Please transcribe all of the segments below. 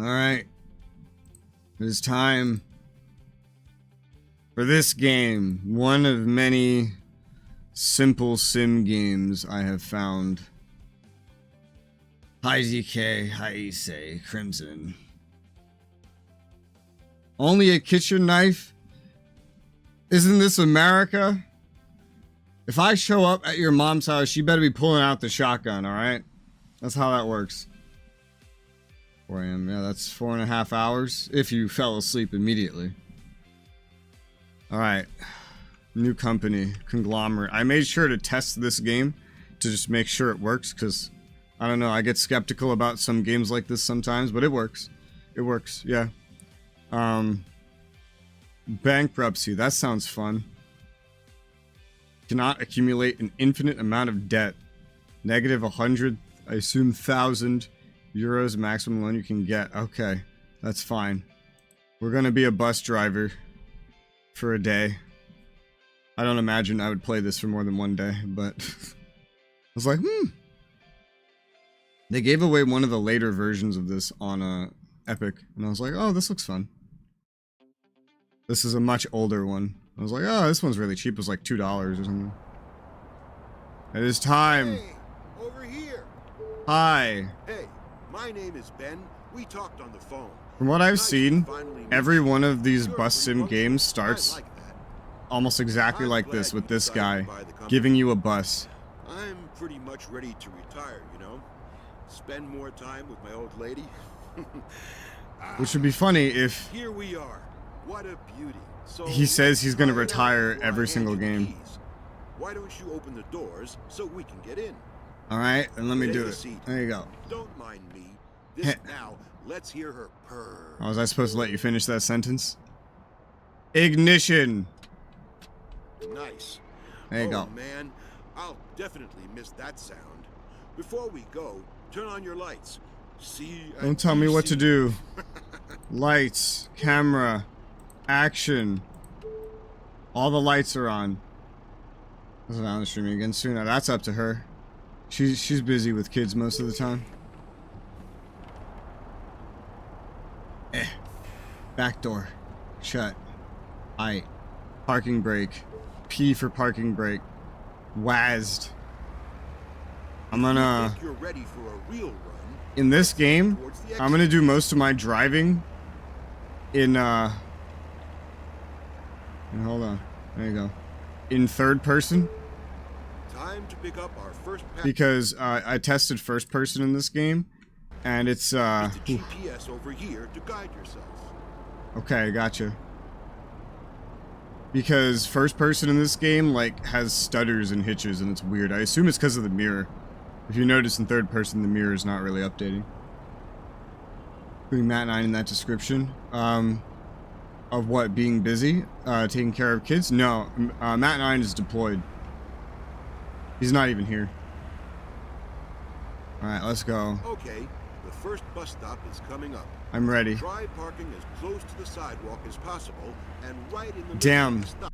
Alright. It is time for this game. One of many simple sim games I have found. Hi DK, hi Issei, Crimson. Only a kitchen knife? Isn't this America? If I show up at your mom's house, she better be pulling out the shotgun, alright? That's how that works. 4 a.m. Yeah, that's 4.5 hours. If you fell asleep immediately. Alright. New company. Konglomerat. I made sure to test this game to just make sure it works, because, I don't know, I get skeptical about some games like this sometimes, but it works. It works, yeah. Bankruptcy. That sounds fun. Cannot accumulate an infinite amount of debt. Negative 100, I assume, 1,000 euros maximum loan you can get. Okay, that's fine. We're gonna be a bus driver for a day. I don't imagine I would play this for more than one day, but I was like, They gave away one of the later versions of this on Epic, and I was like, oh, this looks fun. This is a much older one. I was like, oh, this one's really cheap. It was like $2 or something. It is time. Hey, over here. Hi. Hey, my name is Ben. We talked on the phone. From what I've seen, every one of these bus sim games starts almost exactly like this, with this guy giving you a bus. I'm pretty much ready to retire, you know? Spend more time with my old lady. Which would be funny if here we are. What a beauty. So he says he's gonna retire every single game. Why don't you open the doors so we can get in? Alright, and let me do it. There you go. Don't mind me. This now, let's hear her purr. Oh, was I supposed to let you finish that sentence? Ignition! Nice. There you go. Man, I'll definitely miss that sound. Before we go, turn on your lights. Don't tell me what to do. Lights, camera, action. All the lights are on. Isn't on streaming again soon? Now that's up to her. She's busy with kids most of the time. Back door. Shut. I. Parking brake. P for parking brake. Wazzed. I'm gonna... You're ready for a real run. In this game, I'm gonna do most of my driving in, hold on. There you go. In third person. Time to pick up our first because I tested first person in this game, and it's Get the GPS over here to guide yourself. Okay, gotcha. Because first person in this game like has stutters and hitches, and it's weird. I assume it's because of the mirror. If you notice in third person, the mirror is not really updating. Putting Matt9 in that description. Of what, being busy? Taking care of kids? No, Matt9 is deployed. He's not even here. Alright, let's go. Okay, the first bus stop is coming up. I'm ready. Try parking as close to the sidewalk as possible and right in the Damn. middle of the stop.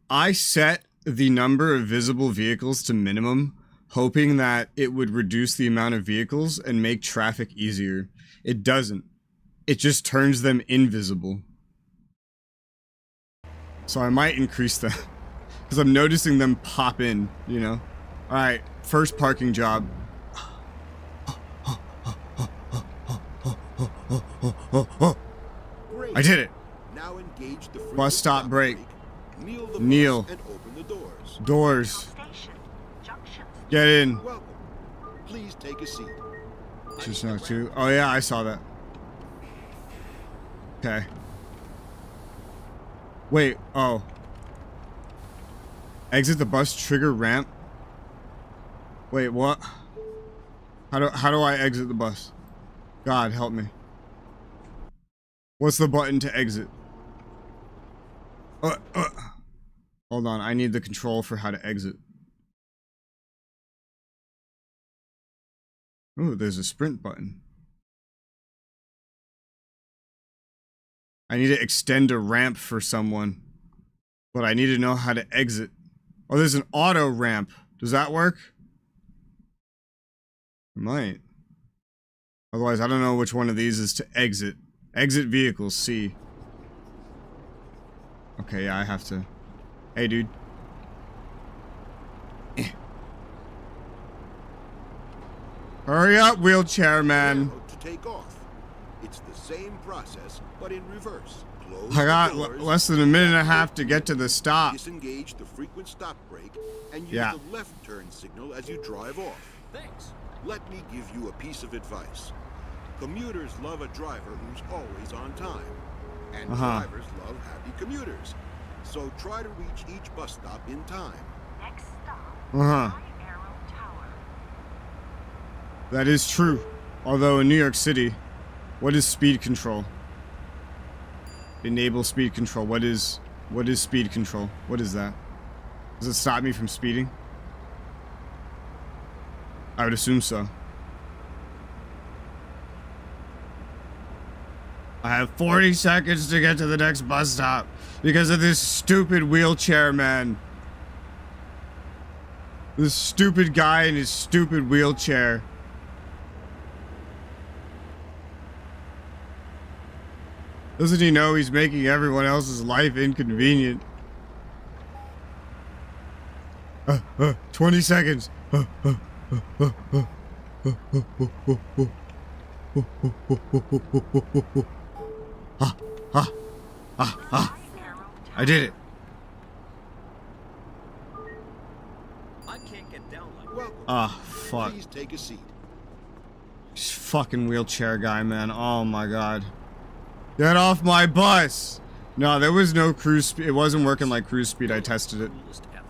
I set the number of visible vehicles to minimum, hoping that it would reduce the amount of vehicles and make traffic easier. It doesn't. It just turns them invisible. So I might increase that. Because I'm noticing them pop in, you know? Alright, first parking job. Great. I did it. Now engage the front Bus stop brake. Kneel the Kneel. bus and open the doors. Doors. Get in. Welcome. Please take a seat. Just now too. Oh yeah, I saw that. Okay. Wait, oh. Exit the bus, trigger ramp. Wait, what? How do I exit the bus? God help me. What's the button to exit? Hold on, I need the control for how to exit. Ooh, there's a sprint button. I need to extend a ramp for someone. But I need to know how to exit. Oh, there's an auto ramp. Does that work? It might. Otherwise, I don't know which one of these is to exit. Exit vehicle, C. Okay, yeah, I have to. Hey, dude. Hurry up, wheelchair man. Now to take off. It's the same process, but in reverse. Close I got the doors, less than a minute and a half to get to the stop. disengage the frequent stop brake, and use Yeah. the left turn signal as you drive off. Thanks. Let me give you a piece of advice. Commuters love a driver who's always on time. And drivers love happy commuters. So try to reach each bus stop in time. Next stop, Uh-huh. High Arrow Tower. That is true. Although in New York City, what is speed control? Enable speed control. What is speed control? What is that? Does it stop me from speeding? I would assume so. I have 40 seconds to get to the next bus stop because of this stupid wheelchair man. This stupid guy in his stupid wheelchair. Doesn't he know he's making everyone else's life inconvenient? 20 seconds. I did it. I can't get down like Welcome. Ah, fuck. Please take a seat. This fucking wheelchair guy, man. Oh my god. Get off my bus! No, there was no cruise speed. It wasn't working like cruise speed. I tested it. coolest ever.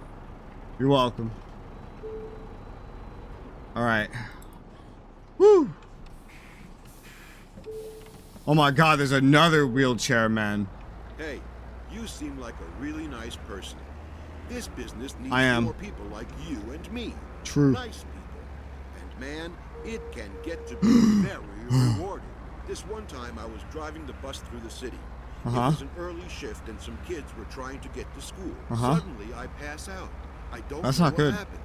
You're welcome. Alright. Woo! Oh my god, there's another wheelchair man. Hey, you seem like a really nice person. This business needs I am. more people like you and me. True. Nice people. And man, it can get to be very rewarding. This one time I was driving the bus through the city. It was an early shift and some kids were trying to get to school. Suddenly I pass out. I don't That's know not what good. happened,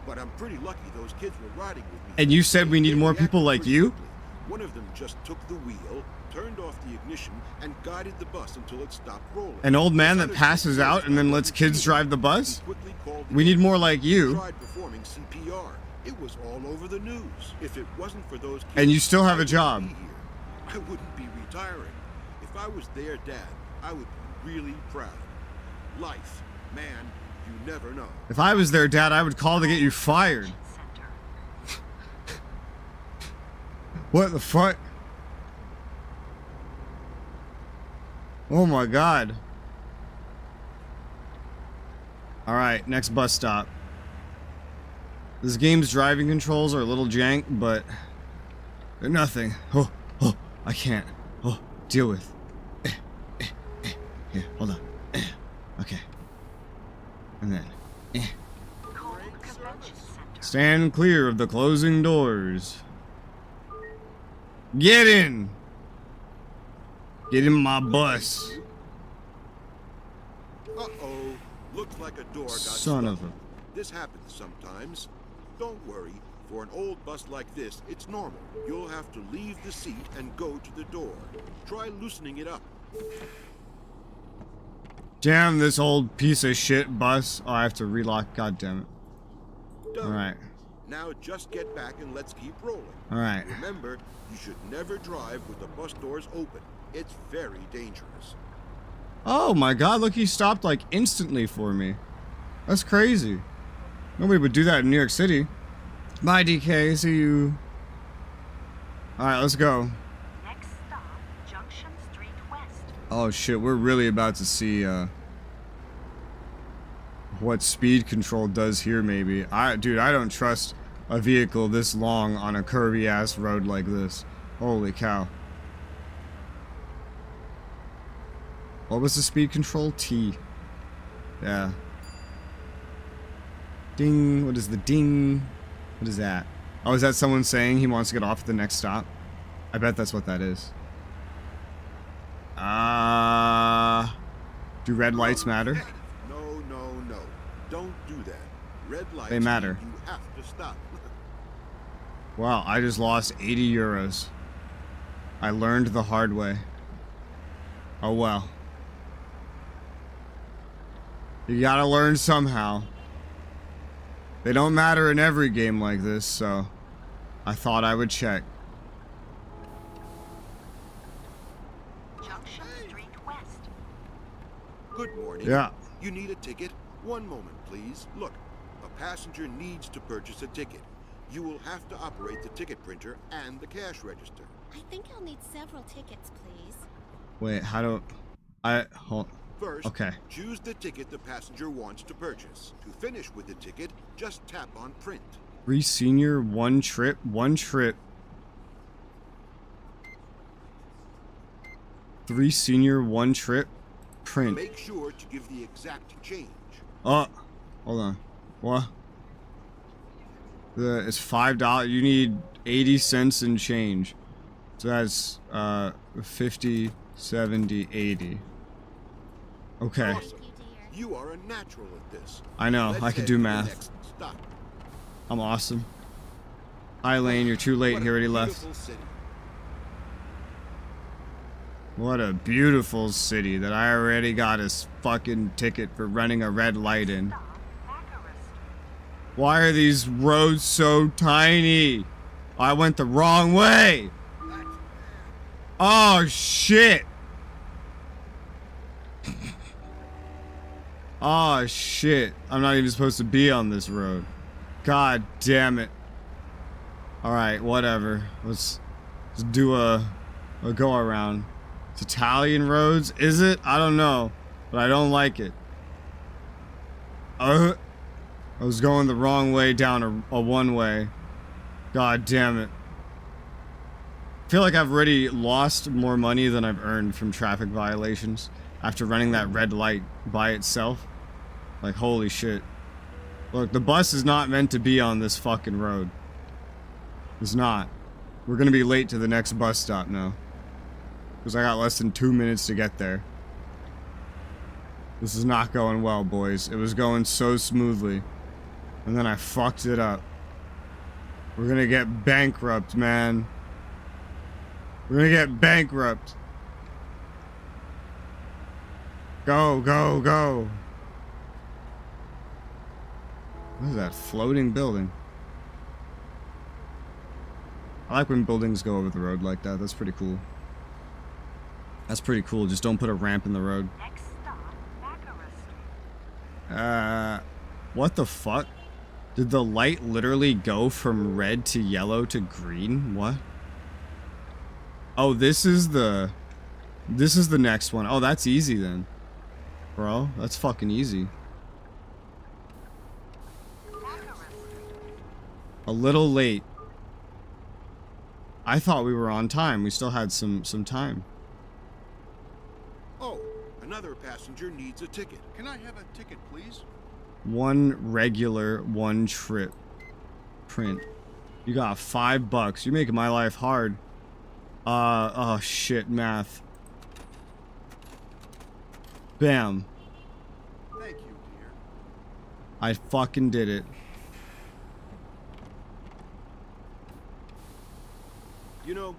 but I'm pretty lucky those kids were riding with me. And you said we need They more people reacted like pretty you? quickly. One of them just took the wheel, turned off the ignition, and guided the bus until it stopped rolling. An old man This that other passes kid out and then lets kids drive the bus? He quickly called We need the more like you. tried performing CPR. It was all over the news. If it wasn't for those kids, And you still have a I wouldn't job. be here. I wouldn't be retiring. If I was their dad, I would be really proud. Life, man, you never know. If I was their dad, I would call to get you fired. Center. What the fuck? Oh my god. Alright, next bus stop. This game's driving controls are a little jank, but they're nothing. Oh, I can't. Oh, deal with. Here, hold on. Okay. And then. Cold Convention Center. Stand clear of the closing doors. Get in! Get in my bus. Uh-oh. Looks like a door got Son stuck. of a... This happens sometimes. Don't worry. For an old bus like this, it's normal. You'll have to leave the seat and go to the door. Try loosening it up. Damn this old piece of shit bus. Oh, I have to relock. God damn it. Done. Alright. Now just get back and let's keep rolling. Alright. Remember, you should never drive with the bus doors open. It's very dangerous. Oh my god, look, he stopped like instantly for me. That's crazy. Nobody would do that in New York City. Bye, DK. See you. Alright, let's go. Next stop, Junction Street West. Oh shit, we're really about to see what speed control does here maybe. Dude, I don't trust a vehicle this long on a curvy ass road like this. Holy cow. What was the speed control? T. Yeah. Ding. What is the ding? What is that? Oh, is that someone saying he wants to get off at the next stop? I bet that's what that is. Do red lights matter? No. Don't do that. Red lights They matter. mean you have to stop. Wow, I just lost 80 euros. I learned the hard way. Oh well. You gotta learn somehow. They don't matter in every game like this, so I thought I would check. Junction Street West. Good morning. Yeah. You need a ticket? One moment, please. Look, a passenger needs to purchase a ticket. You will have to operate the ticket printer and the cash register. I think I'll need several tickets, please. Wait, how do hold. First, Okay. choose the ticket the passenger wants to purchase. To finish with the ticket, just tap on print. 3 senior, 1 trip, 1 trip. 3 senior, 1 trip. Print. Make sure to give the exact change. Oh, hold on. What? It's $5. You need 80 cents in change. So that's 50, 70, 80. Okay. Awesome. Thank you, dear. You are a natural at this. I know. Let's I can head do to the math. next stop. I'm awesome. Hi, Lane. You're too late. What He a already left. beautiful city. What a beautiful city that I already got a fucking ticket for running a red light in. Stop Baccarat Street. Why are these roads so tiny? I went the wrong way. Oh, shit. Oh, shit. I'm not even supposed to be on this road. God damn it. Alright, whatever. Let's do a go around. It's Italian roads, is it? I don't know. But I don't like it. I was going the wrong way down a one-way. God damn it. I feel like I've already lost more money than I've earned from traffic violations after running that red light by itself. Like, holy shit. Look, the bus is not meant to be on this fucking road. It's not. We're gonna be late to the next bus stop now. Because I got less than 2 minutes to get there. This is not going well, boys. It was going so smoothly. And then I fucked it up. We're gonna get bankrupt, man. We're gonna get bankrupt. Go, go, go. What is that floating building? I like when buildings go over the road like that. That's pretty cool. That's pretty cool. Just don't put a ramp in the road. Next stop Baccarat Street. What the fuck? Did the light literally go from red to yellow to green? What? Oh, this is the next one. Oh, that's easy then. Bro, that's fucking easy. Baccarat Street. A little late. I thought we were on time. We still had some time. Oh, another passenger needs a ticket. Can I have a ticket, please? 1 regular, 1 trip. Print. You got $5. You're making my life hard. Oh shit, math. Bam. Thank you, dear. I fucking did it. You know,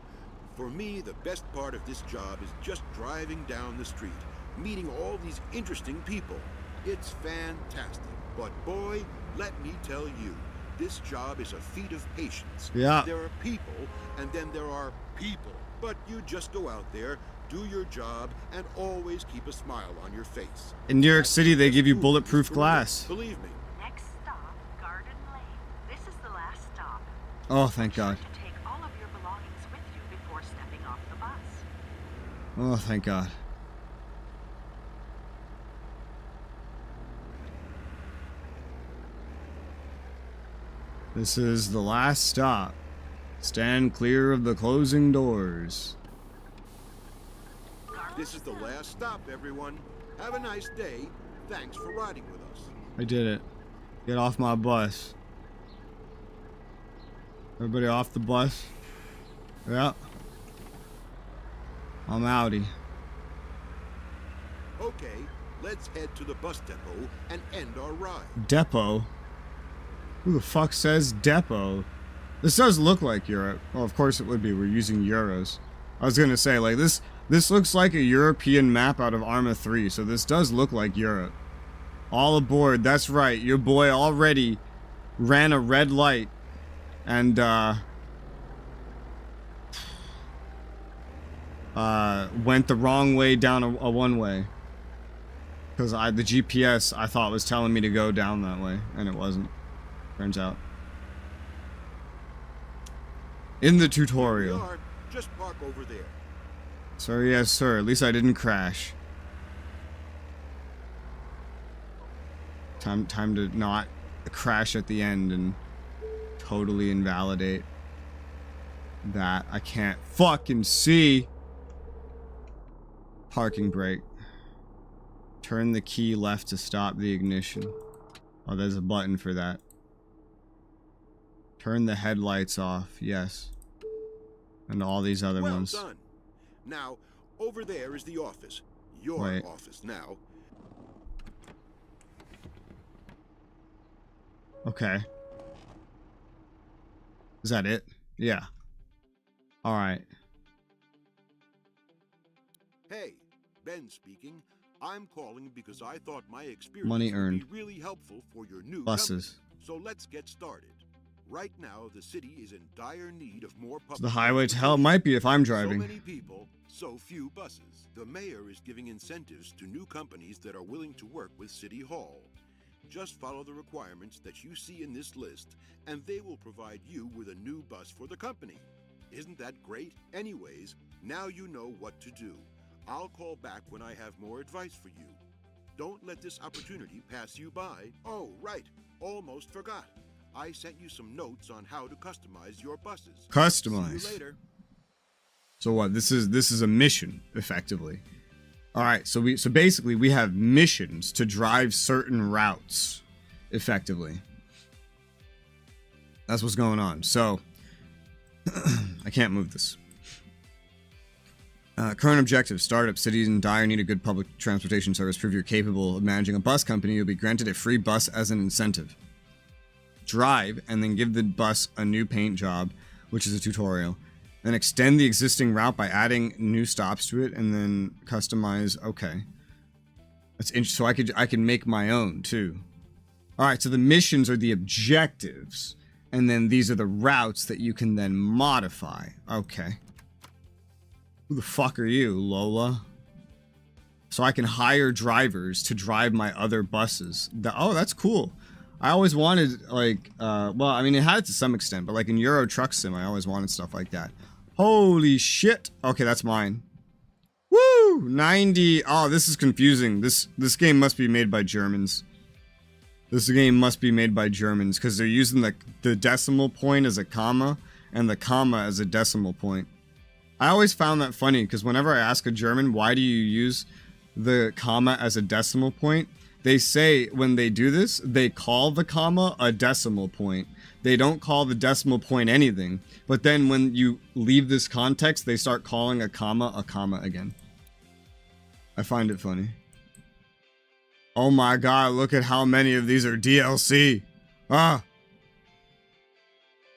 for me, the best part of this job is just driving down the street, meeting all these interesting people. It's fantastic. But boy, let me tell you, this job is a feat of patience. Yeah. There are people, and then there are people. But you just go out there, do your job, and always keep a smile on your face. In New York That's City, they the give you best bulletproof tool. glass. Believe me. Next stop Garden Lane. This is the last stop. Oh, thank God. Be sure to take all of your belongings with you before stepping off the bus. Oh, thank God. This is the last stop. Stand clear of the closing doors. This is the last stop, everyone. Have a nice day. Thanks for riding with us. I did it. Get off my bus. Everybody off the bus? Yeah. I'm outie. Okay, let's head to the bus depot and end our ride. Depot? Who the fuck says depot? This does look like Europe. Well, of course it would be. We're using euros. I was gonna say, like, this looks like a European map out of Arma 3, so this does look like Europe. All aboard, that's right, your boy already ran a red light, and, went the wrong way down a one-way. Because the GPS, I thought, was telling me to go down that way, and it wasn't. Turns out. In the tutorial. We are. Just park over there. Sir, yes, sir. At least I didn't crash. Time to not crash at the end and totally invalidate that. I can't fucking see. Parking brake. Turn the key left to stop the ignition. Oh, there's a button for that. Turn the headlights off. Yes. And all these other ones. Well done. Now, over there is the office. Your Wait. office now. Okay. Is that it? Yeah. Alright. Hey, Ben speaking. I'm calling because I thought my experience Money earned. would be really helpful for your new Buses. company. So let's get started. Right now, the city is in dire need of more public. So the highway to hell might be if I'm So driving. many people, so few buses. The mayor is giving incentives to new companies that are willing to work with City Hall. Just follow the requirements that you see in this list, and they will provide you with a new bus for the company. Isn't that great? Anyways, now you know what to do. I'll call back when I have more advice for you. Don't let this opportunity pass you by. Oh, right. Almost forgot. I sent you some notes on how to customize your buses. Customize. See you later. So what? This is a mission, effectively. Alright, so basically we have missions to drive certain routes, effectively. That's what's going on. So I can't move this. Current objectives. Startup cities in dire need a good public transportation service. Prove you're capable of managing a bus company. You'll be granted a free bus as an incentive. Drive, and then give the bus a new paint job, which is a tutorial. Then extend the existing route by adding new stops to it, and then customize. Okay. That's interesting. So I can make my own, too. Alright, so the missions are the objectives. And then these are the routes that you can then modify. Okay. Who the fuck are you, Lola? So I can hire drivers to drive my other buses. Oh, that's cool. I always wanted, like, well, I mean, it had it to some extent, but like in Euro Truck Sim, I always wanted stuff like that. Holy shit. Okay, that's mine. Woo! 90. Oh, this is confusing. This game must be made by Germans. This game must be made by Germans, because they're using the decimal point as a comma, and the comma as a decimal point. I always found that funny, because whenever I ask a German, why do you use the comma as a decimal point? They say when they do this, they call the comma a decimal point. They don't call the decimal point anything. But then when you leave this context, they start calling a comma again. I find it funny. Oh my god, look at how many of these are DLC. Ah!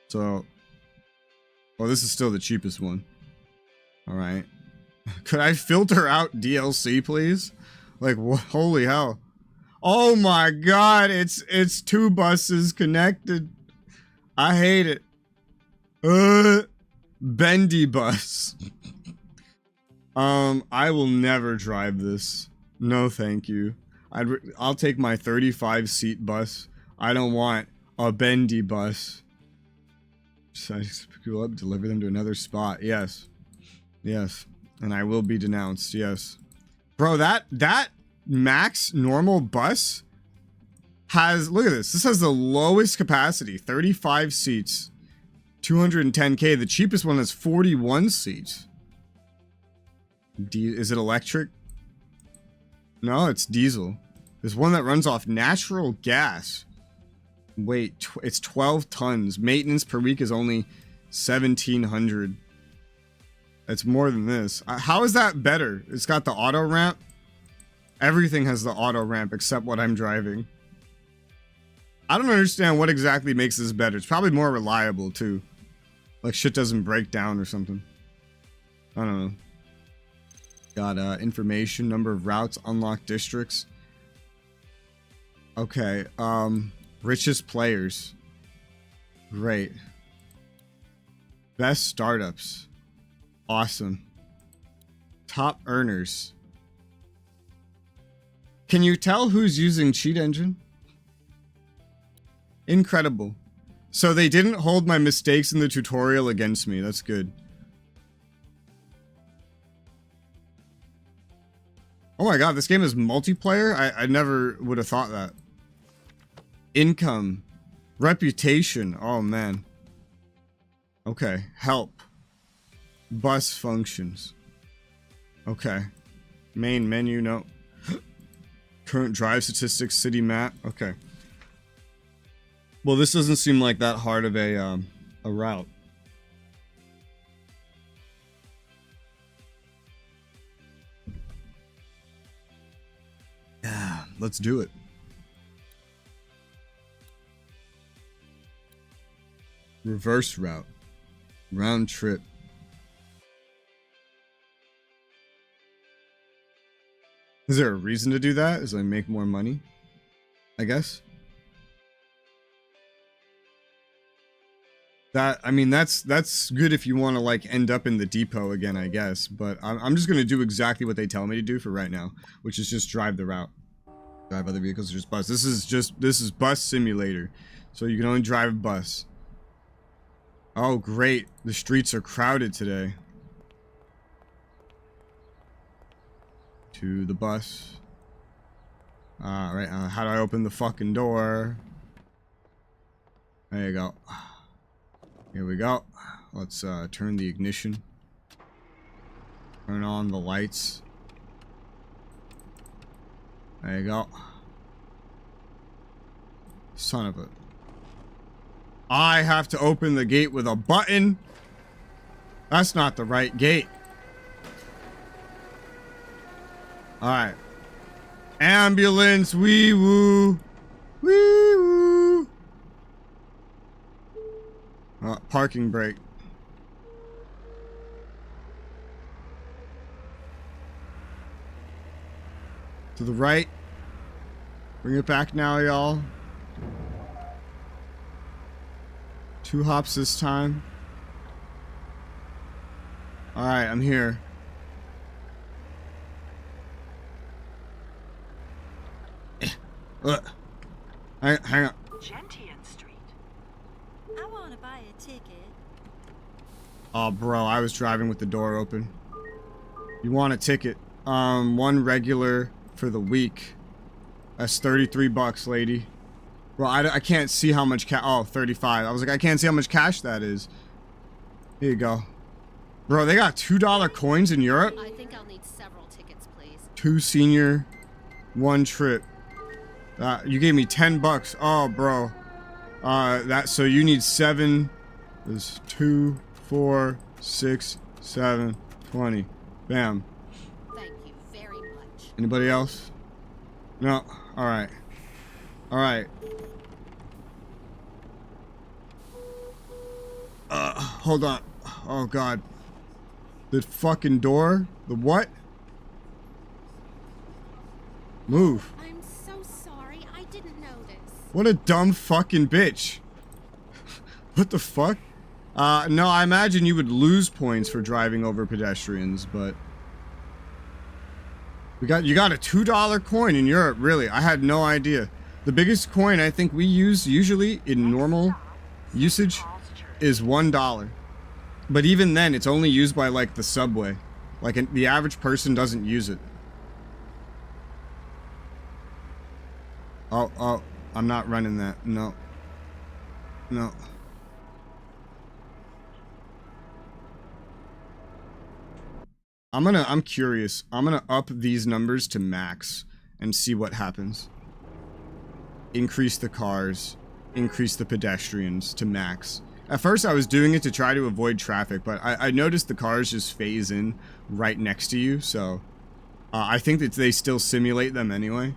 So, well, this is still the cheapest one. Alright. Could I filter out DLC, please? Like, what? Holy hell. Oh my god, it's two buses connected. I hate it. Bendy bus. I will never drive this. No, thank you. I'll take my 35-seat bus. I don't want a bendy bus. So I just pick people up, deliver them to another spot. Yes. Yes. And I will be denounced. Yes. Bro, that max normal bus has, look at this. This has the lowest capacity, 35 seats, 210K. The cheapest one has 41 seats. Is it electric? No, it's diesel. There's one that runs off natural gas. Wait, it's 12 tons. Maintenance per week is only 1,700. It's more than this. How is that better? It's got the auto ramp. Everything has the auto ramp except what I'm driving. I don't understand what exactly makes this better. It's probably more reliable too. Like shit doesn't break down or something. I don't know. Got information, number of routes, unlocked districts. Okay, richest players. Great. Best startups. Awesome. Top earners. Can you tell who's using cheat engine? Incredible. So they didn't hold my mistakes in the tutorial against me. That's good. Oh my god, this game is multiplayer? I never would have thought that. Income. Reputation. Oh man. Okay. Help. Bus functions. Okay. Main menu, no. Current drive statistics, city map. Okay. Well, this doesn't seem like that hard of a route. Yeah, let's do it. Reverse route. Round trip. Is there a reason to do that? Is I make more money? I guess. I mean, that's good if you want to like end up in the depot again, I guess. But I'm just gonna do exactly what they tell me to do for right now, which is just drive the route. Drive other vehicles or just bus. This is Bus Simulator, so you can only drive a bus. Oh great, the streets are crowded today. To the bus. Alright, how do I open the fucking door? There you go. Here we go. Let's turn the ignition. Turn on the lights. There you go. Son of a... I have to open the gate with a button. That's not the right gate. Alright. Ambulance, wee woo. Wee woo. Parking brake. To the right. Bring it back now, y'all. 2 hops this time. Alright, I'm here. Hang on. Gentian Street. I want to buy a ticket. Oh, bro, I was driving with the door open. You want a ticket? 1 regular for the week. That's 33 bucks, lady. Bro, I can't see how much cash. Oh, 35. I was like, I can't see how much cash that is. Here you go. Bro, they got $2 coins in Europe? I think I'll need several tickets, please. 2 senior, 1 trip. You gave me 10 bucks. Oh, bro. So you need 7. There's 2, 4, 6, 7, 20. Bam. Thank you very much. Anybody else? No. Alright. Alright. Hold on. Oh, God. The fucking door? The what? Move. I'm so sorry. I didn't notice. What a dumb fucking bitch. What the fuck? No, I imagine you would lose points for driving over pedestrians, but... you got a $2 coin in Europe, really. I had no idea. The biggest coin I think we use usually in normal usage is $1. But even then, it's only used by like the subway. Like the average person doesn't use it. Oh, I'm not running that. No. No. I'm curious. I'm gonna up these numbers to max and see what happens. Increase the cars, increase the pedestrians to max. At first I was doing it to try to avoid traffic, but I noticed the cars just phase in right next to you, so I think that they still simulate them anyway,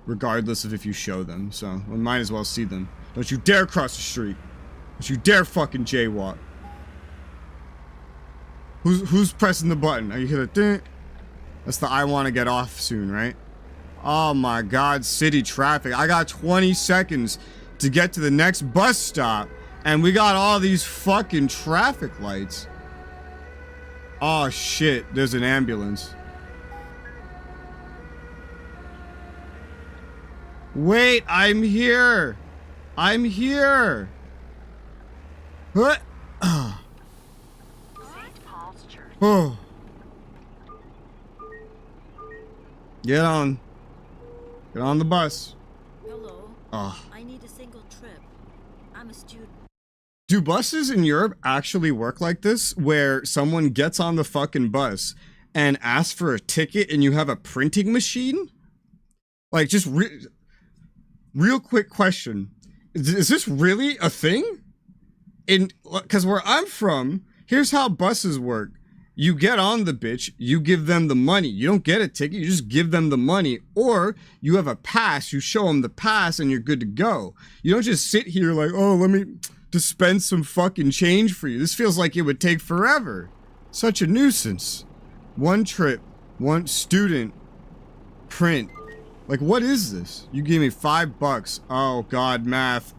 regardless of if you show them, so we might as well see them. Don't you dare cross the street. Don't you dare fucking jaywalk. Who's pressing the button? Are you hear the ding? That's the I want to get off soon, right? Oh my God, city traffic. I got 20 seconds to get to the next bus stop, and we got all these fucking traffic lights. Oh shit, there's an ambulance. Wait, I'm here. I'm here. What? St. Paul's Church. Oh. Get on. Get on the bus. Hello. Oh. I need a single trip. I'm a student. Do buses in Europe actually work like this, where someone gets on the fucking bus and asks for a ticket and you have a printing machine? Like, just real quick question. Is this really a thing? Because where I'm from, here's how buses work. You get on the bitch, you give them the money. You don't get a ticket, you just give them the money. Or you have a pass, you show them the pass and you're good to go. You don't just sit here like, oh, let me dispense some fucking change for you. This feels like it would take forever. Such a nuisance. One trip, one student, print. Like, what is this? You gave me $5. Oh God, math.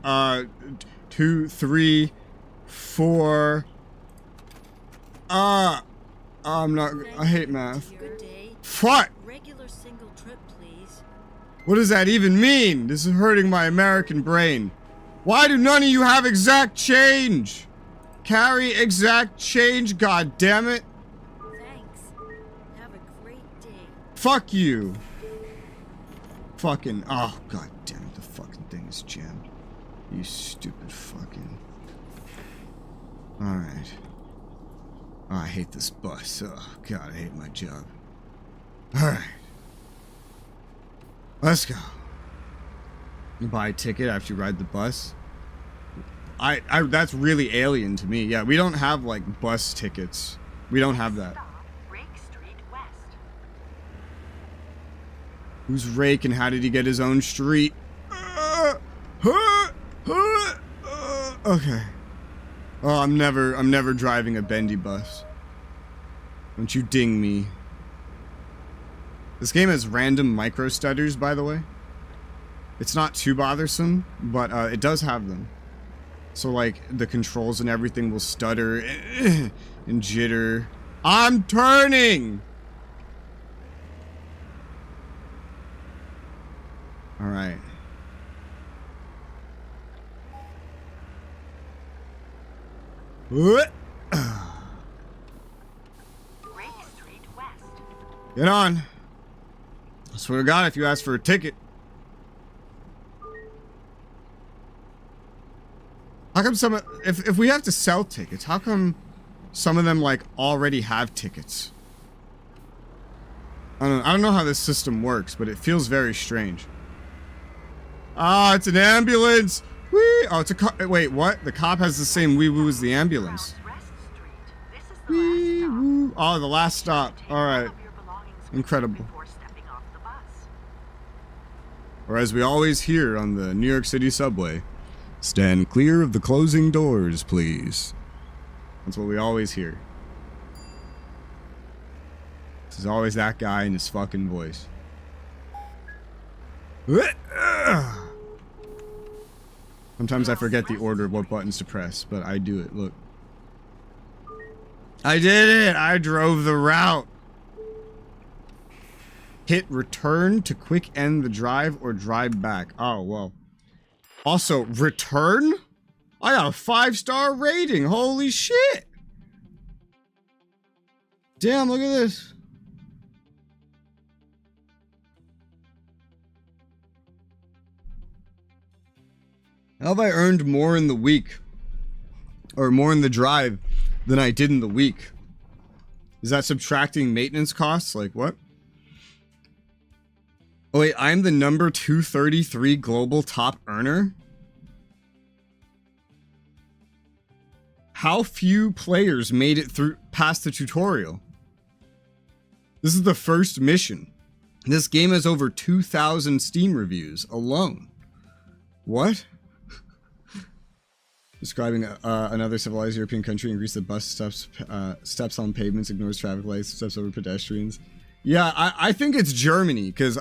2, 3, 4. I'm not. I hate math. Good day. What? Regular single trip, please. What does that even mean? This is hurting my American brain. Why do none of you have exact change? Carry exact change, god damn it. Thanks. Have a great day. Fuck you. Fucking, oh god damn it, the fucking thing is jammed. You stupid fucking. Alright. Oh, I hate this bus. Oh god, I hate my job. Alright. Let's go. You buy a ticket after you ride the bus? I that's really alien to me. Yeah, we don't have like bus tickets. We don't have that. Stop, Rake Street West. Who's Rake and how did he get his own street? Okay. Oh, I'm never driving a bendy bus. Don't you ding me. This game has random micro stutters, by the way. It's not too bothersome, but it does have them. So like the controls and everything will stutter and jitter. I'm turning! Alright. Rake Street West. Get on. I swear to God, if you ask for a ticket. How come if we have to sell tickets, how come some of them like already have tickets? I don't know how this system works, but it feels very strange. Ah, it's an ambulance. Whee! Oh, it's a cop. Wait, what? The cop has the same wee woo as the ambulance. Rest Street. This is the Wee last stop. woo. Oh, the last stop. Take All all right. of your belongings with you Incredible. before stepping off the bus. Or as we always hear on the New York City subway, stand clear of the closing doors, please. That's what we always hear. This is always that guy in his fucking voice. Sometimes I forget the order of what buttons to press, but I do it. Look. I did it! I drove the route! Hit return to quick end the drive or drive back. Oh, well. Also, return? I got a 5-star rating. Holy shit! Damn, look at this. How have I earned more in the week? Or more in the drive than I did in the week? Is that subtracting maintenance costs? Like, what? Oh wait, I'm the number 233 global top earner? How few players made it through past the tutorial? This is the first mission. This game has over 2,000 Steam reviews alone. What? Describing another civilized European country, increase the bus steps on pavements, ignores traffic lights, steps over pedestrians. Yeah, I think it's Germany, because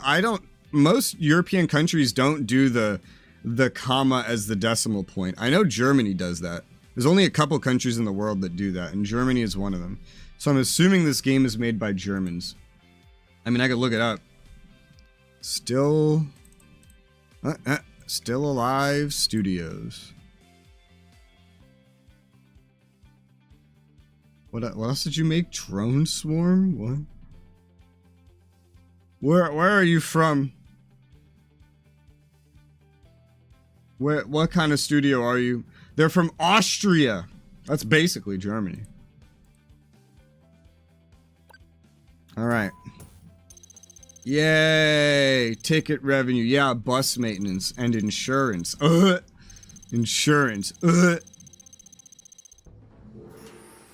most European countries don't do the comma as the decimal point. I know Germany does that. There's only a couple countries in the world that do that, and Germany is one of them. So I'm assuming this game is made by Germans. I mean, I could look it up. Still Alive Studios. What else did you make? Drone Swarm? What? Where are you from? What kind of studio are you? They're from Austria. That's basically Germany. All right. Yay! Ticket revenue. Yeah, bus maintenance and insurance. Insurance.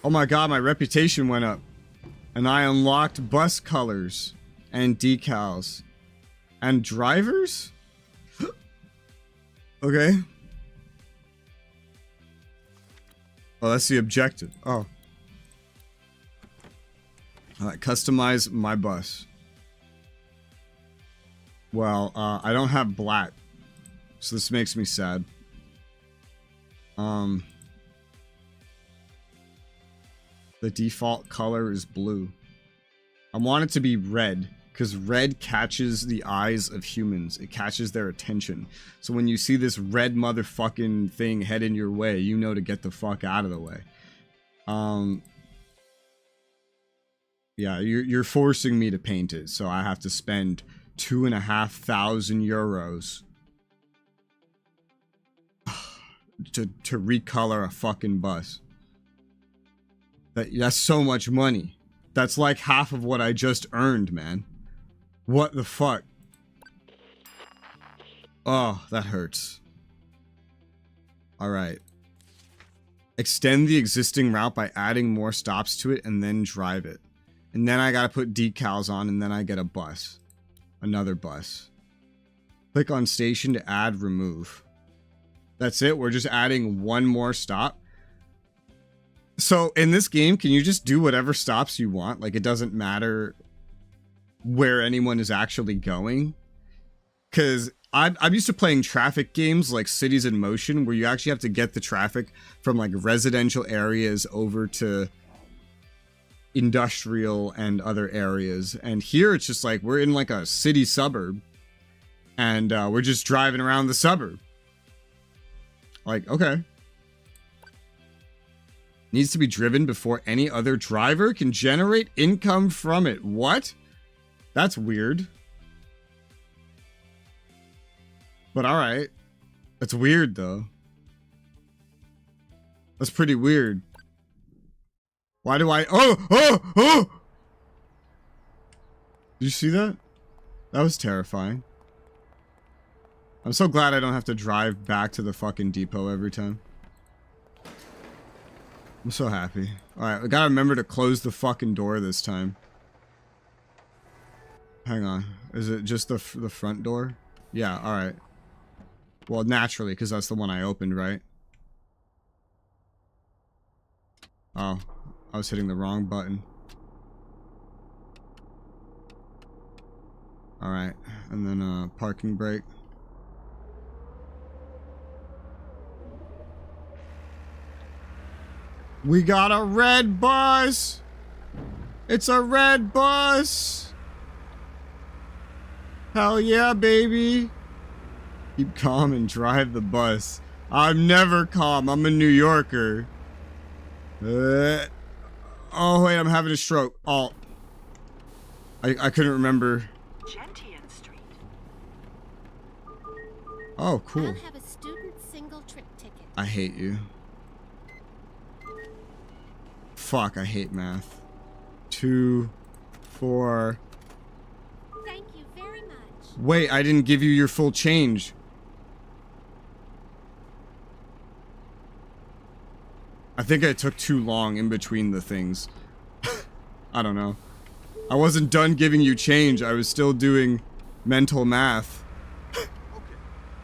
Oh my god, my reputation went up. And I unlocked bus colors and decals. And drivers? Okay. Oh, that's the objective. Oh. Alright, customize my bus. Well, I don't have black. So this makes me sad. The default color is blue. I want it to be red, because red catches the eyes of humans. It catches their attention. So when you see this red motherfucking thing heading your way, you know to get the fuck out of the way. Yeah, you're forcing me to paint it, so I have to spend 2,500 euros to recolor a fucking bus. That's so much money. That's like half of what I just earned, man. What the fuck? Oh, that hurts. Alright. Extend the existing route by adding more stops to it and then drive it. And then I gotta put decals on and then I get a bus. Another bus. Click on station to add remove. That's it? We're just adding one more stop? So in this game, can you just do whatever stops you want? Like, it doesn't matter where anyone is actually going? Because I'm used to playing traffic games like Cities in Motion, where you actually have to get the traffic from like residential areas over to industrial and other areas. And here it's just like we're in like a city suburb and we're just driving around the suburb. Like, okay. Needs to be driven before any other driver can generate income from it. What? That's weird. But alright. That's weird though. That's pretty weird. Why do I... Oh! Did you see that? That was terrifying. I'm so glad I don't have to drive back to the fucking depot every time. I'm so happy. Alright, I gotta remember to close the fucking door this time. Hang on. Is it just the front door? Yeah, alright. Well, naturally, because that's the one I opened, right? Oh, I was hitting the wrong button. Alright, and then parking brake. We got a red bus! It's a red bus! Hell yeah, baby! Keep calm and drive the bus. I'm never calm. I'm a New Yorker. Oh, wait, I'm having a stroke. Oh. I couldn't remember. Gentian Street. Oh, cool. I'll have a student single trip ticket. I hate you. Fuck, I hate math. 2, 4. Thank you very much. Wait, I didn't give you your full change. I think I took too long in between the things. I don't know. I wasn't done giving you change. I was still doing mental math. Okay,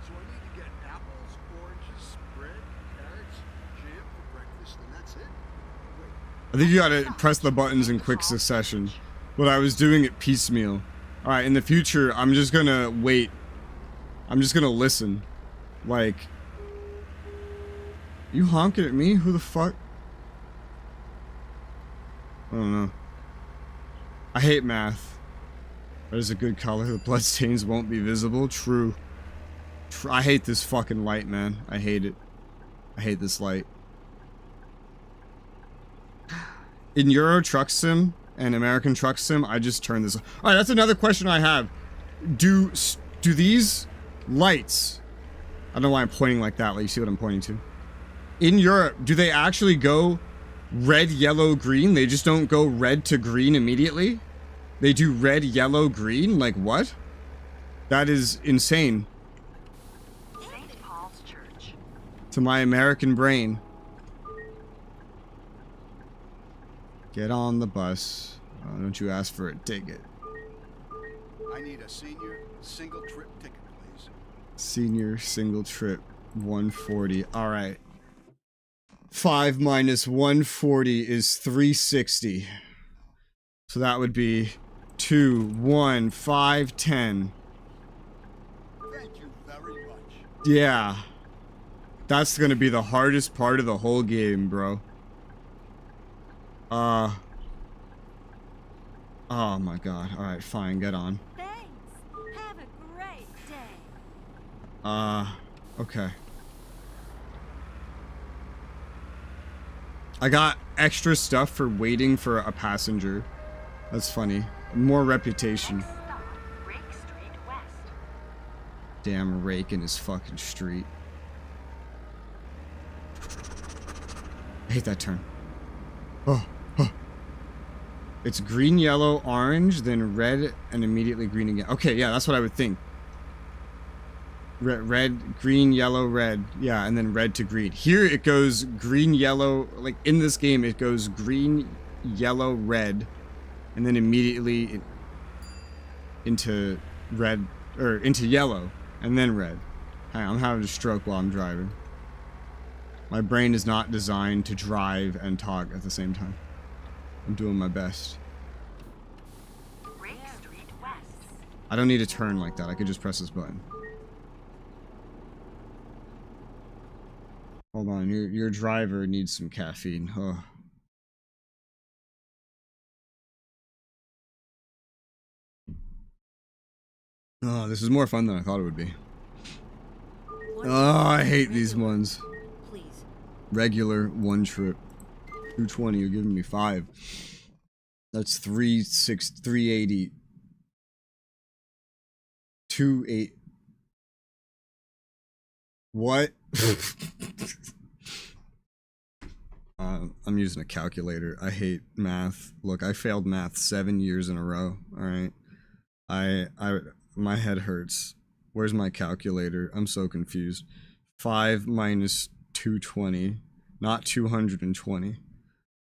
so I need to get apples, oranges, bread, carrots, I think you gotta press the buttons in quick succession. But I was doing it piecemeal. Alright, in the future, I'm just gonna wait. I'm just gonna listen. Like... You honking at me? Who the fuck? I don't know. I hate math. That is a good color. The bloodstains won't be visible. True. I hate this fucking light, man. I hate it. I hate this light. In Euro Truck Sim and American Truck Sim, I just turn this on. Alright, that's another question I have. Do these lights... I don't know why I'm pointing like that. Like, you see what I'm pointing to? In Europe, do they actually go red, yellow, green? They just don't go red to green immediately? They do red, yellow, green? Like, what? That is insane. St. Paul's Church. To my American brain. Get on the bus. Oh, don't you ask for a ticket. I need a senior single trip ticket, please. Senior single trip 140. Alright. 5 minus 140 is 360. So that would be 2, 1, 5, 10. Thank you very much. Yeah. That's gonna be the hardest part of the whole game, bro. Oh my god. Alright, fine, get on. Thanks. Have a great day. Okay. I got extra stuff for waiting for a passenger. That's funny. More reputation. Next stop, Rake Street West. Damn rake in his fucking street. I hate that turn. Oh. It's green, yellow, orange, then red, and immediately green again. Okay, yeah, that's what I would think. Red, green, yellow, red. Yeah, and then red to green. Here it goes green, yellow. Like, in this game, it goes green, yellow, red. And then immediately into red, or into yellow. And then red. Hang on, I'm having a stroke while I'm driving. My brain is not designed to drive and talk at the same time. I'm doing my best. Rake Street West. I don't need to turn like that. I could just press this button. Hold on, your driver needs some caffeine. Oh. Oh, this is more fun than I thought it would be. Oh, I hate these ones. Please. Regular, one trip. 220, you're giving me 5. That's 380. 28. What? I'm using a calculator. I hate math. Look, I failed math 7 years in a row. Alright. My head hurts. Where's my calculator? I'm so confused. 5 minus 220. Not 220.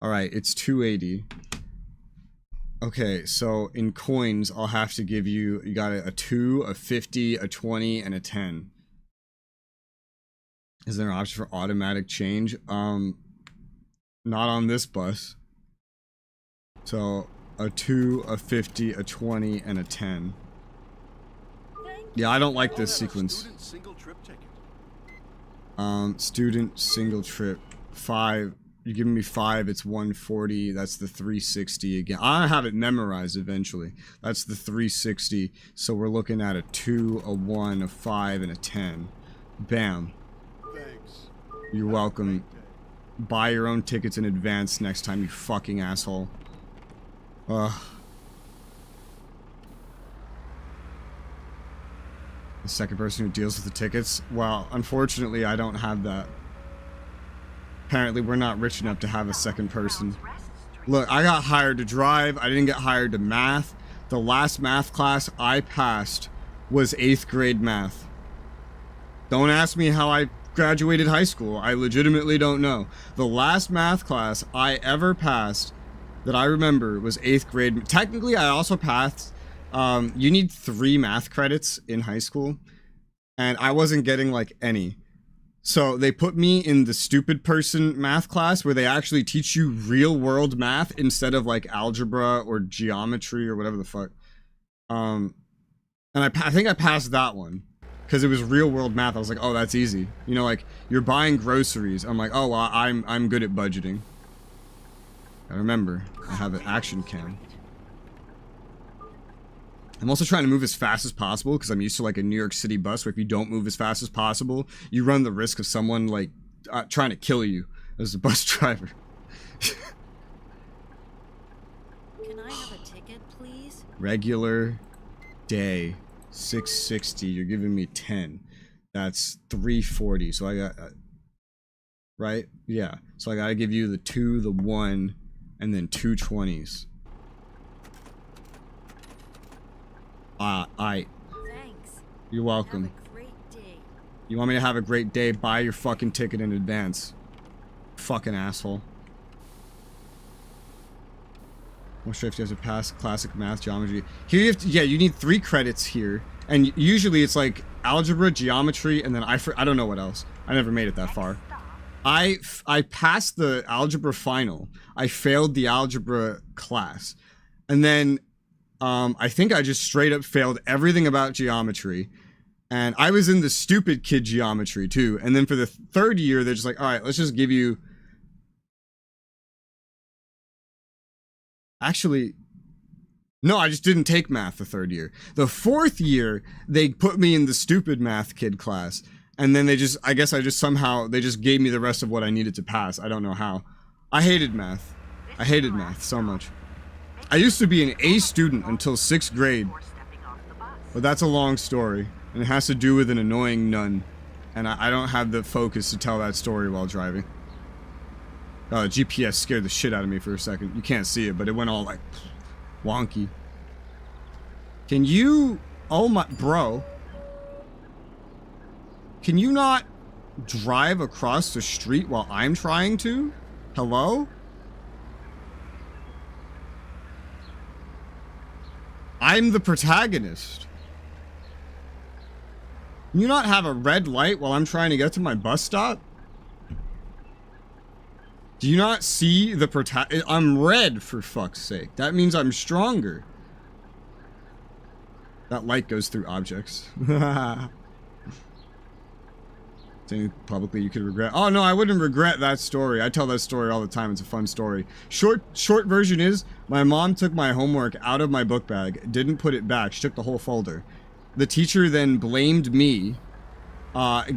Alright, it's 280. Okay, so in coins, I'll have to give you... You got a 2, a 50, a 20, and a 10. Is there an option for automatic change? Not on this bus. So, a 2, a 50, a 20, and a 10. Yeah, I don't like this sequence. Student single trip ticket. Student single trip 5. You're giving me 5, it's 140. That's the 360 again. I have it memorized eventually. That's the 360. So we're looking at a 2, a 1, a 5, and a 10. Bam. Thanks. You're welcome. Buy your own tickets in advance next time, you fucking asshole. Ugh. The second person who deals with the tickets? Well, unfortunately, I don't have that. Apparently, we're not rich enough to have a second person. Look, I got hired to drive. I didn't get hired to math. The last math class I passed was 8th grade math. Don't ask me how I graduated high school. I legitimately don't know. The last math class I ever passed that I remember was 8th grade. Technically, I also passed. You need 3 math credits in high school, and I wasn't getting like any. So they put me in the stupid person math class where they actually teach you real world math instead of like algebra or geometry or whatever the fuck. And I think I passed that one because it was real world math. I was like, oh, that's easy. You know, like you're buying groceries. I'm like, oh, well, I'm good at budgeting. I remember I have an action cam. I'm also trying to move as fast as possible because I'm used to like a New York City bus where if you don't move as fast as possible, you run the risk of someone like trying to kill you as a bus driver. Can I have a ticket, please? Regular day, 660. You're giving me 10. That's 340. So I got, right? Yeah. So I got to give you the 2, the 1, and then 2 20s. Thanks. You're welcome. Have a great day. You want me to have a great day? Buy your fucking ticket in advance. Fucking asshole. Most straight you have to pass classic math, geometry. Here you have to, yeah, you need 3 credits here. And usually it's like algebra, geometry, and then I don't know what else. I never made it that far. I passed the algebra final. I failed the algebra class. And then I think I just straight up failed everything about geometry. And I was in the stupid kid geometry too. And then for the 3rd year, they're just like, all right, let's just give you... Actually, no, I just didn't take math the 3rd year. The 4th year, they put me in the stupid math kid class. And then they just, I guess I just somehow, they just gave me the rest of what I needed to pass. I don't know how. I hated math. I hated math so much. I used to be an A student until 6th grade, but that's a long story, and it has to do with an annoying nun, and I don't have the focus to tell that story while driving. GPS scared the shit out of me for a second. You can't see it, but it went all like wonky. Can you, oh my, bro, can you not drive across the street while I'm trying to? Hello? I'm the protagonist. Can you not have a red light while I'm trying to get to my bus stop? Do you not see the protagonist? I'm red, for fuck's sake. That means I'm stronger. That light goes through objects. Saying publicly you could regret. Oh no, I wouldn't regret that story. I tell that story all the time. It's a fun story. Short version is my mom took my homework out of my book bag, didn't put it back. She took the whole folder. The teacher then blamed me,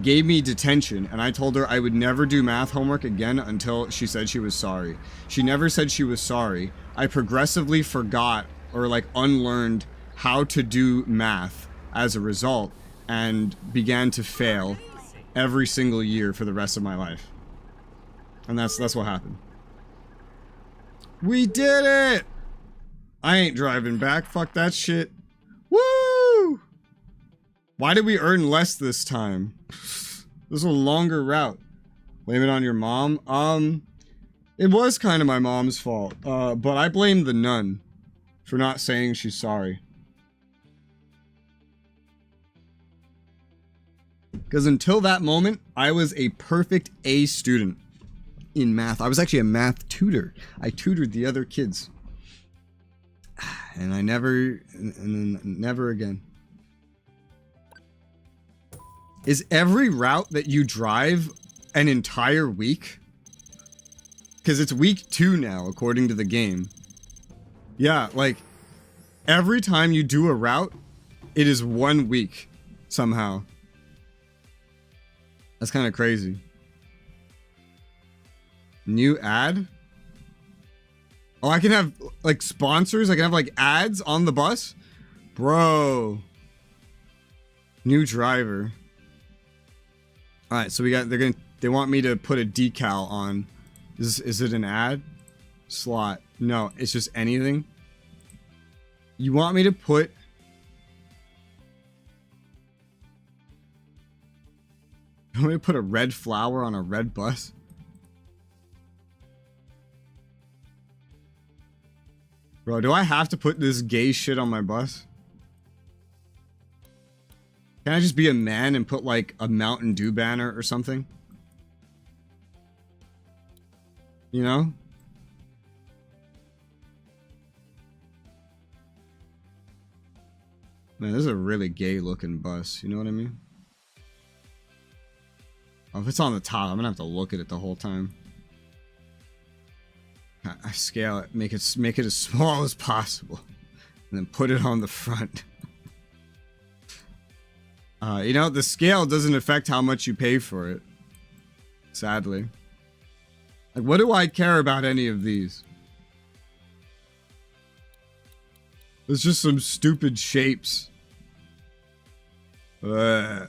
gave me detention, and I told her I would never do math homework again until she said she was sorry. She never said she was sorry. I progressively forgot or like unlearned how to do math as a result and began to fail every single year for the rest of my life. And that's what happened. We did it! I ain't driving back. Fuck that shit. Woo! Why did we earn less this time? This is a longer route. Blame it on your mom? It was kind of my mom's fault. But I blame the nun for not saying she's sorry. Because until that moment, I was a perfect A student in math. I was actually a math tutor. I tutored the other kids. And I never again. Is every route that you drive an entire week? Because it's week 2 now, according to the game. Yeah, like, every time you do a route, it is 1 week, somehow. That's kind of crazy. New ad? Oh, I can have, like, sponsors? I can have, like, ads on the bus? Bro. New driver. Alright, so we got, they want me to put a decal on. Is it an ad? Slot. No, it's just anything. You want me to put... You want me to put a red flower on a red bus? Bro, do I have to put this gay shit on my bus? Can I just be a man and put like a Mountain Dew banner or something? You know? Man, this is a really gay looking bus. You know what I mean? Oh, if it's on the top, I'm gonna have to look at it the whole time. I scale it, make it as small as possible, and then put it on the front. You know, the scale doesn't affect how much you pay for it. Sadly. Like, what do I care about any of these? It's just some stupid shapes. I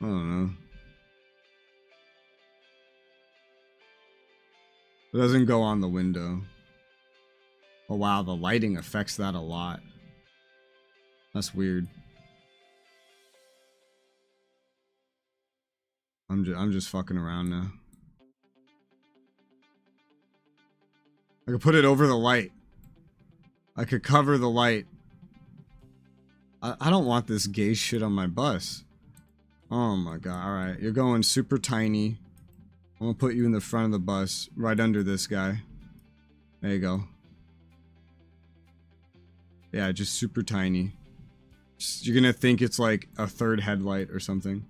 don't know. It doesn't go on the window. Oh wow, the lighting affects that a lot. That's weird. I'm just fucking around now. I could put it over the light. I could cover the light. I don't want this gay shit on my bus. Oh my god, alright. You're going super tiny. I'm gonna put you in the front of the bus, right under this guy. There you go. Yeah, just super tiny. You're gonna think it's like a third headlight or something.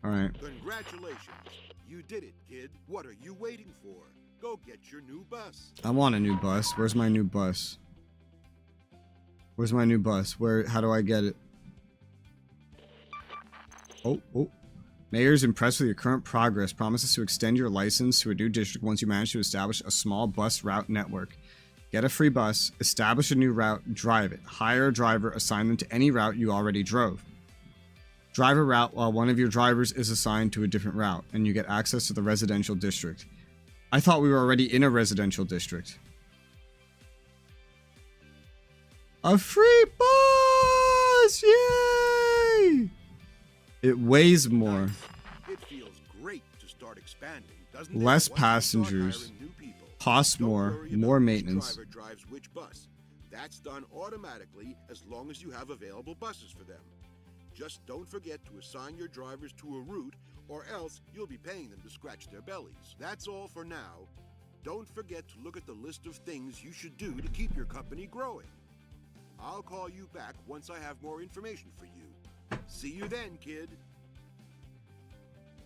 Alright. Congratulations. You did it, kid. What are you waiting for? Go get your new bus. I want a new bus. Where's my new bus? Where's my new bus? How do I get it? Oh. Mayor's impressed with your current progress. Promises to extend your license to a new district once you manage to establish a small bus route network. Get a free bus, establish a new route, drive it. Hire a driver, assign them to any route you already drove. Drive a route while one of your drivers is assigned to a different route, and you get access to the residential district. I thought we were already in a residential district. A free bus! Yay! It weighs more. Nice. It feels great to start expanding, doesn't it? Less Once you start passengers. hiring new people, Costs don't more. worry More about which maintenance. driver drives which bus. That's done automatically as long as you have available buses for them. Just don't forget to assign your drivers to a route, or else you'll be paying them to scratch their bellies. That's all for now. Don't forget to look at the list of things you should do to keep your company growing. I'll call you back once I have more information for you. See you then, kid.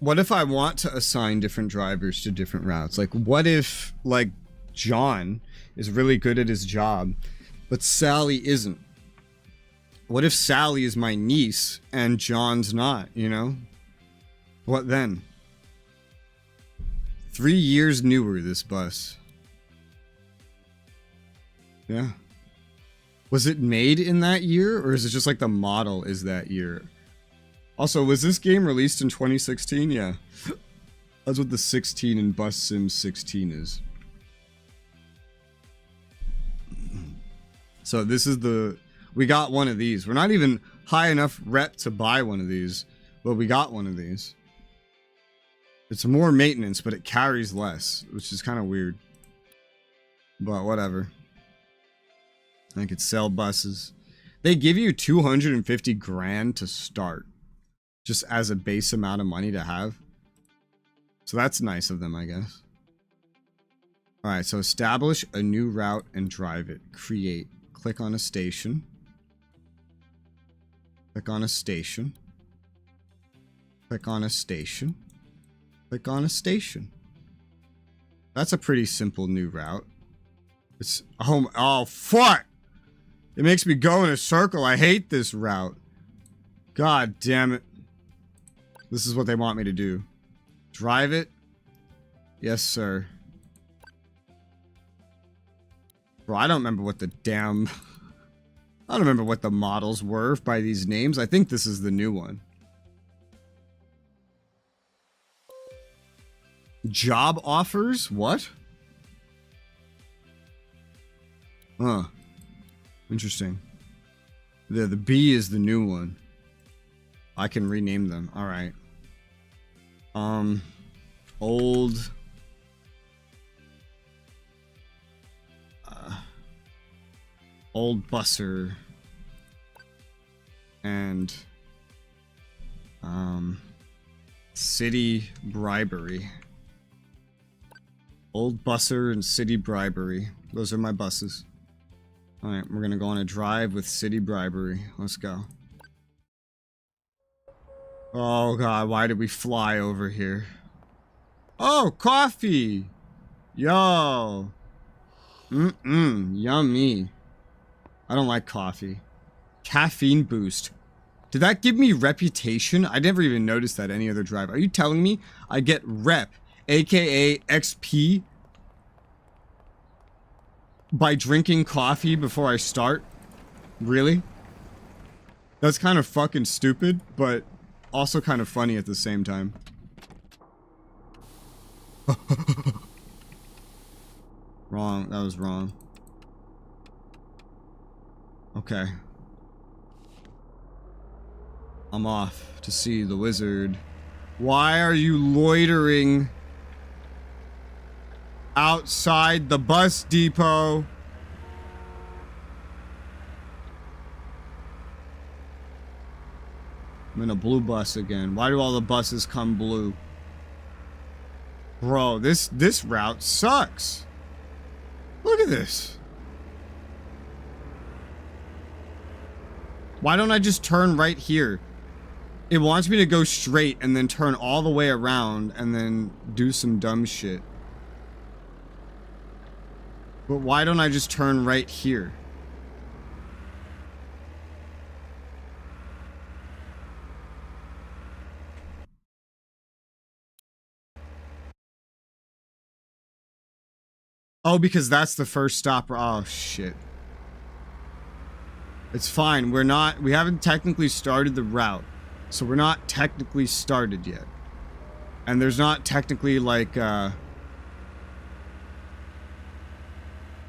What if I want to assign different drivers to different routes? Like, what if, like, John is really good at his job, but Sally isn't? What if Sally is my niece and John's not, you know? What then? 3 years newer, this bus. Yeah. Was it made in that year, or is it just like the model is that year? Also, was this game released in 2016? Yeah. That's what the 16 in Bus Sim 16 is. So this is the... We got one of these. We're not even high enough rep to buy one of these, but we got one of these. It's more maintenance, but it carries less, which is kind of weird. But whatever. I could sell buses. They give you 250 grand to start, just as a base amount of money to have. So that's nice of them, I guess. Alright, so establish a new route and drive it. Create. Click on a station. Click on a station. Click on a station. Click on a station. That's a pretty simple new route. It's... Oh, fuck! It makes me go in a circle. I hate this route. God damn it. This is what they want me to do. Drive it? Yes, sir. Bro, I don't remember what the damn... I don't remember what the models were by these names. I think this is the new one. Job offers? What? Huh. Interesting. The B is the new one. I can rename them. Alright. Old... Old Busser. And... City Bribery. Old Busser and City Bribery. Those are my buses. Alright, we're gonna go on a drive with City Bribery. Let's go. Oh god, why did we fly over here? Oh, coffee! Yo! Yummy. I don't like coffee. Caffeine boost. Did that give me reputation? I never even noticed that any other drive. Are you telling me I get rep, aka XP, by drinking coffee before I start? Really? That's kind of fucking stupid, but also kind of funny at the same time. Wrong. That was wrong. Okay. I'm off to see the wizard. Why are you loitering outside the bus depot? I'm in a blue bus again. Why do all the buses come blue? Bro, this route sucks. Look at this. Why don't I just turn right here? It wants me to go straight and then turn all the way around and then do some dumb shit. But why don't I just turn right here? Oh, because that's the first stop. Oh, shit. It's fine. We haven't technically started the route. So we're not technically started yet. And there's not technically like, I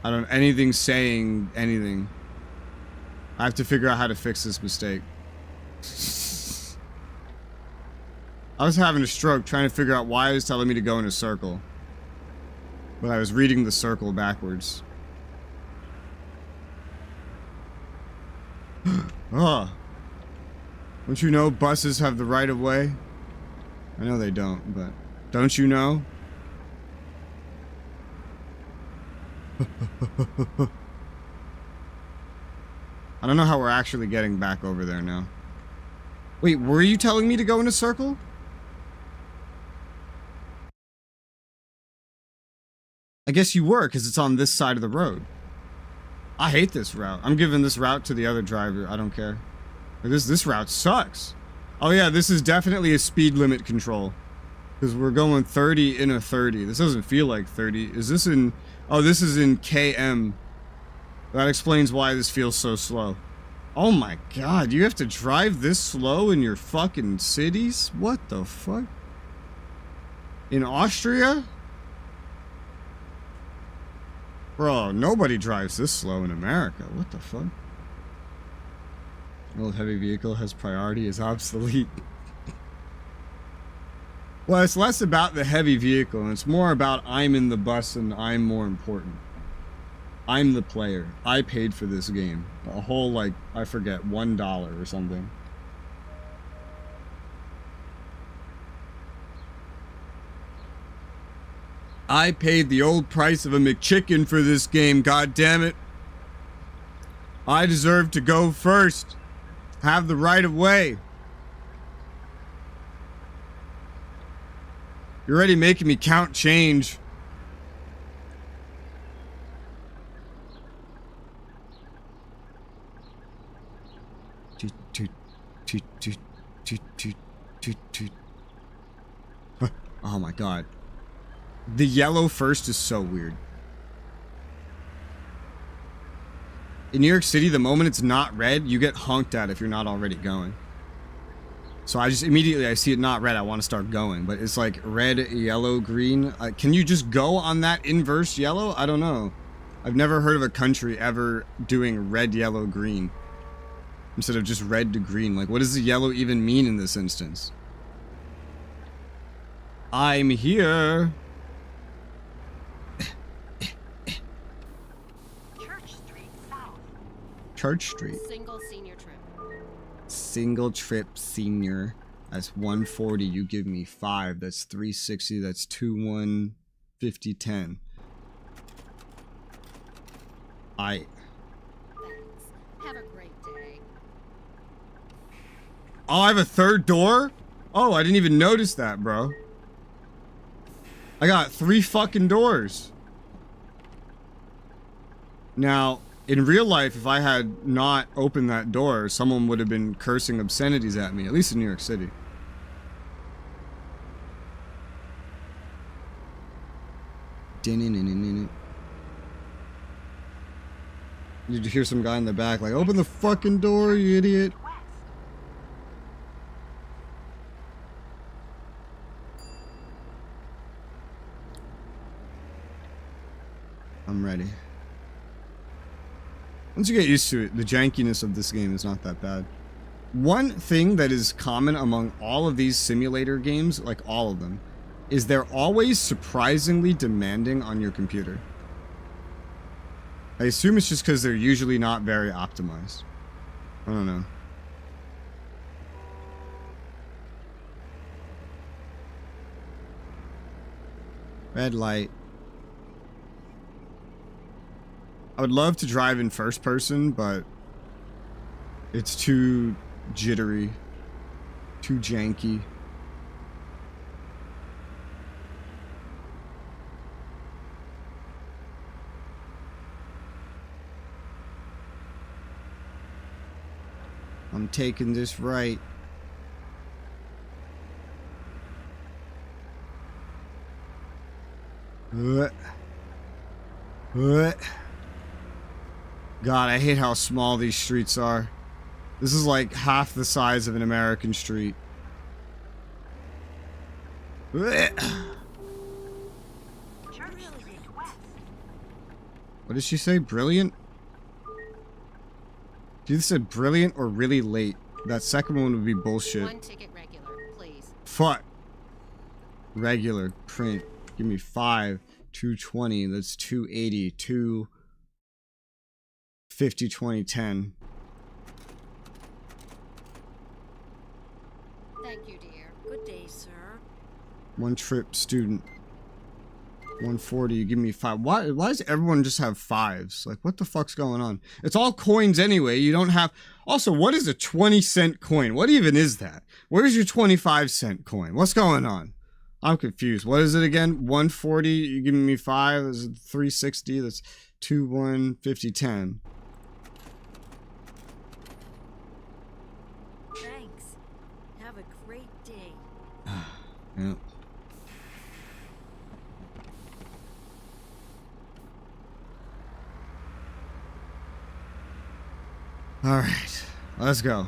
don't know, anything saying anything. I have to figure out how to fix this mistake. I was having a stroke trying to figure out why it was telling me to go in a circle. But I was reading the circle backwards. Oh. Don't you know buses have the right of way? I know they don't, but don't you know? I don't know how we're actually getting back over there now. Wait, were you telling me to go in a circle? I guess you were, because it's on this side of the road. I hate this route. I'm giving this route to the other driver. I don't care. This route sucks. Oh yeah, this is definitely a speed limit control. Because we're going 30 in a 30. This doesn't feel like 30. Is this in... Oh, this is in KM. That explains why this feels so slow. Oh my god, you have to drive this slow in your fucking cities? What the fuck? In Austria? Bro, nobody drives this slow in America. What the fuck? Old heavy vehicle has priority is obsolete. Well, it's less about the heavy vehicle, and it's more about I'm in the bus and I'm more important. I'm the player. I paid for this game. A whole, like, I forget, $1 or something. I paid the old price of a McChicken for this game, god damn it. I deserve to go first. Have the right of way. You're already making me count change. Oh my god. The yellow first is so weird. In New York City, the moment it's not red, you get honked at if you're not already going. So I just immediately, I see it not red, I want to start going. But it's like red, yellow, green. Can you just go on that inverse yellow? I don't know. I've never heard of a country ever doing red, yellow, green. Instead of just red to green. Like, what does the yellow even mean in this instance? I'm here. Church Street. Single senior trip. Single trip senior. That's 140. You give me 5. That's 360. That's 2150. 5010. Thanks. Have a great day. Oh, I have a third door? Oh, I didn't even notice that, bro. I got 3 fucking doors. Now, in real life, if I had not opened that door, someone would have been cursing obscenities at me, at least in New York City. Did you hear some guy in the back like, open the fucking door, you idiot? I'm ready. Once you get used to it, the jankiness of this game is not that bad. One thing that is common among all of these simulator games, like all of them, is they're always surprisingly demanding on your computer. I assume it's just because they're usually not very optimized. I don't know. Red light. I would love to drive in first person, but it's too jittery, too janky. I'm taking this right. God, I hate how small these streets are. This is like half the size of an American street. What did she say? Brilliant? She either said brilliant or really late. That second one would be bullshit. 1 ticket regular, please. Fuck. Regular. Print. Give me 5. 220. That's 280. 250, 20, 10. Thank you, dear. Good day, sir. One trip student. 140, you give me 5. Why does everyone just have 5s? Like, what the fuck's going on? It's all coins anyway. You don't have... Also, what is a 20-cent coin? What even is that? Where's your 25-cent coin? What's going on? I'm confused. What is it again? 140, you giving me 5. That's 360. That's 2, 1, 50, 10. Thanks. Have a great day. Yeah. All right, let's go.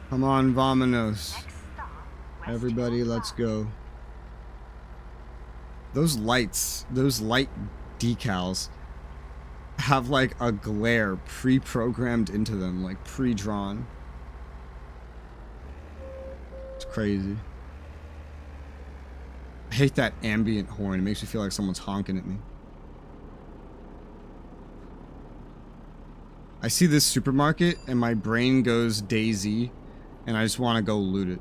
Come on, vamonos. Everybody, let's go. Those lights, those light decals have like a glare pre-programmed into them, like pre-drawn. It's crazy. I hate that ambient horn. It makes me feel like someone's honking at me. I see this supermarket and my brain goes Daisy and I just want to go loot it.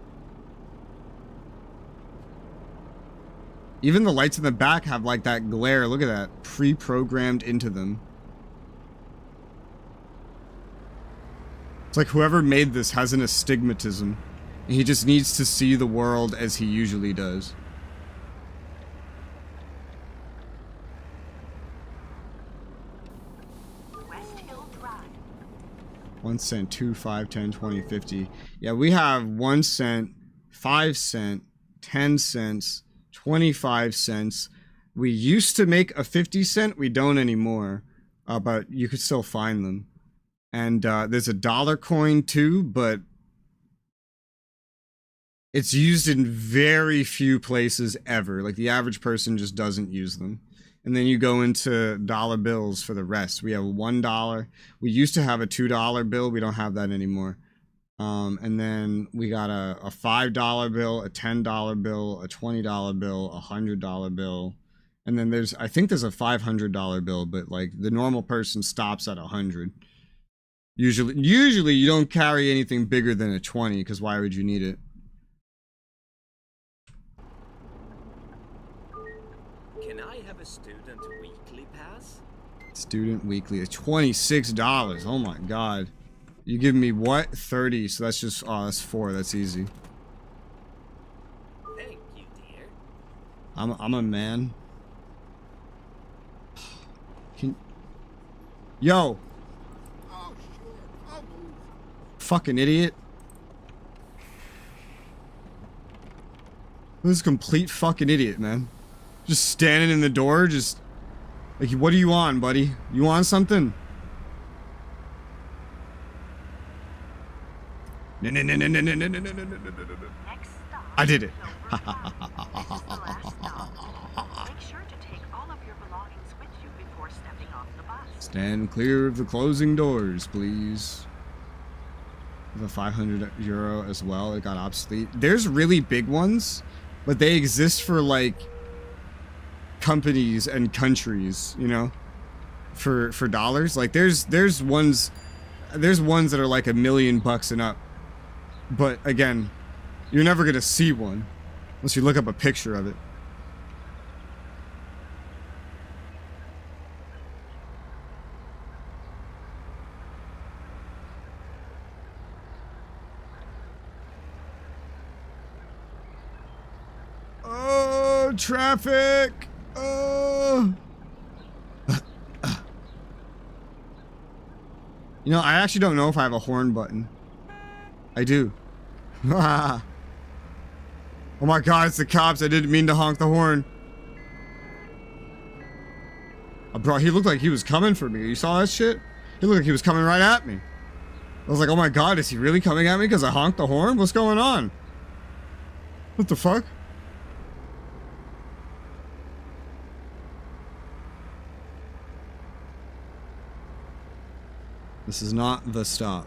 Even the lights in the back have like that glare. Look at that. Pre-programmed into them. It's like whoever made this has an astigmatism. And he just needs to see the world as he usually does. West Hill Drive. 1 cent, 2, 5, 10, 20, 50. Yeah, we have 1 cent, 5 cent, 10 cents, 25 cents. We used to make a 50 cent. We don't anymore. But you could still find them. And there's a dollar coin too, but it's used in very few places ever. Like the average person just doesn't use them. And then you go into dollar bills for the rest. We have $1. We used to have a $2 bill. We don't have that anymore. And then we got a $5 bill, a $10 bill, a $20 bill, a $100 bill. And then I think there's a $500 bill, but like the normal person stops at 100. Usually you don't carry anything bigger than a 20 because why would you need it? Can I have a student weekly pass? Student weekly is $26. Oh my god. You give me what? 30. So that's just that's 4. That's easy. Thank you, dear. I'm a man. Yo. Oh, sure. I'll move. Fucking idiot. This is a complete fucking idiot, man. Just standing in the door, just like, what are you on, buddy? You on something? No. Next stop. I did it. Silver Drive. This is the last stop. Make sure to take all of your belongings with you before stepping off the bus. Stand clear of the closing doors, please. The 500 euro as well. It got obsolete. There's really big ones, but they exist for like companies and countries, you know, for dollars. Like there's ones that are like $1 million and up. But again, you're never gonna see one unless you look up a picture of it. Oh, traffic! Oh. You know, I actually don't know if I have a horn button. I do. Oh my god, it's the cops. I didn't mean to honk the horn. Bro, he looked like he was coming for me. You saw that shit? He looked like he was coming right at me. I was like, oh my god, is he really coming at me because I honked the horn? What's going on? What the fuck? This is not the stop.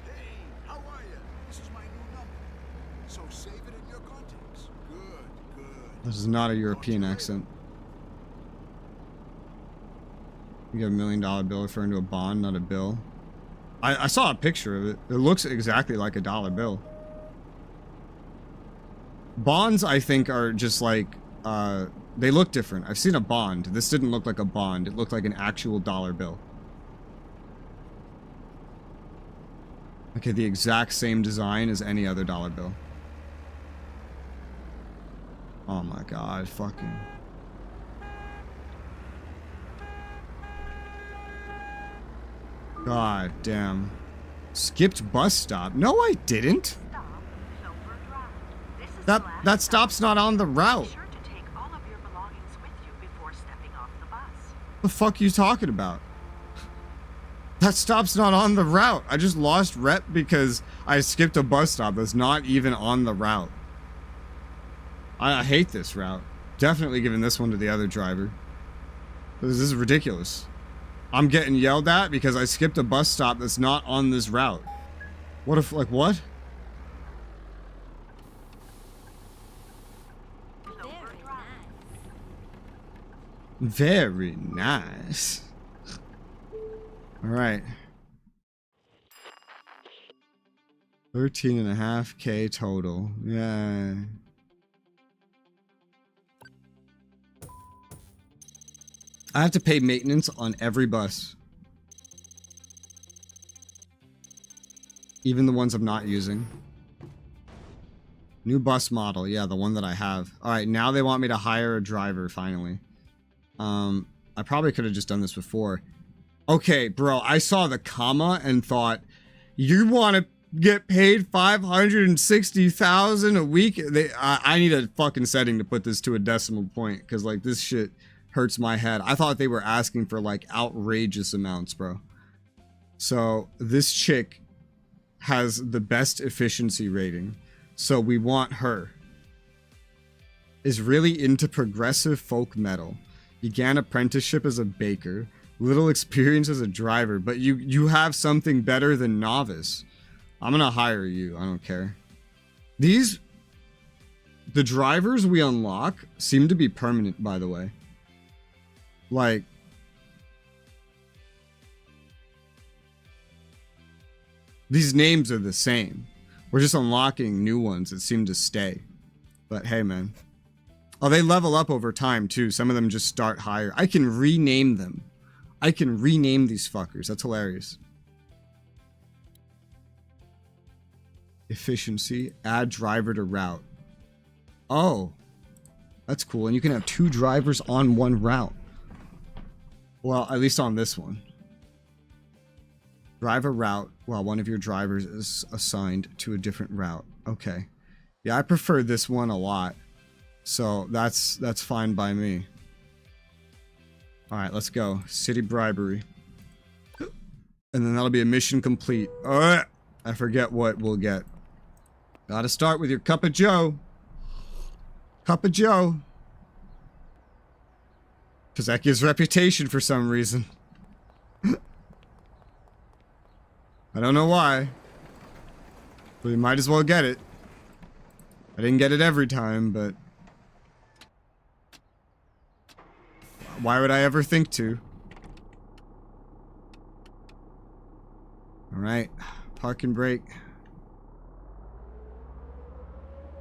Hey, how are you? This is my new number. So save it in your contacts. Good. This is not a European accent. You got $1 million bill referring to a bond, not a bill. I saw a picture of it. It looks exactly like a dollar bill. Bonds, I think, are just like, they look different. I've seen a bond. This didn't look like a bond. It looked like an actual dollar bill. Okay, the exact same design as any other dollar bill. Oh my god, fucking. God damn. Skipped bus stop. No, I didn't. Stop, Silver Drive. This is the last That stop's not on the route. Be sure to take all of your belongings with you before stepping off the bus. The fuck you talking about? That stop's not on the route. I just lost rep because I skipped a bus stop that's not even on the route. I hate this route. Definitely giving this one to the other driver. This is ridiculous. I'm getting yelled at because I skipped a bus stop that's not on this route. What if, like, what? Silver Drive. Very nice. All right. 13.5K total. Yeah. I have to pay maintenance on every bus. Even the ones I'm not using. New bus model. Yeah, the one that I have. All right, now they want me to hire a driver finally. I probably could have just done this before. Okay, bro, I saw the comma and thought, you want to get paid $560,000 a week? I need a fucking setting to put this to a decimal point because, like, this shit hurts my head. I thought they were asking for, like, outrageous amounts, bro. So this chick has the best efficiency rating, so we want her. Is really into progressive folk metal. Began apprenticeship as a baker. Little experience as a driver, but you have something better than novice. I'm gonna hire you. I don't care. The drivers we unlock seem to be permanent, by the way. Like, these names are the same. We're just unlocking new ones that seem to stay. But hey, man. Oh, they level up over time, too. Some of them just start higher. I can rename them. I can rename these fuckers. That's hilarious. Efficiency. Add driver to route. Oh. That's cool. And you can have 2 drivers on 1 route. Well, at least on this one. Drive a route while one of your drivers is assigned to a different route. Okay. Yeah, I prefer this one a lot. So that's fine by me. Alright, let's go. City bribery. And then that'll be a mission complete. Alright. I forget what we'll get. Gotta start with your cup of joe. Cup of joe. Because that gives reputation for some reason. I don't know why. But we might as well get it. I didn't get it every time, but... why would I ever think to? Alright. Park and brake.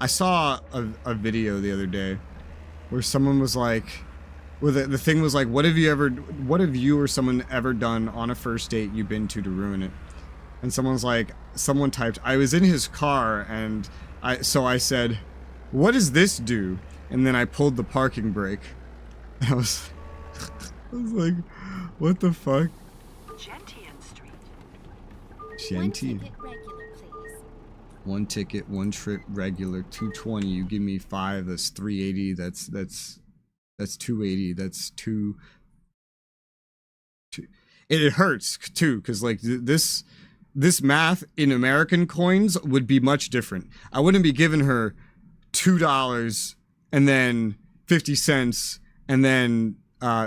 I saw a video the other day where someone was like... where the thing was like, what have you or someone ever done on a first date you've been to ruin it? And someone typed, I was in his car and so I said, what does this do? And then I pulled the parking brake. And I was like, what the fuck? Gentian Street. Gentian. 1 ticket regular, please. 1 ticket, 1 trip regular, 220. You give me 5, that's 380. That's 280. That's 2. It hurts too, because like this math in American coins would be much different. I wouldn't be giving her $2 and then 50 cents and then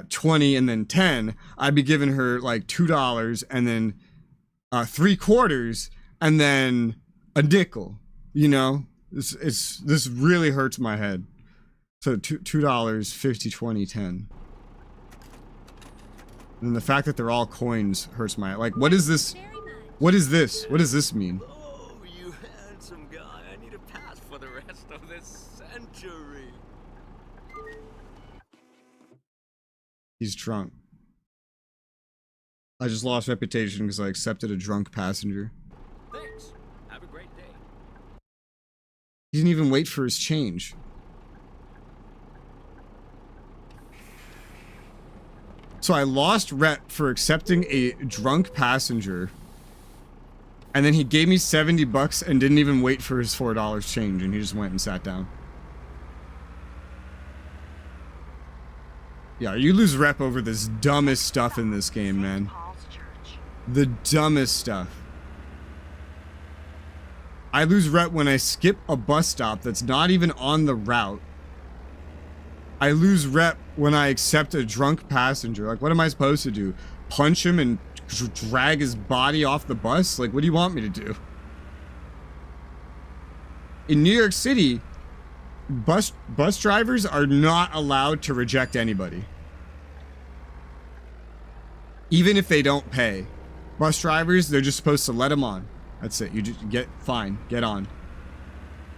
20 and then 10. I'd be giving her like $2 and then 3/4 and then a nickel. You know, this really hurts my head. So $2, 50, 20, 10. And the fact that they're all coins hurts my, like, what is this? Very much. What is this? What does this mean? Oh, you handsome guy. I need a pass for the rest of this century. He's drunk. I just lost reputation because I accepted a drunk passenger. Thanks. Have a great day. He didn't even wait for his change. So I lost rep for accepting a drunk passenger. And then he gave me $70 and didn't even wait for his $4 change, and he just went and sat down. Yeah, you lose rep over this dumbest stuff in this game, man. Paul's Church. The dumbest stuff. I lose rep when I skip a bus stop that's not even on the route. I lose rep when I accept a drunk passenger. Like, what am I supposed to do? Punch him and drag his body off the bus? Like, what do you want me to do? In New York City, bus drivers are not allowed to reject anybody. Even if they don't pay. Bus drivers, they're just supposed to let them on. That's it. You just get on.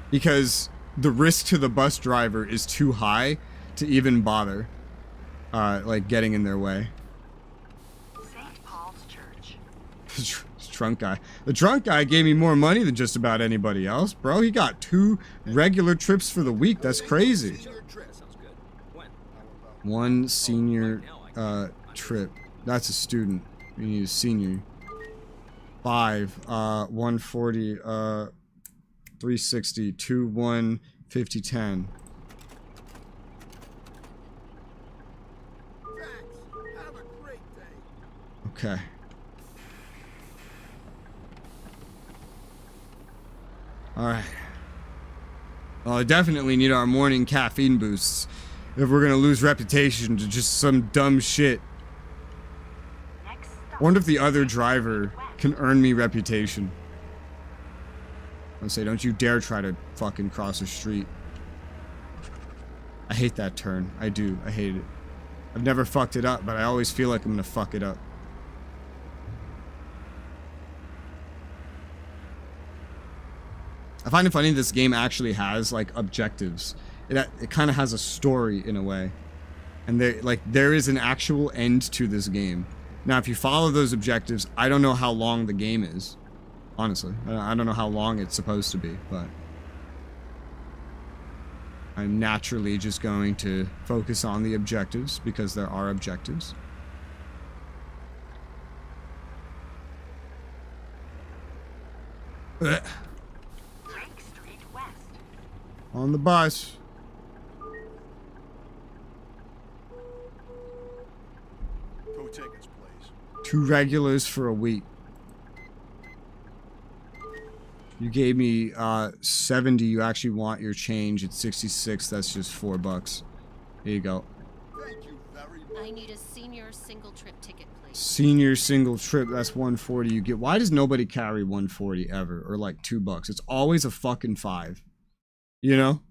Because the risk to the bus driver is too high to even bother, like, getting in their way. St. Paul's Church. Drunk guy. The drunk guy gave me more money than just about anybody else, bro. He got 2 regular trips for the week. That's crazy. Senior trip. Sounds good. When? 1 senior trip. That's a student. You need a senior. 5, 140, 360, 2, 1, 50, 10. Have a great day. Okay. Alright. Well, I definitely need our morning caffeine boosts if we're gonna lose reputation to just some dumb shit. Next I stop. wonder if the other driver can earn me reputation. I'll say, don't you dare try to fucking cross the street. I hate that turn. I do. I hate it. I've never fucked it up, but I always feel like I'm gonna fuck it up. I find it funny this game actually has, like, objectives. it kind of has a story in a way. And there is an actual end to this game. Now, if you follow those objectives, I don't know how long the game is. Honestly, I don't know how long it's supposed to be, but I'm naturally just going to focus on the objectives because there are objectives. Drake Street West. On the bus. Go tickets, please. 2 regulars for a week. You gave me 70. You actually want your change at 66. That's just $4. Here you go. Thank you very much. I need a senior single trip ticket, please. Senior single trip. That's 140. You get. Why does nobody carry 140 ever, or like $2? It's always a fucking 5. You know?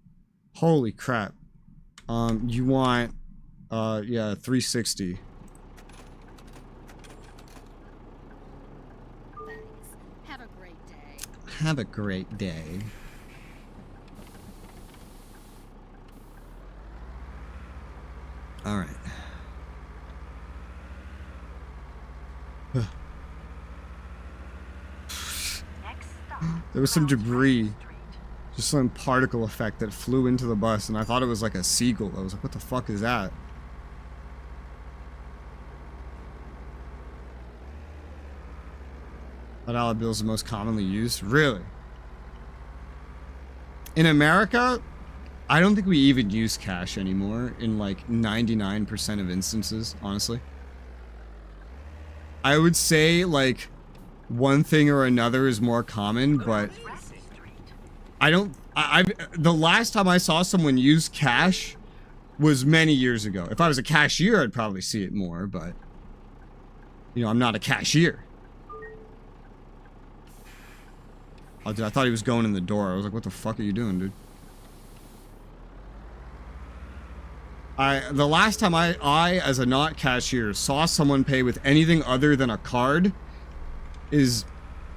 Holy crap. You want yeah, 360. Thanks. Have a great day. Have a great day. All right. Next stop. There was some debris. Street. Just some particle effect that flew into the bus, and I thought it was like a seagull. I was like, what the fuck is that? $1 bill is the most commonly used? Really? In America, I don't think we even use cash anymore in like 99% of instances, honestly. I would say like one thing or another is more common, but I don't. The last time I saw someone use cash was many years ago. If I was a cashier, I'd probably see it more, but you know, I'm not a cashier. Oh, dude, I thought he was going in the door. I was like, what the fuck are you doing, dude? The last time I, as a not cashier, saw someone pay with anything other than a card is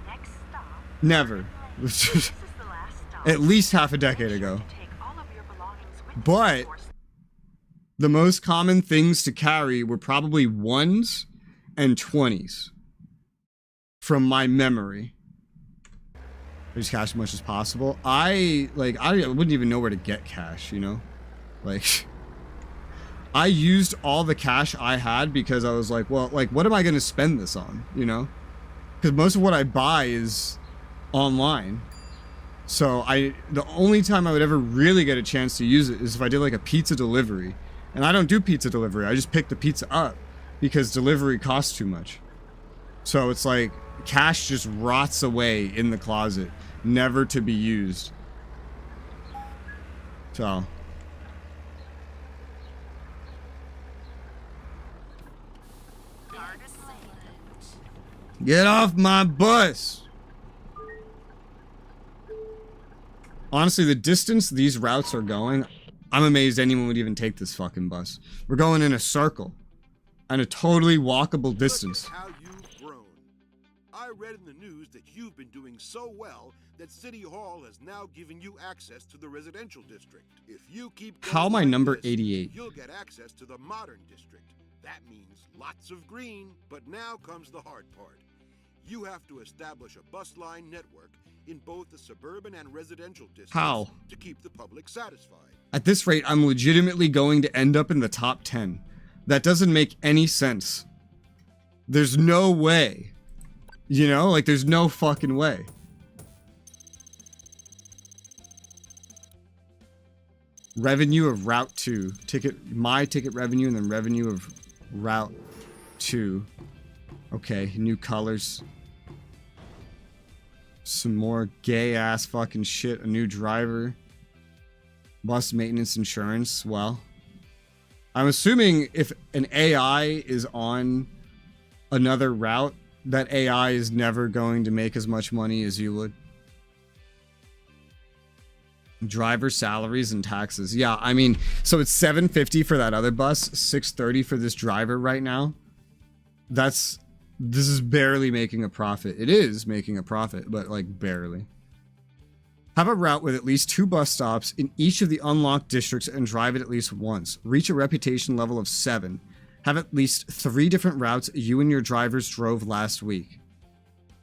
Next stop. never. This is the last stop. At least half a decade Make sure ago. to take all of your belongings with you But before the most common things to carry were probably 1s and 20s. From my memory. Just cash as much as possible. I wouldn't even know where to get cash, you know? Like, I used all the cash I had because I was like, well, like, what am I going to spend this on, you know? Because most of what I buy is online. So the only time I would ever really get a chance to use it is if I did like a pizza delivery. And I don't do pizza delivery. I just pick the pizza up because delivery costs too much. So it's like cash just rots away in the closet, never to be used. So Guard is silent. get off my bus. Honestly, the distance these routes are going, I'm amazed anyone would even take this fucking bus. We're going in a circle and a totally walkable distance. Look at how you've grown. I read in the news that you've been doing so well that City Hall has now given you access to the residential district. If you keep going How am I like number this, 88? You'll get access to the modern district. That means lots of green, but now comes the hard part. You have to establish a bus line network in both the suburban and residential districts How? to keep the public satisfied. At this rate, I'm legitimately going to end up in the top 10. That doesn't make any sense. There's no way. You know, like there's no fucking way. Revenue of Route 2. My ticket revenue and then revenue of Route 2. Okay, new colors. Some more gay ass fucking shit. A new driver. Bus maintenance insurance. Well, I'm assuming if an AI is on another route, that AI is never going to make as much money as you would. Driver salaries and taxes. Yeah, I mean, so it's $750 for that other bus, $630 for this driver right now. This is barely making a profit. It is making a profit, but like barely. Have a route with at least 2 bus stops in each of the unlocked districts and drive it at least once. Reach a reputation level of 7. Have at least 3 different routes you and your drivers drove last week.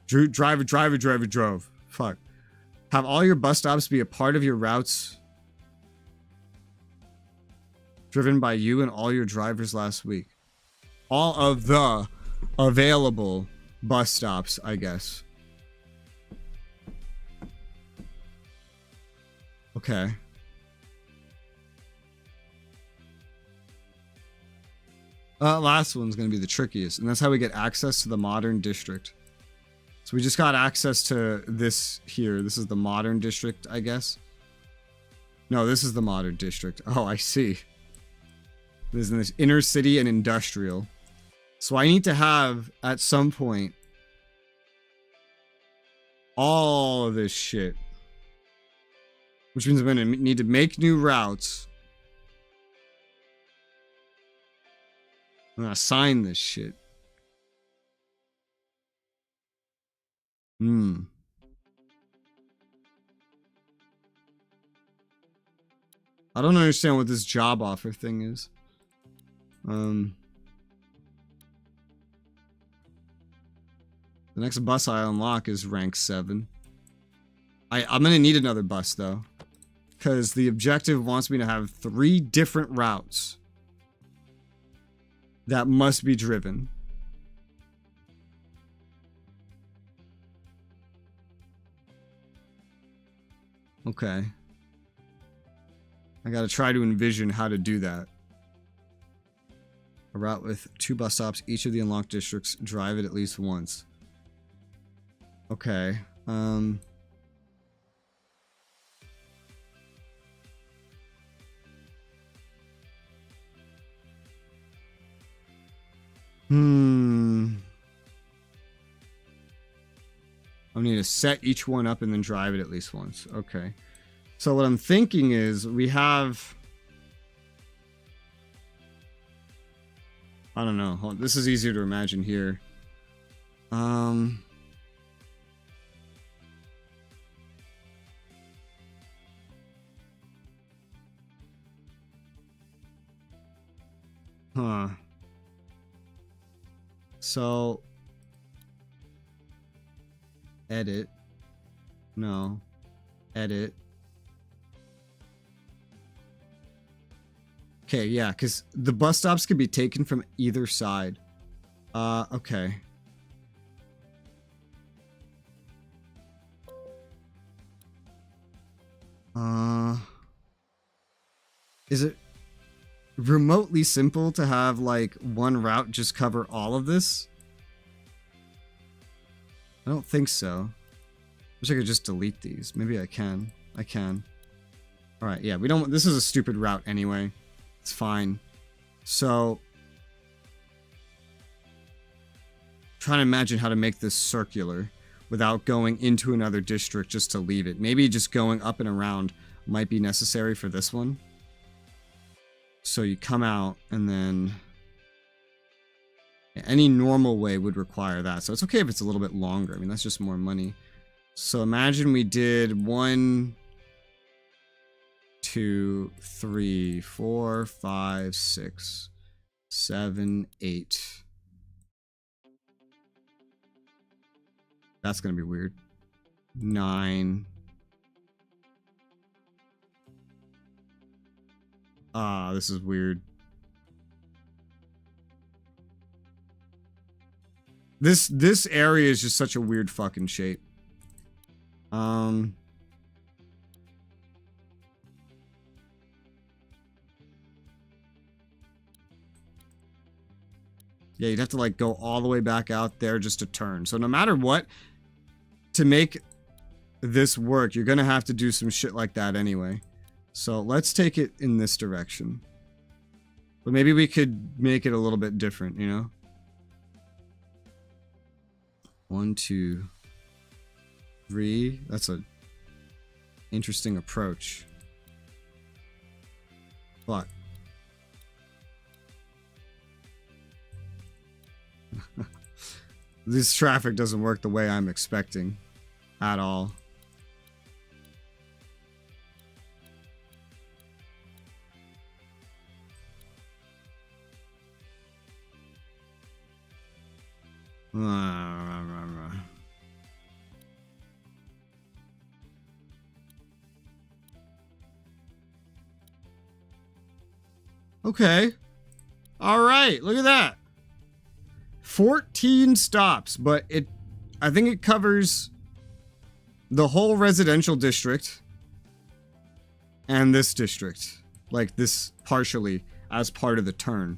Drove. Fuck. Have all your bus stops be a part of your routes driven by you and all your drivers last week. All of the available bus stops, I guess. Okay. Last one's going to be the trickiest, and that's how we get access to the modern district. So we just got access to this here. This is the modern district, I guess. No, this is the modern district. Oh, I see. There's this inner city and industrial. So I need to have, at some point, all of this shit. Which means I'm going to need to make new routes. I'm going to assign this shit. I don't understand what this job offer thing is. The next bus I unlock is rank 7. I'm gonna need another bus though, because the objective wants me to have 3 different routes that must be driven. Okay. I gotta try to envision how to do that. A route with 2 bus stops, each of the unlocked districts, drive it at least once. Okay. I need to set each one up and then drive it at least once. Okay. So what I'm thinking is we have... I don't know. Hold on. This is easier to imagine here. So... Edit. No. Edit. Okay, yeah, because the bus stops can be taken from either side. Okay. Is it remotely simple to have, like, one route just cover all of this? I don't think so. Wish I could just delete these. Maybe I can. I can. Alright, yeah, we don't... This is a stupid route anyway. It's fine. So... trying to imagine how to make this circular without going into another district just to leave it. Maybe just going up and around might be necessary for this one. So you come out and then... any normal way would require that. So it's okay if it's a little bit longer. I mean, that's just more money. So imagine we did 1, 2, 3, 4, 5, 6, 7, 8. That's going to be weird. 9. Ah, this is weird. This area is just such a weird fucking shape. Yeah, you'd have to like go all the way back out there just to turn. So no matter what, to make this work, you're gonna have to do some shit like that anyway. So let's take it in this direction. But maybe we could make it a little bit different, you know? 1, 2, 3. That's a interesting approach. But this traffic doesn't work the way I'm expecting at all. Okay. All right. Look at that. 14 stops, but I think it covers the whole residential district and this district. Like this partially as part of the turn.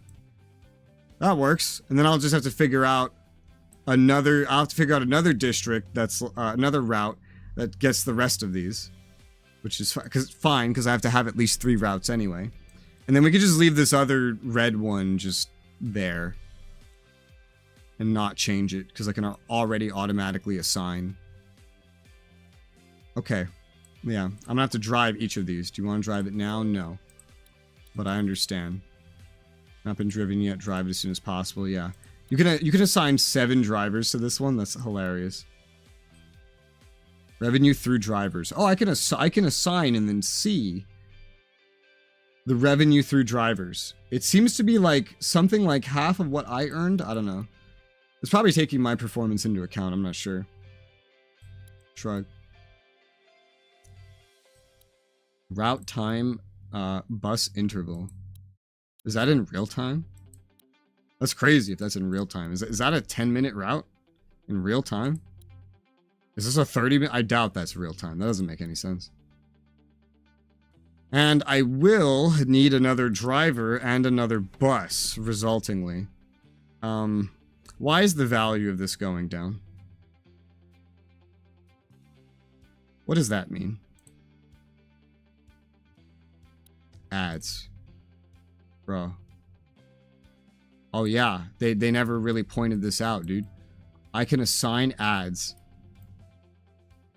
That works. And then I'll just have to figure out another district that's another route that gets the rest of these, which is fine because I have to have at least 3 routes anyway. And then we could just leave this other red one just there and not change it because I can already automatically assign. Okay. Yeah, I'm gonna have to drive each of these. Do you want to drive it now? No. But I understand. Not been driven yet. Drive it as soon as possible. Yeah. You can assign 7 drivers to this one. That's hilarious. Revenue through drivers. Oh, I can assign and then see the revenue through drivers. It seems to be like something like half of what I earned. I don't know. It's probably taking my performance into account. I'm not sure. Shrug. Route time, bus interval. Is that in real time? That's crazy if that's in real time. Is that a 10-minute route in real time? Is this a 30-minute? I doubt that's real time. That doesn't make any sense. And I will need another driver and another bus, resultingly. Why is the value of this going down? What does that mean? Ads. Bro. Oh yeah, they never really pointed this out, dude. I can assign ads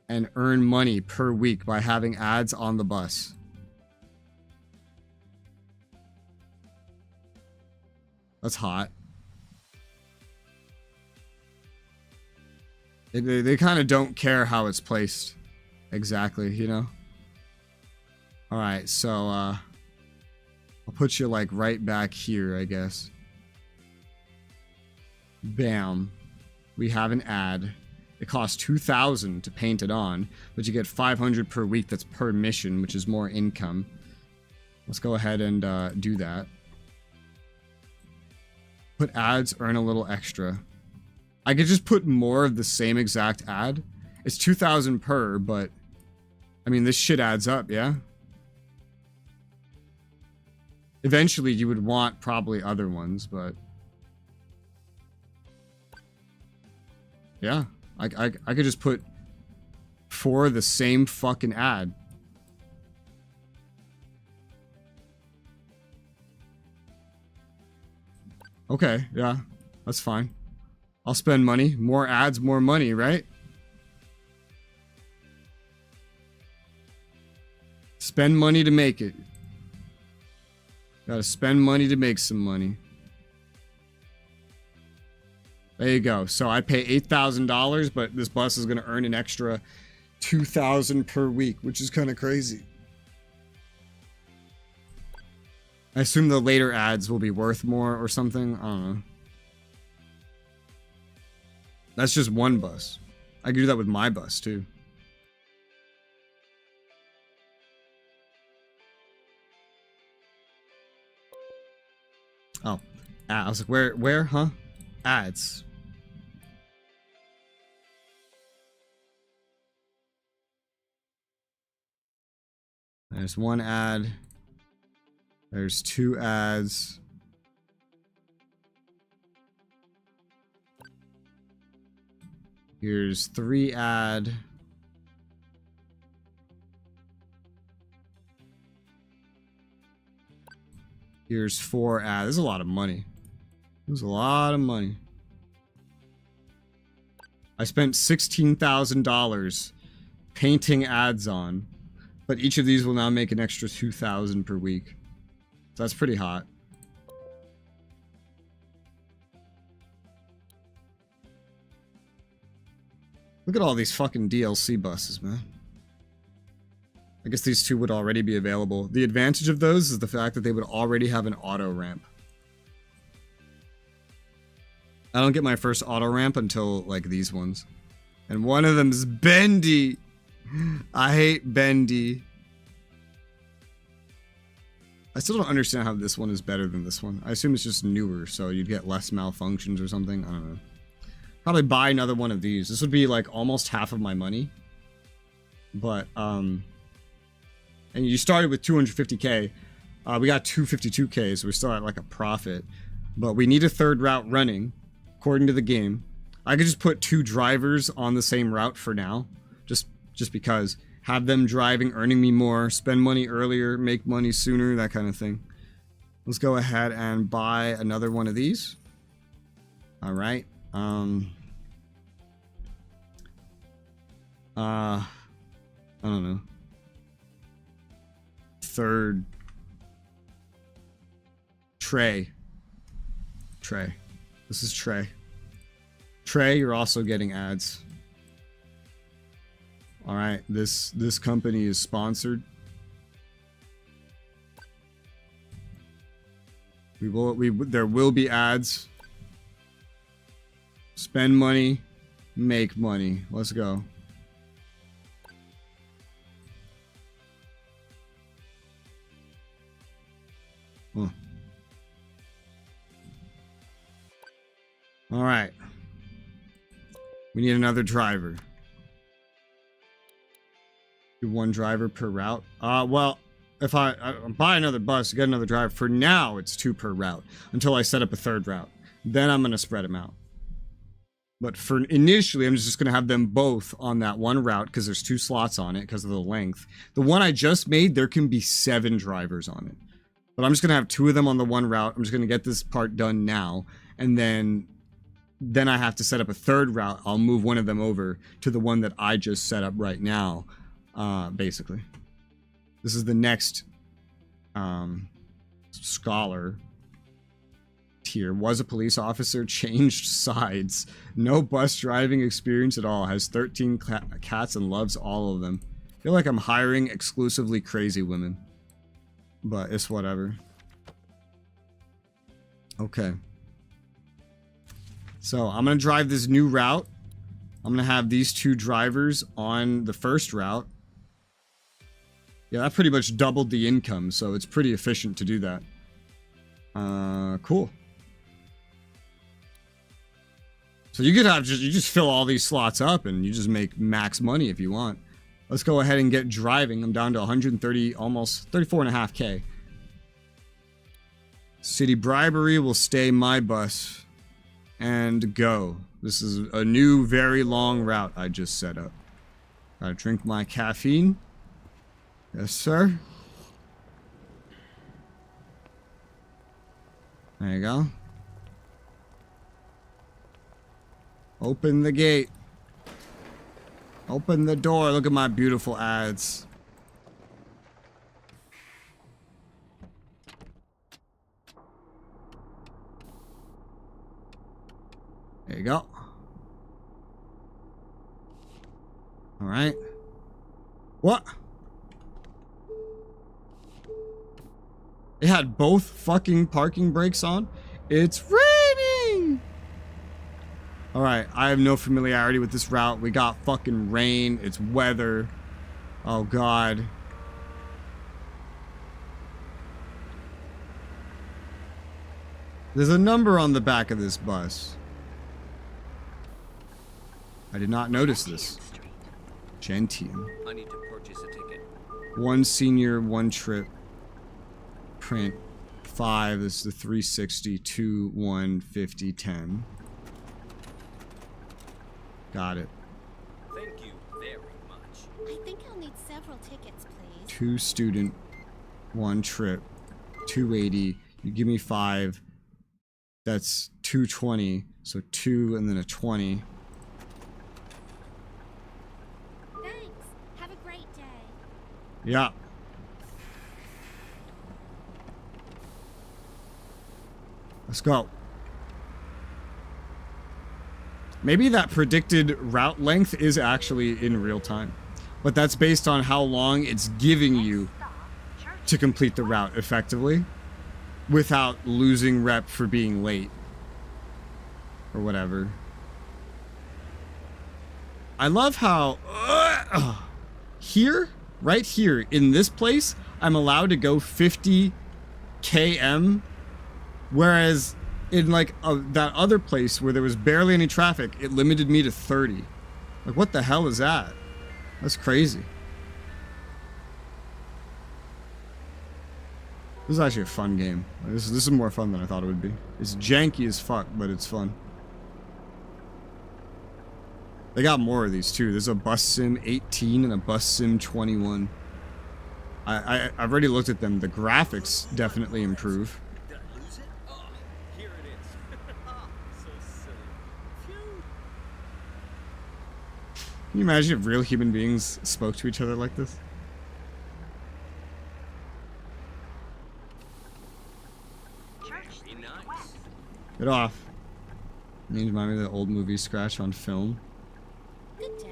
and earn money per week by having ads on the bus. That's hot. They kind of don't care how it's placed exactly, you know? Alright, so, I'll put you, like, right back here, I guess. Bam. We have an ad. It costs 2,000 to paint it on, but you get 500 per week. That's per mission, which is more income. Let's go ahead and do that. Put ads, earn a little extra. I could just put more of the same exact ad. It's 2,000 per, but I mean, this shit adds up, yeah? Eventually, you would want probably other ones, but yeah, I could just put 4 of the same fucking ad. Okay, yeah, that's fine. I'll spend money. More ads, more money, right? Spend money to make it. Gotta spend money to make some money. There you go. So I pay $8,000, but this bus is gonna earn an extra $2,000 per week, which is kind of crazy. I assume the later ads will be worth more or something. I don't know. That's just one bus. I could do that with my bus too. Oh, I was like, where, huh? Ads. There's one ad. There's 2 ads. Here's 3 ad. Here's 4 ad. There's a lot of money. There's a lot of money. I spent $16,000 painting ads on, but each of these will now make an extra $2,000 per week. So that's pretty hot. Look at all these fucking DLC buses, man. I guess these 2 would already be available. The advantage of those is the fact that they would already have an auto ramp. I don't get my first auto ramp until like these ones. And one of them's bendy. I hate bendy. I still don't understand how this one is better than this one. I assume it's just newer, so you'd get less malfunctions or something. I don't know. Probably buy another one of these. This would be like almost half of my money. But, and you started with 250k. We got 252k, so we're still at like a profit. But we need a third route running, according to the game. I could just put 2 drivers on the same route for now. Just because. Have them driving, earning me more, spend money earlier, make money sooner, that kind of thing. Let's go ahead and buy another one of these. All right. I don't know. Third. Trey. This is Trey. Trey, you're also getting ads. All right, this company is sponsored. There will be ads. Spend money, make money. Let's go. Huh. All right. We need another driver. One driver per route. Well, if I buy another bus, get another driver. For now, it's 2 per route until I set up a third route. Then I'm gonna spread them out. But for initially, I'm just gonna have them both on that one route because there's 2 slots on it because of the length. The one I just made, there can be 7 drivers on it. But I'm just gonna have 2 of them on the one route. I'm just gonna get this part done now, and then I have to set up a third route. I'll move one of them over to the one that I just set up right now. Basically, this is the next scholar tier. Was a police officer, changed sides, no bus driving experience at all, has 13 cats and loves all of them. I feel like I'm hiring exclusively crazy women, but it's whatever. Okay, so I'm gonna drive this new route. I'm gonna have these 2 drivers on the first route. Yeah, that pretty much doubled the income, so it's pretty efficient to do that. Cool. So you could have you just fill all these slots up and you just make max money if you want. Let's go ahead and get driving. I'm down to 130, almost 34.5k. City bribery will stay my bus. And go. This is a new, very long route I just set up. Gotta drink my caffeine. Yes, sir. There you go. Open the gate. Open the door. Look at my beautiful ads. There you go. All right. What? It had both fucking parking brakes on? It's raining! Alright, I have no familiarity with this route. We got fucking rain. It's weather. Oh god. There's a number on the back of this bus. I did not notice this. Gentian. I need to purchase a ticket. 1 senior, 1 trip. Print 5. This is the 360, 2, 150, 10. Got it. Thank you very much. I think I'll need several tickets, please. 2 student, 1 trip, 280. You give me 5. That's 220. So 2 and then a 20. Thanks. Have a great day. Yeah. Let's go. Maybe that predicted route length is actually in real time. But that's based on how long it's giving you to complete the route effectively without losing rep for being late. Or whatever. I love how here, right here in this place, I'm allowed to go 50 km, whereas in like that other place where there was barely any traffic, it limited me to 30. Like, what the hell is that? That's crazy. This is actually a fun game. This is more fun than I thought it would be. It's janky as fuck, but it's fun. They got more of these too. There's a Bus Sim 18 and a Bus Sim 21. I've already looked at them. The graphics definitely improve. Did I lose it? Oh, here it is. Oh, so silly. Phew. Can you imagine if real human beings spoke to each other like this? Church Street nice. West. Get off. You remind me of the old movie Scratch on Film. Good day.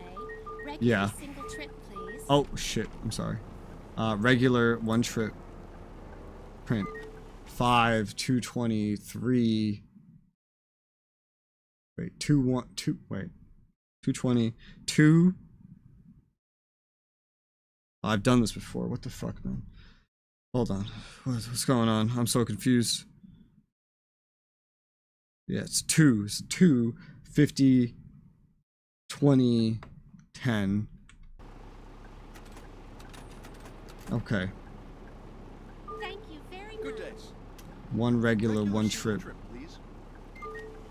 Regular Yeah. single trip, please. Oh shit, I'm sorry. Regular one trip print. 5, 223. Wait, 220. 2. I've done this before. What the fuck, man? Hold on. What's going on? I'm so confused. Yeah, it's 2. It's 2, 50, 20, 10. Thank Okay. you very Good much. day. One regular, one single trip. please.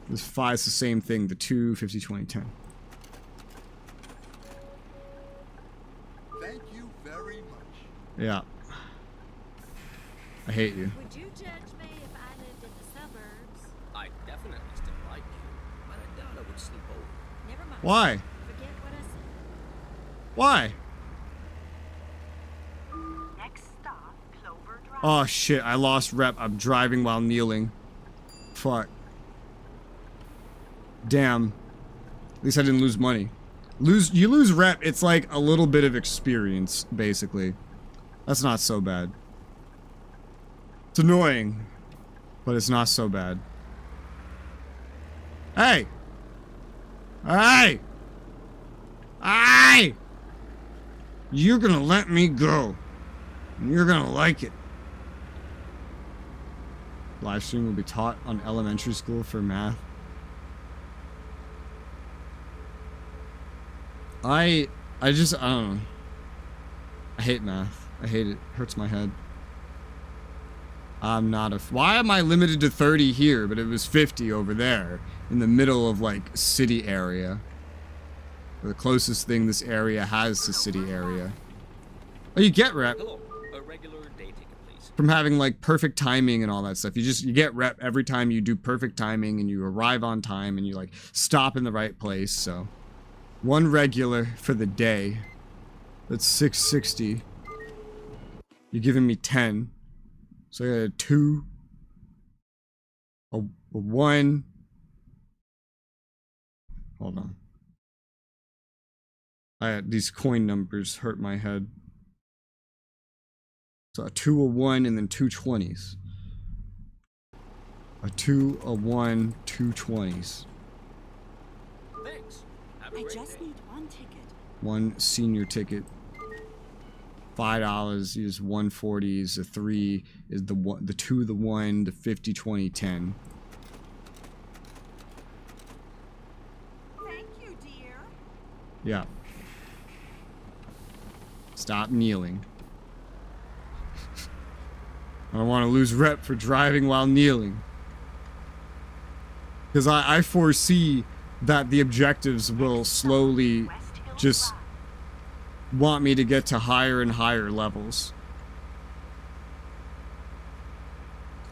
This 5 is the same thing. The 2, 50, 20, 10. Thank you very much. Yeah. I hate you. Would you judge me if I lived in the suburbs? I definitely still like you, but I doubt I would sleep over. Never mind. Why? Forget what I said. Why? Next stop, Clover Drive. Oh shit, I lost rep. I'm driving while kneeling. Fuck. Damn. At least I didn't lose money. You lose rep, it's like a little bit of experience, basically. That's not so bad. It's annoying, but it's not so bad. Hey! Hey! Hey! You're gonna let me go. And you're gonna like it. Live stream will be taught on elementary school for math. I don't know. I hate math. I hate it. Hurts my head. I'm not a... Why am I limited to 30 here, but it was 50 over there? In the middle of, like, city area. The closest thing this area has to city area. Oh, you get rep. Hello, a regular day ticket, please. From having, like, perfect timing and all that stuff. You get rep every time you do perfect timing and you arrive on time and you, like, stop in the right place, so... One regular for the day. That's 660. You're giving me 10. So I got a 2. A 1. Hold on. These coin numbers hurt my head. So a 2, a 1, and then 2 20s. A 2, a 1, 2 20s. Thanks. Have a I great just day. need one ticket. One senior ticket. $5 is 140s. The 3 is the 1, the 2, the 1, the 50, 20, 10. Thank you, dear. Yeah. Stop kneeling. I don't want to lose rep for driving while kneeling. Because I foresee that the objectives will slowly West Hill just Drive. want me to get to higher and higher levels.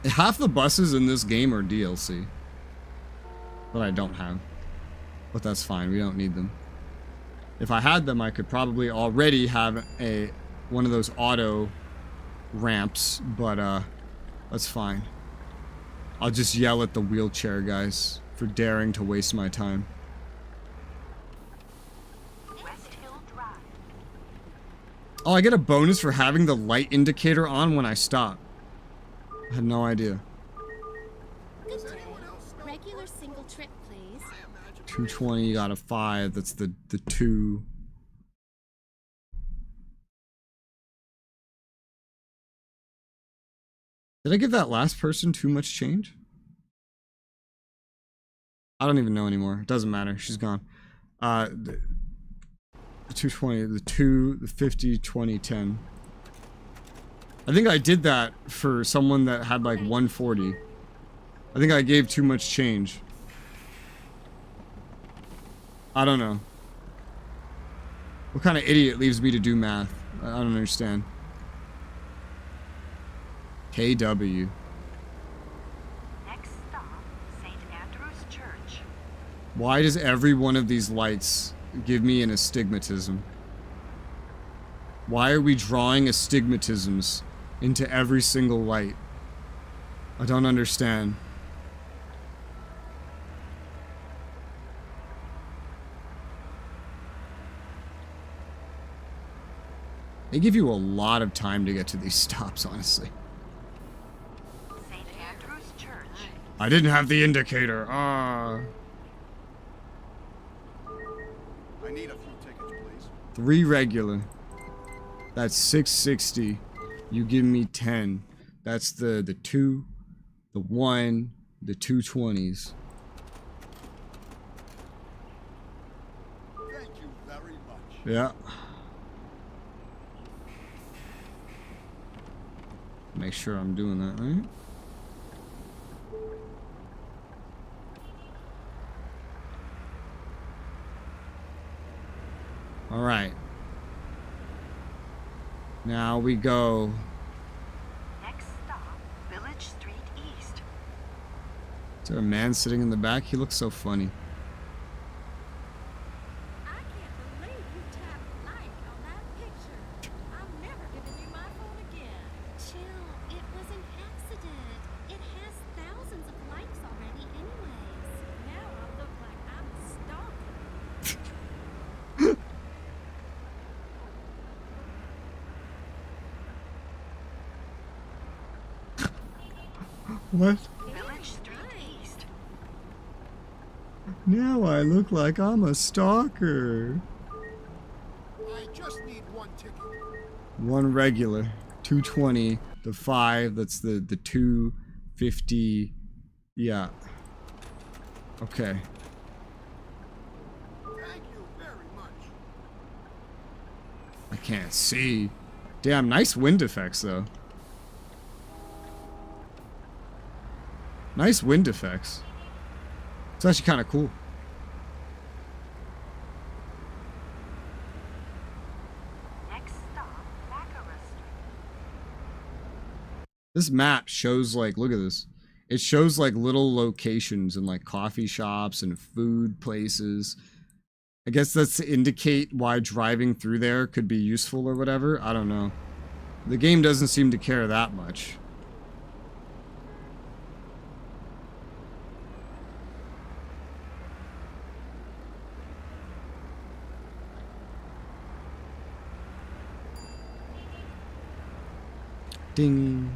Half the buses in this game are DLC. That I don't have. But that's fine, we don't need them. If I had them, I could probably already have one of those auto ramps, but that's fine. I'll just yell at the wheelchair guys for daring to waste my time. West Hill Drive. Oh, I get a bonus for having the light indicator on when I stop. I had no idea. Good day. Regular single trip, please. 220, you got a 5. That's the 2. Did I give that last person too much change? I don't even know anymore. It doesn't matter. She's gone. The 220, the 2, the 50, 20, 10. I think I did that for someone that had like 140. I think I gave too much change. I don't know. What kind of idiot leaves me to do math? I don't understand. KW. Next stop, St. Andrew's Church. Why does every one of these lights give me an astigmatism? Why are we drawing astigmatisms into every single light? I don't understand. They give you a lot of time to get to these stops, honestly. St. Andrew's Church. I didn't have the indicator. I need a few tickets, please. 3 regular. That's 660. You give me 10. That's the 2, the 1, the 220s. Thank you very much. Yeah. Make sure I'm doing that right. All right. Now we go. Next stop, Village Street East. Is there a man sitting in the back? He looks so funny. I can't believe you tapped like on that picture. I'm never giving you my phone again. Chill, it was an accident. It has thousands of likes already anyways. Now I look like I'm a stalker. What? Village Street East. Now I look like I'm a stalker. I just need one ticket. 1 regular. 220. The 5. That's the 250. Yeah. Okay. Thank you very much. I can't see. Damn, nice wind effects though. Nice wind effects. It's actually kind of cool. Next stop, Konglomerat. This map shows like, look at this. It shows like little locations and like coffee shops and food places. I guess that's to indicate why driving through there could be useful or whatever. I don't know. The game doesn't seem to care that much. Ding.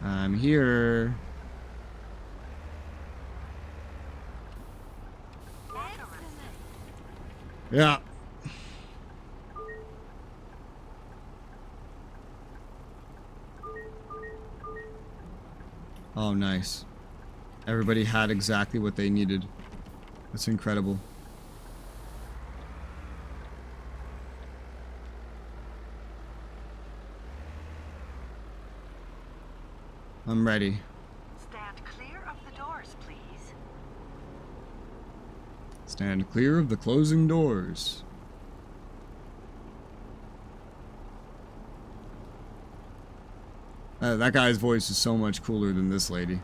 I'm here. Yeah. Oh, nice. Everybody had exactly what they needed. That's incredible. I'm ready. Stand clear of the doors, please. Stand clear of the closing doors. That guy's voice is so much cooler than this lady.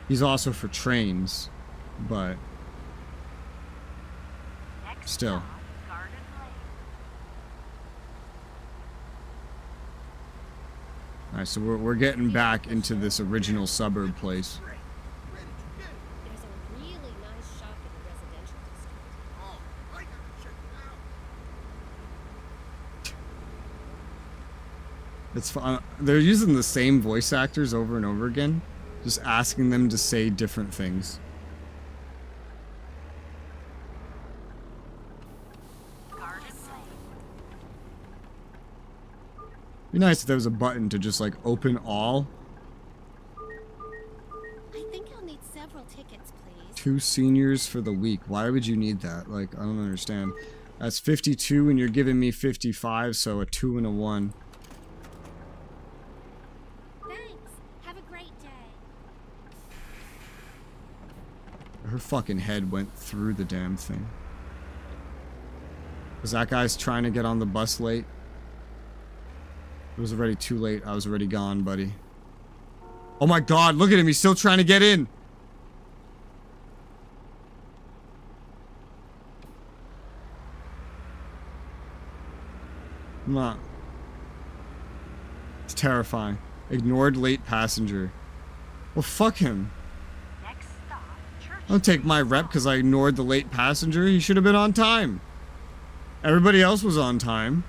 He's also for trains, but Next still. stop, Garden Lane. Alright, so we're getting back into this original suburb place. There's a really nice shop in the residential district. Oh, I gotta check it out. It's fun. They're using the same voice actors over and over again, just asking them to say different things. Be nice if there was a button to just like open all. I think I'll need several tickets, please. 2 seniors for the week. Why would you need that? Like, I don't understand. That's 52 and you're giving me 55, so a 2 and a 1. Thanks. Have a great day. Her fucking head went through the damn thing. Cause that guy's trying to get on the bus late. It was already too late. I was already gone, buddy. Oh my god, look at him. He's still trying to get in. Come on. It's terrifying. Ignored late passenger. Well, fuck him. Next stop, Church. Don't take my rep because I ignored the late passenger. He should have been on time. Everybody else was on time.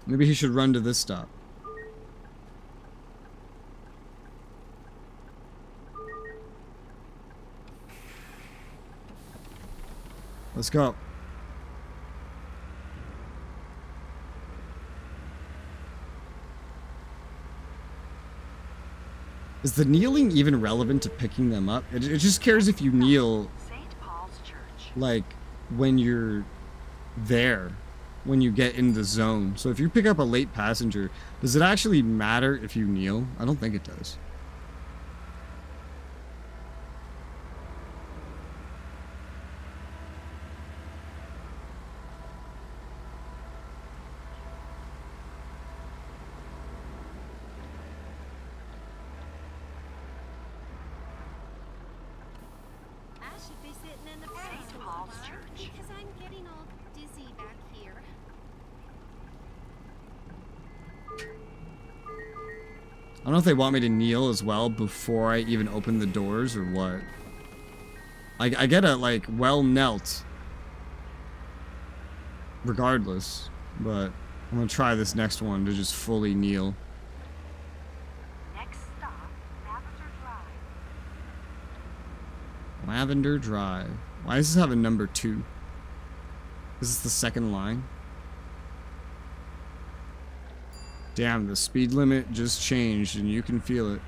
Maybe he should run to this stop. Let's go. Is the kneeling even relevant to picking them up? It just cares if you kneel, St. Paul's Church. like, when you're there. When you get in the zone. So if you pick up a late passenger, does it actually matter if you kneel? I don't think it does. I should be sitting in the front St. Paul's Church. because I'm getting all dizzy back here. I don't know if they want me to kneel as well before I even open the doors or what. I get it, like, well knelt. Regardless. But I'm gonna try this next one to just fully kneel. Next stop, Lavender Drive. Lavender Drive. Why does this have a number 2? Is this the second line? Damn, the speed limit just changed and you can feel it.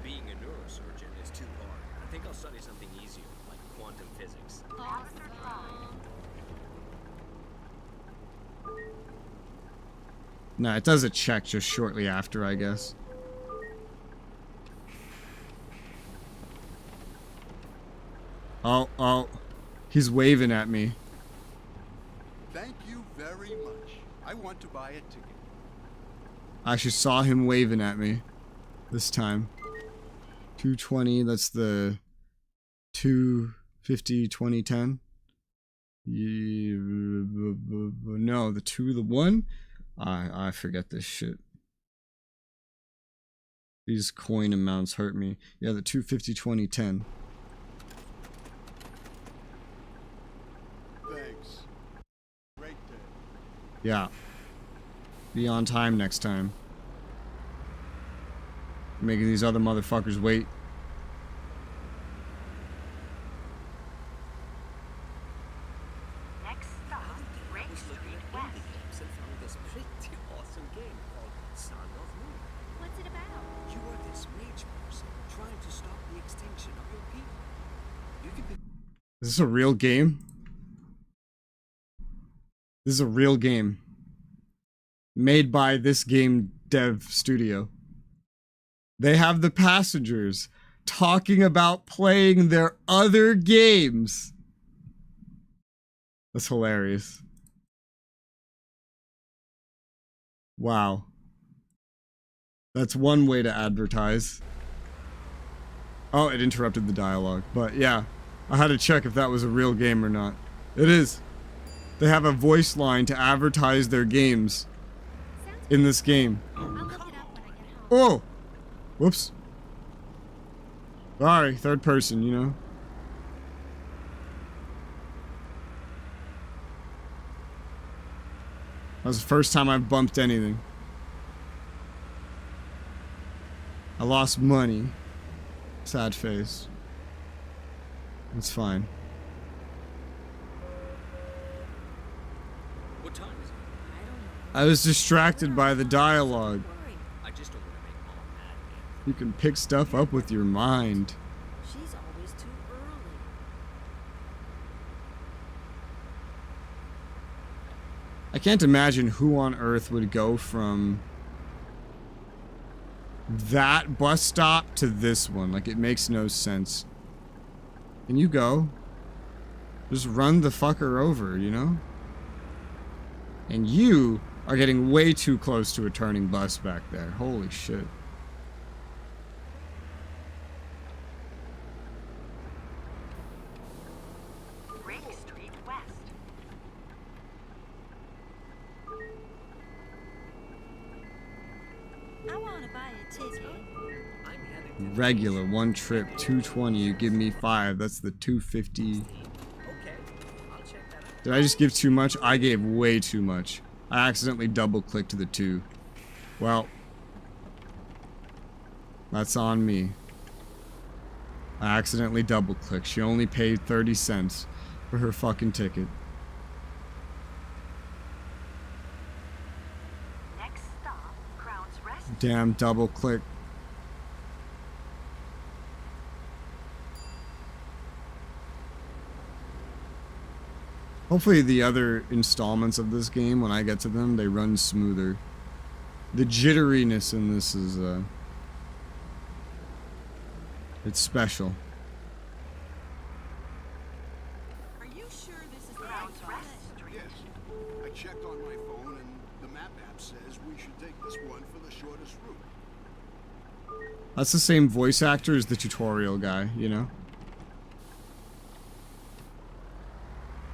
Being a neurosurgeon is too hard. I think I'll study something easier, like quantum physics. Lavender Drive. No, it does a check just shortly after, I guess. Oh, he's waving at me. Thank you very much. I want to buy a ticket. I actually saw him waving at me this time. 220, that's the 250 2010. No, the 2, the 1. I forget this shit. These coin amounts hurt me. Yeah, the 250 2010. Thanks. Great day. Yeah. Be on time next time. Making these other motherfuckers wait. Next stop, Ring Street West. And found this pretty awesome game called Son of Moon. What's it about? You are this mage person trying to stop the extinction of your people. You could be Is this a real game? This is a real game. Made by this game dev studio. They have the passengers talking about playing their other games. That's hilarious. Wow. That's one way to advertise. Oh, it interrupted the dialogue, but yeah. I had to check if that was a real game or not. It is. They have a voice line to advertise their games in this game. I'll look it up when I get home. Oh! Whoops. Sorry, third person, you know? That was the first time I've bumped anything. I lost money. Sad face. It's fine. What time is it? I don't know. I was distracted by the dialogue. Worry. I just don't want to make Mom mad again. You can pick stuff up with your mind. She's always too early. I can't imagine who on earth would go from that bus stop to this one. Like, it makes no sense. Can you go? Just run the fucker over, you know? And you are getting way too close to a turning bus back there. Holy shit. Rake Street West. I want to buy a ticket. I'm heading to Regular, one trip, 220. You give me 5. That's the 250. Okay, I'll check that out. Did I just give too much? I gave way too much. I accidentally double-clicked the 2. Well, that's on me. I accidentally double-clicked. She only paid 30 cents for her fucking ticket. Next stop, Crown's Rest. Damn double-click. Hopefully the other installments of this game, when I get to them, they run smoother. The jitteriness in this is, it's special. Are you sure this is the right Crown's bus? Rest Street. Yes. I checked on my phone and the map app says we should take this one for the shortest route. That's the same voice actor as the tutorial guy, you know?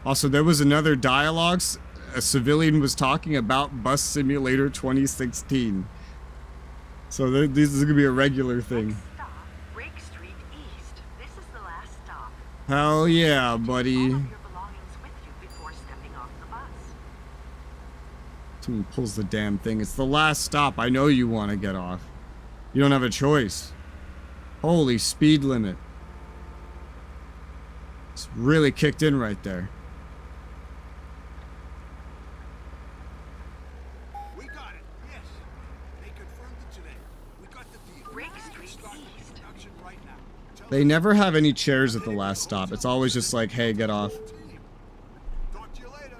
Also, there was another dialogue. A civilian was talking about Bus Simulator 2016. So this is going to be a regular thing. Next stop, Rake Street East. This is the last stop. Hell yeah, All buddy. of your belongings with you before stepping off the bus. Someone pulls the damn thing. It's the last stop. I know you want to get off. You don't have a choice. Holy speed limit. It's really kicked in right there. We got it. Yes. They confirmed it today. We got the deal. Rake We can Street start the East. production right now. Tell They never have any chairs at the last stop. It's always just like, hey, get off. the team. Talk to you later.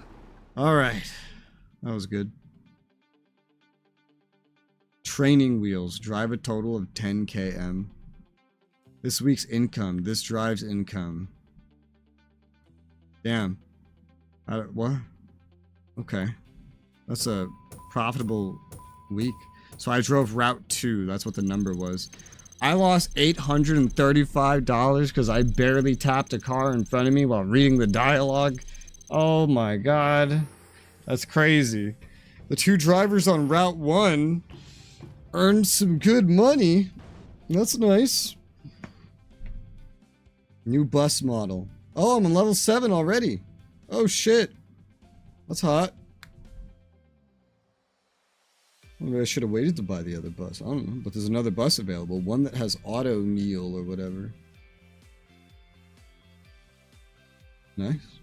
Alright. That was good. Training wheels. Drive a total of 10 km. This week's income. This drives income. Damn. What? Okay. That's a profitable week. So I drove Route 2. That's what the number was. I lost $835 because I barely tapped a car in front of me while reading the dialogue. Oh my god. That's crazy. The 2 drivers on Route 1 earned some good money. That's nice. New bus model. Oh, I'm on level 7 already. Oh shit. That's hot. Maybe I should have waited to buy the other bus. I don't know, but there's another bus available. One that has auto kneel or whatever. Nice.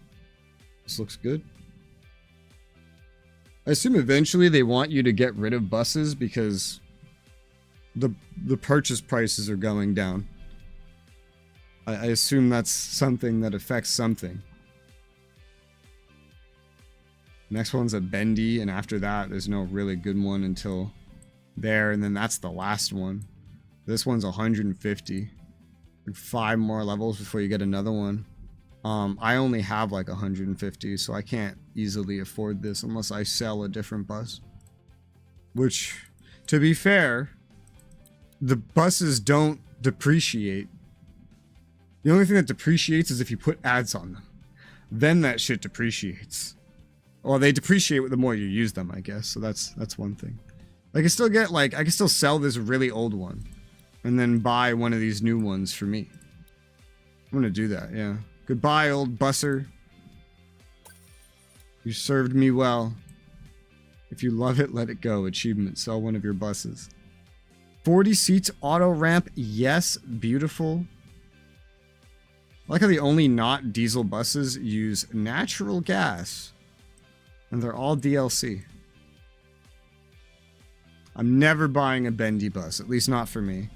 This looks good. I assume eventually they want you to get rid of buses because the purchase prices are going down. I assume that's something that affects something. Next one's a bendy, and after that, there's no really good one until there, and then that's the last one. This one's 150. Like 5 more levels before you get another one. I only have like 150, so I can't easily afford this unless I sell a different bus. Which, to be fair, the buses don't depreciate. The only thing that depreciates is if you put ads on them. Then that shit depreciates. Well, they depreciate the more you use them, I guess. So that's one thing. I can still get, like, I can still sell this really old one. And then buy one of these new ones for me. I'm gonna do that, yeah. Goodbye, old busser. You served me well. If you love it, let it go. Achievement, sell one of your buses. 40 seats, auto ramp, yes, beautiful. I like how the only not diesel buses use natural gas. And they're all DLC. I'm never buying a bendy bus, at least not for me.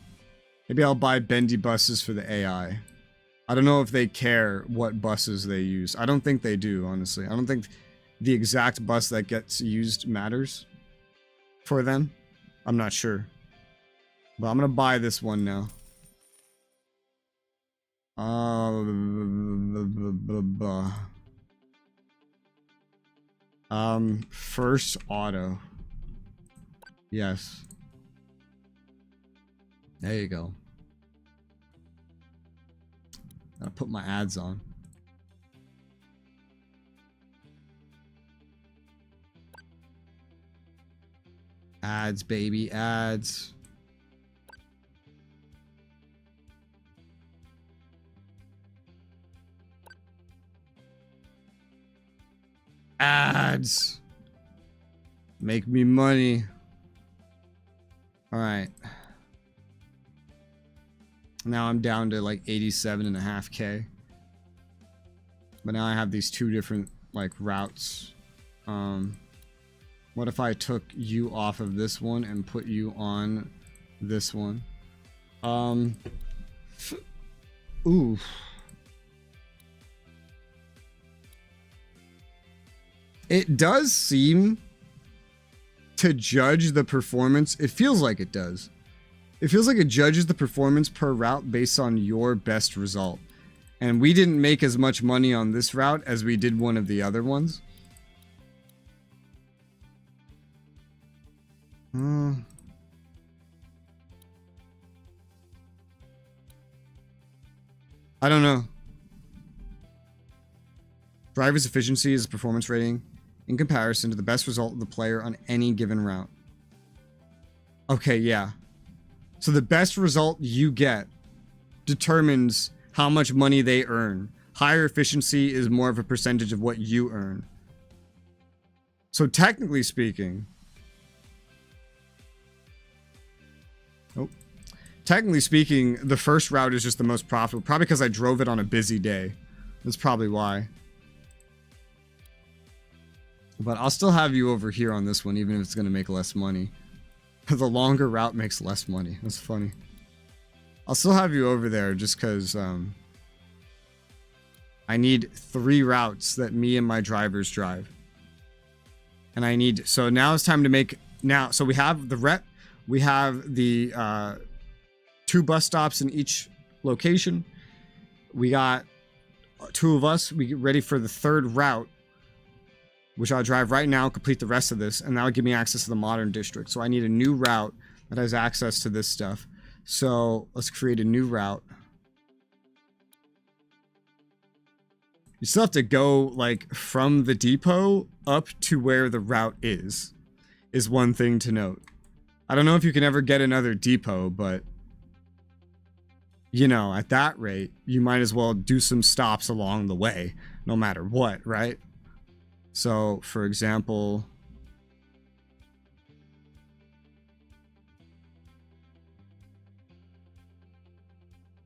Maybe I'll buy bendy buses for the AI. I don't know if they care what buses they use. I don't think they do, honestly. I don't think the exact bus that gets used matters for them. I'm not sure. But I'm gonna buy this one now. First auto. Yes. There you go. Gotta put my ads on. Ads, baby, ads. Ads. Make me money. All right. Now I'm down to like 87.5K. But now I have these two different like routes. What if I took you off of this one and put you on this one? Ooh. It does seem to judge the performance. It feels like it does. It feels like it judges the performance per route based on your best result. And we didn't make as much money on this route as we did one of the other ones. I don't know. Driver's efficiency is performance rating in comparison to the best result of the player on any given route. Okay, yeah. So the best result you get determines how much money they earn. Higher efficiency is more of a percentage of what you earn. So technically speaking... Technically speaking, the first route is just the most profitable. Probably because I drove it on a busy day. That's probably why. But I'll still have you over here on this one, even if it's going to make less money. The longer route makes less money. That's funny. I'll still have you over there just because I need 3 routes that me and my drivers drive. And I need... So now it's time to make... Now, so we have the rep. We have the 2 bus stops in each location. We got 2 of us. We get ready for the 3rd route, which I'll drive right now, complete the rest of this, and that will give me access to the modern district. So I need a new route that has access to this stuff. So let's create a new route. You still have to go like from the depot up to where the route is one thing to note. I don't know if you can ever get another depot, but you know, at that rate, you might as well do some stops along the way, no matter what, right? So, for example,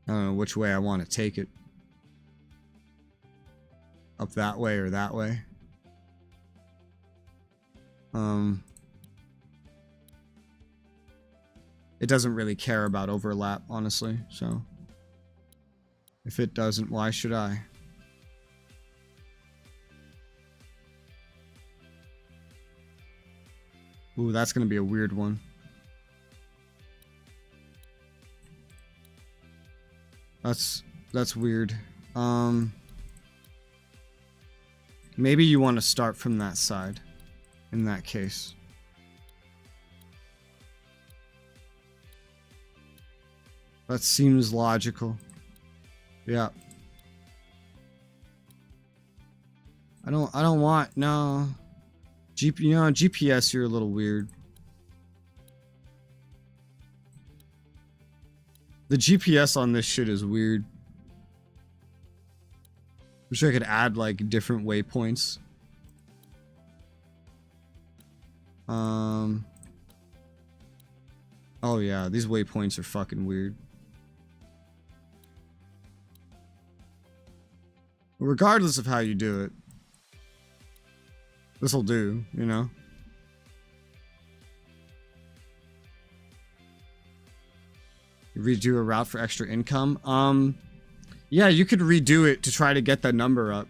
I don't know which way I want to take it. Up that way or that way. It doesn't really care about overlap, honestly, so if it doesn't, why should I? Ooh, that's gonna be a weird one. That's weird. Maybe you want to start from that side in that case. That seems logical. Yeah. I don't want, no. GPS, you're a little weird. The GPS on this shit is weird. Wish I could add, like, different waypoints. Oh yeah, these waypoints are fucking weird. Regardless of how you do it, this'll do, you know? Redo a route for extra income? Yeah, you could redo it to try to get that number up.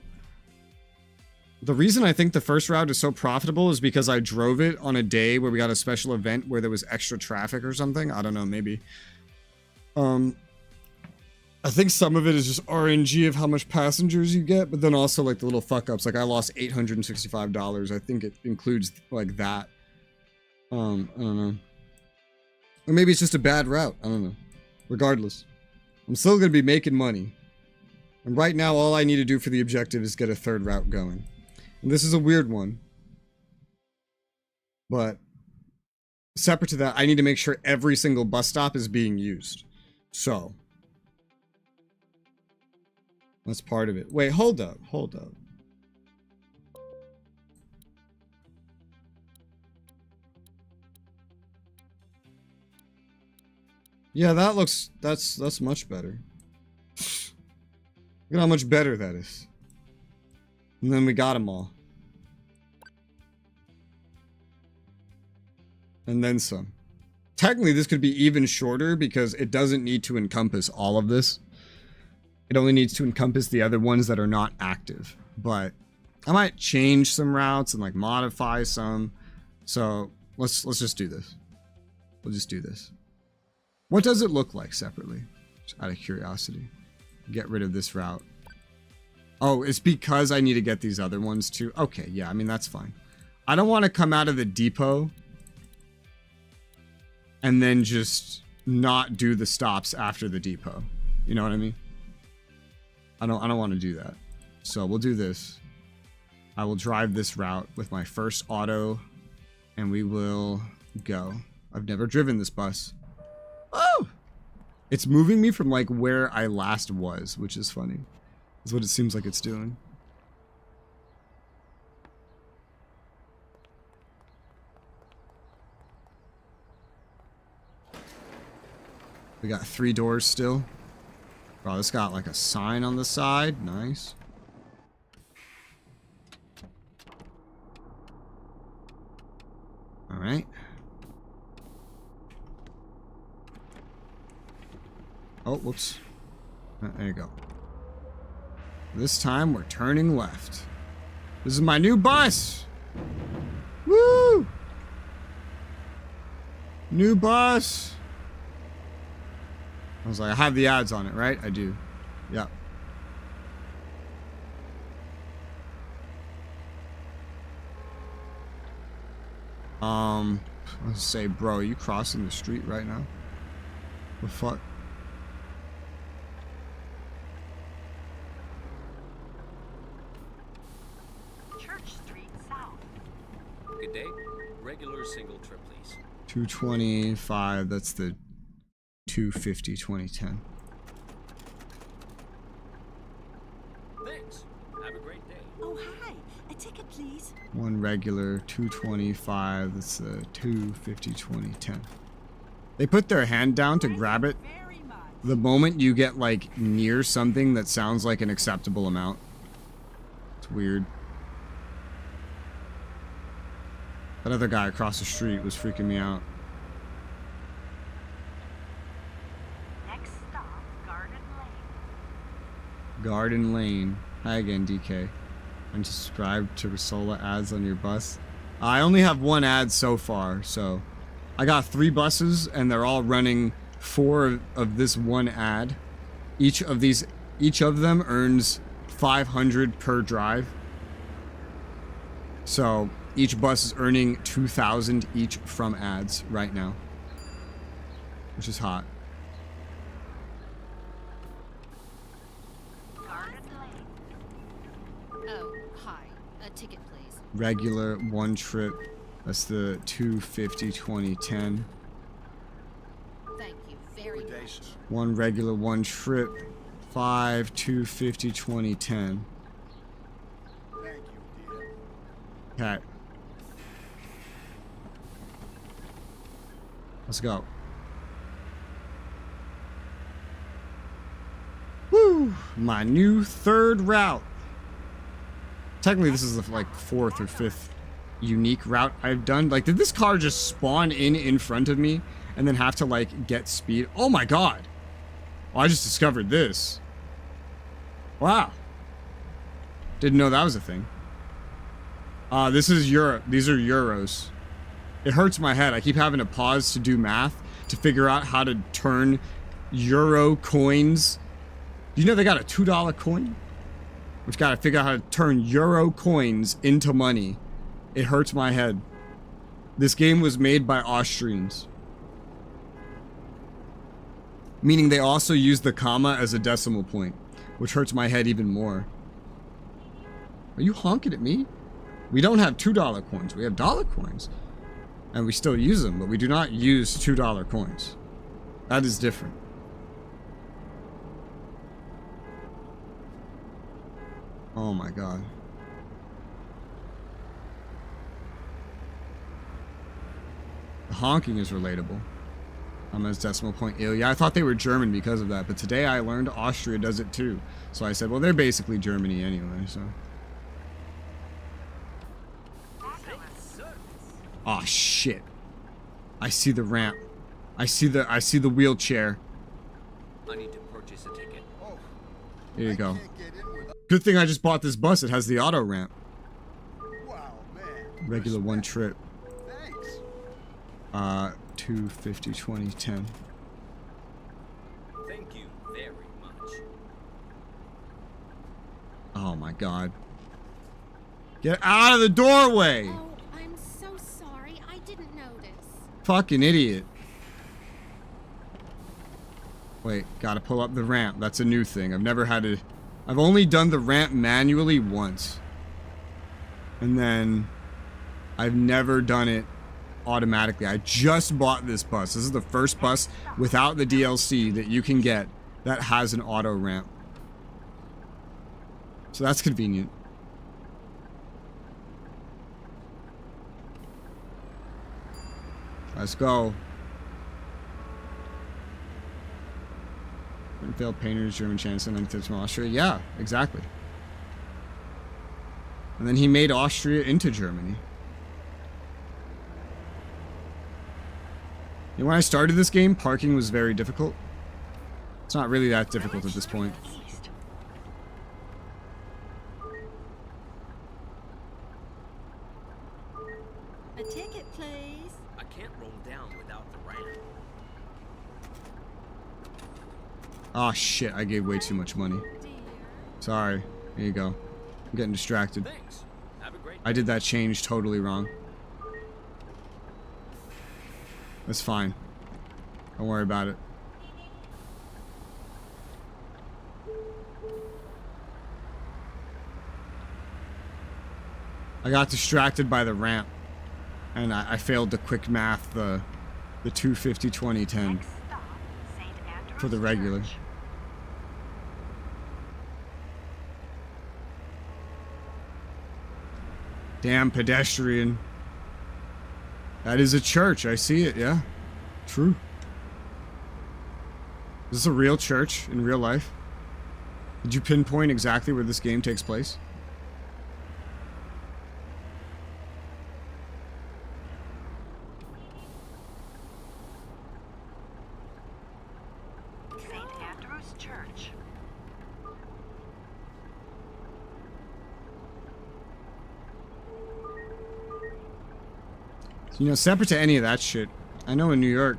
The reason I think the first route is so profitable is because I drove it on a day where we got a special event where there was extra traffic or something. I don't know, maybe. I think some of it is just RNG of how much passengers you get, but then also like the little fuck ups. Like I lost $865. I think it includes like that. I don't know. Or maybe it's just a bad route. I don't know. Regardless, I'm still going to be making money. And right now, all I need to do for the objective is get a third route going. And this is a weird one. But separate to that, I need to make sure every single bus stop is being used. So that's part of it. Wait, hold up. Hold up. Yeah, that looks, that's much better. Look at how much better that is. And then we got them all. And then some. Technically, this could be even shorter because it doesn't need to encompass all of this. It only needs to encompass the other ones that are not active. But I might change some routes and like modify some. So let's just do this. We'll just do this. What does it look like separately? Just out of curiosity. Get rid of this route. Oh, it's because I need to get these other ones too. Okay, yeah, I mean, that's fine. I don't want to come out of the depot and then just not do the stops after the depot. You know what I mean? I don't want to do that. So we'll do this. I will drive this route with my first auto and we will go. I've never driven this bus. Oh! It's moving me from like where I last was, which is funny. That's what it seems like it's doing. We got 3 doors still. Bro, this got like a sign on the side. Nice. All right. Oh, whoops. There you go. This time we're turning left. This is my new bus. Woo! New bus. I was like, I have the ads on it, right? I do. Yep. Let's say, bro, are you crossing the street right now? The fuck? Good day. Regular single trip, please. 225. That's the 250 2010. Thanks. Have a great day. Oh, hi. A ticket, please. One regular 225. That's the 250 2010. They put their hand down to grab it the moment you get like near something that sounds like an acceptable amount. It's weird. That other guy across the street was freaking me out. Next stop, Garden Lane. Garden Lane. Hi again, DK. Unsubscribe to Resoula ads on your bus. I only have 1 ad so far, so I got 3 buses and they're all running 4 of this 1 ad. Each of them earns 500 per drive. So each bus is earning 2,000 each from ads right now, which is hot. ticket, please. Regular, one trip. That's the 250 2010. Thank you very Good day, much. sir. One regular, one trip. 5 250 2010. Thank you, dear. Okay. Let's go. Woo! My new third route. Technically, this is the like 4th or 5th unique route I've done. Like, did this car just spawn in front of me and then have to like get speed? Oh my god! Oh, I just discovered this. Wow. Didn't know that was a thing. This is Europe. These are euros. It hurts my head. I keep having to pause to do math to figure out how to turn euro coins. Do you know they got a $2 coin? We've got to figure out how to turn euro coins into money. It hurts my head. This game was made by Austrians. Meaning they also use the comma as a decimal point, which hurts my head even more. Are you honking at me? We don't have $2 coins. We have dollar coins. And we still use them, but we do not use $2 coins. That is different. Oh my god. The honking is relatable. As decimal point. Ew, yeah, I thought they were German because of that, but today I learned Austria does it too. So I said, well, they're basically Germany anyway, so. Oh shit. I see the ramp. I see the wheelchair. I need to purchase a ticket. Oh, Here you go. can't get in without... Good thing I just bought this bus. It has the auto ramp. Wow, man. Regular one Respect. trip. Thanks. 250 2010. Thank you very much. Oh my god. Get out of the doorway! Oh, I'm so sorry. I didn't notice. Fucking idiot. Wait, gotta pull up the ramp. That's a new thing. I've never had to... I've only done the ramp manually once. And then... I've never done it automatically. I just bought this bus. This is the first bus without the DLC that you can get that has an auto ramp. So that's convenient. Let's go. Failed painters, German chancellor, and from Austria. Yeah, exactly. And then he made Austria into Germany. You know, when I started this game, parking was very difficult. It's not really that difficult at this point. East. A ticket, please. I can't roll down without the ramp. Oh shit, I gave way too much money. Dear. Sorry. Here you go. I'm getting distracted. Thanks. Have a great I did that change totally wrong. That's fine. Don't worry about it. I got distracted by the ramp. And I failed to quick math the 250 2010 Next stop, St. Andrew's for the regular. Church. Damn pedestrian. That is a church. I see it, yeah. True. Is this a real church in real life? Did you pinpoint exactly where this game takes place? St. Andrew's Church. You know, separate to any of that shit, I know in New York,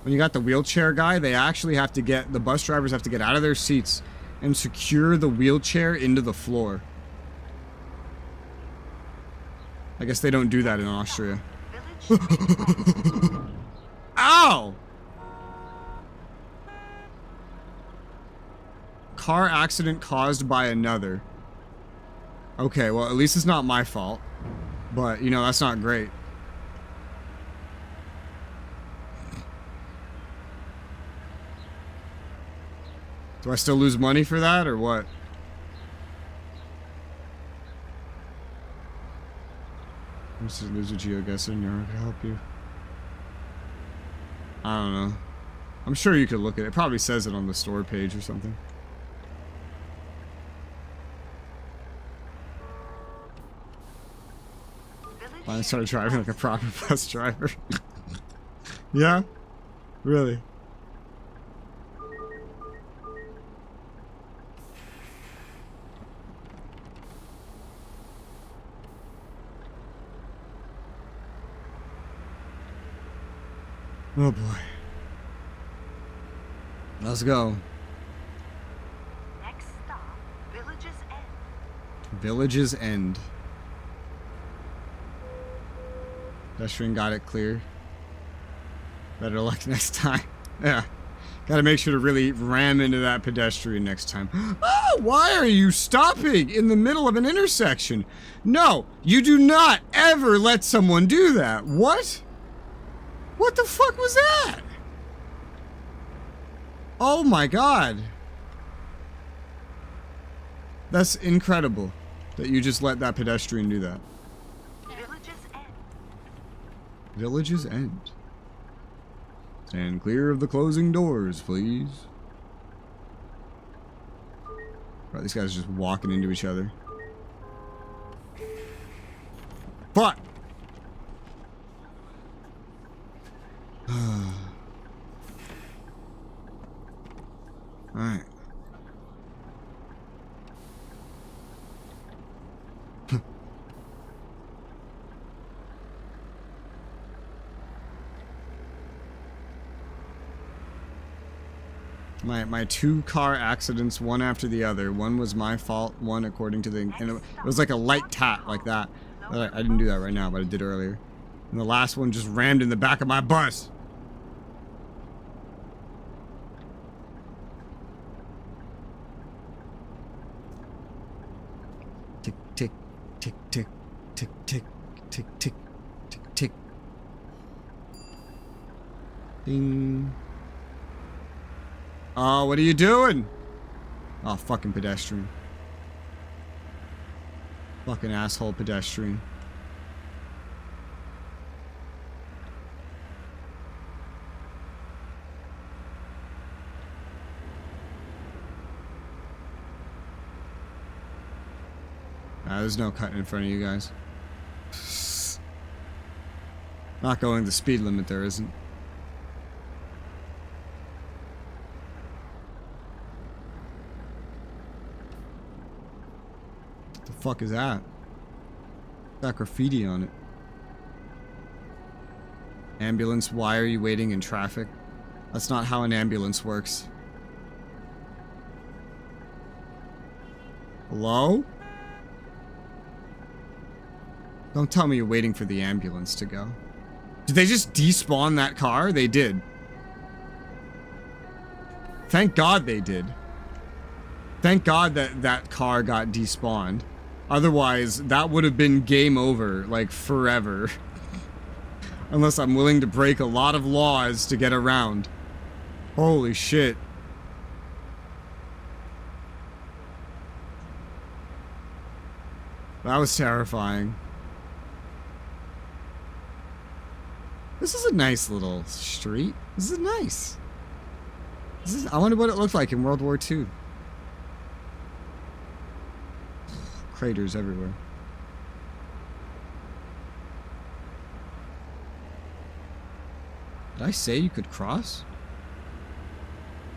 when you got the wheelchair guy, they actually have to get, the bus drivers have to get out of their seats and secure the wheelchair into the floor. I guess they don't do that in Austria. Village. Ow! Car accident caused by another. Okay, well, at least it's not my fault. But, you know, that's not great. Do I still lose money for that, or what? This is loser geoguessr, never could help you. I don't know. I'm sure you could look at it. It probably says it on the store page or something. I started driving like a proper bus driver. Yeah? Really? Oh boy. Let's go. Next stop, Village's End. Village's End. Pedestrian got it clear. Better luck next time. Yeah. Gotta make sure to really ram into that pedestrian next time. Oh, why are you stopping in the middle of an intersection? No, you do not ever let someone do that. What? What the fuck was that? Oh my god. That's incredible that you just let that pedestrian do that. Village's End. Village's End. Stand clear of the closing doors, please. Right, these guys are just walking into each other. Fuck! Alright. My two car accidents, one after the other. One was my fault, one according to the... And it was like a light tap like that. I didn't do that right now, but I did earlier. And the last one just rammed in the back of my bus. Tick, tick, tick, tick, tick, tick, tick, tick, tick, tick. Ding. Oh, what are you doing? Oh, fucking pedestrian. Fucking asshole pedestrian. There's no cutting in front of you guys. Not going the speed limit, there isn't. What the fuck is that? Got graffiti on it. Ambulance, why are you waiting in traffic? That's not how an ambulance works. Hello? Don't tell me you're waiting for the ambulance to go. Did they just despawn that car? They did. Thank God they did. Thank God that that car got despawned. Otherwise, that would have been game over, like, forever. Unless I'm willing to break a lot of laws to get around. Holy shit. That was terrifying. This is a nice little street. This is nice. I wonder what it looked like in World War II. Craters everywhere. Did I say you could cross?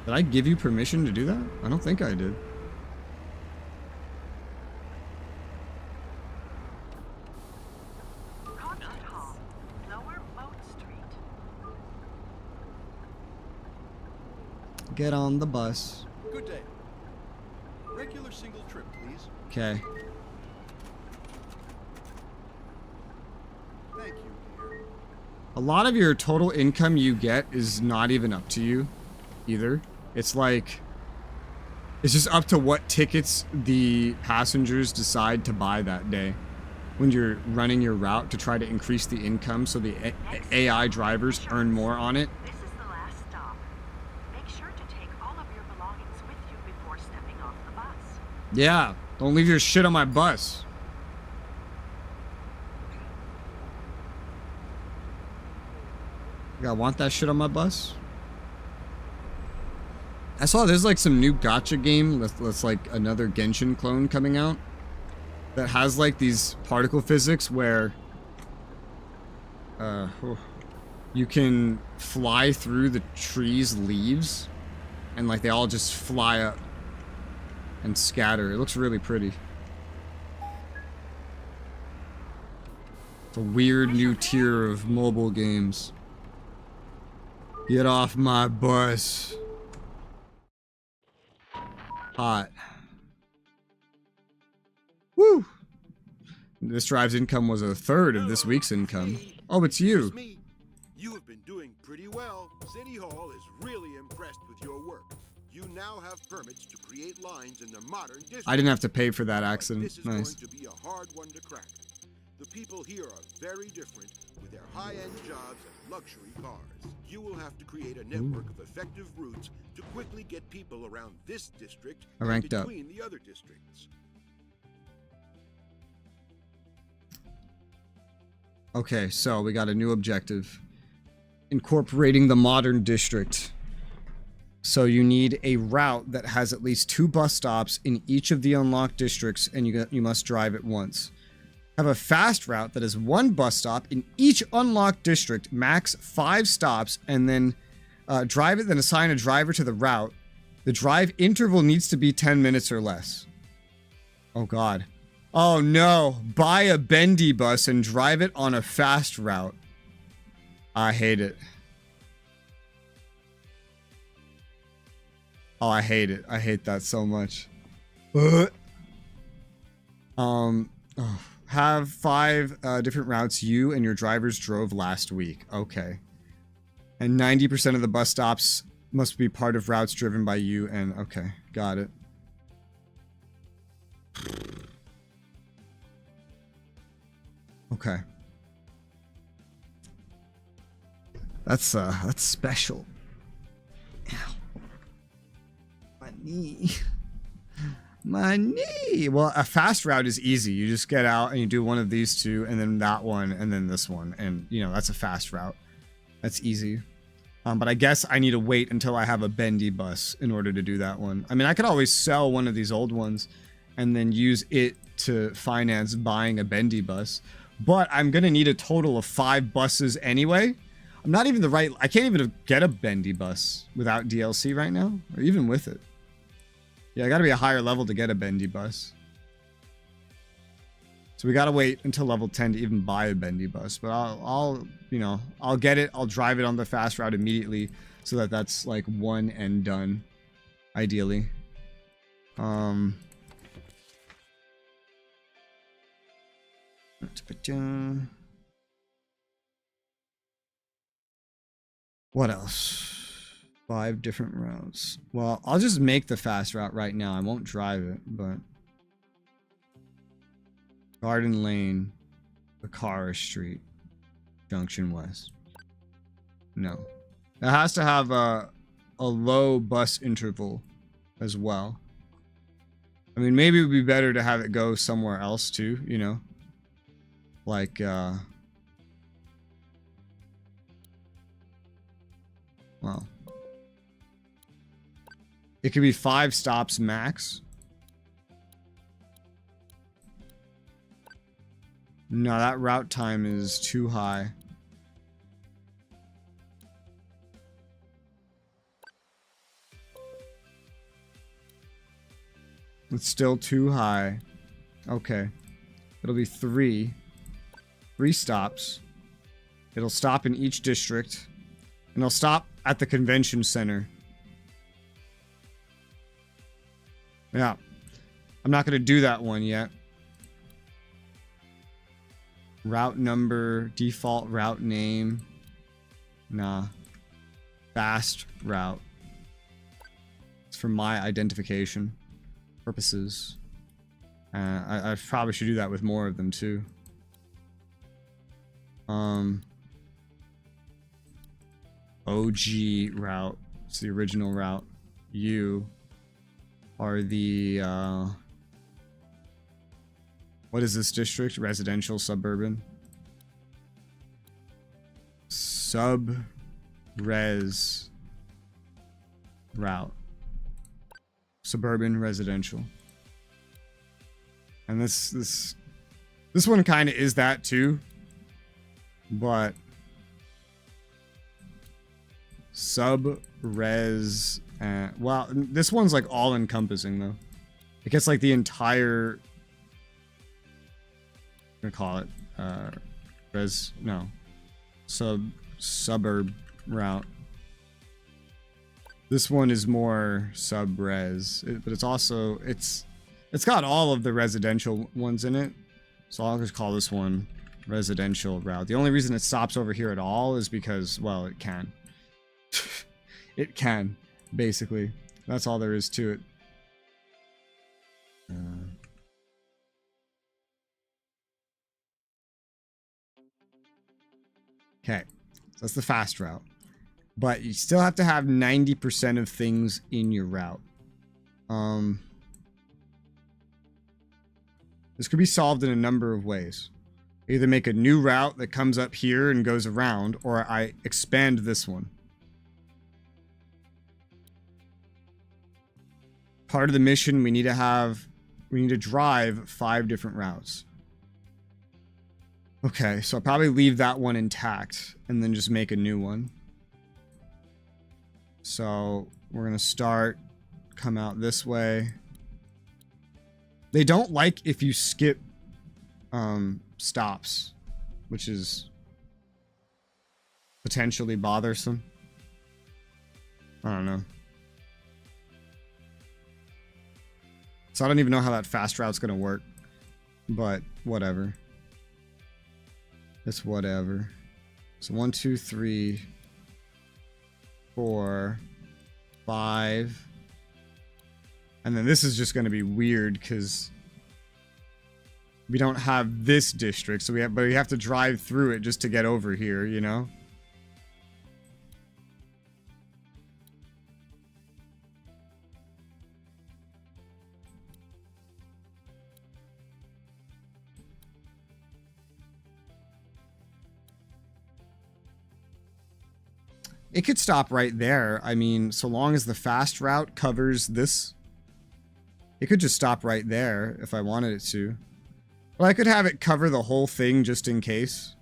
Did I give you permission to do that? I don't think I did. Get on the bus. Good day. Regular single trip, please. Okay. Thank you, dear. A lot of your total income you get is not even up to you, either. It's like It's just up to what tickets the passengers decide to buy that day when you're running your route to try to increase the income so the AI drivers earn more on it. This is the last stop. Make sure to take all of your belongings with you before stepping off the bus. Yeah, don't leave your shit on my bus. I want that shit on my bus. I saw there's like some new gacha game that's like another Genshin clone coming out that has like these particle physics where you can fly through the tree's leaves and like they all just fly up and scatter. It looks really pretty. It's a weird new tier of mobile games. Get off my bus. Hot. Woo! This drive's income was a third of this week's income. Oh, it's you. Me. You have been doing pretty well. City Hall is really impressed with your work. You now have permits to create lines in the modern district. I didn't have to pay for that But accident. this is Nice. going to be a hard one to crack. The people here are very different with their high-end jobs and luxury cars. You will have to create a network of effective routes to quickly get people around this district I and ranked up. between the other districts. Okay, so we got a new objective. Incorporating the modern district. So you need a route that has at least 2 bus stops in each of the unlocked districts, and you must drive it once. Have a fast route that has 1 bus stop in each unlocked district, max 5 stops, and then drive it, then assign a driver to the route. The drive interval needs to be 10 minutes or less. Oh god. Oh no, buy a bendy bus and drive it on a fast route. I hate it. Oh, I hate it. I hate that so much. Have 5 different routes you and your drivers drove last week. Okay. And 90% of the bus stops must be part of routes driven by you and... Okay, got it. Okay. That's special. Ow. My knee. My knee. Well, a fast route is easy. You just get out and you do one of these 2 and then that one and then this one. And, you know, that's a fast route. That's easy. But I guess I need to wait until I have a bendy bus in order to do that one. I mean, I could always sell one of these old ones and then use it to finance buying a bendy bus. But I'm going to need a total of 5 buses anyway. I'm not even I can't even get a bendy bus without DLC right now, or even with it. Yeah, I gotta be a higher level to get a bendy bus. So we gotta wait until level 10 to even buy a bendy bus. But I'll get it, I'll drive it on the fast route immediately, so that that's like one and done, ideally. What else? 5 different routes. Well, I'll just make the fast route right now. I won't drive it, but... Garden Lane, Bakara Street, Junction West. No. It has to have a low bus interval as well. I mean, maybe it would be better to have it go somewhere else too, you know? Like, well... It could be 5 stops max. No, that route time is too high. It's still too high. Okay. It'll be 3 stops. It'll stop in each district. And it'll stop at the convention center. Yeah. I'm not going to do that one yet. Route number, default route name. Nah. Fast route. It's for my identification purposes. I probably should do that with more of them too. OG route. It's the original route. You are the what is this district? Residential, suburban. Sub-res route. Suburban residential. And this one kind of is that too. But sub-res, well, this one's like all encompassing though. It gets like the entire, I'm gonna call it suburb route. This one is more sub-res, but it's also, it's got all of the residential ones in it. So I'll just call this one residential route. The only reason it stops over here at all is because, well, it can. It can, basically. That's all there is to it. Okay, so that's the fast route. But you still have to have 90% of things in your route. This could be solved in a number of ways. Either make a new route that comes up here and goes around, or I expand this one. Part of the mission, we need to drive 5 different routes. Okay, so I'll probably leave that one intact and then just make a new one. So we're gonna start, come out this way. They don't like if you skip stops, which is potentially bothersome. I don't know. So I don't even know how that fast route's gonna work, but whatever. It's whatever. So 1, 2, 3, 4, 5. And then this is just going to be weird because we don't have this district, so but we have to drive through it just to get over here, you know? It could stop right there. I mean, so long as the fast route covers this, it could just stop right there if I wanted it to. But I could have it cover the whole thing just in case.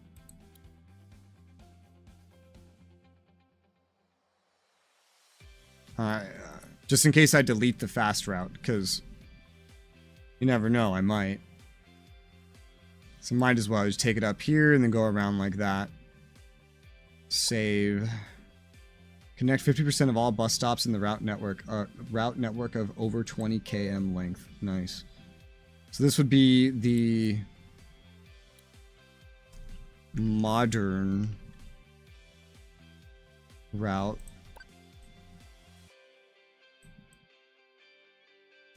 Just in case I delete the fast route, because you never know, I might. So might as well just take it up here and then go around like that. Save. Connect 50% of all bus stops in the route network of over 20 km length. Nice. So this would be the modern route.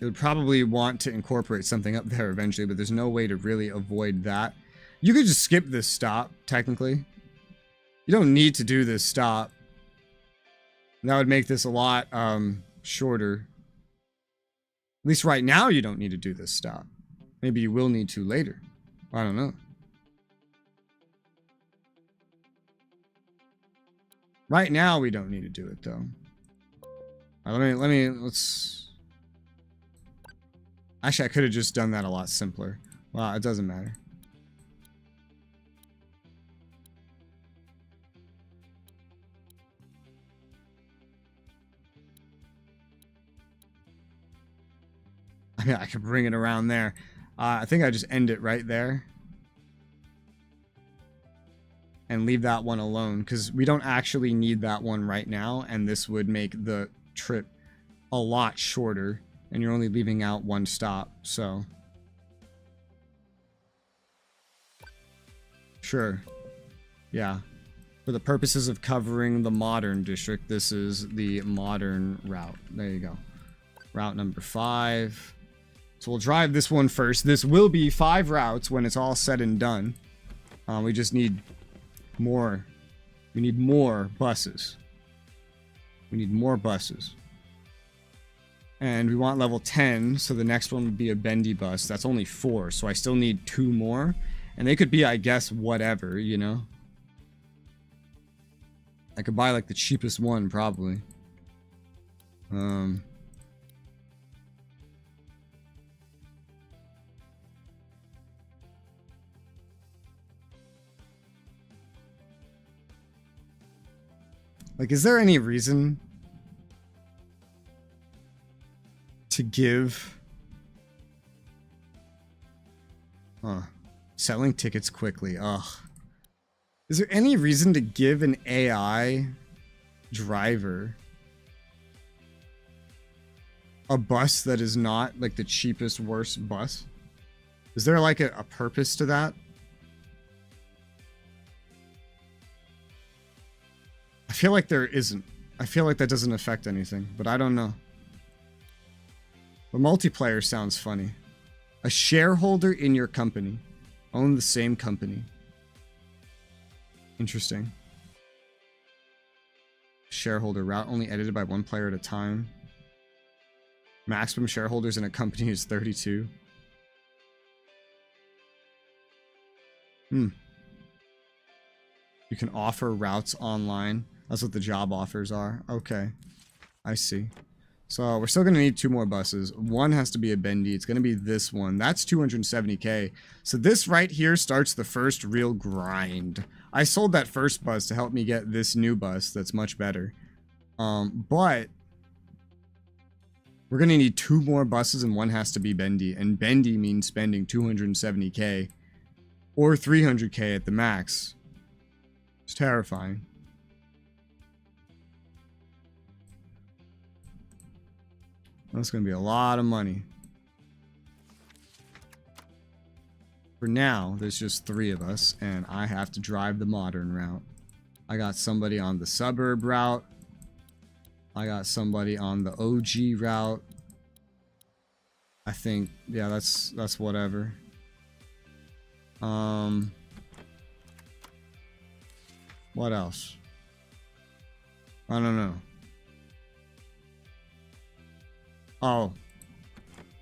It would probably want to incorporate something up there eventually, but there's no way to really avoid that. You could just skip this stop, technically. You don't need to do this stop. That would make this a lot shorter. At least right now you don't need to do this stop. Maybe you will need to later. I don't know. Right now we don't need to do it though. Let's actually, I could have just done that a lot simpler. Well, it doesn't matter. I mean, I could bring it around there. I think I just end it right there. And leave that one alone, because we don't actually need that one right now, and this would make the trip a lot shorter, and you're only leaving out one stop, so. Sure. Yeah. For the purposes of covering the modern district, this is the modern route. There you go. Route number 5. So we'll drive this one first. This will be 5 routes when it's all said and done. We just need more. We need more buses. We need more buses. And we want level 10, so the next one would be a bendy bus. That's only 4, so I still need 2 more. And they could be, I guess, whatever, you know? I could buy, like, the cheapest one, probably. Like, is there any reason to give... Selling tickets quickly. Ugh. Is there any reason to give an AI driver a bus that is not, like, the cheapest, worst bus? Is there, like, a purpose to that? I feel like there isn't. I feel like that doesn't affect anything, but I don't know. The multiplayer sounds funny. A shareholder in your company. Own the same company. Interesting. Shareholder route only edited by 1 player at a time. Maximum shareholders in a company is 32. You can offer routes online. That's what the job offers are. Okay. I see. So we're still going to need 2 more buses. One has to be a bendy. It's going to be this one. That's 270k. So this right here starts the first real grind. I sold that first bus to help me get this new bus that's much better. But we're going to need 2 more buses and one has to be bendy. And bendy means spending 270k or 300k at the max. It's terrifying. That's going to be a lot of money. For now, there's just 3 of us, and I have to drive the modern route. I got somebody on the suburb route. I got somebody on the OG route. I think, yeah, that's whatever. What else? I don't know. Oh.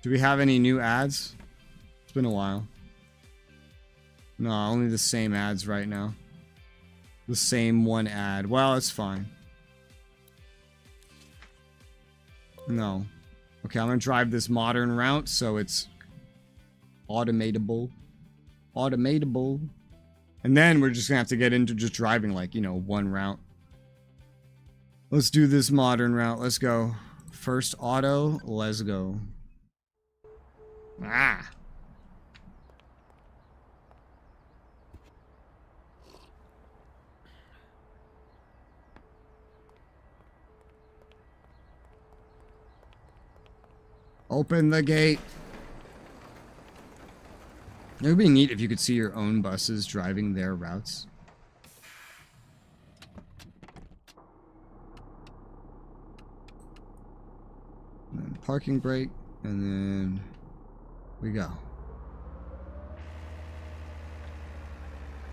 Do we have any new ads? It's been a while. No, only the same ads right now. The same one ad. Well, it's fine. No. Okay, I'm gonna drive this modern route so it's automatable. Automatable. And then we're just gonna have to get into just driving, like, you know, 1 route. Let's do this modern route. Let's go. First auto, let's go. Ah. Open the gate. It would be neat if you could see your own buses driving their routes. And then parking brake, and then we go.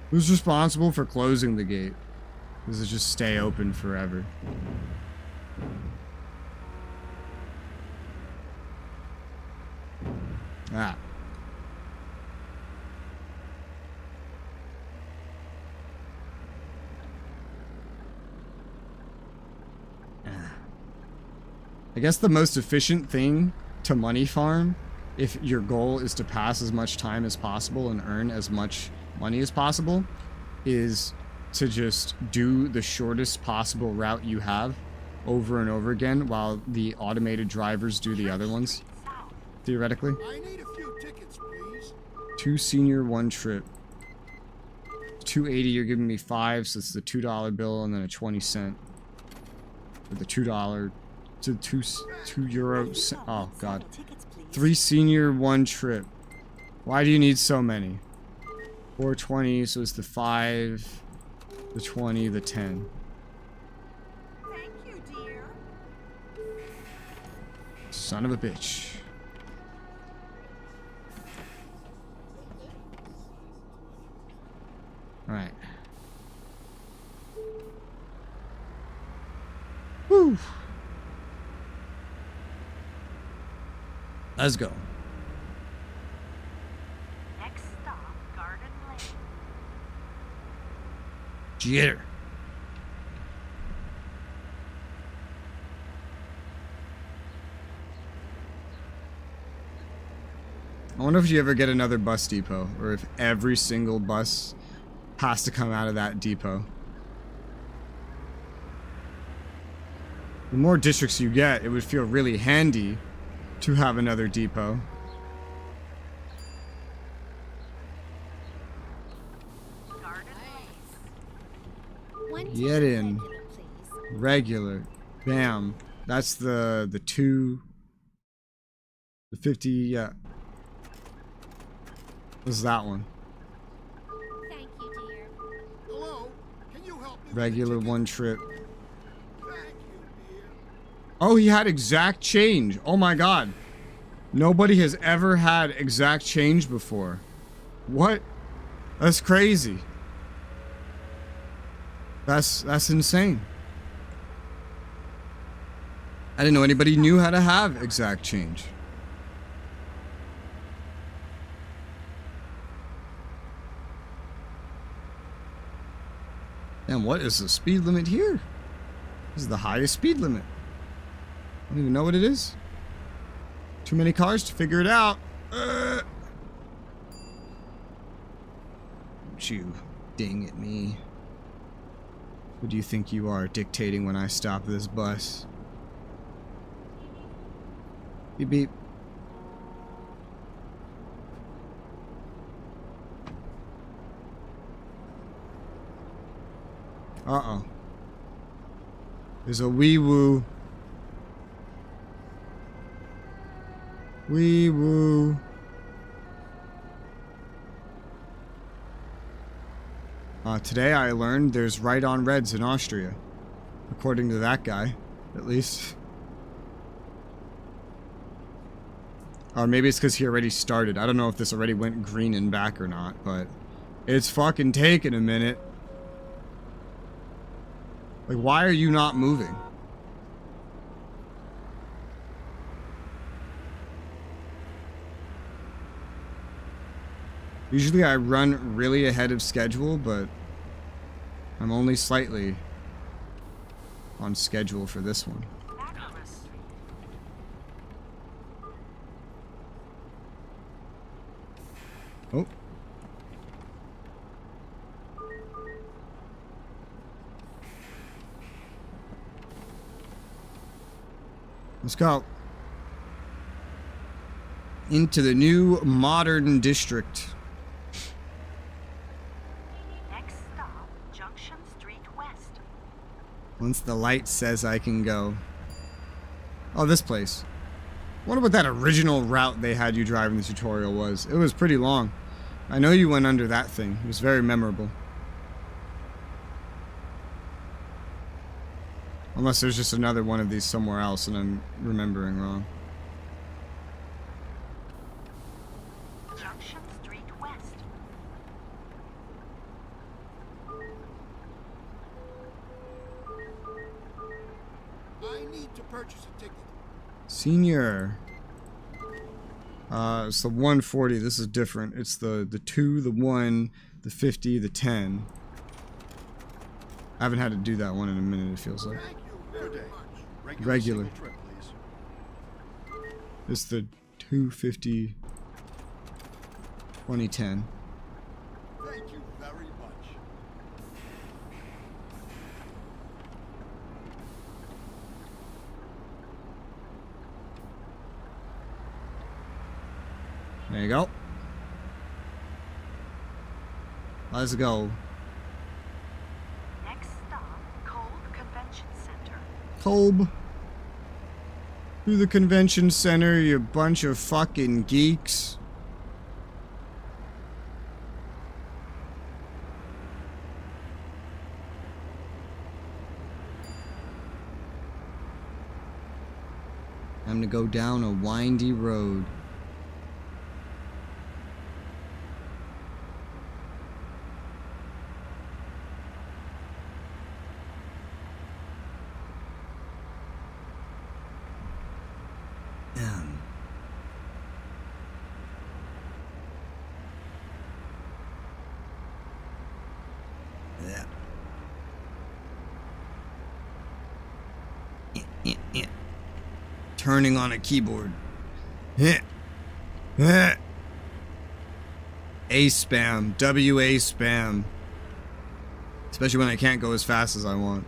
Who's responsible for closing the gate? Does it just stay open forever? Ah. I guess the most efficient thing to money farm, if your goal is to pass as much time as possible and earn as much money as possible, is to just do the shortest possible route you have over and over again while the automated drivers do the other ones, theoretically. I need a few tickets, please. 2 senior, 1 trip. 280, you're giving me 5, so it's the $2 bill and then a 20 cent. Or the $2 to 2 euro. Oh god. 3 senior, 1 trip. Why do you need so many? 420, so it's the 5, the 20, the 10. Thank you, dear. Son of a bitch. Alright. Woo! Let's go. Next stop, Garden Lane. Jitter. I wonder if you ever get another bus depot, or if every single bus has to come out of that depot. The more districts you get, it would feel really handy to have another depot. Garden Lane. One Get ticket in. regular, please. Regular. Bam. That's the 2. The 50, yeah. What's that one? Thank you, dear. Hello? Can you help me? Regular with the ticket? one trip. Thank you, dear. Oh, he had exact change. Oh my god. Nobody has ever had exact change before. What? That's crazy. That's insane. I didn't know anybody knew how to have exact change. Damn, what is the speed limit here? This is the highest speed limit. I don't even know what it is. Too many cars to figure it out. Don't you ding at me. Who do you think you are, dictating when I stop this bus? Beep beep. Uh-oh. There's a wee woo. Wee woo. Today I learned there's right on reds in Austria. According to that guy, at least. Or maybe it's because he already started. I don't know if this already went green and back or not, but it's fucking taking a minute. Like, why are you not moving? Usually I run really ahead of schedule, but I'm only slightly on schedule for this one. Oh. Let's go. Into the new modern district. Next stop, Junction Street West. Once the light says I can go. Oh, this place. I wonder what that original route they had you drive in the tutorial was. It was pretty long. I know you went under that thing. It was very memorable. Unless there's just another one of these somewhere else and I'm remembering wrong. Junction Street West. I need to purchase a ticket. Senior. It's the 140. This is different. It's the 2, the 1, the 50, the 10. I haven't had to do that one in a minute, it feels like. Thank you very much. Regular. Single trip, please. It's the 250, 2010. Thank you very much. There you go. Let's go. Next stop, Kolb Convention Center. Kolb. To the convention center, you bunch of fucking geeks. I'm gonna go down a windy road. Turning on a keyboard. A spam. WA spam. Especially when I can't go as fast as I want.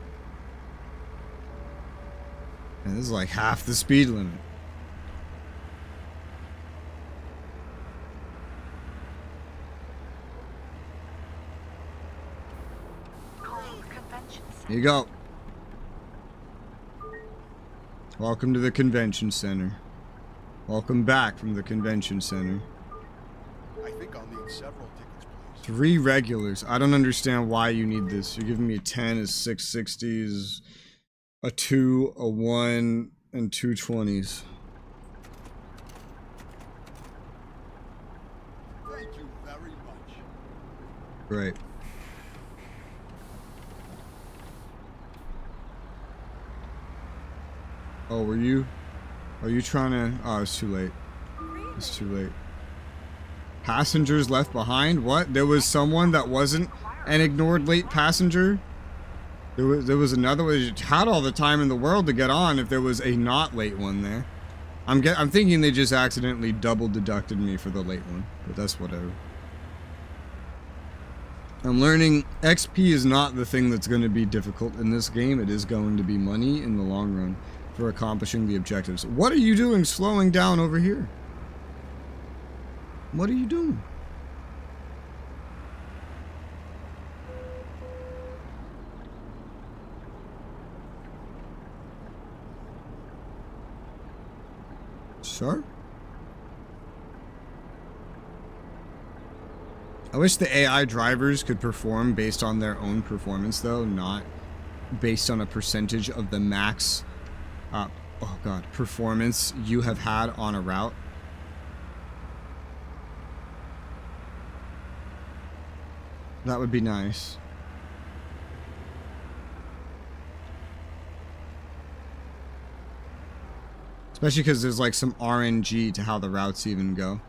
And this is like half the speed limit. Here you go. Welcome to the convention center. Welcome back from the convention center. I think I'll need several tickets, please. 3 regulars. I don't understand why you need this. You're giving me a 10, a 660s, a 2, a 1, and 2 20s. Thank you very much. Right. Oh, were you? Are you trying to? Oh, it's too late. It's too late. Passengers left behind? What? There was someone that wasn't an ignored late passenger? There was another one. You had all the time in the world to get on if there was a not late one there. I'm thinking they just accidentally double deducted me for the late one, but that's whatever. I'm learning XP is not the thing that's going to be difficult in this game. It is going to be money in the long run for accomplishing the objectives. What are you doing slowing down over here? What are you doing? Sir? I wish the AI drivers could perform based on their own performance, though, not based on a percentage of the max performance you have had on a route. That would be nice. Especially because there's like some RNG to how the routes even go.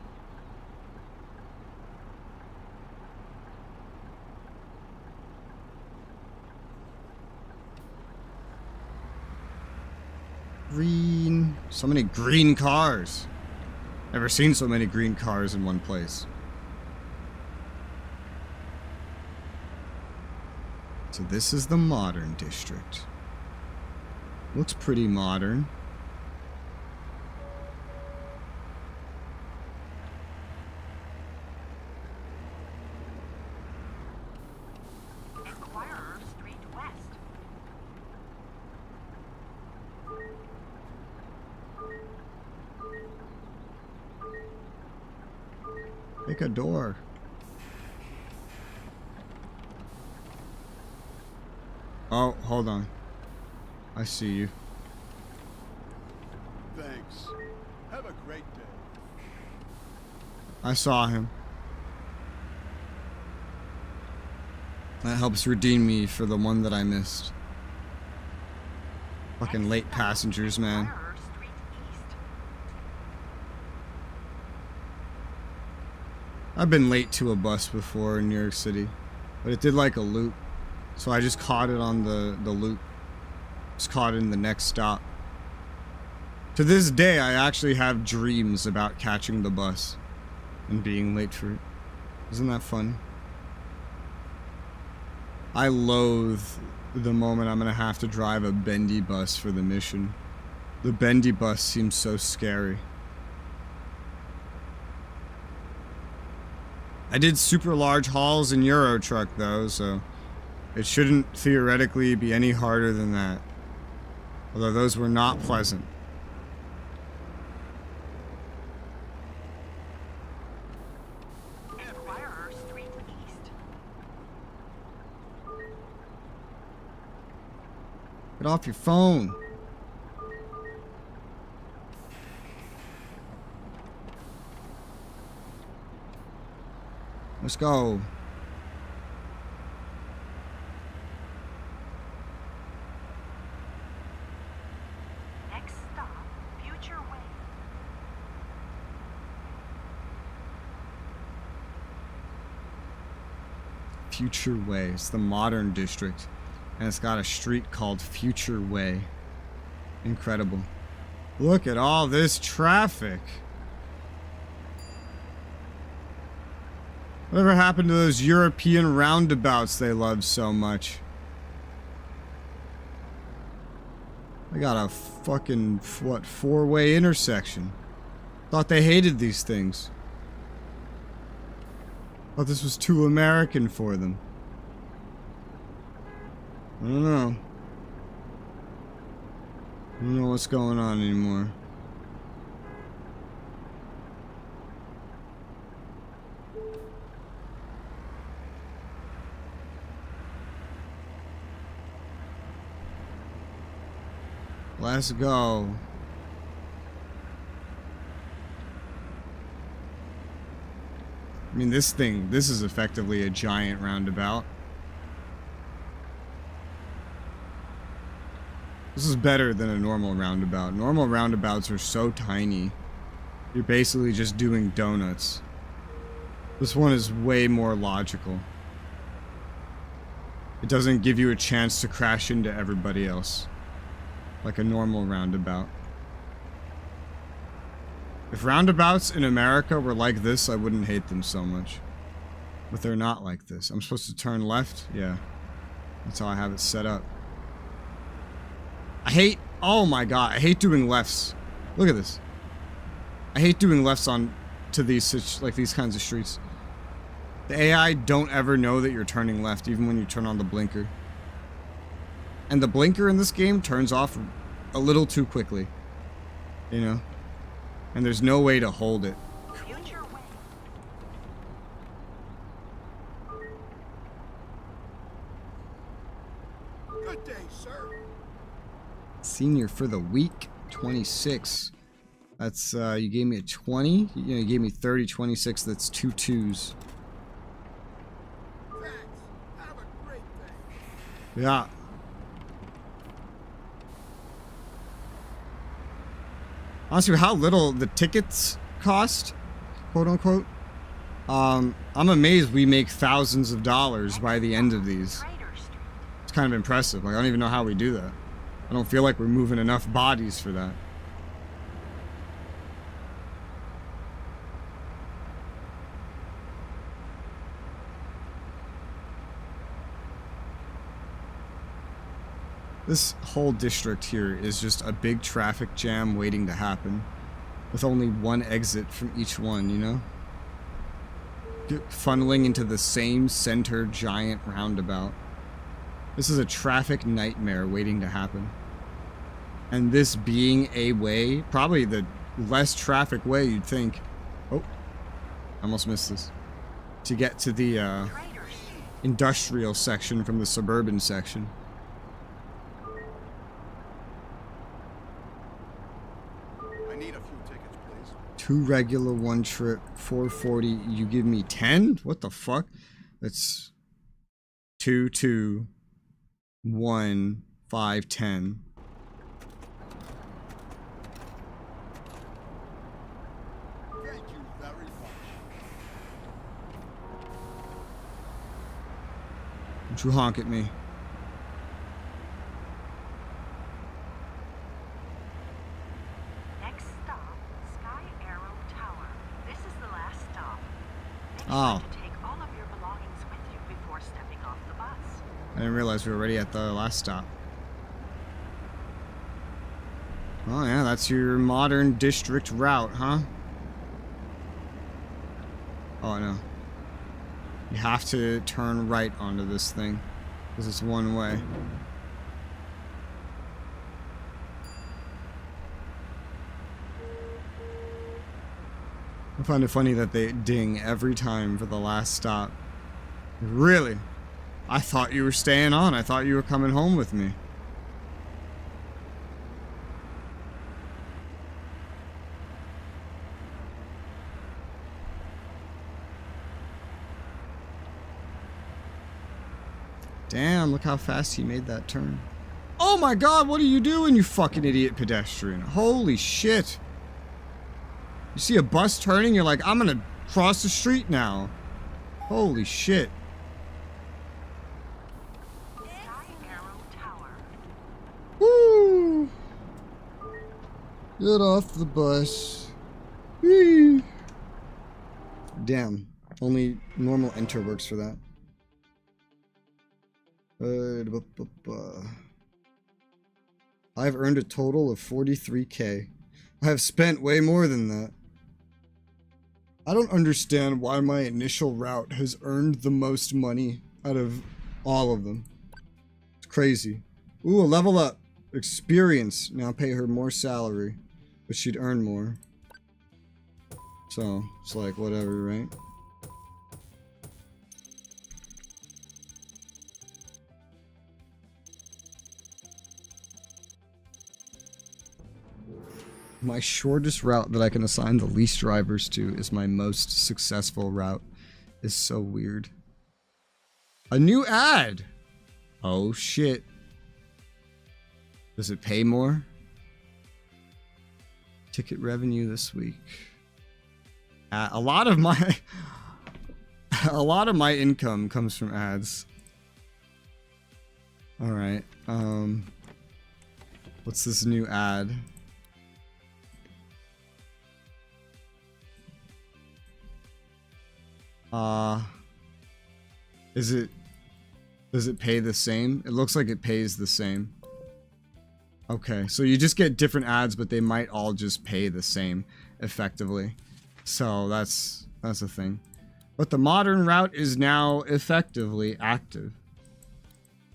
Green. So many green cars. Never seen so many green cars in one place. So this is the modern district. Looks pretty modern. Inquirer Street West. Pick a door. Oh, hold on. I see you. Thanks. Have a great day. I saw him. That helps redeem me for the one that I missed. Fucking late passengers, man. Inquirer Street East. I've been late to a bus before in New York City, but it did like a loop. So I just caught it on the loop. Just caught it in the next stop. To this day, I actually have dreams about catching the bus and being late for it. Isn't that fun? I loathe the moment I'm gonna have to drive a bendy bus for the mission. The bendy bus seems so scary. I did super large hauls in Euro Truck though, so it shouldn't theoretically be any harder than that. Although those were not pleasant. Inquirer Street East. Get off your phone. Let's go. Next stop, Future Way. Future Way. It's the modern district. And it's got a street called Future Way. Incredible. Look at all this traffic. Whatever happened to those European roundabouts they loved so much? They got a fucking, what, 4-way intersection. Thought they hated these things. Thought this was too American for them. I don't know. I don't know what's going on anymore. Let's go. I mean, this is effectively a giant roundabout. This is better than a normal roundabout. Normal roundabouts are so tiny. You're basically just doing donuts. This one is way more logical. It doesn't give you a chance to crash into everybody else, like a normal roundabout. If roundabouts in America were like this, I wouldn't hate them so much. But they're not like this. I'm supposed to turn left? Yeah. That's how I have it set up. Oh my god, I hate doing lefts. Look at this. I hate doing lefts on to these kinds of streets. The AI don't ever know that you're turning left, even when you turn on the blinker. And the blinker in this game turns off a little too quickly. You know? And there's no way to hold it. Future Way. Good day, sir. Senior for the week, 26. That's, you gave me a 20. You gave me 30, 26. That's 2 2s. Thanks. Have a great day. Yeah. Honestly, how little the tickets cost, quote unquote. I'm amazed we make thousands of dollars by the end of these. It's kind of impressive. Like, I don't even know how we do that. I don't feel like we're moving enough bodies for that. This whole district here is just a big traffic jam waiting to happen, with only one exit from each one, you know? Funneling into the same center giant roundabout. This is a traffic nightmare waiting to happen. And this being a way, probably the less traffic way you'd think. Oh, I almost missed this. To get to the industrial section from the suburban section. I need a few tickets, please. 2 regular, 1 trip, 440. You give me 10? What the fuck? That's 2 2 1 5 10. Thank you very much. Don't you honk at me. Next stop, Sky Arrow Tower. This is the last stop. Make Oh. sure to take all of your belongings with you before stepping off the bus. I didn't realize we were already at the last stop. Oh yeah, that's your modern district route, huh? Oh no. You have to turn right onto this thing, because it's one way. I find it funny that they ding every time for the last stop. Really? I thought you were staying on. I thought you were coming home with me. Damn, look how fast he made that turn. Oh my god, what are you doing, you fucking idiot pedestrian? Holy shit. You see a bus turning, you're like, I'm gonna cross the street now. Holy shit. Sky Arrow Tower. Woo! Get off the bus. Whee! Damn. Only normal enter works for that. I've earned a total of 43k. I have spent way more than that. I don't understand why my initial route has earned the most money out of all of them. It's crazy. Ooh, a level up. Experience. Now pay her more salary, but she'd earn more. So, it's like, whatever, right? My shortest route that I can assign the least drivers to is my most successful route. Is so weird. A new ad! Oh shit. Does it pay more? Ticket revenue this week. A lot of my income comes from ads. All right. What's this new ad? Does it pay the same? It looks like it pays the same. Okay, so you just get different ads, but they might all just pay the same effectively. So that's a thing. But the modern route is now effectively active.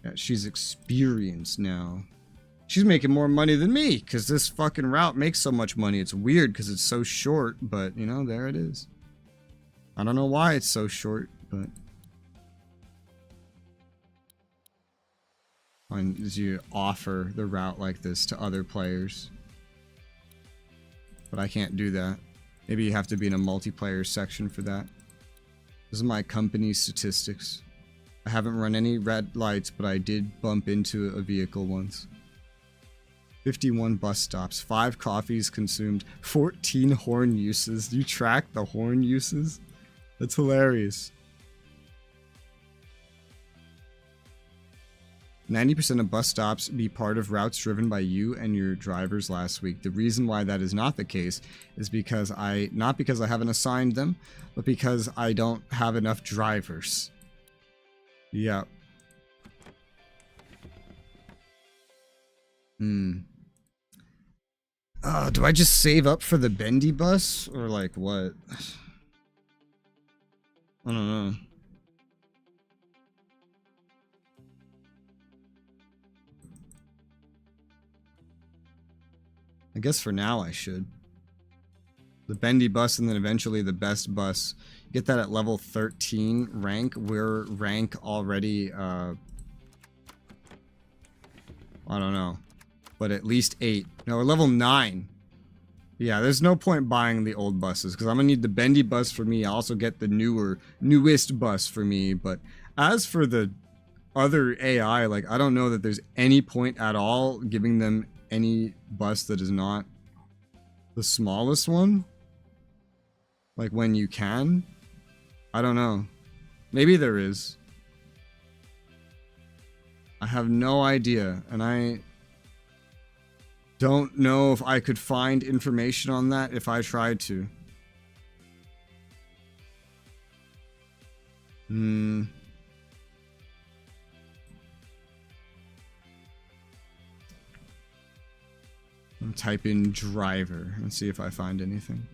Yeah, she's experienced now. She's making more money than me, because this fucking route makes so much money. It's weird because it's so short, but, you know, there it is. I don't know why it's so short, but... When you offer the route like this to other players. But I can't do that. Maybe you have to be in a multiplayer section for that. This is my company statistics. I haven't run any red lights, but I did bump into a vehicle once. 51 bus stops, 5 coffees consumed, 14 horn uses. You track the horn uses? That's hilarious. 90% of bus stops be part of routes driven by you and your drivers last week. The reason why that is not the case is because not because I haven't assigned them, but because I don't have enough drivers. Yeah. Do I just save up for the bendy bus? Or like what? I don't know. I guess for now I should. The bendy bus and then eventually the best bus. Get that at level 13 rank. We're rank already, I don't know. But at least 8. No, we're level 9. Yeah, there's no point buying the old buses because I'm gonna need the bendy bus for me. I also get the newest bus for me. But as for the other AI, like, I don't know that there's any point at all giving them any bus that is not the smallest one. Like, when you can. I don't know. Maybe there is. I have no idea, and I don't know if I could find information on that if I tried to. I'll type in driver and see if I find anything.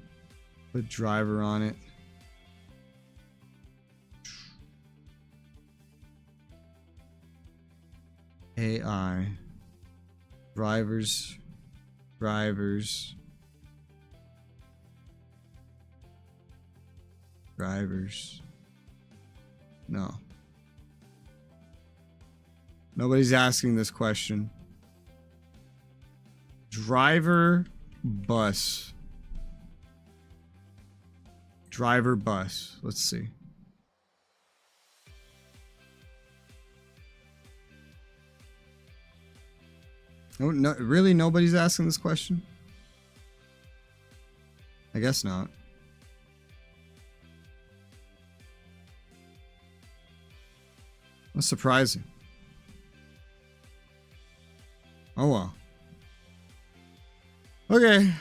Put driver on it. AI. Drivers. No. Nobody's asking this question. Driver bus. Driver bus. Let's see. No, really, nobody's asking this question? I guess not. That's surprising. Oh well. Okay.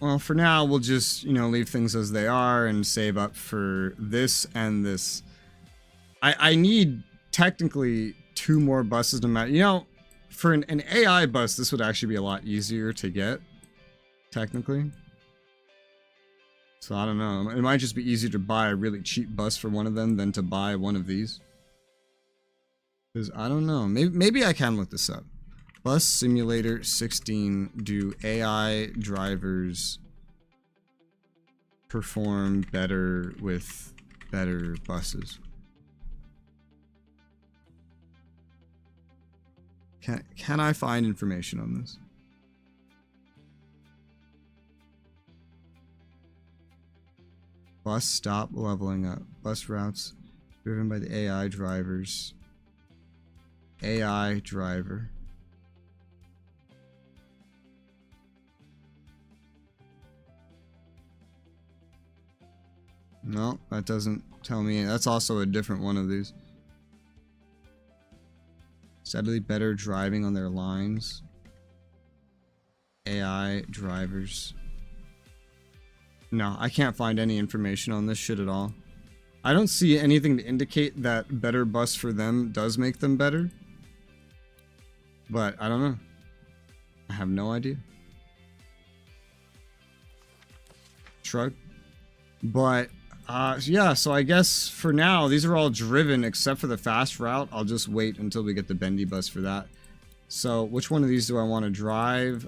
Well, for now, we'll just, leave things as they are and save up for this and this. I need, technically, 2 more buses no matter... for an AI bus, this would actually be a lot easier to get, technically. So, I don't know. It might just be easier to buy a really cheap bus for one of them than to buy one of these. Because, I don't know. Maybe I can look this up. Bus Simulator 16, do AI drivers perform better with better buses? Can I find information on this? Bus stop leveling up. Bus routes driven by the AI drivers. AI driver. No, that doesn't tell me. That's also a different one of these. Steadily better driving on their lines. AI drivers. No, I can't find any information on this shit at all. I don't see anything to indicate that better bus for them does make them better. But I don't know. I have no idea. Shrug. But yeah, so I guess for now, these are all driven except for the fast route. I'll just wait until we get the bendy bus for that. So which one of these do I want to drive?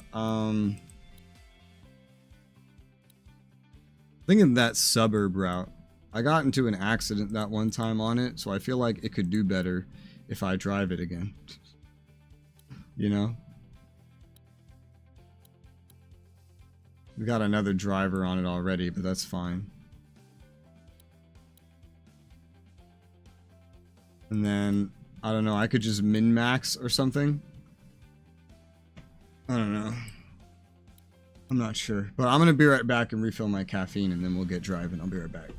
Thinking that suburb route. I got into an accident that one time on it, so I feel like it could do better if I drive it again. You know? We got another driver on it already, but that's fine. And then, I don't know, I could just min-max or something. I don't know. I'm not sure. But I'm going to be right back and refill my caffeine, and then we'll get driving. I'll be right back.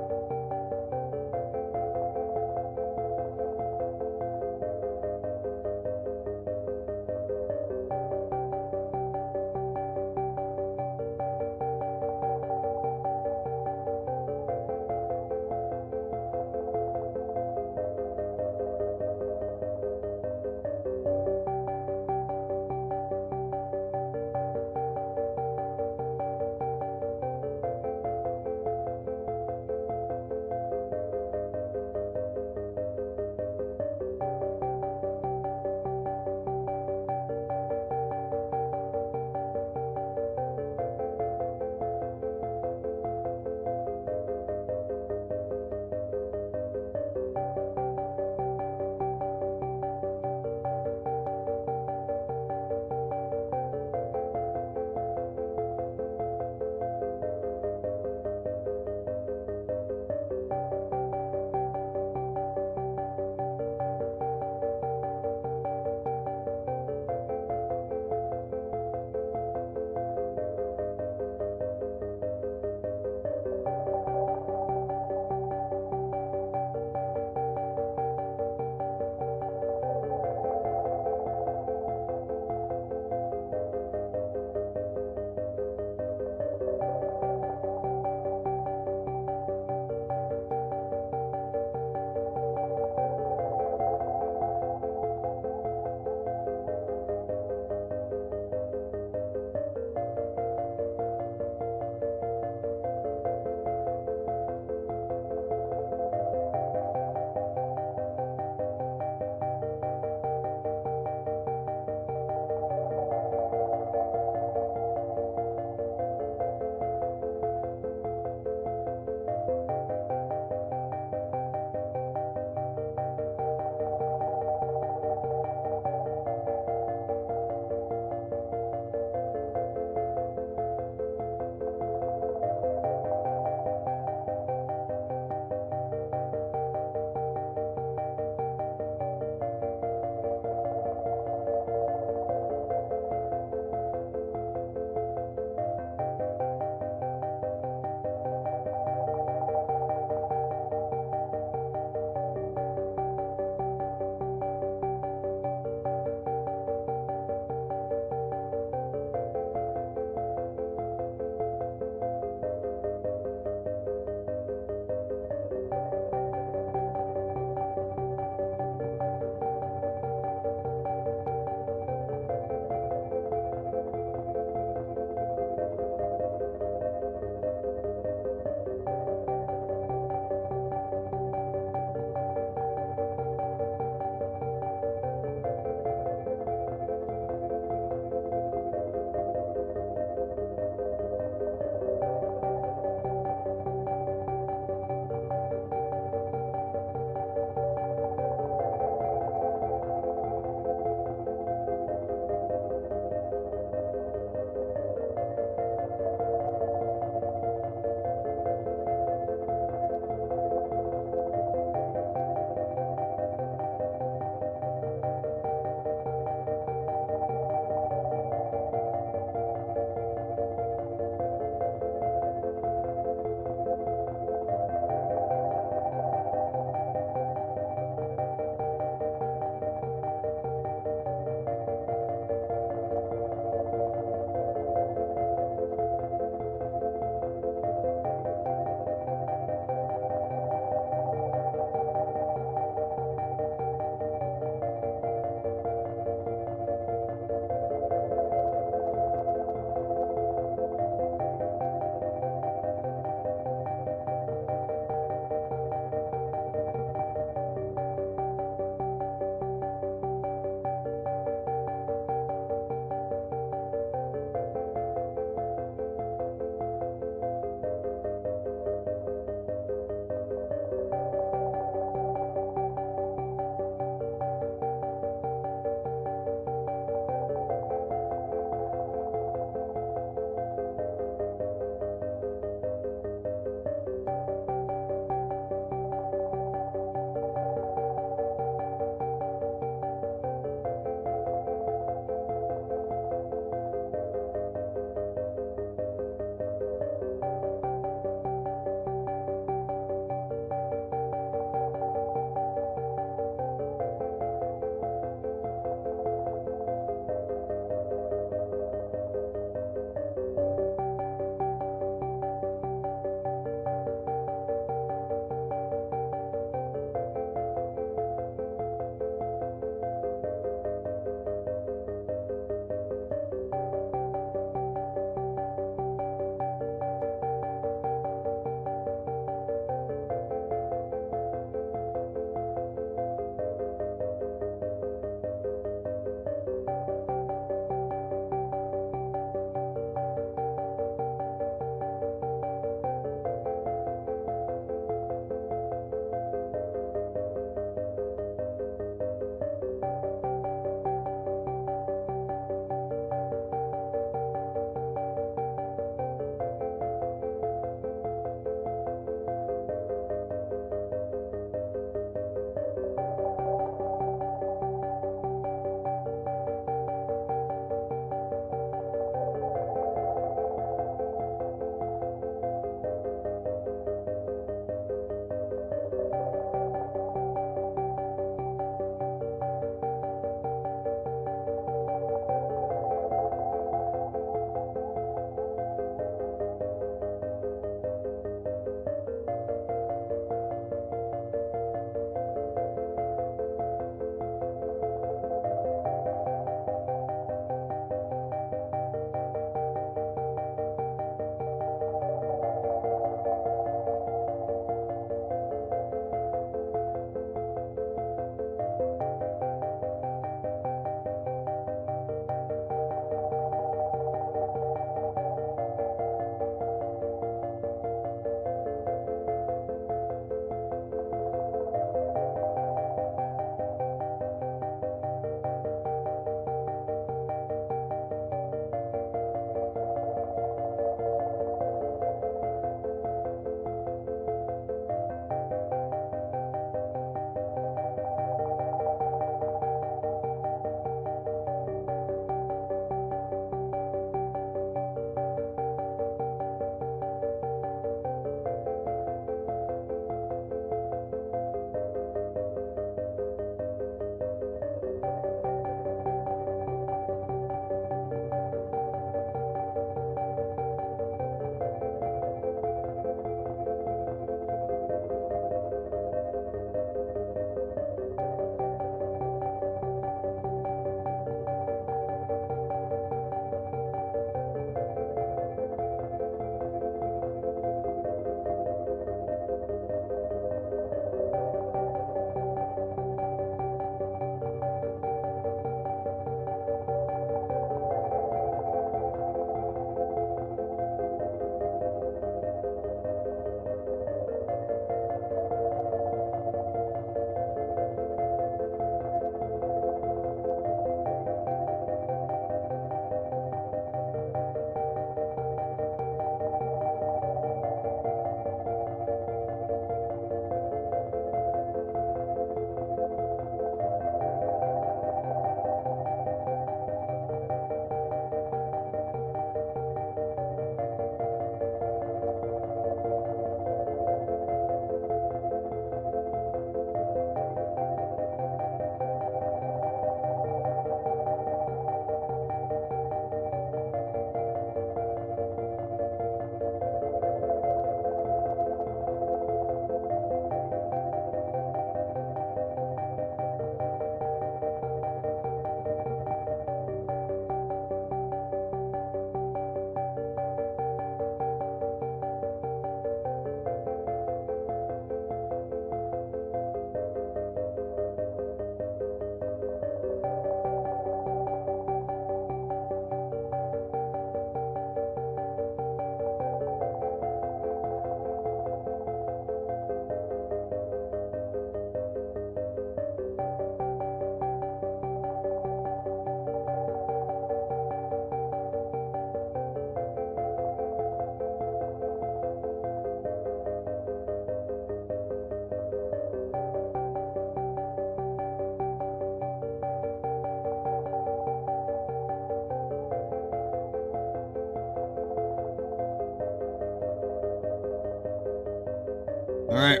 Alright.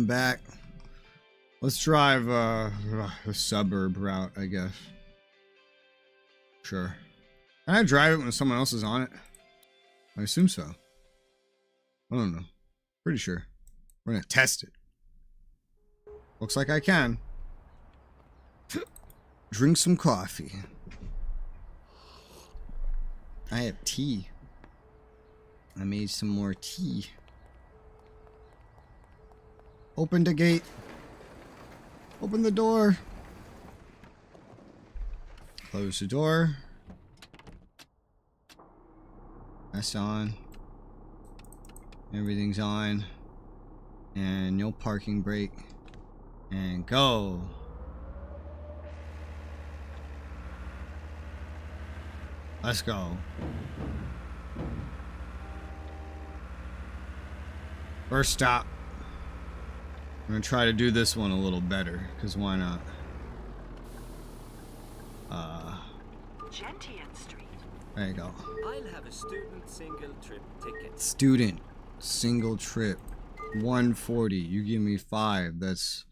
Back. Let's drive the suburb route, I guess. Sure. Can I drive it when someone else is on it? I assume so. I don't know. Pretty sure. We're gonna test it. Looks like I can. Drink some coffee. I have tea. I made some more tea. Open the gate. Open the door. Close the door. That's on. Everything's on. And no parking brake. And go. Let's go. First stop. I'm gonna try to do this one a little better, because why not? Gentian Street. There you go. I'll have a student single trip ticket. Student single trip 140. You give me 5. That's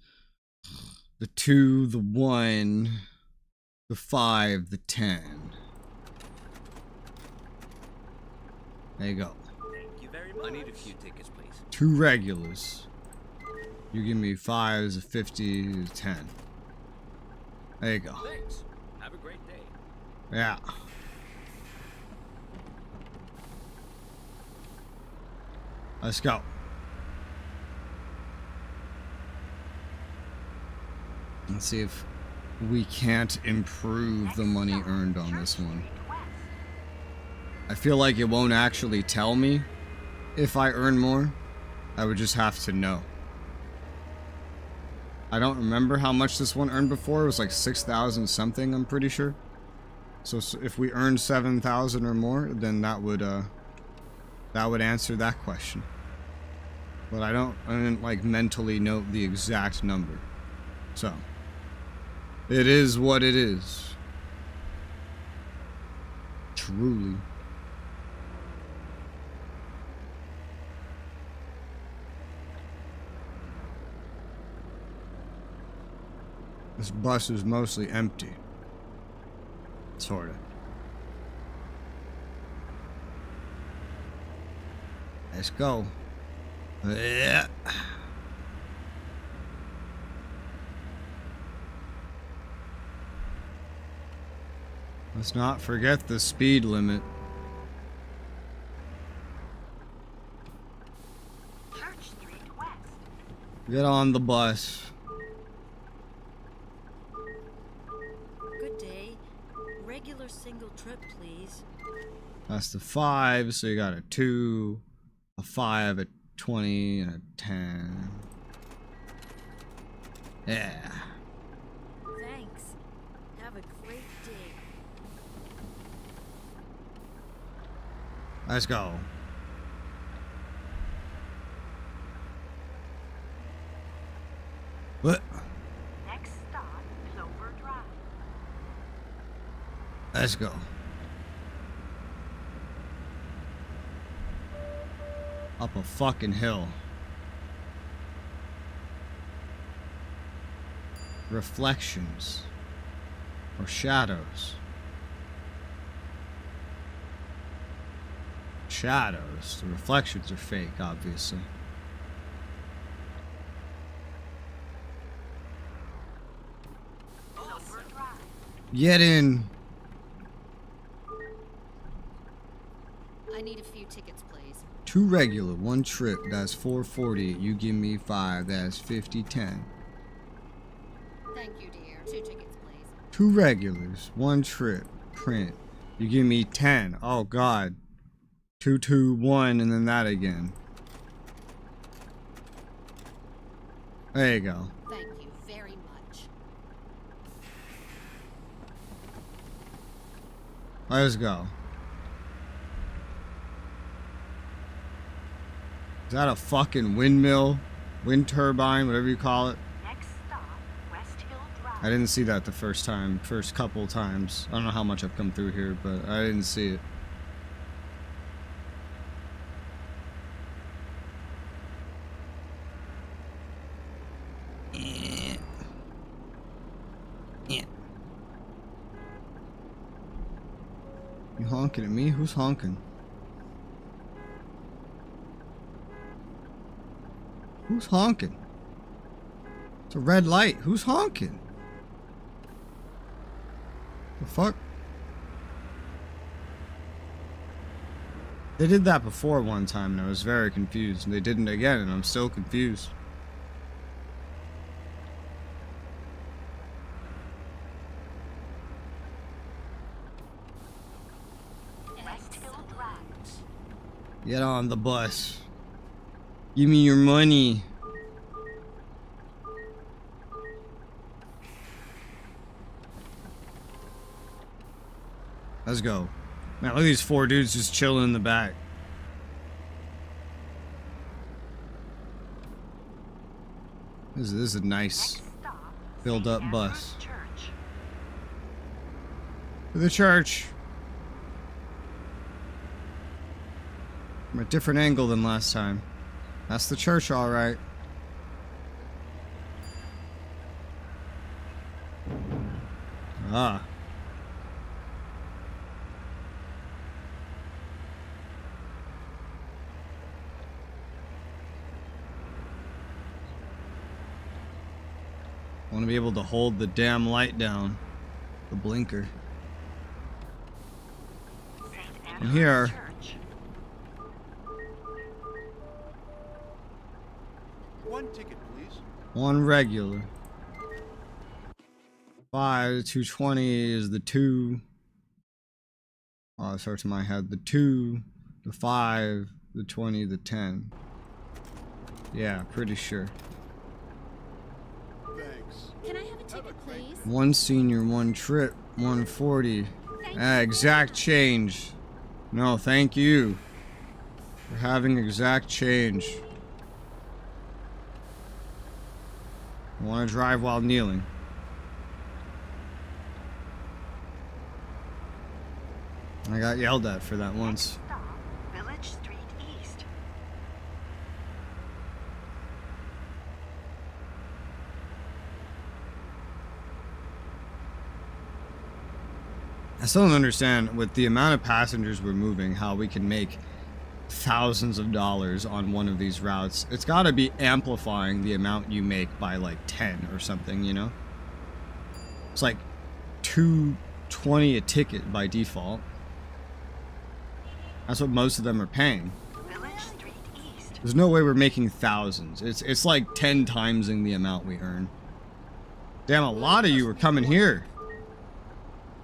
the 2, the 1, the 5, the 10. There you go. Thank you very much. I need a few tickets, please. 2 regulars. You give me 5s, a 50, a 10. There you go. Thanks. Have a great day. Yeah. Let's go. Let's see if we can't improve the money earned on this one. I feel like it won't actually tell me if I earn more. I would just have to know. I don't remember how much this one earned before. It was like 6,000 something, I'm pretty sure. So if we earned 7,000 or more, then that would answer that question. But I didn't like mentally note the exact number. So it is what it is. Truly. This bus is mostly empty. Sorta. Let's go. Yeah. Let's not forget the speed limit. Church Street West. Get on the bus. Good day. Regular single trip, please. That's the 5, so you got a 2, a 5, a 20, and a 10. Yeah. Thanks. Have a great day. Let's go. What? Next stop, Clover Drive. Let's go. Up a fucking hill. Reflections. Or shadows. Shadows. The reflections are fake, obviously. Clover Drive. Get in. I need a few tickets, please. 2 regular, 1 trip, that's 440. You give me 5, that's 50, 10. Thank you, dear. 2 tickets, please. 2 regulars, 1 trip, print. You give me 10. Oh god. 2, 2, 1, and then that again. There you go. Thank you very much. Let's go. Is that a fucking windmill? Wind turbine, whatever you call it? Next stop, West Hill Drive. I didn't see that the first couple times. I don't know how much I've come through here, but I didn't see it. You honking at me? Who's honking? Who's honking? It's a red light. Who's honking? The fuck? They did that before one time and I was very confused. And they did it again and I'm still confused. Get on the bus. Give me your money. Let's go. Man, look at these 4 dudes just chilling in the back. This is a nice build up bus. To the church. From a different angle than last time. That's the church, alright. Ah. I want to be able to hold the damn light down. The blinker. And here. One ticket, please. One regular. 5, 220 is the 2. Oh, it starts in my head. The 2, the 5, the 20, the 10. Yeah, pretty sure. Thanks. Can I have a ticket, please? One senior, one trip, 140. Exact change. No, thank you. For having exact change. I want to drive while kneeling. I got yelled at for that once. Village Street East. I still don't understand, with the amount of passengers we're moving, how we can make thousands of dollars on one of these routes. It's got to be amplifying the amount you make by like 10 or something, you know? It's like $2.20 a ticket by default. That's what most of them are paying. Village Street East. There's no way we're making thousands. It's like 10 timesing the amount we earn. Damn, a lot of you are coming here.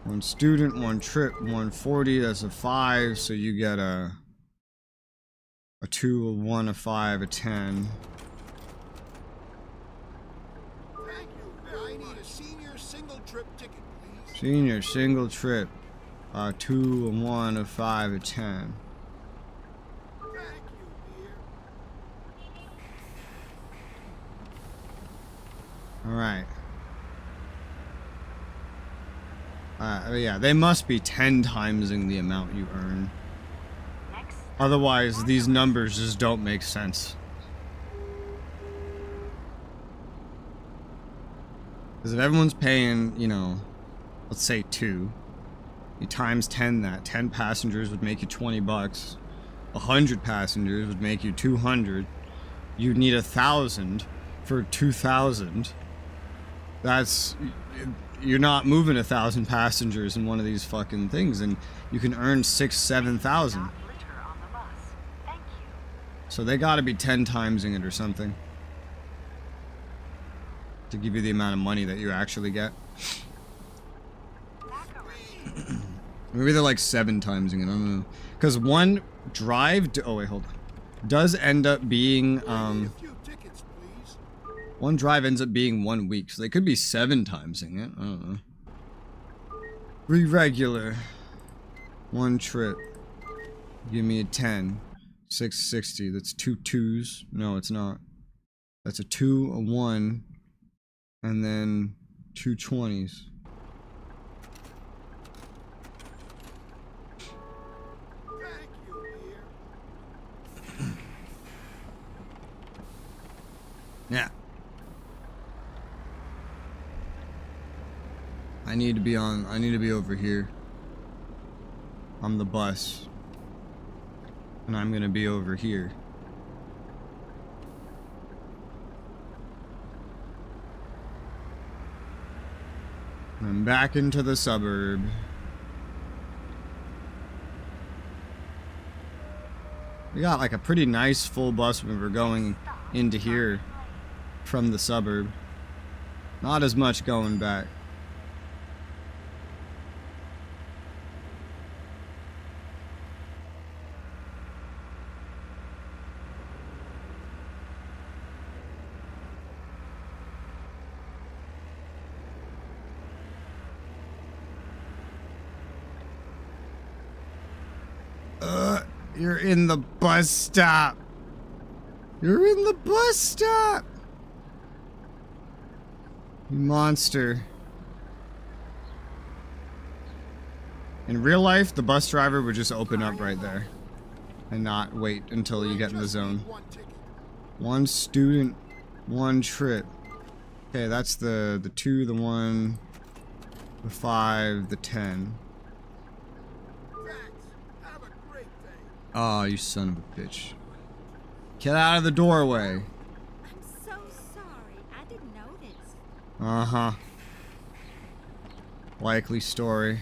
One student, one trip, 140. That's a 5, so you get a 2, a 1, a 5, a 10. Thank you. I need a senior single trip ticket, please. Senior single trip. 2, a 1, a 5, a 10. Thank you, dear. Alright. Yeah, they must be 10 timesing the amount you earn. Otherwise, these numbers just don't make sense. Because if everyone's paying, you know, let's say 2, you times 10 that. 10 passengers would make you 20 bucks. 100 passengers would make you 200. You'd need 1,000 for 2,000. That's... You're not moving 1,000 passengers in one of these fucking things, and you can earn 6,000, 7,000. So they gotta be 10 timesing it or something to give you the amount of money that you actually get. Maybe they're like 7 timesing it, I don't know. Because one drive, oh wait, hold on. Does end up being, one drive ends up being 1 week, so they could be 7 timesing it, I don't know. 3 regular. 1 trip. Give me a 10. 660, that's 2 2s. No, it's not. That's a 2, a 1, and then 2 20s. Thank you, dear. Yeah. I need to be over here. I'm the bus. And I'm gonna be over here. I'm back into the suburb. We got like a pretty nice full bus when we're going into here from the suburb. Not as much going back. You're in the bus stop. You're in the bus stop. You monster. In real life, the bus driver would just open up right there and not wait until you get in the zone. One student, one trip. Okay, that's the 2, the 1, the 5, the 10. Oh, you son of a bitch. Get out of the doorway. I'm so sorry. I didn't notice. Uh-huh. Likely story.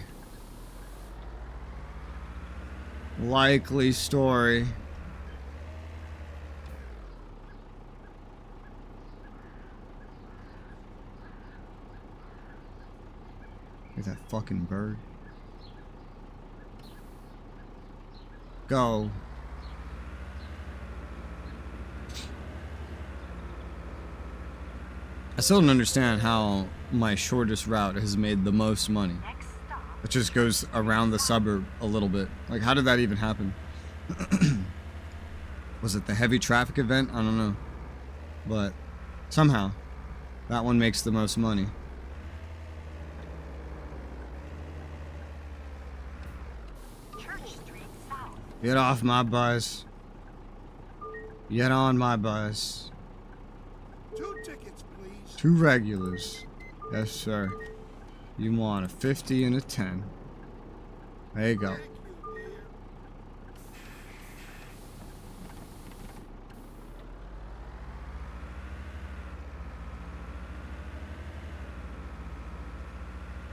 Likely story. Look at that fucking bird. Go. I still don't understand how my shortest route has made the most money. It just goes around the suburb a little bit. Like, how did that even happen? Was it the heavy traffic event? I don't know. But somehow, that one makes the most money. Get off my bus. Get on my bus. 2 tickets, please. 2 regulars. Yes, sir. You want a 50 and a 10. There you go. Thank you, dear.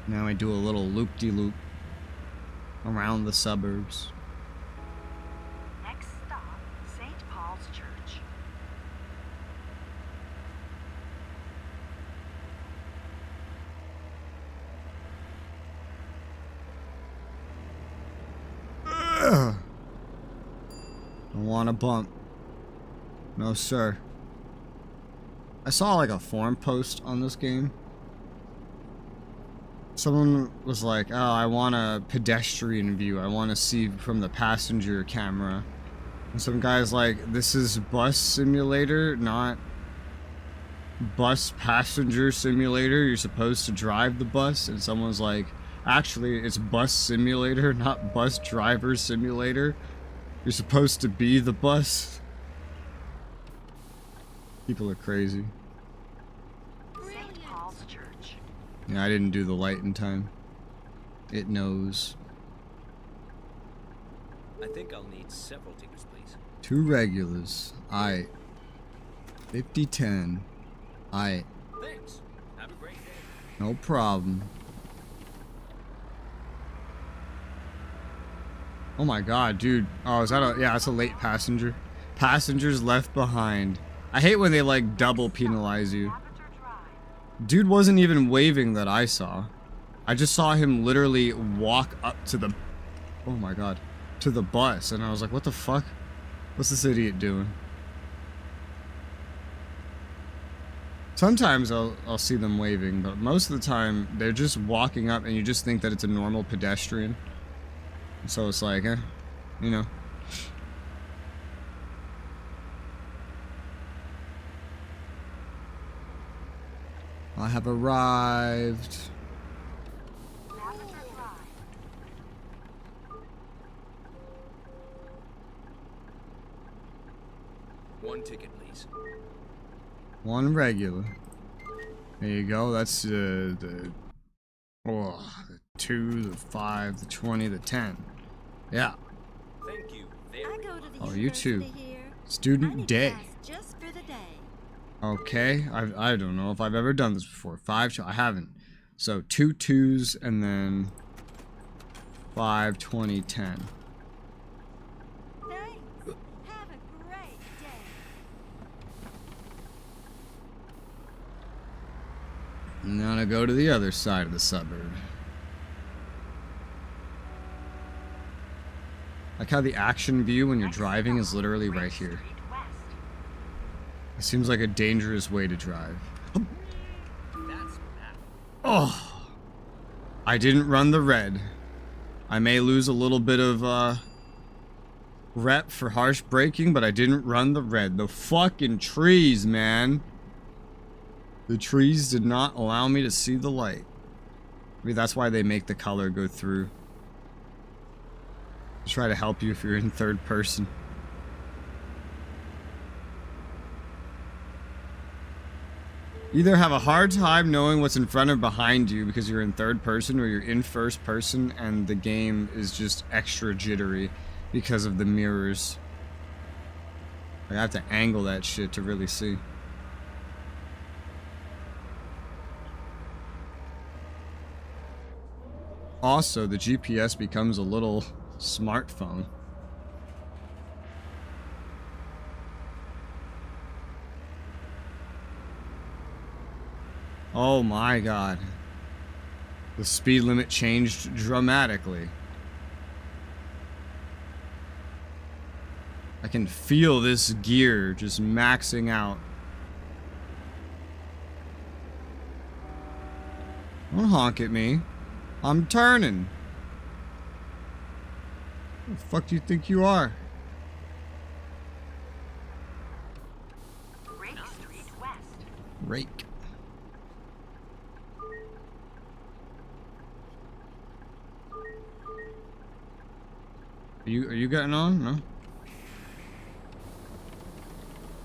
Now I do a little loop-de-loop around the suburbs. Next stop, St. Paul's Church. Ugh. I want a bump. No, sir. I saw like a forum post on this game. Someone was like, oh, I want a pedestrian view. I want to see from the passenger camera. And some guy's like, this is bus simulator, not bus passenger simulator. You're supposed to drive the bus. And someone's like, actually, it's bus simulator, not bus driver simulator. You're supposed to be the bus. People are crazy. St. Paul's Church. Yeah, I didn't do the light in time. It knows. I think I'll need several tickets, please. 2 regulars. Aight. 50-10. Aight. Thanks. Have a great day. No problem. Oh my god, dude. Oh, is that a... Yeah, that's a late passenger. Passengers left behind. I hate when they, like, double penalize you. Dude wasn't even waving that I saw. I just saw him literally walk up to the... Oh my god. To the bus. And I was like, what the fuck? What's this idiot doing? Sometimes I'll see them waving, but most of the time, they're just walking up and you just think that it's a normal pedestrian. So it's like, you know. I have arrived. One ticket, please. 1 regular. There you go. That's the 2, the 5, the 20, the 10. Yeah. Thank you very I go to the Oh, you too. university here. I Student need day. class just for the day. Okay. I don't know if I've ever done this before. 5. I haven't. So 2 2s and then 5, 20, 10. Thanks. Have a great day. And then I go to the other side of the suburb. Like how the action view when you're driving is literally right here. Street West. It seems like a dangerous way to drive. That's bad. Oh! I didn't run the red. I may lose a little bit of, rep for harsh braking, but I didn't run the red. The fucking trees, man. The trees did not allow me to see the light. Maybe that's why they make the color go through. To try to help you if you're in third person. Either have a hard time knowing what's in front or behind you because you're in third person, or you're in first person and the game is just extra jittery because of the mirrors. I have to angle that shit to really see. Also, the GPS becomes a little smartphone. Oh my god. The speed limit changed dramatically. I can feel this gear just maxing out. Don't honk at me. I'm turning. Who the fuck do you think you are? Rake Street West. Rake. Are you getting on? No?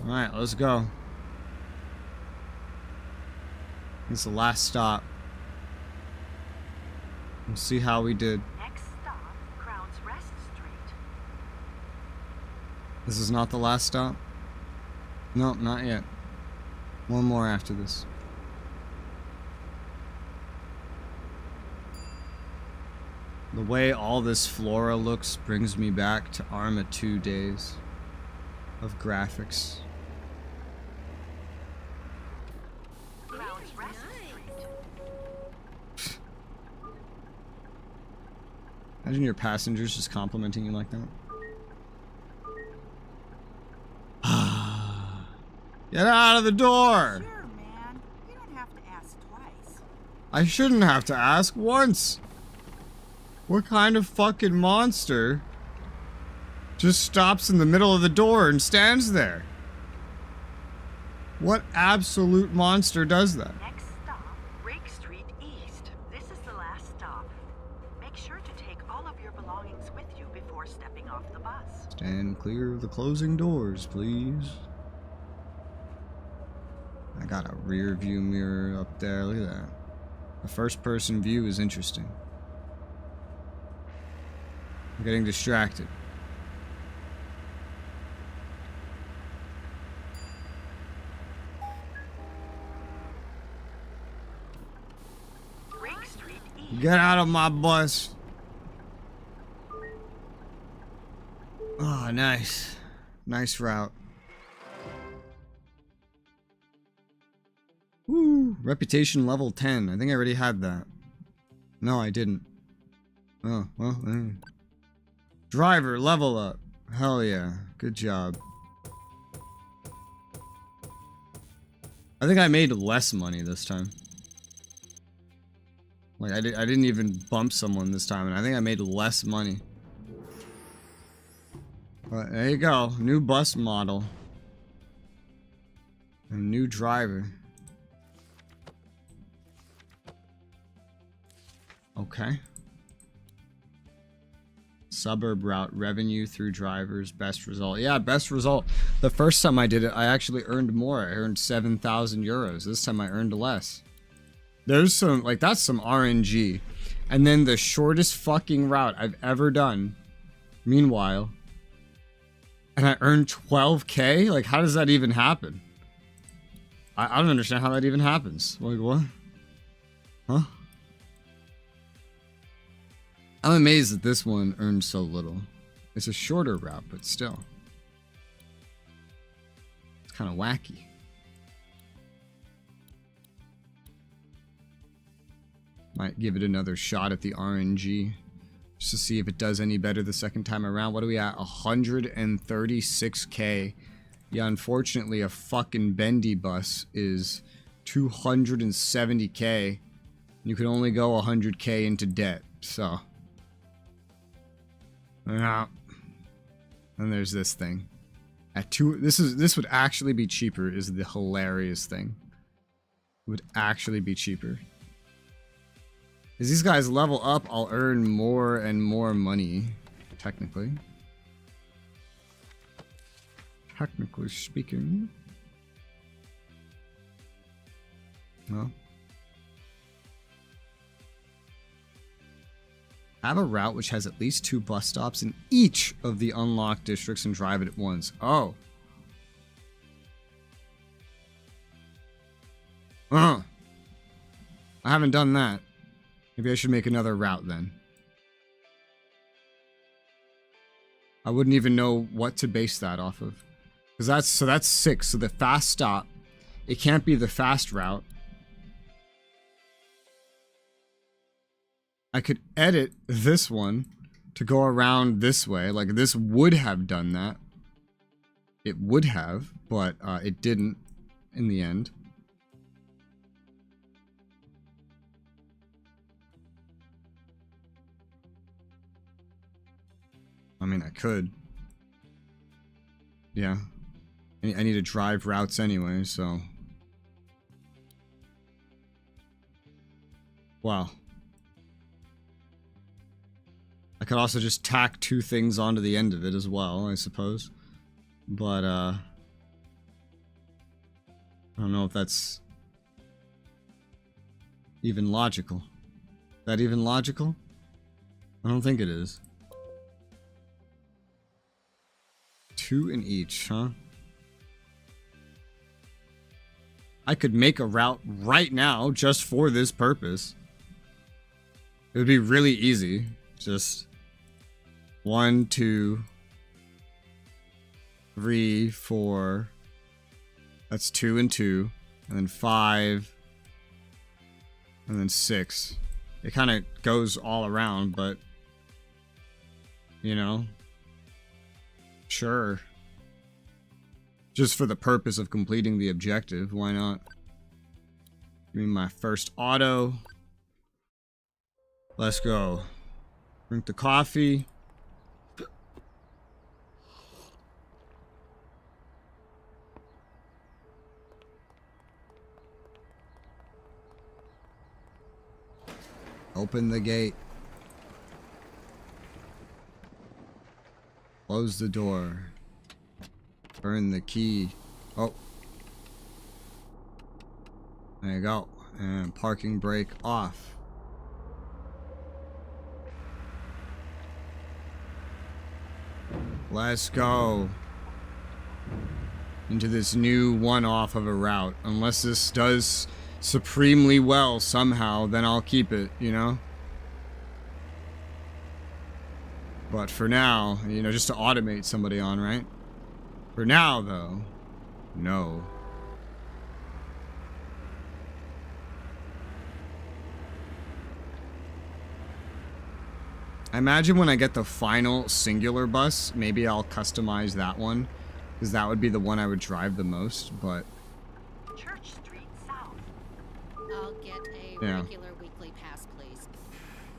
Alright, let's go. It's the last stop. Let's see how we did. Next stop, Crown's Rest Street. This is not the last stop? No, not yet. One more after this. The way all this flora looks brings me back to Arma 2 days of graphics. Crown's Rest Street. Imagine your passengers just complimenting you like that. Get out of the door! Sure, man. You don't have to ask twice. I shouldn't have to ask once. What kind of fucking monster just stops in the middle of the door and stands there? What absolute monster does that? Next stop, Rake Street East. This is the last stop. Make sure to take all of your belongings with you before stepping off the bus. Stand clear of the closing doors, please. I got a rear view mirror up there. Look at that. The first person view is interesting. I'm getting distracted. Rake Street East. Get out of my bus. Oh, nice. Nice route. Woo! Reputation level 10. I think I already had that. No, I didn't. Oh, well. Driver level up. Hell yeah. Good job. I think I made less money this time. Like, I didn't even bump someone this time, and I think I made less money. But there you go. New bus model. And new driver. Okay. Suburb route, revenue through drivers, best result. Yeah, best result. The first time I did it, I actually earned more. I earned 7,000 euros. This time I earned less. There's some, like, that's some RNG. And then the shortest fucking route I've ever done Meanwhile, and I earned 12K? Like, how does that even happen? I don't understand how that even happens. Like, what? Huh? I'm amazed that this one earned so little. It's a shorter route, but still. It's kind of wacky. Might give it another shot at the RNG. Just to see if it does any better the second time around. What are we at? 136K. Yeah, unfortunately, a fucking bendy bus is 270K. You can only go 100K into debt, so. Yeah. And there's this thing. At this would actually be cheaper, is the hilarious thing. It would actually be cheaper. As these guys level up, I'll earn more and more money, technically. Technically speaking. Well. Have a route which has at least 2 bus stops in each of the unlocked districts and drive it at once. Oh. I haven't done that. Maybe I should make another route then. I wouldn't even know what to base that off of. Because that's 6. So the fast stop, it can't be the fast route. I could edit this one to go around this way. Like, this would have done that. It would have, but it didn't in the end. I mean, I could. Yeah. I need to drive routes anyway, so. Wow. I could also just tack 2 things onto the end of it as well, I suppose. But, I don't know if that's even logical. Is that even logical? I don't think it is. 2 in each, huh? I could make a route right now just for this purpose. It would be really easy. Just 1, 2, 3, 4. That's 2 and 2. And then 5. And then 6. It kind of goes all around, but, you know. Sure. Just for the purpose of completing the objective, why not? Give me my first auto. Let's go. Drink the coffee. Open the gate. Close the door. Burn the key. Oh. There you go. And parking brake off. Let's go. Into this new one-off of a route. Unless this does supremely well somehow, then I'll keep it, you know? But for now, you know, just to automate somebody on, right? For now, though, no. I imagine when I get the final singular bus, maybe I'll customize that one. Because that would be the one I would drive the most, but... Church Street South. I'll get a regular weekly pass, please.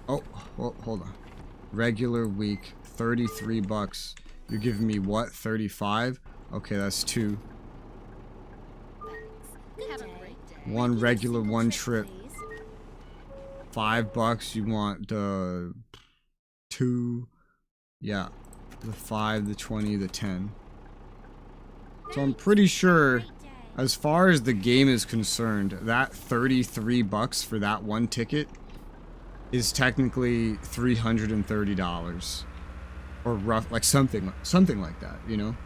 Oh, well, hold on. Regular week, 33 bucks. You're giving me what, 35? Okay, that's 2. Have a great day. 1 regular, 1 trip. 5 bucks. You want the 2? Yeah, the 5, the 20, the 10. So I'm pretty sure, as far as the game is concerned, that 33 bucks for that 1 ticket is technically $330. Or rough, like something like that, you know?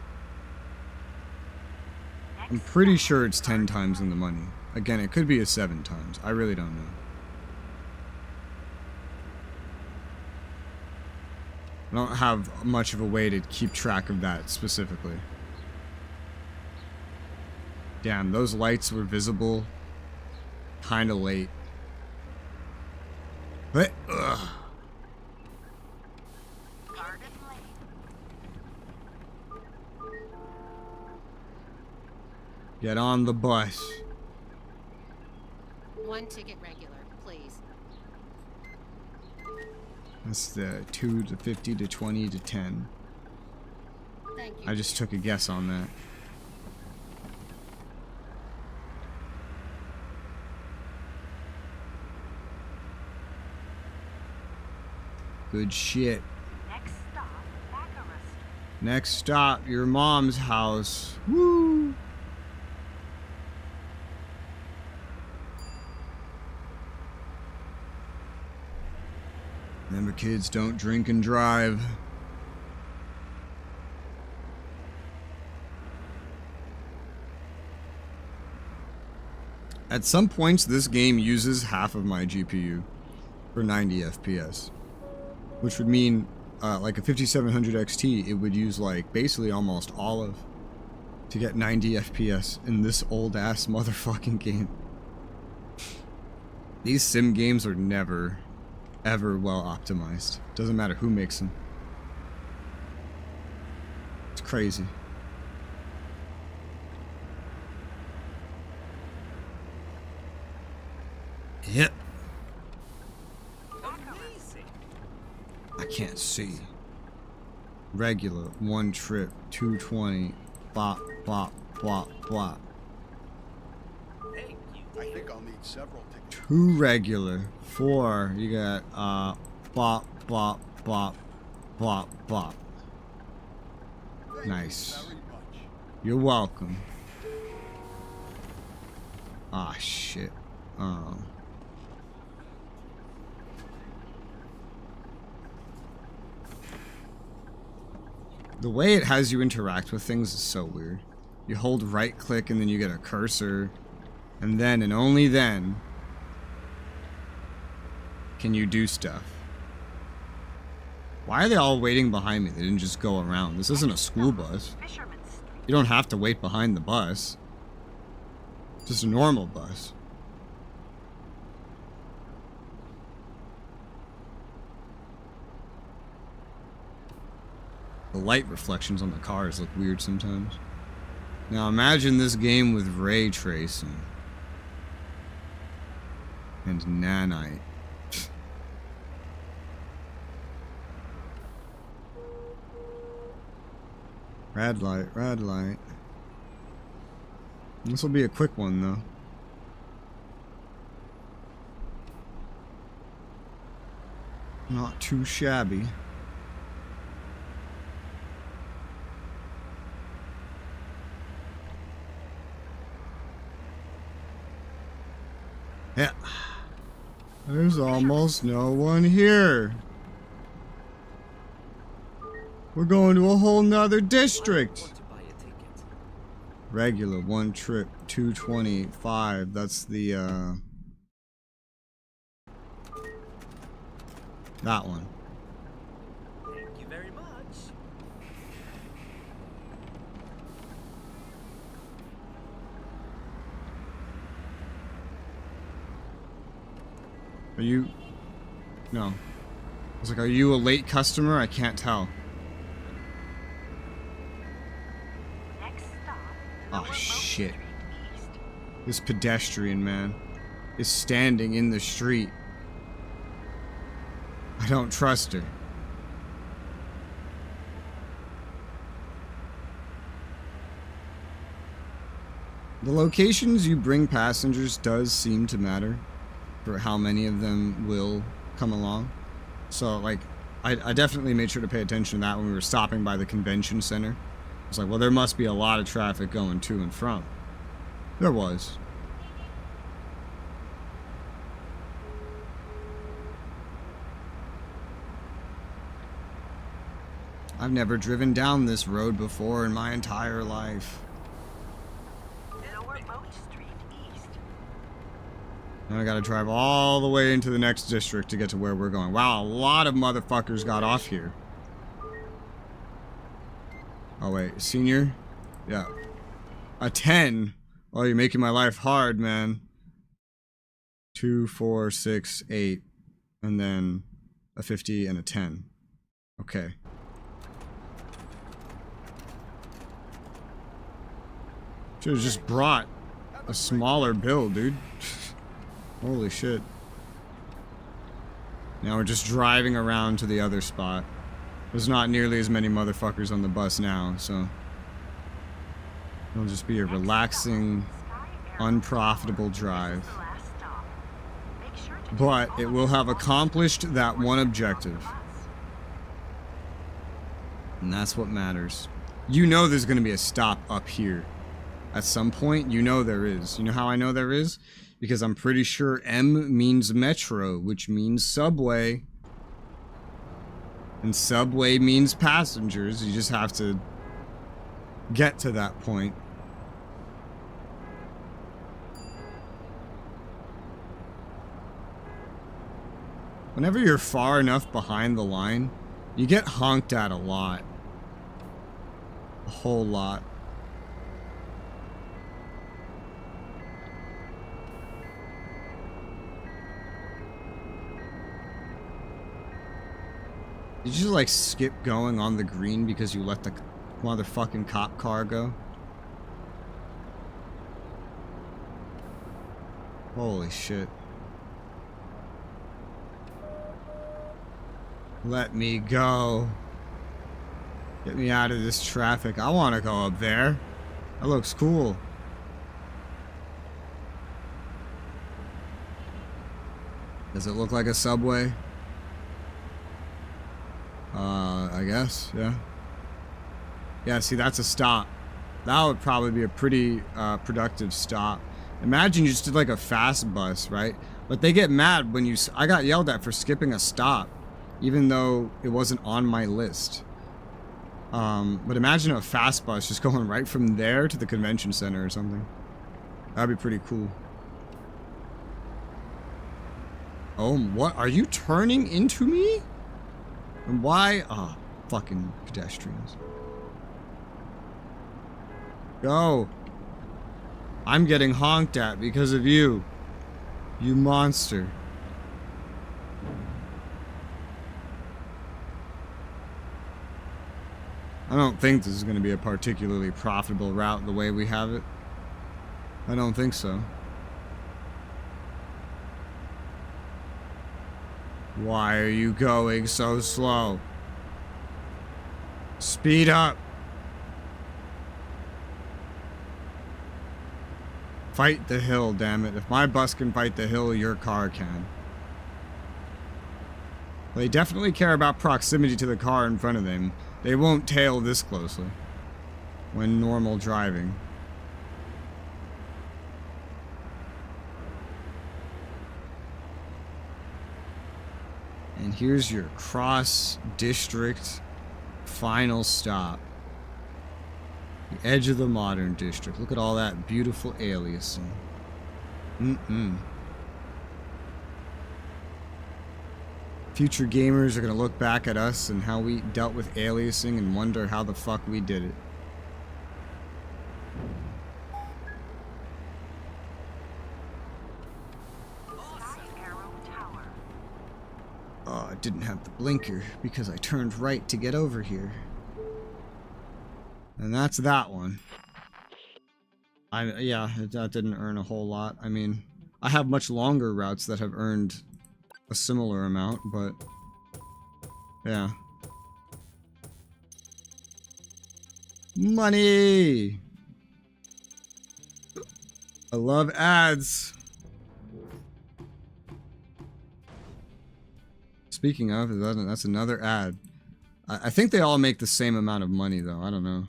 I'm pretty sure it's 10 times in the money. Again, it could be a 7 times. I really don't know. I don't have much of a way to keep track of that specifically. Damn, those lights were visible kind of late. But, ugh. Get on the bus. 1 ticket regular, please. That's the 2 to 50 to 20 to 10. Thank you. I just took a guess on that. Good shit. Next stop, Konglomerat. Next stop, your mom's house. Woo! Remember, kids, don't drink and drive. At some points, this game uses half of my GPU for 90 FPS. Which would mean, like a 5700 XT, it would use, like, basically almost all of to get 90 FPS in this old-ass motherfucking game. These sim games are never, ever well optimized. Doesn't matter who makes them. It's crazy. Yep. I can't see. Regular, 1 trip, 220, bop, bop, bop, bop. I think I'll need several tickets. 2 regular, 4, you got, bop, bop, bop, bop, bop. Thank Nice. you very much. You're welcome. Ah, shit. The way it has you interact with things is so weird. You hold right click and then you get a cursor, and then and only then can you do stuff. Why are they all waiting behind me? They didn't just go around. This isn't a school bus. Fisherman's Street. You don't have to wait behind the bus. It's just a normal bus. The light reflections on the cars look weird sometimes. Now imagine this game with ray tracing. And nanite. Red light, red light. This will be a quick one though. Not too shabby. Yeah. There's almost no one here. We're going to a whole nother district. Want to buy a ticket. Regular, 1 trip, 225. That's the, that one. Thank you very much. Are you... No. I was like, are you a late customer? I can't tell. Next stop, Oh, Lower Moat shit. Street East. This pedestrian, man, is standing in the street. I don't trust her. The locations you bring passengers does seem to matter for how many of them will come along. So, like, I definitely made sure to pay attention to that when we were stopping by the convention center. I was like, well, there must be a lot of traffic going to and from. There was. I've never driven down this road before in my entire life. Lower Boat Street East. Now I gotta drive all the way into the next district to get to where we're going. Wow, a lot of motherfuckers got off here. Oh wait, senior? Yeah. A 10? Oh, you're making my life hard, man. 2, 4, 6, 8. And then a 50 and a 10. Okay. Should've just brought a smaller bill, dude. Holy shit. Now we're just driving around to the other spot. There's not nearly as many motherfuckers on the bus now, so it'll just be a relaxing, unprofitable drive. But it will have accomplished that one objective. And that's what matters. You know there's going to be a stop up here. At some point, you know there is. You know how I know there is? Because I'm pretty sure M means metro, which means subway. And subway means passengers. You just have to get to that point. Whenever you're far enough behind the line, you get honked at a lot. A whole lot. Did you just like skip going on the green because you let the motherfucking cop car go? Holy shit. Let me go. Get me out of this traffic. I want to go up there. That looks cool. Does it look like a subway? I guess, yeah. Yeah, see, that's a stop. That would probably be a pretty productive stop. Imagine you just did like a fast bus, right? But they get mad when you... I got yelled at for skipping a stop, even though it wasn't on my list. But imagine a fast bus just going right from there to the convention center or something. That'd be pretty cool. Oh, what? Are you turning into me? And why? Ah, fucking pedestrians. Go. I'm getting honked at because of you. You monster. I don't think this is going to be a particularly profitable route the way we have it. I don't think so. Why are you going so slow? Speed up. Fight the hill, damn it. If my bus can fight the hill, your car can. They definitely care about proximity to the car in front of them. They won't tail this closely when normal driving. And here's your cross-district final stop. The edge of the modern district. Look at all that beautiful aliasing. Future gamers are going to look back at us and how we dealt with aliasing and wonder how the fuck we did it. Oh, I didn't have the blinker because I turned right to get over here. And that's that one. Yeah, that didn't earn a whole lot. I mean, I have much longer routes that have earned a similar amount, but yeah. Money! I love ads. Speaking of, that's another ad. I think they all make the same amount of money, though. I don't know.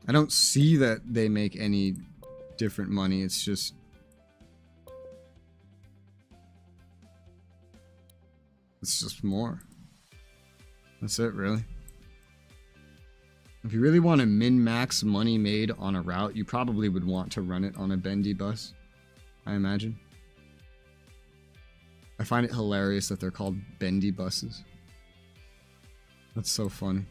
I don't see that they make any different money. It's just It's just more. That's it, really. If you really want to min-max money made on a route, you probably would want to run it on a bendy bus, I imagine. I find it hilarious that they're called bendy buses. That's so funny.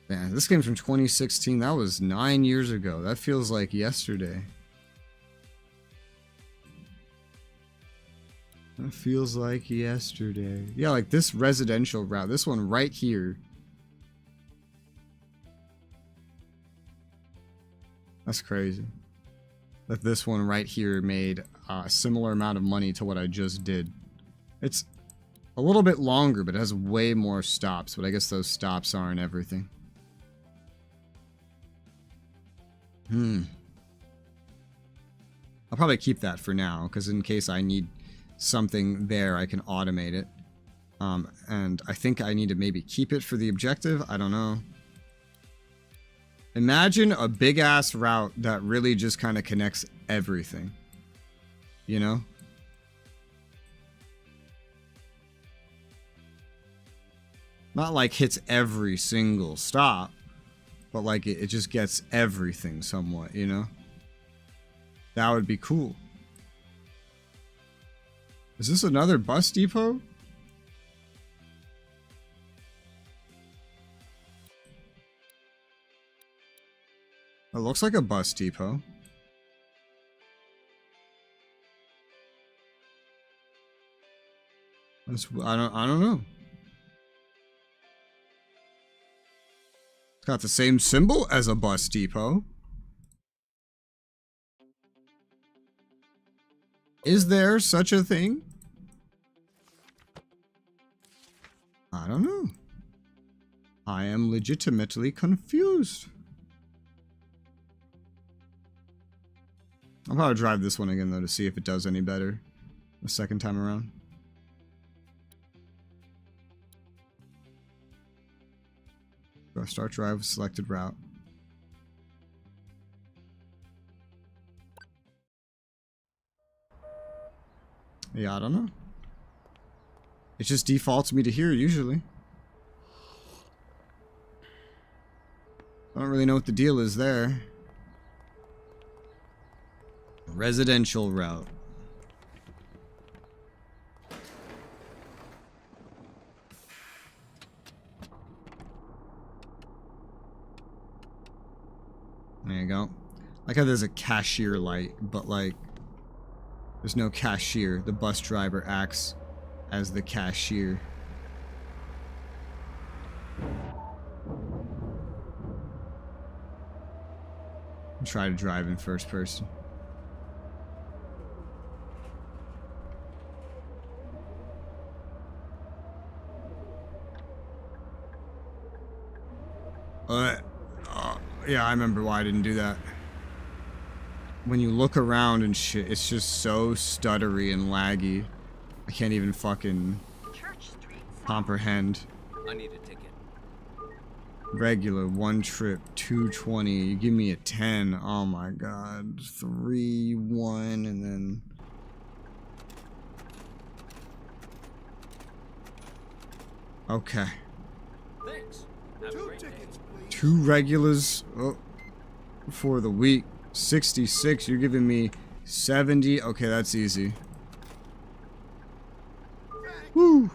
Man, this game's from 2016. That was 9 years ago. That feels like yesterday. That feels like yesterday. Yeah, like this residential route. This one right here. That's crazy. That this one right here made a similar amount of money to what I just did. It's a little bit longer, but it has way more stops. But I guess those stops aren't everything. I'll probably keep that for now, because in case I need something there, I can automate it. And I think I need to maybe keep it for the objective. I don't know. Imagine a big-ass route that really just kind of connects everything. You know? Not like hits every single stop, but like it just gets everything somewhat, you know? That would be cool. Is this another bus depot? It looks like a bus depot. I don't know. It's got the same symbol as a bus depot. Is there such a thing? I don't know. I am legitimately confused. I'll probably drive this one again, though, to see if it does any better the second time around. Start drive with selected route. Yeah, I don't know. It just defaults me to here, usually. I don't really know what the deal is there. Residential route. There you go. Like how there's a cashier light, but like there's no cashier. The bus driver acts as the cashier. I'll try to drive in first person. Yeah, I remember why I didn't do that. When you look around and shit, it's just so stuttery and laggy. I can't even fucking comprehend. I need a ticket. Regular, one trip, 220. You give me a 10. Oh my god. 3, 1, and then... Okay. Thanks. Have a great day. 2 regulars for the week. 66. You're giving me 70. Okay, that's easy. Woo!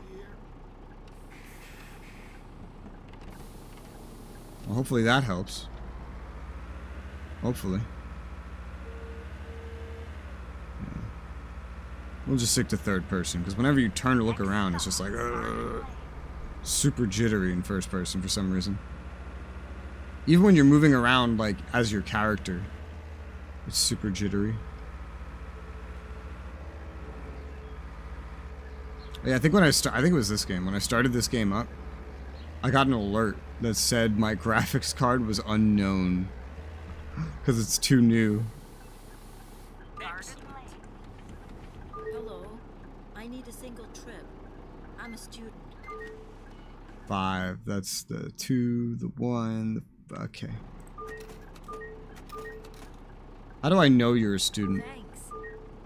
Well, hopefully that helps. Hopefully. Yeah. We'll just stick to third person, because whenever you turn to look around, it's just like super jittery in first person for some reason. Even when you're moving around, like, as your character, it's super jittery. Yeah, I think when I think it was this game. When I started this game up, I got an alert that said my graphics card was unknown because it's too new. Hello. I need a single trip. I'm a student. 5. That's the 2, the 1. Okay. How do I know you're a student? Thanks.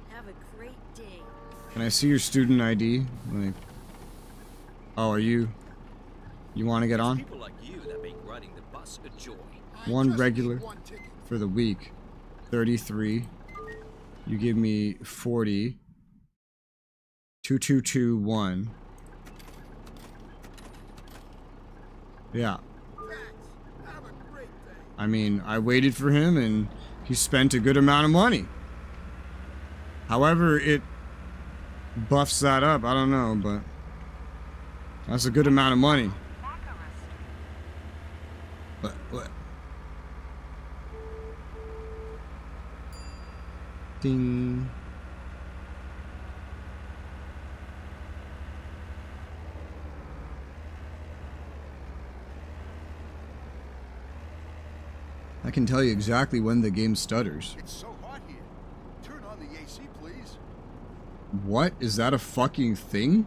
Have a great day. Can I see your student ID? Like, oh, are you? You want to get on? People like you that make riding the bus a joy. One regular for the week. 33. You give me 40. 2221. Yeah. I mean, I waited for him and he spent a good amount of money. However, it buffs that up. I don't know, but that's a good amount of money. What? Ding. I can tell you exactly when the game stutters. It's so hot here. Turn on the AC, please. What? Is that a fucking thing?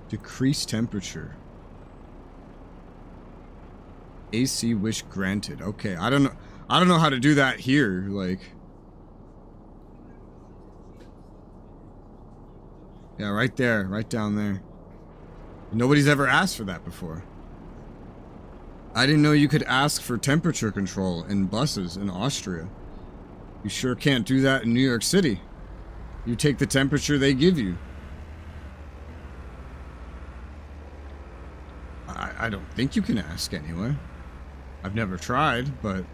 Decrease temperature. AC wish granted. Okay, I don't know how to do that here, like. Yeah, right there, right down there. Nobody's ever asked for that before. I didn't know you could ask for temperature control in buses in Austria. You sure can't do that in New York City. You take the temperature they give you. I don't think you can ask anyway. I've never tried, but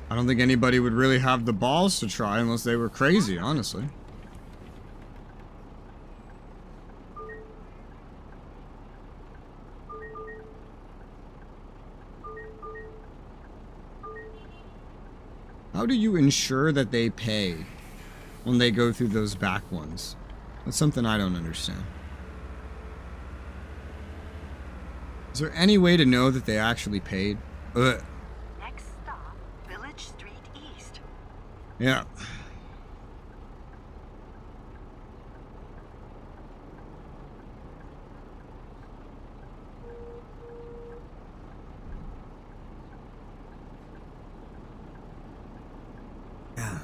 I don't think anybody would really have the balls to try unless they were crazy, honestly. How do you ensure that they pay when they go through those back ones? That's something I don't understand. Is there any way to know that they actually paid? Ugh. Next stop, Village Street East. Yeah. Yeah.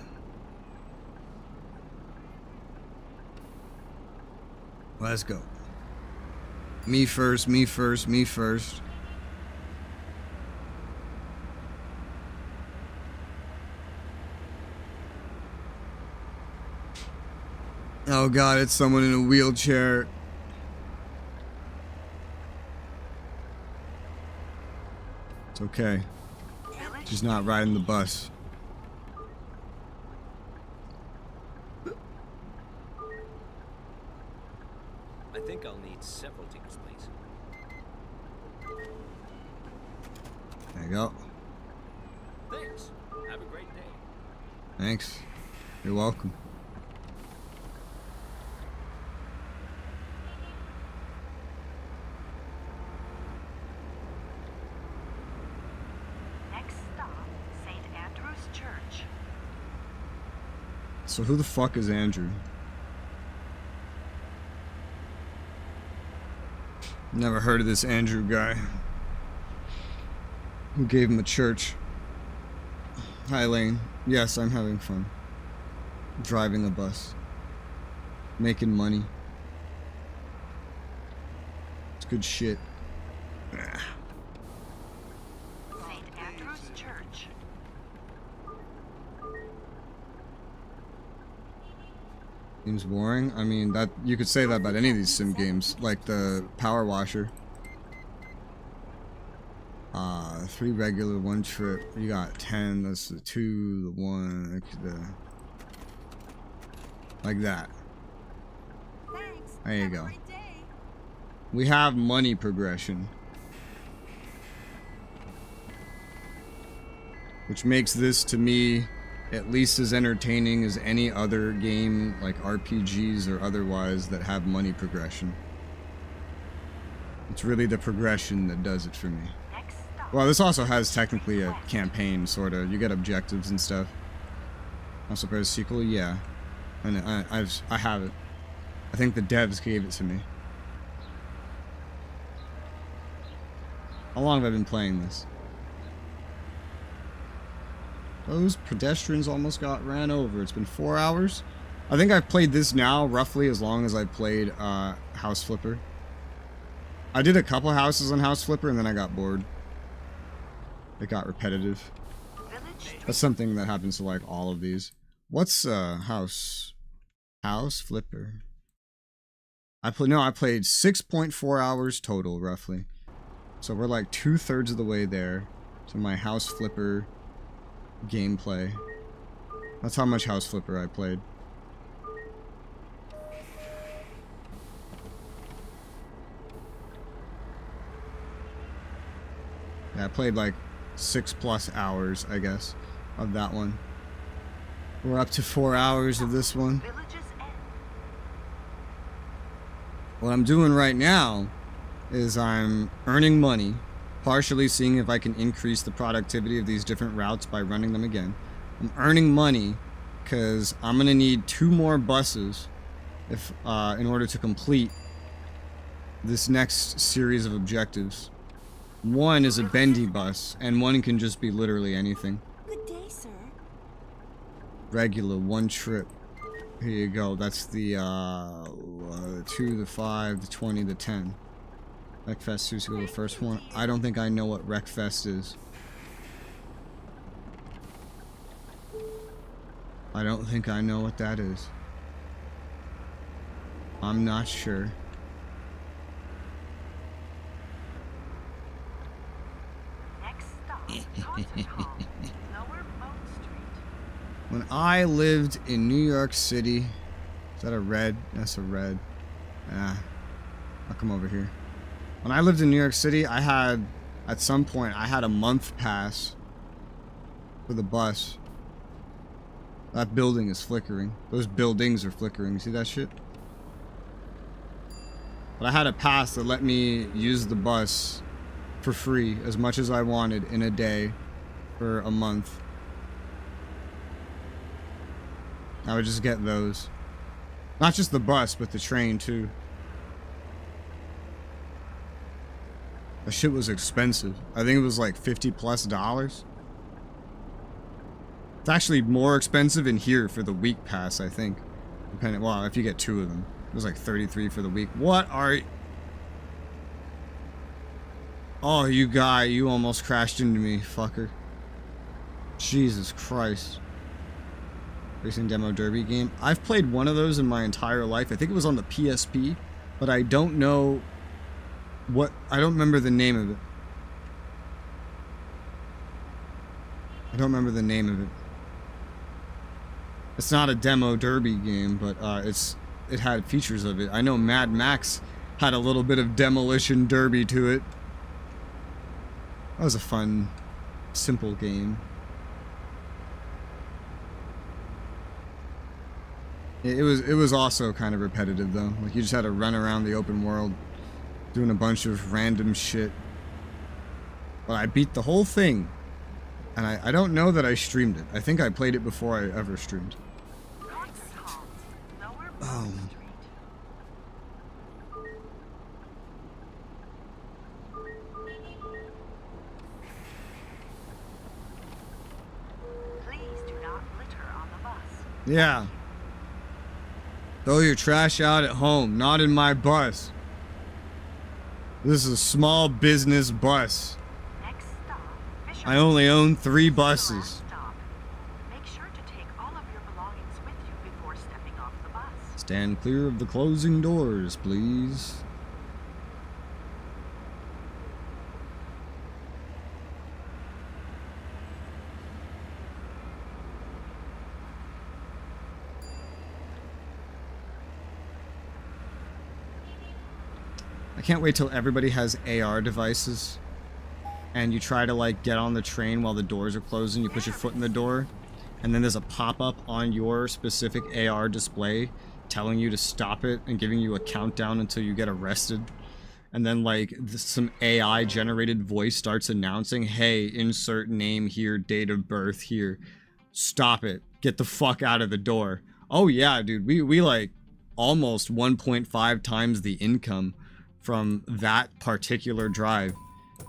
Let's go. Me first, me first, me first. Oh god, it's someone in a wheelchair. It's okay. She's not riding the bus. I think I'll need several tickets, please. There you go. Thanks. Have a great day. Thanks. You're welcome. Next stop, St. Andrew's Church. So who the fuck is Andrew? Never heard of this Andrew guy. Who gave him a church? Hi, Lane. Yes, I'm having fun. Driving a bus. Making money. It's good shit. St. Andrew's Church. Seems boring. I mean, that you could say that about any of these sim games, like the Power Washer. 3 regular, 1 trip. You got 10. That's the 2, the 1, like that. Thanks. There you Have a go. great day. We have money progression, which makes this to me at least as entertaining as any other game, like RPGs or otherwise, that have money progression. It's really the progression that does it for me. Next stop. Well, this also has technically a campaign, sort of. You get objectives and stuff. I'm surprised sequel, yeah. And I have it. I think the devs gave it to me. How long have I been playing this? Those pedestrians almost got ran over. It's been 4 hours. I think I've played this now roughly as long as I played House Flipper. I did a couple houses on House Flipper and then I got bored. It got repetitive. That's something that happens to like all of these. What's House Flipper? I played 6.4 hours total roughly. So we're like 2/3 of the way there to my House Flipper gameplay. That's how much House Flipper I played. Yeah, I played like 6+ hours, I guess, of that one. We're up to 4 hours of this one. What I'm doing right now is I'm earning money, partially seeing if I can increase the productivity of these different routes by running them again. I'm earning money because I'm going to need 2 more buses if in order to complete this next series of objectives. One is a bendy bus, and one can just be literally anything. Good day, sir. Regular, 1 trip. Here you go. That's the 2, the 5, the 20, the 10. Wreckfest 2's go the first one. I don't think I know what Wreckfest is. I don't think I know what that is. I'm not sure. Next stop, Concert Hall, Lower Boat Street. When I lived in New York City, is that a red? That's a red. Ah, I'll come over here. When I lived in New York City, I had, at some point, I had a month pass for the bus. That building is flickering. Those buildings are flickering. You see that shit? But I had a pass that let me use the bus for free as much as I wanted in a day for a month. I would just get those. Not just the bus, but the train too. That shit was expensive. I think it was like $50+. It's actually more expensive in here for the week pass, I think. Depending, well, if you get 2 of them. It was like $33 for the week. What are... Oh, you guy, you almost crashed into me, fucker. Jesus Christ. Racing Demo Derby game. I've played one of those in my entire life. I think it was on the PSP, but I don't know what... I don't remember the name of it. I don't remember the name of it. It's not a Demo Derby game, but it had features of it. I know Mad Max had a little bit of Demolition Derby to it. That was a fun, simple game. It was also kind of repetitive though. Like you just had to run around the open world doing a bunch of random shit. But I beat the whole thing. And I don't know that I streamed it. I think I played it before I ever streamed. Oh. Please do not litter on the bus. Yeah. Throw your trash out at home, not in my bus. This is a small business bus. Next stop, Fisher. I only own 3 buses. Stop. Make sure to take all of your belongings with you before stepping off the bus. Stand clear of the closing doors, please. I can't wait till everybody has AR devices and you try to like get on the train while the doors are closing. You put your foot in the door and then there's a pop-up on your specific AR display telling you to stop it and giving you a countdown until you get arrested. And then like some AI generated voice starts announcing, hey, insert name here, date of birth here. Stop it. Get the fuck out of the door. Oh yeah, dude, we like almost 1.5 times the income from that particular drive.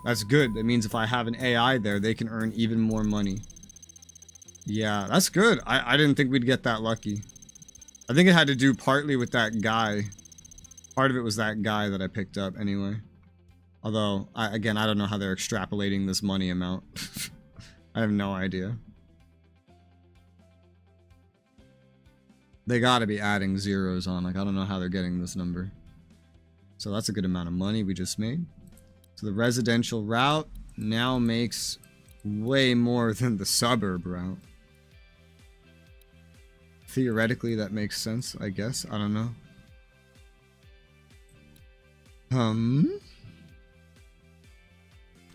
That's good. That means if I have an AI there, they can earn even more money. Yeah, that's good. I didn't think we'd get that lucky. I think it had to do partly with that guy. Part of it was that guy that I picked up anyway. Although, again, I don't know how they're extrapolating this money amount. I have no idea. They gotta be adding zeros on. Like, I don't know how they're getting this number. So that's a good amount of money we just made. So the residential route now makes way more than the suburb route. Theoretically, that makes sense, I guess. I don't know.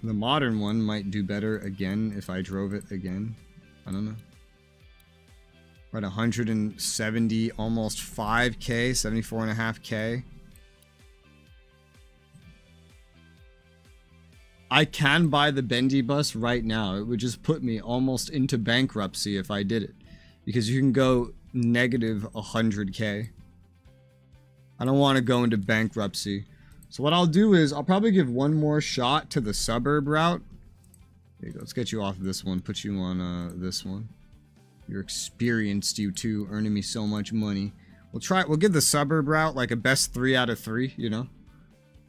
The modern one might do better again if I drove it again. I don't know. We're at 170, almost 5K, 74.5K. I can buy the bendy bus right now. It would just put me almost into bankruptcy if I did it. Because you can go negative 100K. I don't want to go into bankruptcy. So what I'll do is I'll probably give one more shot to the suburb route. There you go. Let's get you off of this one. Put you on this one. You're experienced, you two, earning me so much money. We'll give the suburb route like a best 3 out of 3, you know?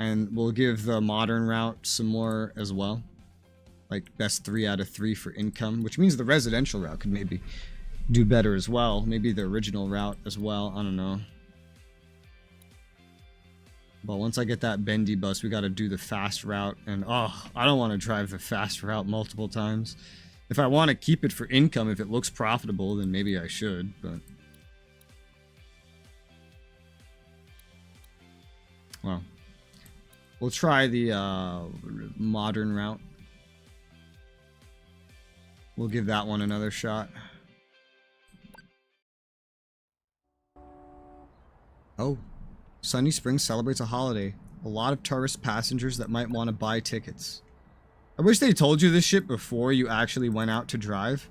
And we'll give the modern route some more as well. Like best 3 out of 3 for income, which means the residential route could maybe do better as well. Maybe the original route as well. I don't know. But once I get that bendy bus, we got to do the fast route. And oh, I don't want to drive the fast route multiple times. If I want to keep it for income, if it looks profitable, then maybe I should, but... Well. We'll try the modern route. We'll give that one another shot. Oh. Sunny Springs celebrates a holiday. A lot of tourist passengers that might want to buy tickets. I wish they told you this shit before you actually went out to drive.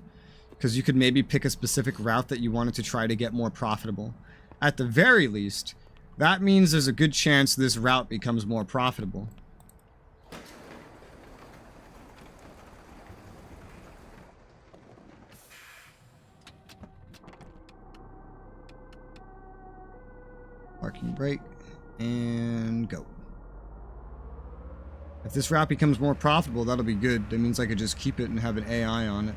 Because you could maybe pick a specific route that you wanted to try to get more profitable. At the very least, that means there's a good chance this route becomes more profitable. Parking brake. And go. If this route becomes more profitable, that'll be good. That means I could just keep it and have an AI on it.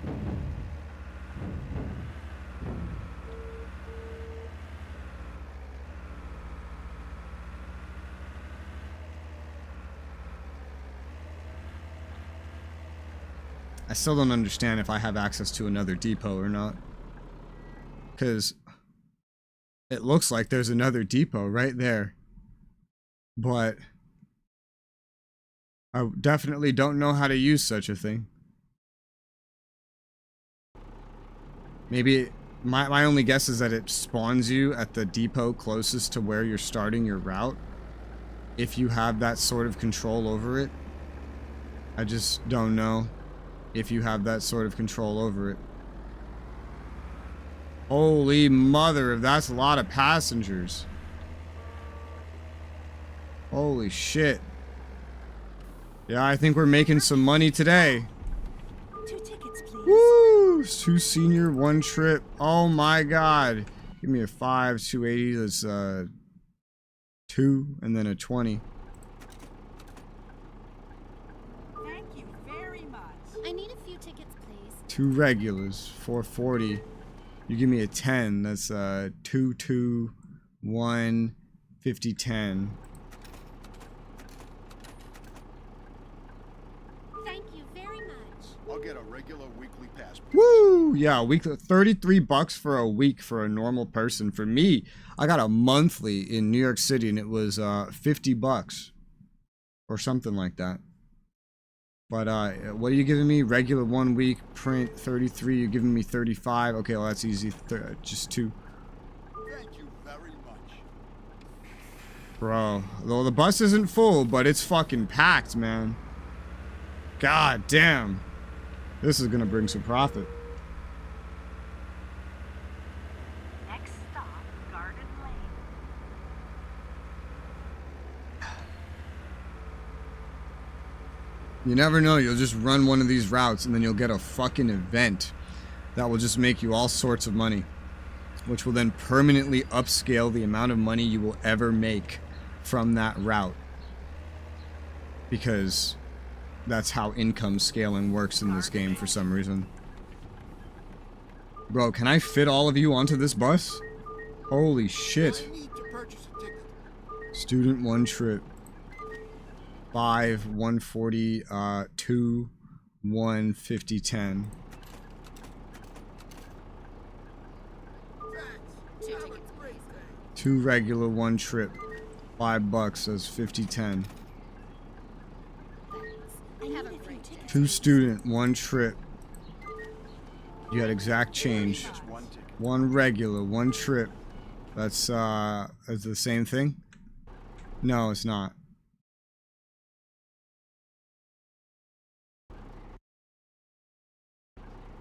I still don't understand if I have access to another depot or not. Because it looks like there's another depot right there. But I definitely don't know how to use such a thing. Maybe my only guess is that it spawns you at the depot closest to where you're starting your route. If you have that sort of control over it. I just don't know if you have that sort of control over it. Holy mother, if that's a lot of passengers. Holy shit. Yeah, I think we're making some money today. 2 tickets, please. Woo! 2 senior, 1 trip. Oh my god. Give me a 5, 280. That's 2 and then a 20. Thank you very much. I need a few tickets, please. 2 regulars, 440. You give me a 10. That's 2, 2, 1, 50, 10. Thank you very much. I'll get a regular weekly pass. Woo! Yeah, weekly 33 bucks for a week for a normal person. For me, I got a monthly in New York City and it was 50 bucks or something like that. But what are you giving me? Regular 1 week, print 33. You're giving me 35. Okay, well that's easy. Just 2. Thank you very much. Bro, though the bus isn't full, but it's fucking packed, man. God damn. This is gonna bring some profit. Next stop, Garden Lane. You never know, you'll just run one of these routes and then you'll get a fucking event that will just make you all sorts of money. which will then permanently upscale the amount of money you will ever make from that route. Because that's how income scaling works in this game for some reason. Bro, can I fit all of you onto this bus? Holy shit. I need to purchase a ticket. Student 1 trip. 5, 140, 2, 1, 50, 10. Thanks. Have a great day. 2 regular, 1 trip. $5, that's 50, 10. Have a great day. 2 student, 1 trip. You had exact change. Just one ticket. 1 regular, 1 trip. That's the same thing? No, it's not.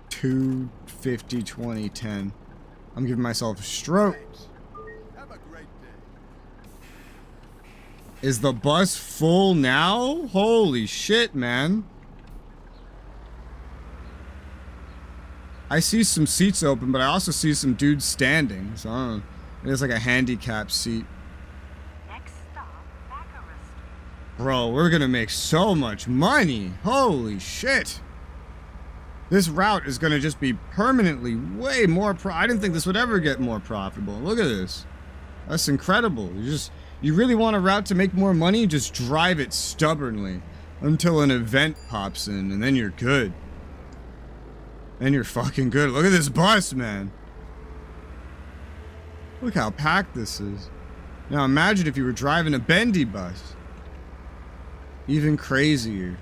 $2, 50, 20, 10. I'm giving myself a stroke. Thanks. Have a great day. Is the bus full now? Holy shit, man. I see some seats open, but I also see some dudes standing. So I don't know. It's like a handicap seat. Next stop, Baccarat Street. Bro, we're gonna make so much money. Holy shit. This route is gonna just be permanently way more I didn't think this would ever get more profitable. Look at this. That's incredible. You really want a route to make more money? Just drive it stubbornly until an event pops in, and then you're good. Then you're fucking good. Look at this bus, man. Look how packed this is. Now imagine if you were driving a bendy bus. Even crazier.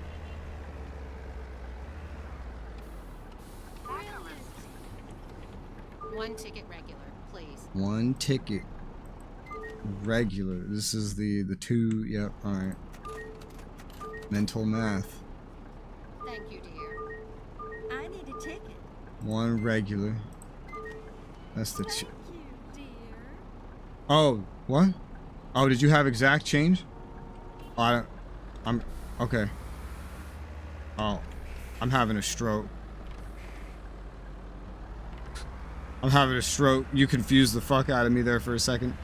One ticket regular, please. 1 ticket. Regular. This is the 2. Yep, alright. Mental math. Thank you, dear. I need a ticket. 1 regular. That's the Thank you, dear. Oh, what? Oh, did you have exact change? Oh, I'm okay. Oh, I'm having a stroke. I'm having a stroke. You confused the fuck out of me there for a second.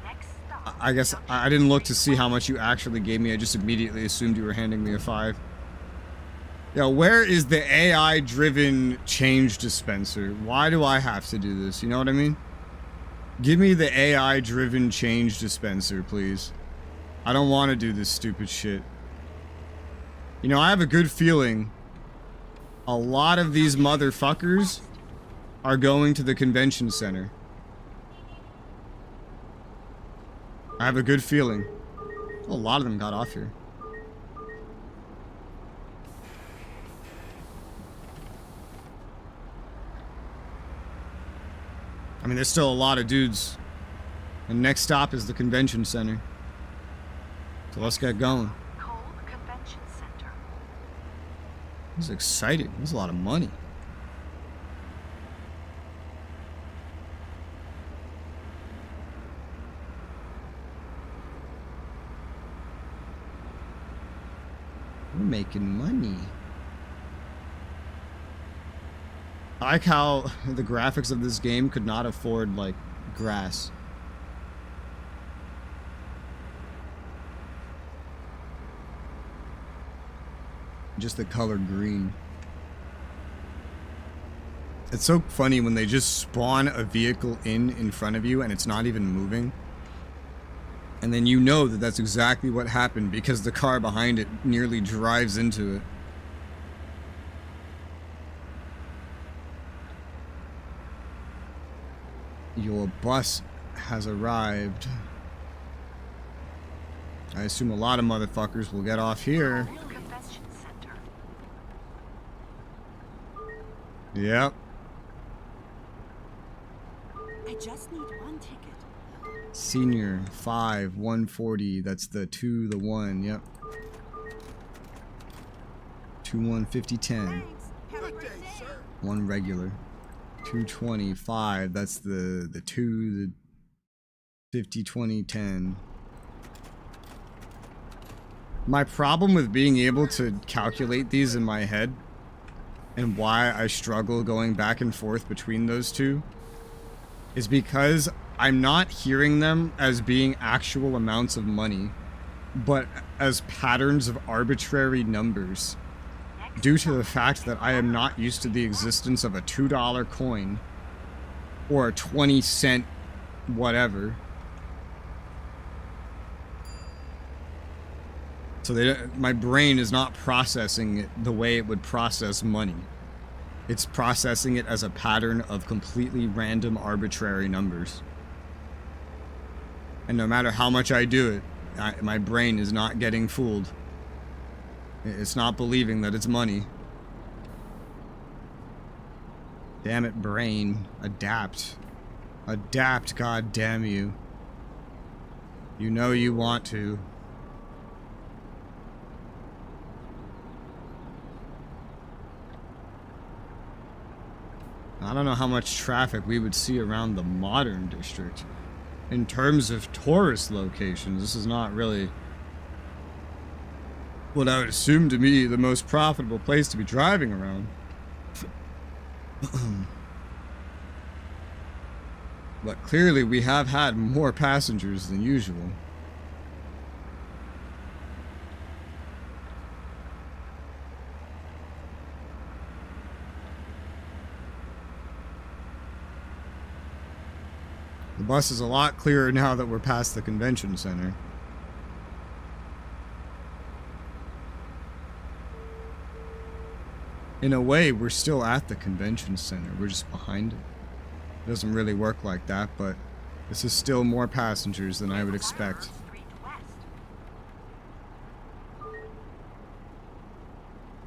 Next stop. I guess I didn't look to see how much you actually gave me. I just immediately assumed you were handing me a 5. Yo, where is the AI-driven change dispenser? Why do I have to do this? You know what I mean? Give me the AI-driven change dispenser, please. I don't want to do this stupid shit. You know, I have a good feeling a lot of these motherfuckers are going to the convention center. I have a good feeling. A lot of them got off here. I mean, there's still a lot of dudes. And next stop is the convention center. So let's get going. Cole Convention Center. This is exciting. This is a lot of money. We're making money. I like how the graphics of this game could not afford, like, grass. Just the color green. It's so funny when they just spawn a vehicle in front of you and it's not even moving. And then you know that that's exactly what happened because the car behind it nearly drives into it. Your bus has arrived. I assume a lot of motherfuckers will get off here. Convention Center. Yep. I just need one ticket. Senior 5, 140. That's the 2, the 1. Yep. 2, 1, 50, 10. Thanks. Have a Good great day, day. sir. 1 regular. 225. That's the 2, the 50, 20, 10. My problem with being able to calculate these in my head and why I struggle going back and forth between those two is because I'm not hearing them as being actual amounts of money, but as patterns of arbitrary numbers, due to the fact that I am not used to the existence of a $2 coin or a 20-cent whatever. So my brain is not processing it the way it would process money. It's processing it as a pattern of completely random, arbitrary numbers. And no matter how much I do it, my brain is not getting fooled. It's not believing that it's money. Damn it, brain. Adapt. Adapt, god damn you. You know you want to. I don't know how much traffic we would see around the modern district. In terms of tourist locations, this is not really what I would assume to be the most profitable place to be driving around. But clearly we have had more passengers than usual. The bus is a lot clearer now that we're past the convention center. In a way, we're still at the convention center. We're just behind it. It doesn't really work like that, but this is still more passengers than I would expect.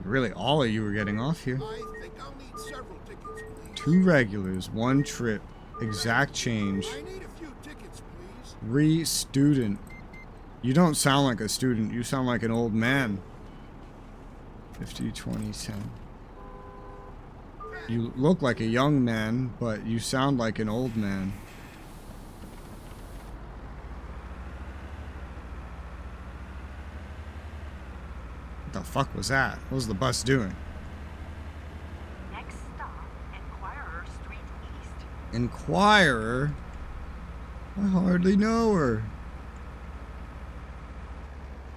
Really, all of you are getting off here. I think I'll need several tickets, please. 2 regulars, 1 trip, exact change. I need a few tickets, please. 3 student. You don't sound like a student, you sound like an old man. 50, 20, 10. You look like a young man, but you sound like an old man. What the fuck was that? What was the bus doing? Next stop, Enquirer Street East. Enquirer? I hardly know her.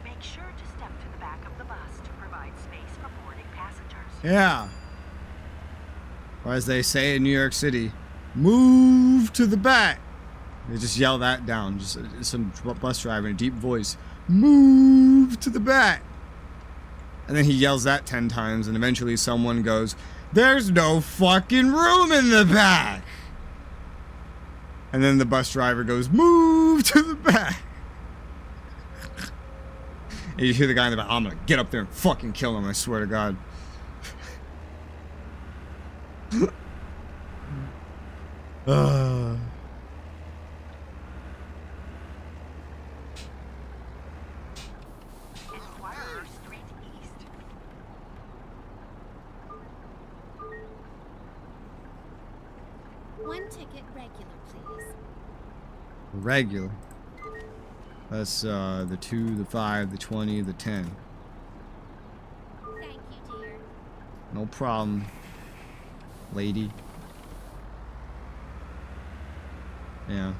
Make sure to step to the back of the bus to provide space for boarding passengers. Yeah. Or as they say in New York City, move to the back. They just yell that down. Just some bus driver in a deep voice. Move to the back. And then he yells that 10 times, and eventually someone goes, there's no fucking room in the back. And then the bus driver goes, move to the back. And you hear the guy in the back, I'm gonna get up there and fucking kill him, I swear to God. Enquirer Street East. One ticket regular, please. Regular. That's the 2, the 5, the 20, the 10. Thank you, dear. No problem, lady. Yeah.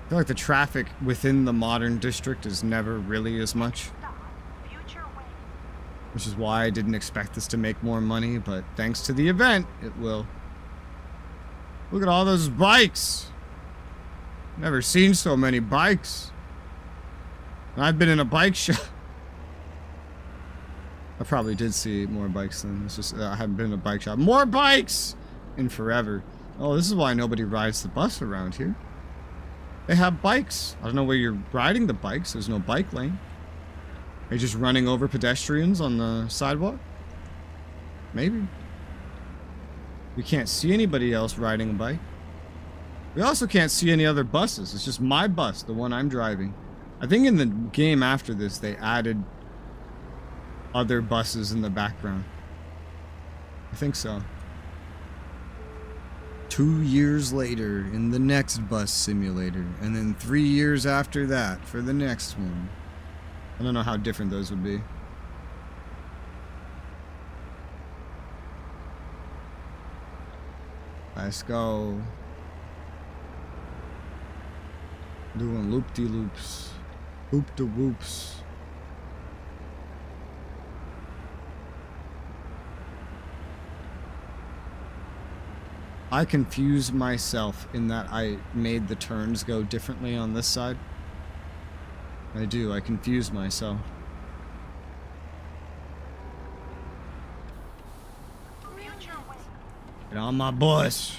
I feel like the traffic within the modern district is never really as much. Stop, Future Way. Which is why I didn't expect this to make more money, but thanks to the event, it will. Look at all those bikes! Never seen so many bikes. And I've been in a bike shop. I probably did see more bikes than this. Just I haven't been in a bike shop. More bikes in forever. Oh, this is why nobody rides the bus around here. They have bikes. I don't know where you're riding the bikes. There's no bike lane. Are you just running over pedestrians on the sidewalk? Maybe. We can't see anybody else riding a bike. We also can't see any other buses. It's just my bus, the one I'm driving. I think in the game after this, they added other buses in the background. I think so. 2 years later in the next bus simulator, and then 3 years after that for the next one. I don't know how different those would be. Let's go. Doing loop-de-loops. Hoop-de-whoops. I confuse myself in that I made the turns go differently on this side. I do, I confuse myself. Get on my bus.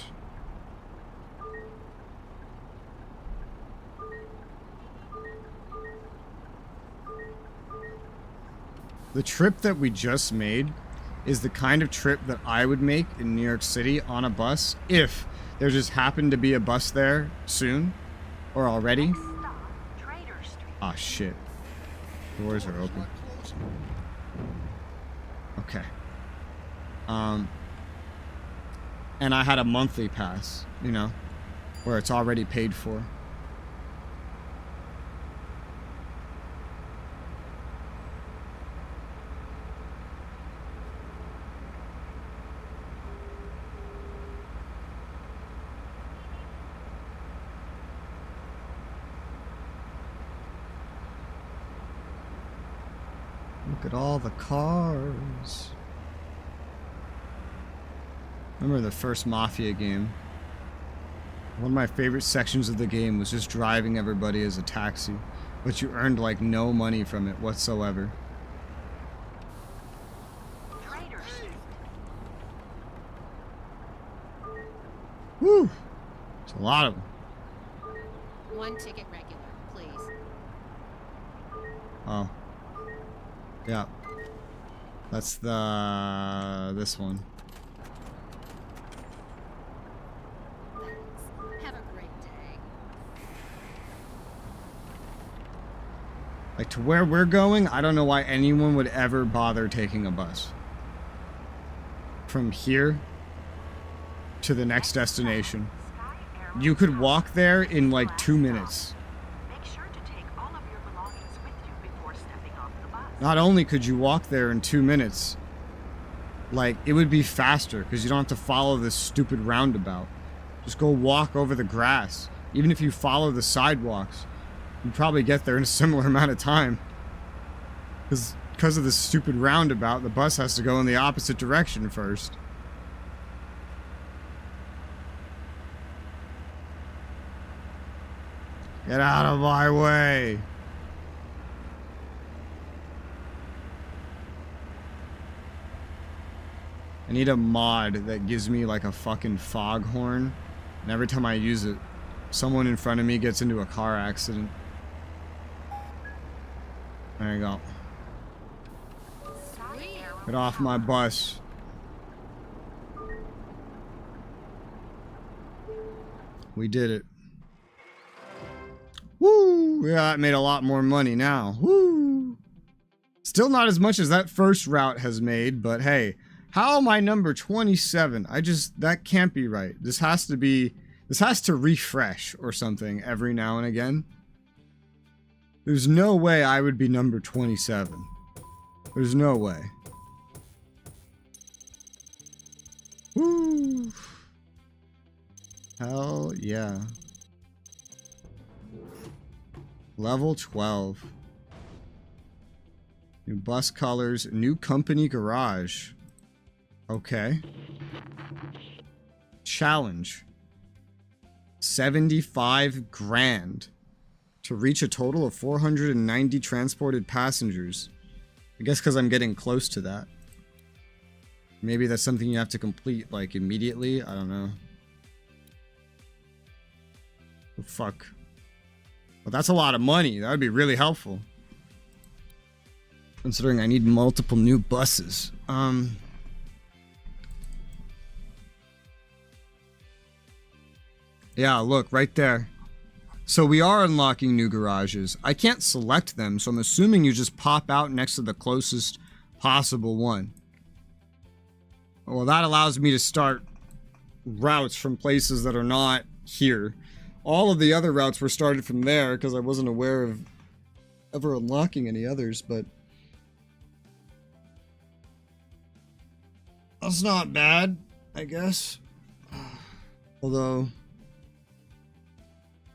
The trip that we just made is the kind of trip that I would make in New York City on a bus if there just happened to be a bus there soon or already. Ah, shit. Doors are open. Okay. And I had a monthly pass, you know, where it's already paid for. Look at all the cars. Remember the first Mafia game? One of my favorite sections of the game was just driving everybody as a taxi, but you earned like no money from it whatsoever. Woo! It's a lot of them. One ticket regular, please. Oh. Yeah. That's this one. Thanks. Have a great day. Like, to where we're going, I don't know why anyone would ever bother taking a bus. From here to the next destination. You could walk there in like 2 minutes. Make sure to take all of your belongings with you before stepping off the bus. Not only could you walk there in 2 minutes, like, it would be faster because you don't have to follow this stupid roundabout. Just go walk over the grass. Even if you follow the sidewalks, you'd probably get there in a similar amount of time. Because of this stupid roundabout, the bus has to go in the opposite direction first. Get out of my way. I need a mod that gives me like a fucking foghorn, and every time I use it, someone in front of me gets into a car accident. There you go. Get off my bus. We did it. Woo! Yeah, it made a lot more money now. Woo! Still not as much as that first route has made, but hey, how am I number 27? That can't be right. This has to refresh or something every now and again. There's no way I would be number 27. There's no way. Woo! Hell yeah. Level 12. New bus colors, new company garage. Okay. Challenge. 75 grand to reach a total of 490 transported passengers. I guess because I'm getting close to that. Maybe that's something you have to complete, like, immediately? I don't know. Oh, fuck. Well, that's a lot of money. That would be really helpful. Considering I need multiple new buses. Yeah, look, right there. So we are unlocking new garages. I can't select them, so I'm assuming you just pop out next to the closest possible one. Well, that allows me to start routes from places that are not here. All of the other routes were started from there because I wasn't aware of ever unlocking any others, but that's not bad, I guess. Although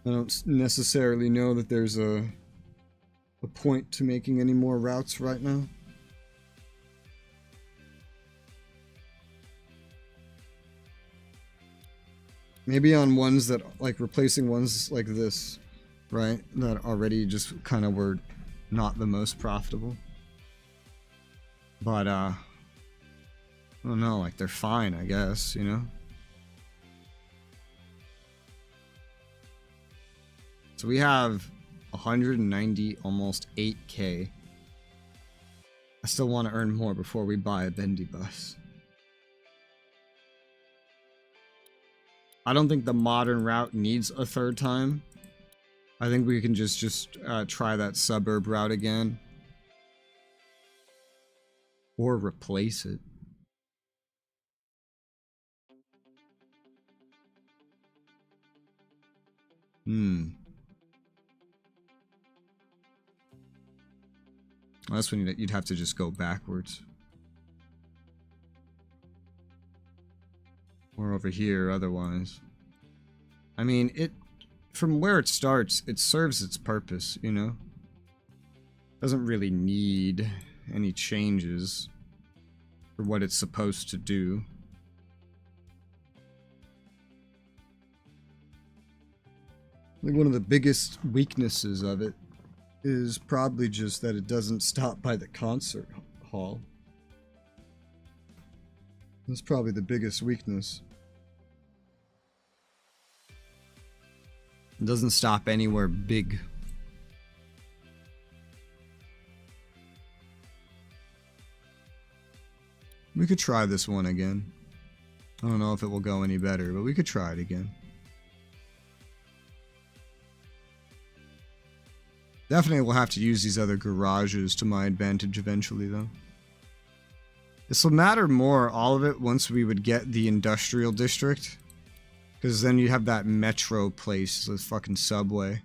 I don't necessarily know that there's a point to making any more routes right now. Maybe on ones that, like, replacing ones like this, right? That already just kind of were not the most profitable. But, I don't know, like, they're fine, I guess, you know? So we have 190, almost 8K. I still want to earn more before we buy a bendy bus. I don't think the modern route needs a third time. I think we can just try that suburb route again. Or replace it. Well, that's when you'd have to just go backwards. Or over here, otherwise. I mean, from where it starts, it serves its purpose, you know? Doesn't really need any changes for what it's supposed to do. I think one of the biggest weaknesses of it is probably just that it doesn't stop by the concert hall. That's probably the biggest weakness. It doesn't stop anywhere big. We could try this one again. I don't know if it will go any better, but we could try it again. Definitely will have to use these other garages to my advantage eventually, though. This will matter more, all of it, once we would get the industrial district. Because then you have that metro place, the fucking subway.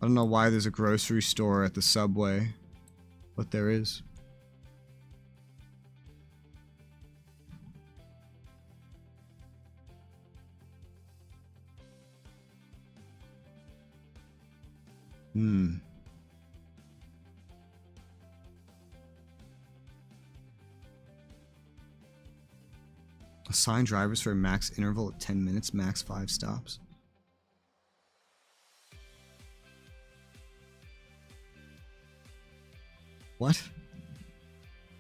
I don't know why there's a grocery store at the subway, but there is. Assign drivers for a max interval of 10 minutes, max 5 stops. What?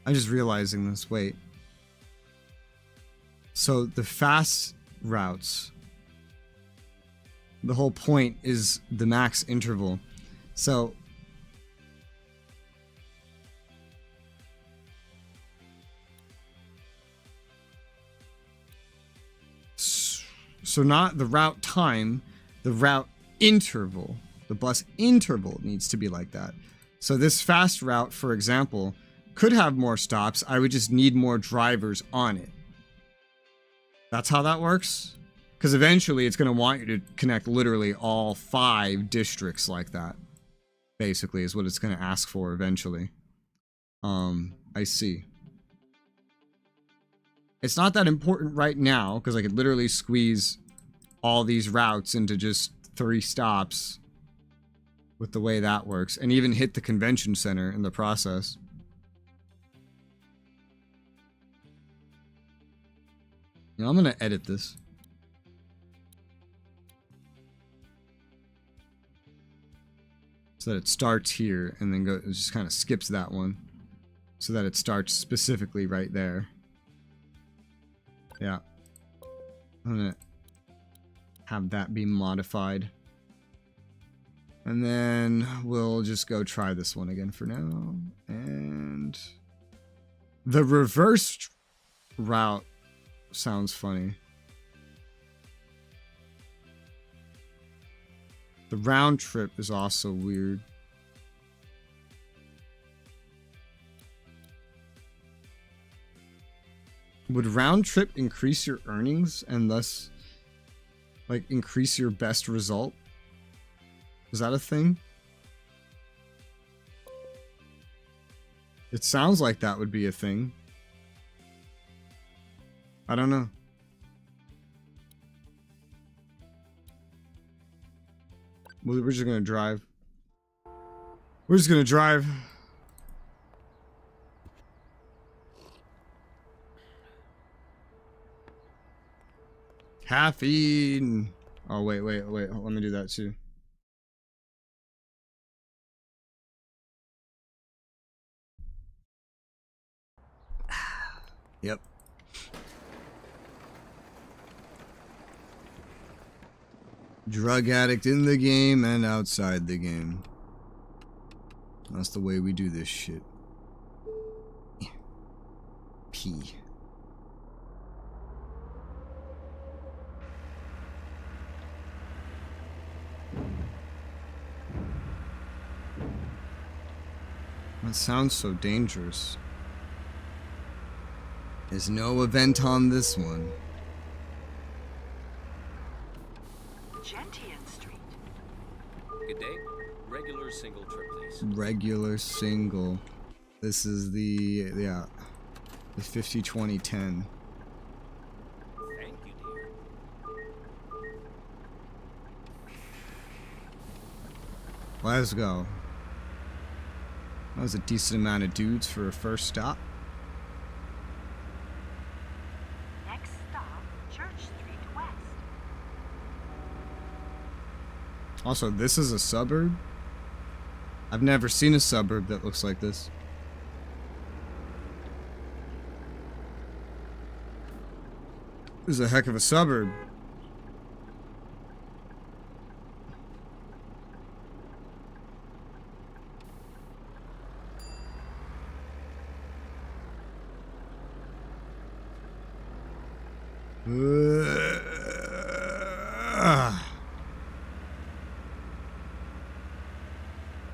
I'm just realizing this. Wait. So the fast routes, the whole point is the max interval. So not the route time, the route interval. The bus interval needs to be like that. So this fast route, for example, could have more stops. I would just need more drivers on it. That's how that works? Because eventually it's going to want you to connect literally all 5 districts like that. Basically, is what it's going to ask for eventually. I see. It's not that important right now, because I could literally squeeze all these routes into just 3 stops with the way that works, and even hit the convention center in the process. You know, I'm going to edit this. So that it starts here and then it just kind of skips that one. So that it starts specifically right there. Yeah. I'm gonna have that be modified. And then we'll just go try this one again for now. And the reverse route sounds funny. The round trip is also weird. Would round trip increase your earnings and thus, like, increase your best result? Is that a thing? It sounds like that would be a thing. I don't know. We're just gonna drive. We're just gonna drive. Caffeine. Oh, wait. Let me do that too. Yep. Drug addict in the game and outside the game. That's the way we do this shit. P. That sounds so dangerous. There's no event on this one. Gentian Street. Good day. Regular single trip, please. Regular single. This is the 50-20-10. Thank you, dear. Let's go. That was a decent amount of dudes for a first stop. Next stop, Church Street West. Also, this is a suburb. I've never seen a suburb that looks like this. This is a heck of a suburb.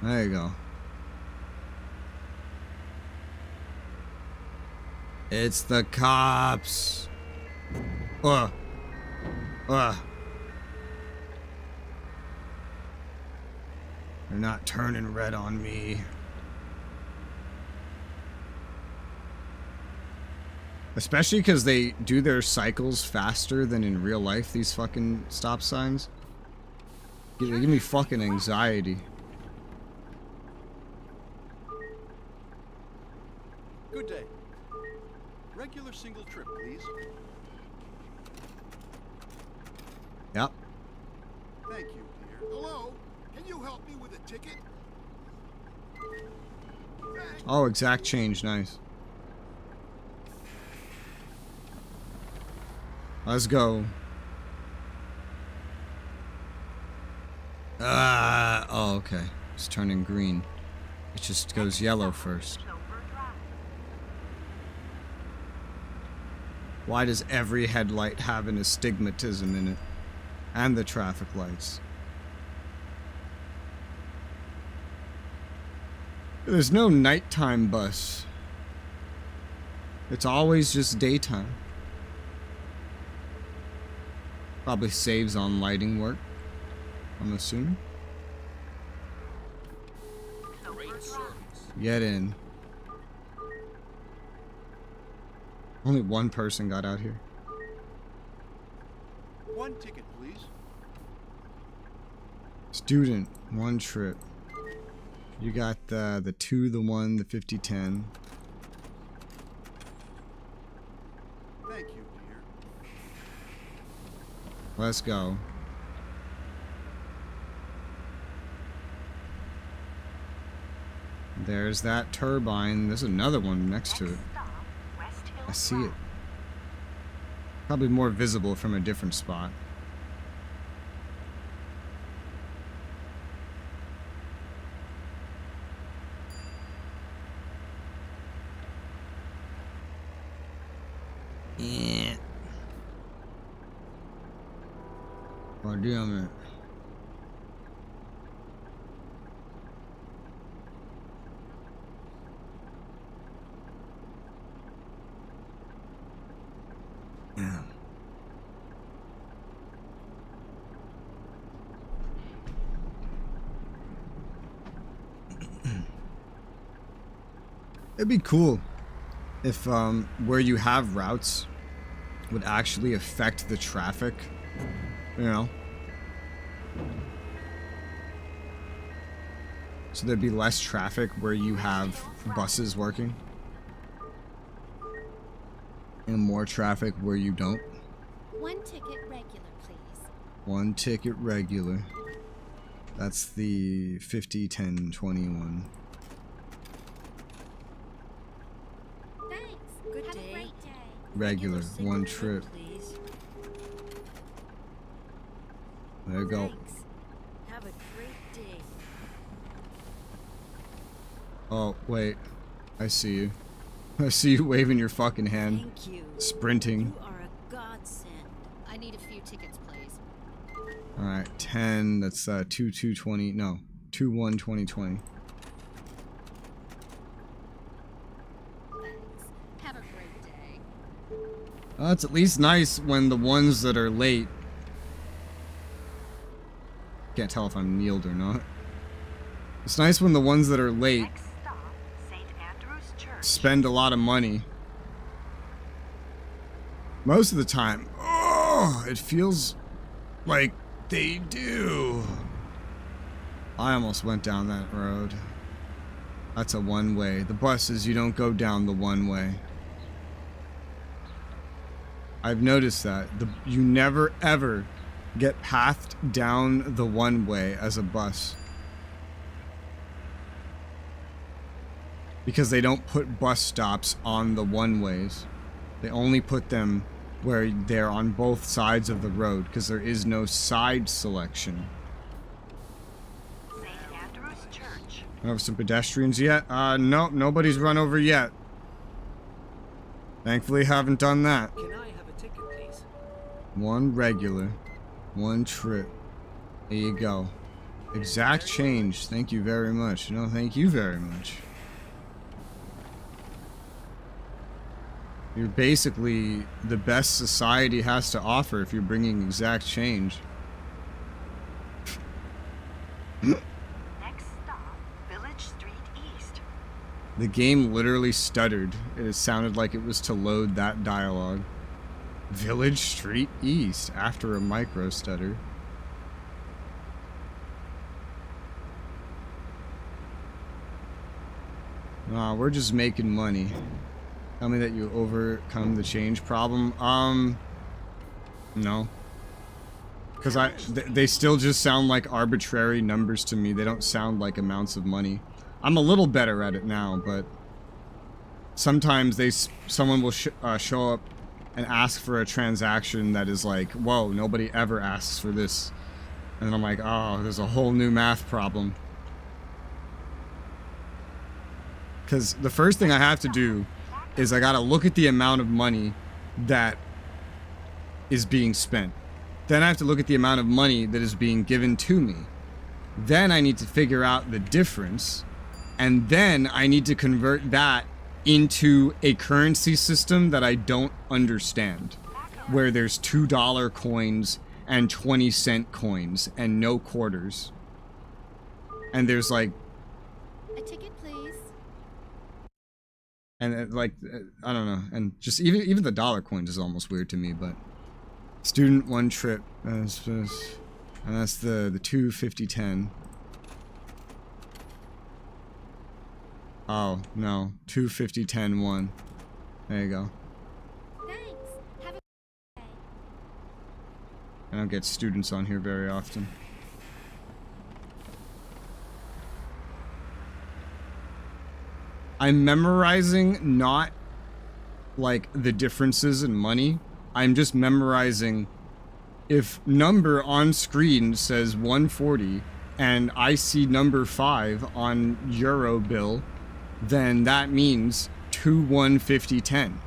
There you go. It's the cops. They're not turning red on me. Especially because they do their cycles faster than in real life, these fucking stop signs. They give me fucking anxiety. Good day. Regular single trip, please. Yep. Thank you, dear. Hello? Can you help me with a ticket? Thanks. Oh, exact change. Nice. Let's go. Oh, okay. It's turning green. It just goes yellow first. Why does every headlight have an astigmatism in it? And the traffic lights. There's no nighttime bus. It's always just daytime. Probably saves on lighting work, I'm assuming. Great service. Get in. Only one person got out here. One ticket, please. Student, one trip. You got the 2, the 1, the 50-10. Thank you, dear. Let's go. There's that turbine. There's another one next to it. I see it. Probably more visible from a different spot. Yeah. God damn it. Yeah. It'd be cool if where you have routes would actually affect the traffic, you know. So there'd be less traffic where you have buses working. And more traffic where you don't. One ticket regular, please. One ticket regular. That's the 50, 10, 21. Thanks. Good Have day. a great day. Regular, single one trip. please. There you go. Thanks. Have a great day. Oh, wait. I see you. I see you waving your fucking hand. Thank you. Sprinting. You are a godsend. I need a few tickets, please. Alright, 10. That's 2, 20. No. 2, 1, 20, 20. Thanks. Have a great day. Well, it's at least nice when the ones that are late. Can't tell if I'm kneeled or not. It's nice when the ones that are late Next stop, St. Andrew's Church. spend a lot of money. Most of the time, oh, it feels like they do. I almost went down that road. That's a one-way. The buses, you don't go down the one-way. I've noticed that. You never ever get pathed down the one-way as a bus. Because they don't put bus stops on the one-ways. They only put them where they're on both sides of the road, because there is no side selection. St. Andrew's Church. Have some pedestrians yet? No, nobody's run over yet. Thankfully, haven't done that. Can I have a ticket, please? One regular, one trip. There you go. Exact change. Thank you very much. No, thank you very much. You're basically the best society has to offer if you're bringing exact change. Next stop, Village Street East. The game literally stuttered. It sounded like it was to load that dialogue. Village Street East after a micro stutter. We're just making money. Tell me that you overcome the change problem. No. Because they still just sound like arbitrary numbers to me. They don't sound like amounts of money. I'm a little better at it now, but sometimes someone will show up and ask for a transaction that is like, whoa, nobody ever asks for this. And I'm like, oh, there's a whole new math problem. Because the first thing I have to do is I gotta look at the amount of money that is being spent. Then I have to look at the amount of money that is being given to me. Then I need to figure out the difference. And then I need to convert that into a currency system that I don't understand. Where there's $2 coins and 20-cent coins and no quarters. And there's like... A ticket, please. And I don't know, and just even the dollar coins is almost weird to me, but student one trip, and that's the 25010. Oh no, 25010-1. There you go. Thanks. Have a good day. I don't get students on here very often. I'm memorizing not like the differences in money. I'm just memorizing if number on screen says 140 and I see number 5 on Euro bill, then that means 215010.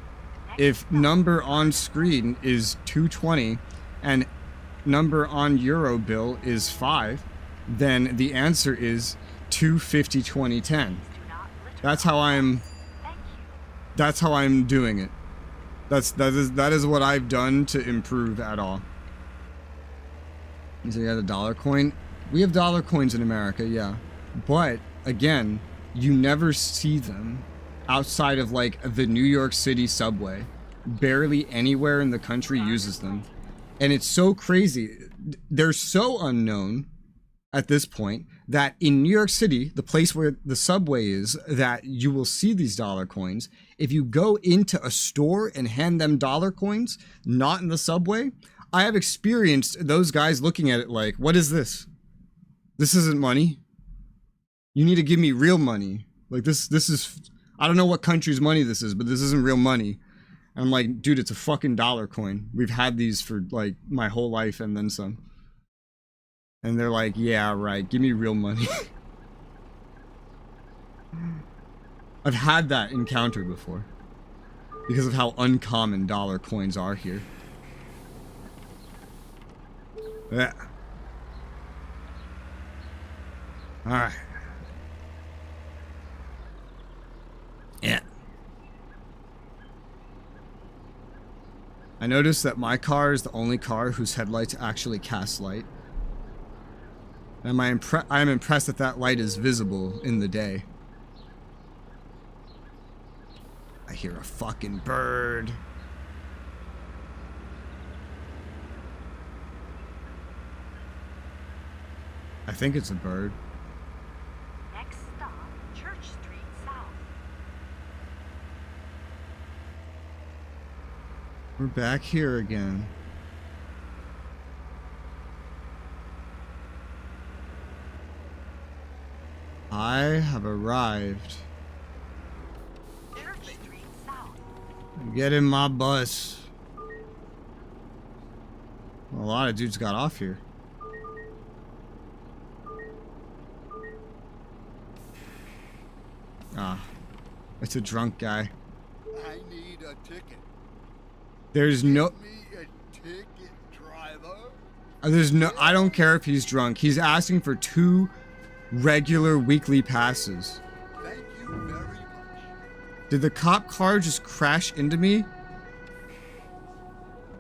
If number on screen is 220 and number on Euro bill is 5, then the answer is 2502010. That's how I'm doing it. That is what I've done to improve at all. So you got a dollar coin? We have dollar coins in America, yeah. But again, you never see them outside of like the New York City subway. Barely anywhere in the country uses them. And it's so crazy. They're so unknown at this point that in New York City, the place where the subway is, that you will see these dollar coins. If you go into a store and hand them dollar coins, not in the subway, I have experienced those guys looking at it like, what is this? This isn't money. You need to give me real money. Like this is, I don't know what country's money this is, but this isn't real money. And I'm like, dude, it's a fucking dollar coin. We've had these for like my whole life and then some. And they're like, yeah, right, give me real money. I've had that encounter before. Because of how uncommon dollar coins are here. Yeah. Alright. Yeah. I noticed that my car is the only car whose headlights actually cast light. And I am impressed that that light is visible in the day. I hear a fucking bird. I think it's a bird. Next stop, Church Street South. We're back here again. I have arrived. Church Street South. Get in my bus. A lot of dudes got off here. Ah, it's a drunk guy. I need a ticket. There's no... Give me a ticket, driver. There's no... I don't care if he's drunk. He's asking for 2 regular weekly passes. Thank you very much. Did the cop car just crash into me?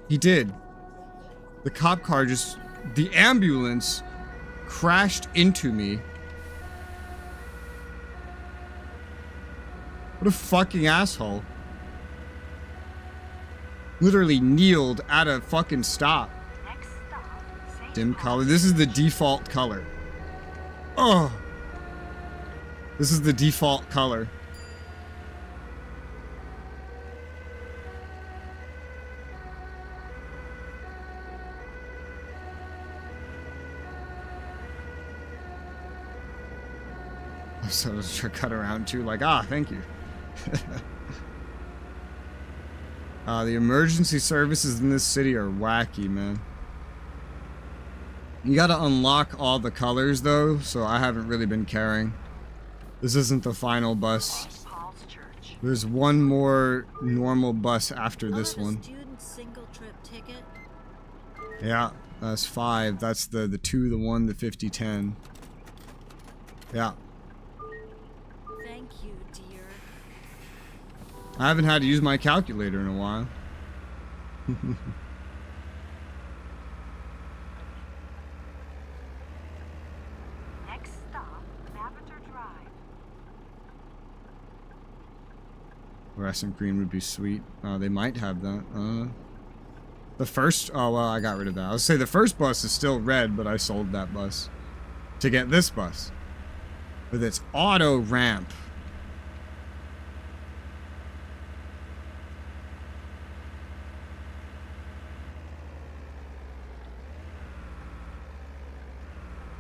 He did. The cop car just... The ambulance crashed into me. What a fucking asshole. Literally kneeled at a fucking stop. Next stop, St. Dim Paul's color. This is the default color. Oh. This is the default color. So I was trying to cut around too, like, ah, thank you. The emergency services in this city are wacky, man. You gotta unlock all the colors, though, so I haven't really been caring. This isn't the final bus. St. Paul's Church. There's one more normal bus after this one. Student single trip ticket. Yeah, that's 5. That's the 2, the 1, the 50, 10. Yeah. Thank you, dear. I haven't had to use my calculator in a while. Next stop, Lavender Drive. Fluorescent green would be sweet. They might have that. The first... Oh, well, I got rid of that. I was say the first bus is still red, but I sold that bus to get this bus with its auto ramp.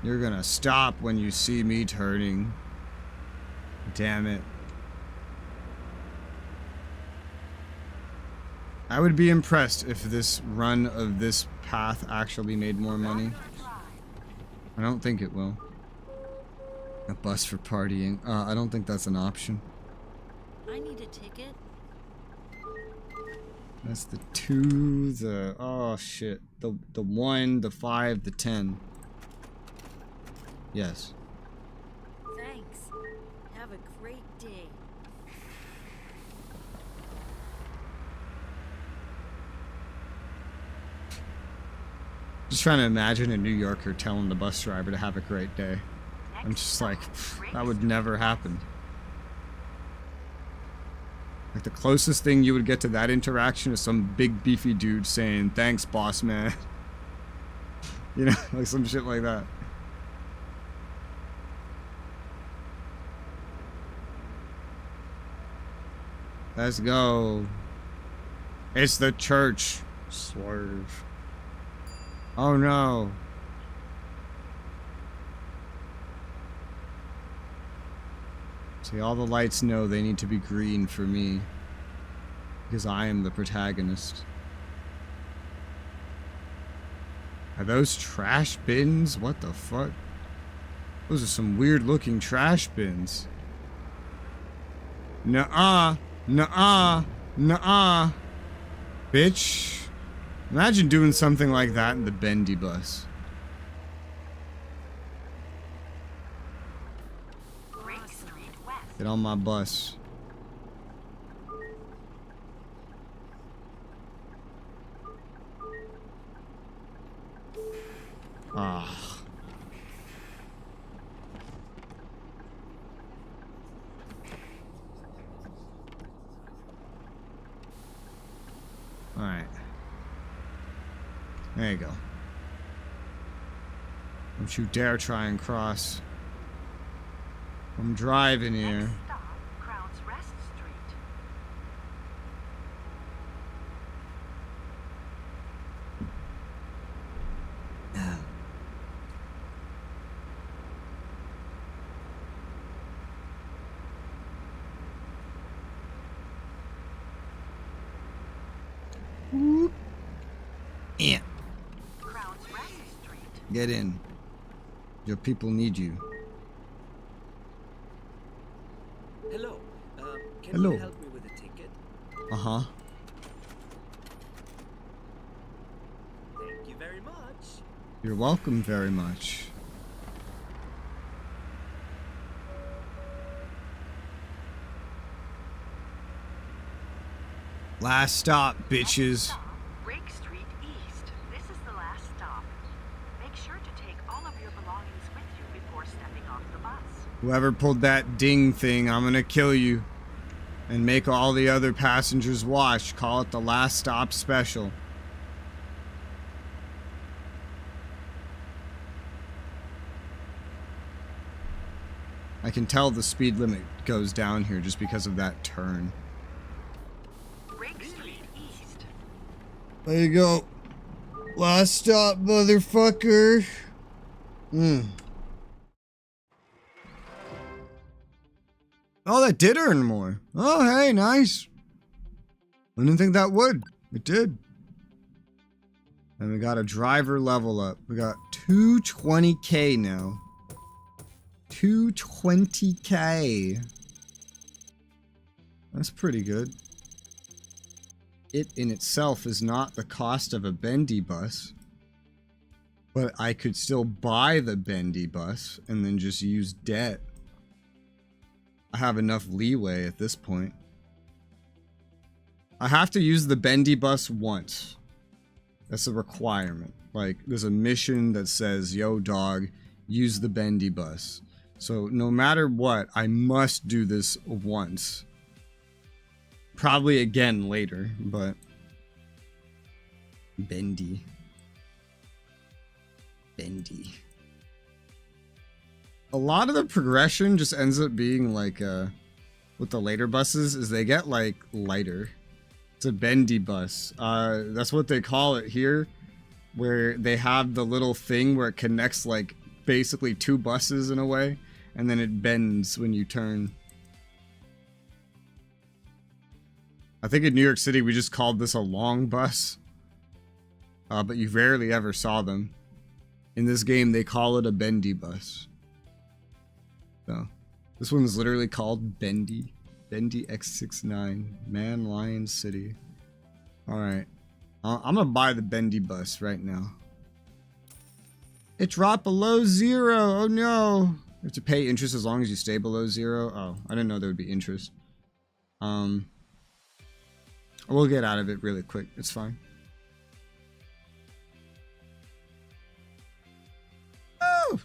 You're gonna stop when you see me turning. Damn it. I would be impressed if this run of this path actually made more money. I don't think it will. A bus for partying. I don't think that's an option. I need a ticket. That's the 2, the... Oh, shit. The 1, the 5, the 10. Yes. Thanks. Have a great day. Just trying to imagine a New Yorker telling the bus driver to have a great day. I'm just like, that would never happen. Like, the closest thing you would get to that interaction is some big beefy dude saying, thanks, boss man. You know, like some shit like that. Let's go. It's the church. Swerve. Oh no. See, all the lights know they need to be green for me. Because I am the protagonist. Are those trash bins? What the fuck? Those are some weird looking trash bins. Nuh-uh. Nuh-uh. Nuh-uh. Bitch. Imagine doing something like that in the bendy bus. Get on my bus. Ah. Alright. There you go. Don't you dare try and cross. I'm driving here. Next stop, Crown's Rest Street. Whoop. Yeah. Crown's Rest Street. Get in. Your people need you. Hello. Can Hello. you help me with a ticket? Uh-huh. Thank you very much. You're welcome very much. Last stop, bitches. Stop, Rake Street East. This is the last stop. Make sure to take all of your belongings with you before stepping off the bus. Whoever pulled that ding thing, I'm gonna kill you. And make all the other passengers watch. Call it the last stop special. I can tell the speed limit goes down here just because of that turn. Rake Street East. There you go. Last stop, motherfucker. Oh, that did earn more. Oh, hey, nice. I didn't think that would. It did. And we got a driver level up. We got 220k now. 220k. That's pretty good. It in itself is not the cost of a bendy bus. But I could still buy the bendy bus and then just use debt. I have enough leeway at this point. I have to use the bendy bus once. That's a requirement. Like, there's a mission that says, yo dog, use the bendy bus. So no matter what, I must do this once. Probably again later, but... Bendy. Bendy. A lot of the progression just ends up being like, with the later buses, is they get, like, lighter. It's a bendy bus. That's what they call it here, where they have the little thing where it connects, like, basically two buses in a way, and then it bends when you turn. I think in New York City we just called this a long bus, but you rarely ever saw them. In this game they call it a bendy bus. So, this one's literally called Bendy. Bendy X69. Man, Lion City. Alright. I'm gonna buy the bendy bus right now. It dropped below 0! Oh no! You have to pay interest as long as you stay below 0? Oh, I didn't know there would be interest. We'll get out of it really quick. It's fine. Oh!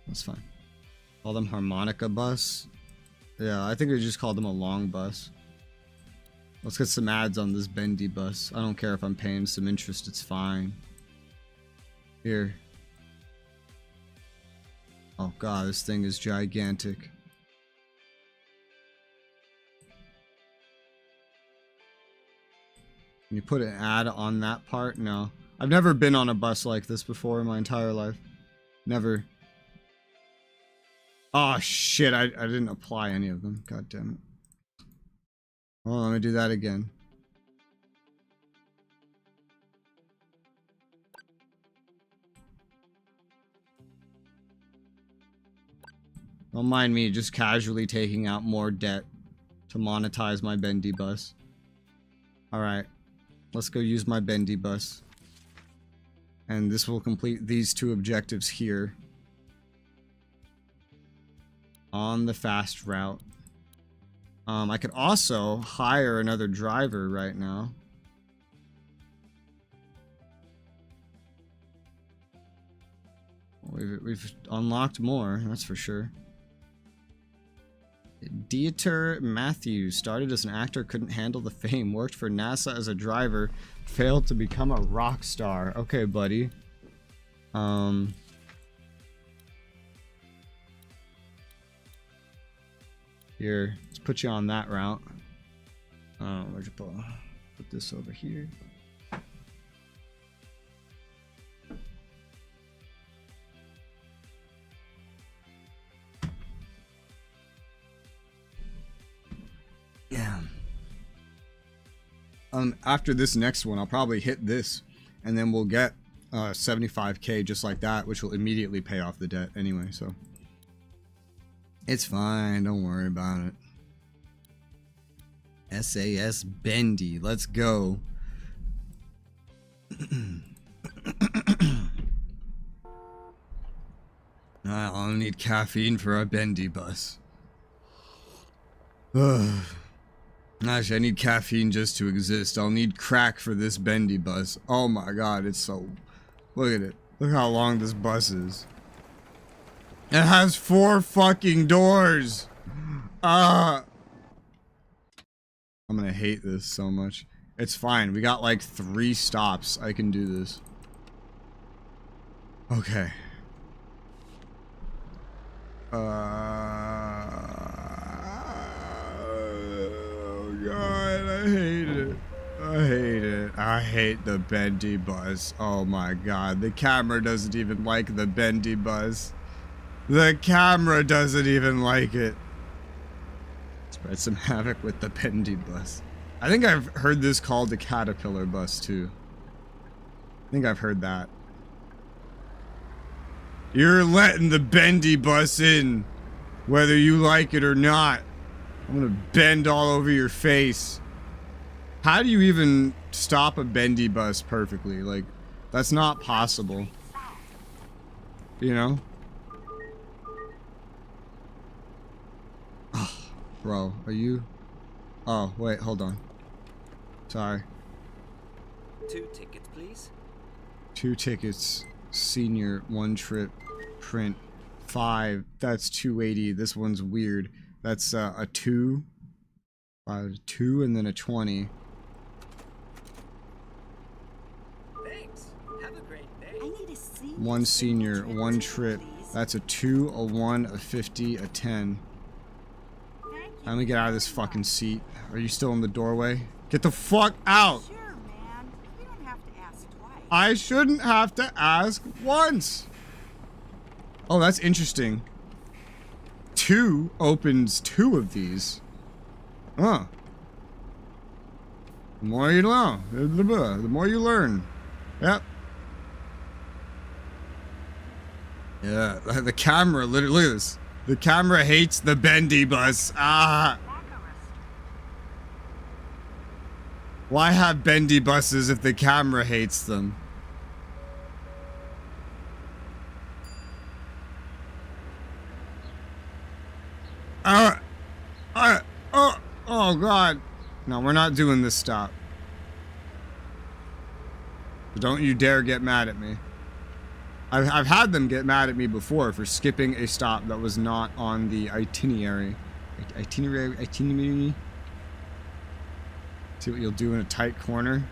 That's fine. Call them harmonica bus. Yeah, I think we just called them a long bus. Let's get some ads on this bendy bus. I don't care if I'm paying some interest, it's fine. Here. Oh god, this thing is gigantic. Can you put an ad on that part? No. I've never been on a bus like this before in my entire life. Never. Oh shit, I didn't apply any of them. God damn it. Well, let me do that again. Don't mind me just casually taking out more debt to monetize my bendy bus. Alright. Let's go use my bendy bus. And this will complete these two objectives here. On the fast route. I could also hire another driver right now. We've unlocked more, that's for sure. Dieter Matthews started as an actor, couldn't handle the fame, worked for NASA as a driver, failed to become a rock star. Okay, buddy. Here, let's put you on that route. Where'd you put this over here? Yeah. After this next one, I'll probably hit this, and then we'll get 75k just like that, which will immediately pay off the debt anyway, so. It's fine, don't worry about it. SAS Bendy, let's go. I'll need caffeine for our bendy bus. Gosh, I need caffeine just to exist. I'll need crack for this bendy bus. Oh my god, it's so... Look at it. Look how long this bus is. It has 4 fucking doors! I'm gonna hate this so much. It's fine. We got like 3 stops. I can do this. Okay. God, I hate it. I hate it. I hate the bendy bus. Oh my god. The camera doesn't even like the bendy bus. The camera doesn't even like it. Spread some havoc with the bendy bus. I think I've heard this called the caterpillar bus too. I think I've heard that. You're letting the bendy bus in, whether you like it or not. I'm gonna bend all over your face. How do you even stop a bendy bus perfectly? Like, that's not possible. You know? Oh, bro, are you? Oh, wait, hold on. Sorry. 2 tickets, please. 2 tickets. Senior, 1 trip, print, 5. That's 280. This one's weird. That's a 2, 2, and then a 20. Thanks. Have a great day. I need a senior 1 senior, trip 1 too, trip. please. That's a 2, a 1, a 50, a 10. Thank you Let me get out of this very fucking much. seat. Are you still in the doorway? Get the fuck out! Sure, man. You don't have to ask twice. I shouldn't have to ask once. Oh, that's interesting. 2 opens 2 of these. Huh. The more you know. The more you learn. Yep. Yeah, the camera, literally, look at this. The camera hates the bendy bus. Ah. Why have bendy buses if the camera hates them? Oh god. No, we're not doing this stop. Don't you dare get mad at me. I've had them get mad at me before for skipping a stop that was not on the itinerary. Itinerary? See what you'll do in a tight corner?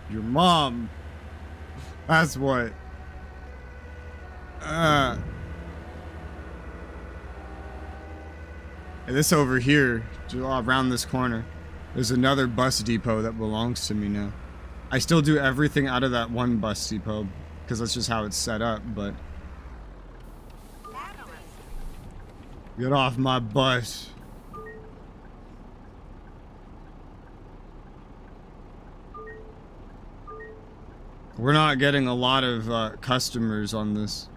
Your mom. That's what. And this over here, around this corner, there's another bus depot that belongs to me now. I still do everything out of that one bus depot because that's just how it's set up, but... Get off my bus. We're not getting a lot of customers on this.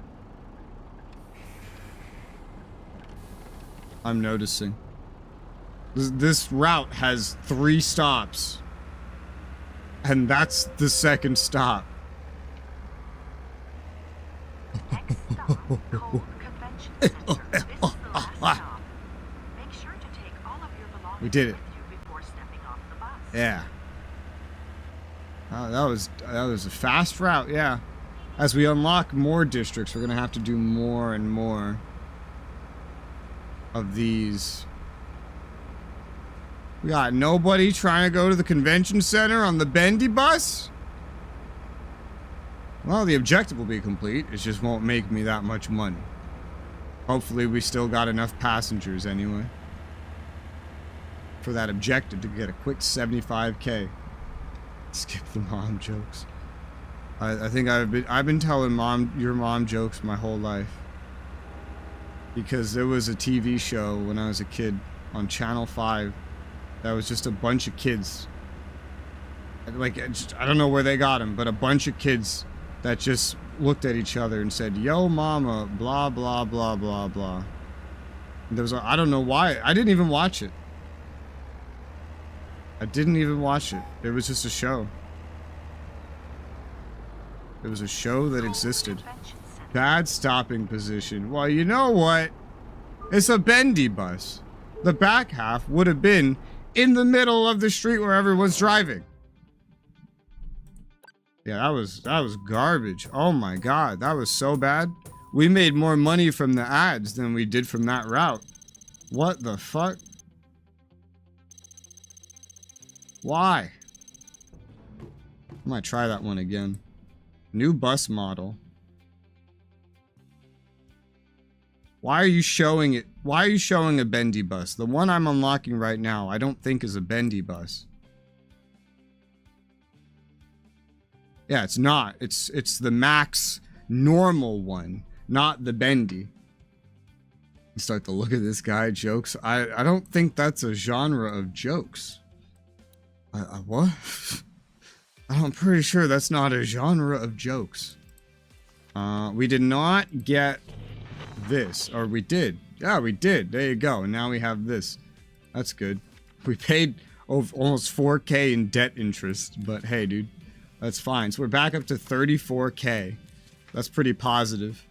I'm noticing. This route has 3 stops. And that's the second stop. Next stop, Cole Convention Center. This is the last stop. Make sure to take all of your belongings We did it. with you before stepping off the bus. Yeah. Oh, that was a fast route, yeah. As we unlock more districts, we're gonna have to do more and more of these. We got nobody trying to go to the convention center on the bendy bus? Well, the objective will be complete. It just won't make me that much money. Hopefully we still got enough passengers anyway for that objective to get a quick 75K. Skip the mom jokes. I think I've been telling your mom jokes my whole life. Because there was a TV show when I was a kid on Channel 5 that was just a bunch of kids. Like, I don't know where they got them, but a bunch of kids that just looked at each other and said, "Yo mama, blah blah blah blah blah." And there was I don't know why. I didn't even watch it. I didn't even watch it. It was just a show. It was a show that existed. Bad stopping position. Well, you know what? It's a bendy bus. The back half would have been in the middle of the street where everyone's driving. Yeah, that was garbage. Oh my god, that was so bad. We made more money from the ads than we did from that route. What the fuck? Why? I might try that one again. New bus model. Why are you showing it? Why are you showing a bendy bus? The one I'm unlocking right now, I don't think is a bendy bus. Yeah, it's not. It's the max normal one, not the bendy. You start to look at this guy, jokes. I don't think that's a genre of jokes. What? I'm pretty sure that's not a genre of jokes. We did not get this, or we did. Yeah, we did. There you go. And now we have this. That's good. We paid over almost 4K in debt interest, but hey, dude, that's fine. So we're back up to 34K. That's pretty positive.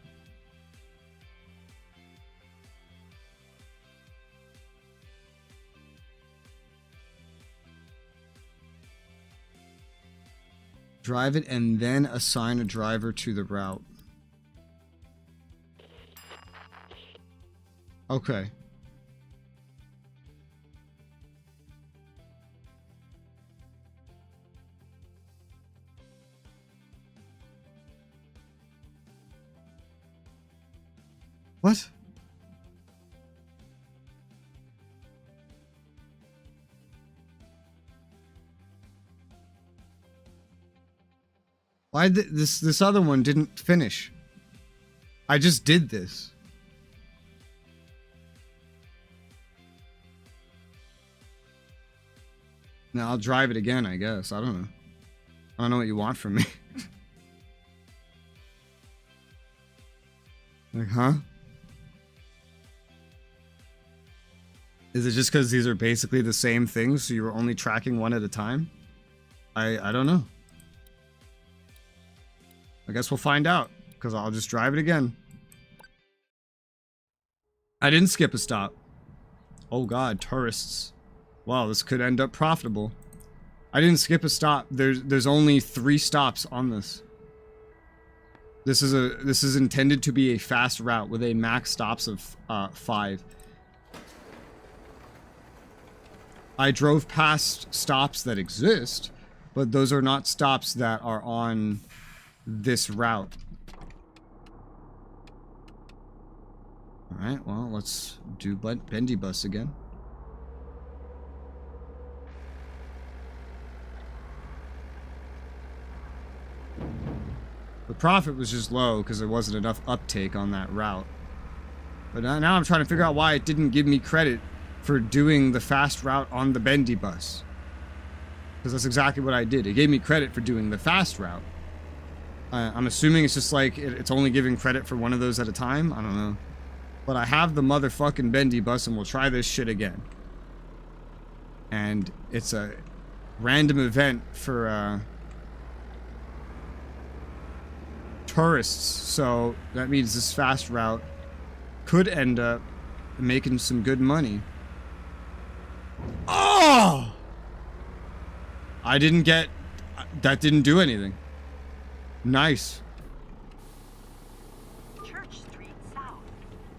Drive it and then assign a driver to the route. Okay. What? Why this other one didn't finish? I just did this. Now I'll drive it again, I guess. I don't know. I don't know what you want from me. Like, huh? Is it just because these are basically the same things, so you were only tracking one at a time? I don't know. I guess we'll find out, because I'll just drive it again. I didn't skip a stop. Oh god, tourists. Wow, this could end up profitable. I didn't skip a stop. There's only 3 stops on this. This is intended to be a fast route with a max stops of 5. I drove past stops that exist, but those are not stops that are on this route. Alright. Alright, well, let's do Bendy Bus again. The profit was just low because there wasn't enough uptake on that route. But now I'm trying to figure out why it didn't give me credit for doing the fast route on the Bendy Bus. Because that's exactly what I did. It gave me credit for doing the fast route. I'm assuming it's just like it's only giving credit for one of those at a time. I don't know. But I have the motherfucking Bendy Bus and we'll try this shit again. And it's a random event for tourists. So that means this fast route could end up making some good money. Oh! I didn't get... That didn't do anything. Nice. Church Street South.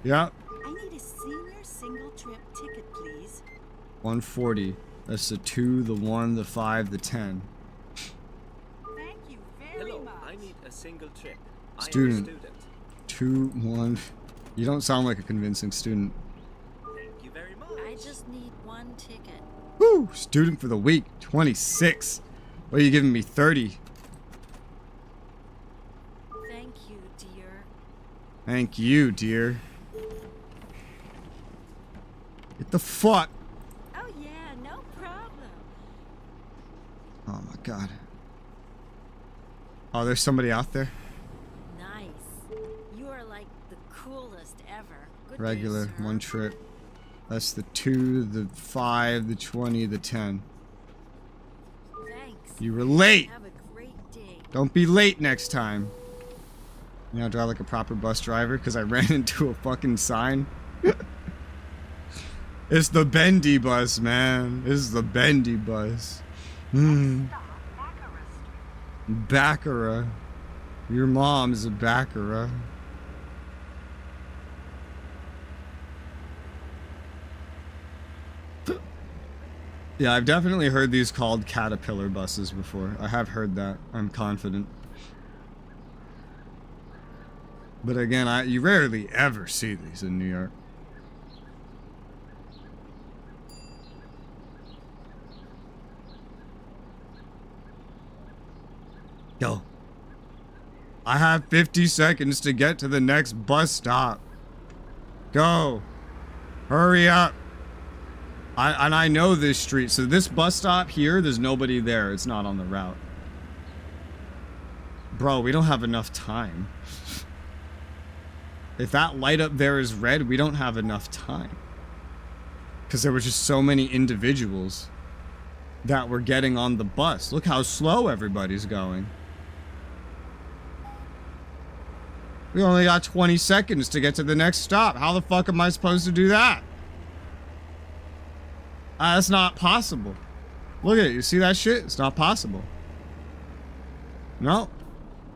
Yeah. I need a senior single trip ticket, please. 140. That's the 2, the 1, the 5, the 10. Thank you very Hello, much. I need a single trip. Student. I am a student. 2, 1. You don't sound like a convincing student. Thank you very much. I just need one ticket. Woo! Student for the week. 26. What are you giving me? 30. Thank you, dear. Thank you, dear. Get the fuck. Oh yeah, no problem. Oh my god. Oh, there's somebody out there. Nice. You are like the coolest ever. Good Regular, day, sir. 1 trip. That's the 2, the 5, the 20, the 10. Thanks. You were late. Have a great day. Don't be late next time. You know, drive like a proper bus driver because I ran into a fucking sign. It's the Bendy Bus, man. This is the Bendy Bus. Stop Baccarat Street. Baccarat. Your mom is a Baccarat. Yeah, I've definitely heard these called caterpillar buses before. I have heard that. I'm confident. But again, you rarely ever see these in New York. Yo. I have 50 seconds to get to the next bus stop. Go. Hurry up. I know this street. So this bus stop here, there's nobody there. It's not on the route. Bro, we don't have enough time. If that light up there is red, we don't have enough time. Because there were just so many individuals that were getting on the bus. Look how slow everybody's going. We only got 20 seconds to get to the next stop. How the fuck am I supposed to do that? That's not possible. Look at it. You see that shit? It's not possible. No.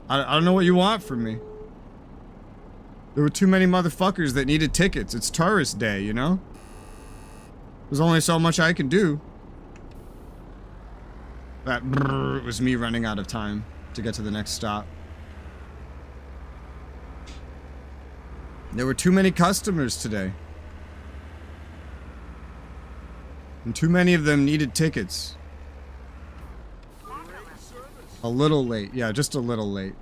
I don't know what you want from me. There were too many motherfuckers that needed tickets. It's tourist day, you know? There's only so much I can do. That brrr was me running out of time to get to the next stop. There were too many customers today. And too many of them needed tickets. A little late. Yeah, just a little late.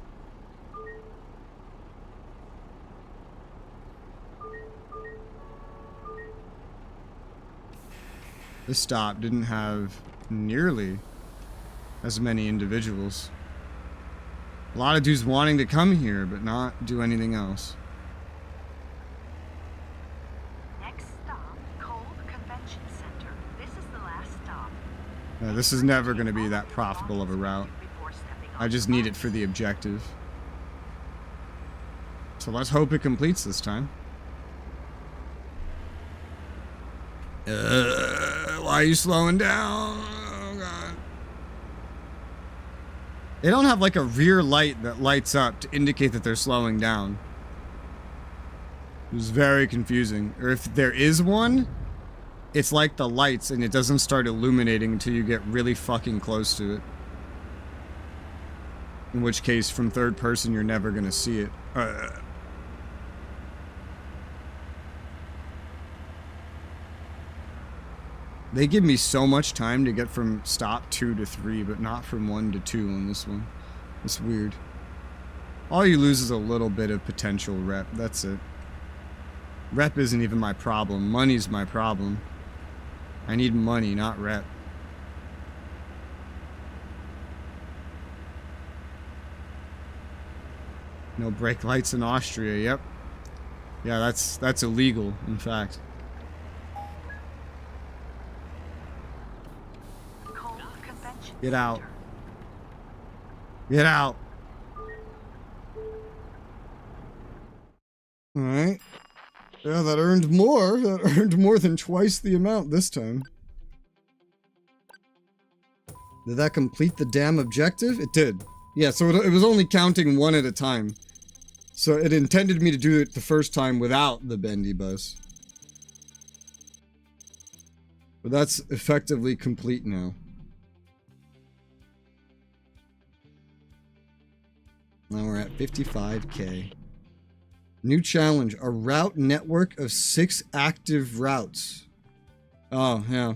This stop didn't have nearly as many individuals. A lot of dudes wanting to come here, but not do anything else. Next stop, Cold Convention Center. This is the last stop. Yeah, this is never going to be that profitable of a route. Before stepping off I just the need bus. it for the objective. So let's hope it completes this time. Why are you slowing down? Oh, God. They don't have like a rear light that lights up to indicate that they're slowing down. It was very confusing. Or if there is one, it's like the lights and it doesn't start illuminating until you get really fucking close to it. In which case, from third person, you're never gonna see it. They give me so much time to get from stop 2 to 3, but not from 1 to 2 on this one. It's weird. All you lose is a little bit of potential rep. That's it. Rep isn't even my problem. Money's my problem. I need money, not rep. No brake lights in Austria, yep. Yeah, that's illegal, in fact. Get out. Get out. Alright. Yeah, that earned more. That earned more than twice the amount this time. Did that complete the damn objective? It did. Yeah, so it was only counting one at a time. So it intended me to do it the first time without the bendy bus. But that's effectively complete now. Now we're at 55K. New challenge, a route network of 6 active routes. Oh, yeah.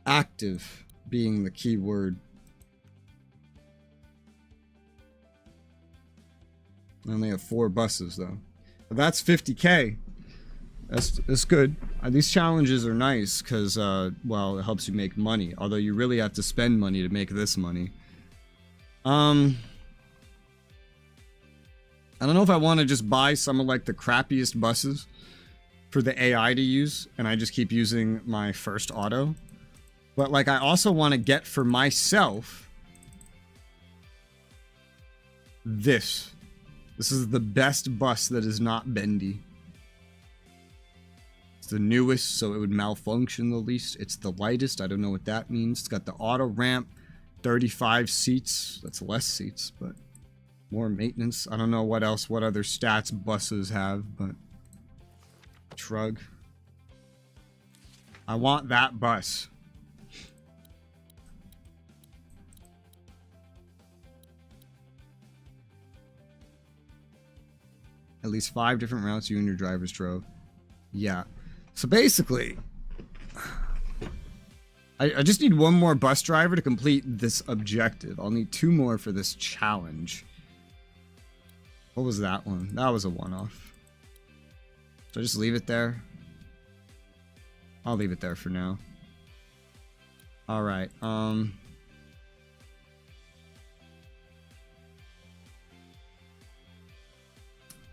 Active being the key word. I only have 4 buses though. But that's 50K. That's good. These challenges are nice because, well, it helps you make money. Although you really have to spend money to make this money. I don't know if I want to just buy some of like the crappiest buses for the AI to use, and I just keep using my first auto. But like I also want to get for myself this. This is the best bus that is not bendy. It's the newest, so it would malfunction the least. It's the lightest. I don't know what that means. It's got the auto ramp, 35 seats. That's less seats, but more maintenance. I don't know what else, what other stats buses have, but shrug. I want that bus. At least 5 different routes you and your drivers drove. Yeah. So basically, I just need 1 more bus driver to complete this objective. I'll need 2 more for this challenge. What was that one? That was a one-off. Should I just leave it there? I'll leave it there for now. Alright,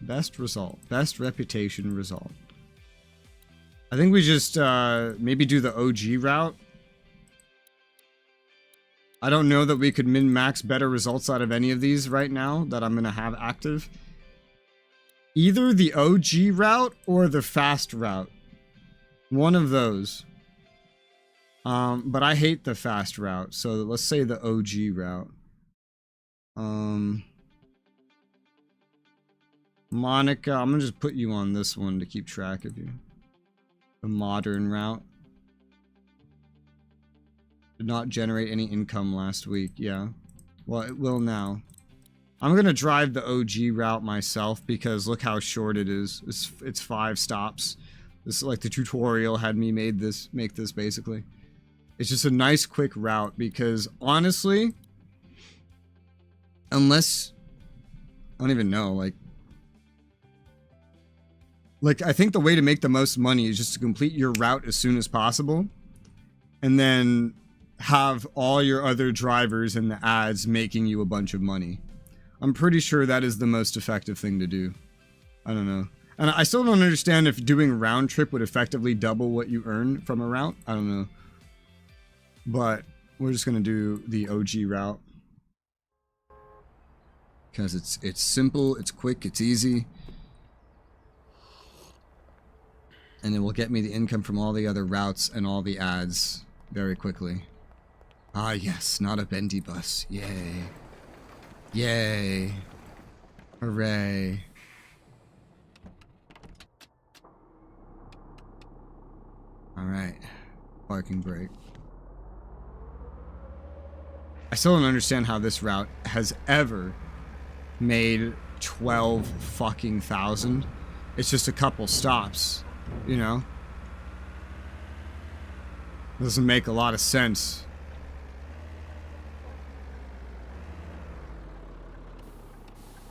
best result. Best reputation result. I think we just, maybe do the OG route. I don't know that we could min-max better results out of any of these right now that I'm going to have active. Either the OG route or the fast route. One of those. But I hate the fast route, so let's say the OG route. Monica, I'm going to just put you on this one to keep track of you. The modern route. Did not generate any income last week, yeah. Well, it will now. I'm going to drive the OG route myself because look how short it is. It's 5 stops. This is like the tutorial had me make this basically. It's just a nice quick route because honestly, unless, I don't even know, like I think the way to make the most money is just to complete your route as soon as possible and then have all your other drivers and the ads making you a bunch of money. I'm pretty sure that is the most effective thing to do. I don't know. And I still don't understand if doing round trip would effectively double what you earn from a route. I don't know. But we're just going to do the OG route. Because it's simple, it's quick, it's easy. And it will get me the income from all the other routes and all the ads very quickly. Ah yes, not a bendy bus. Yay. Yay. Hooray. Alright. Parking brake. I still don't understand how this route has ever made 12 fucking thousand. It's just a couple stops, you know? Doesn't make a lot of sense.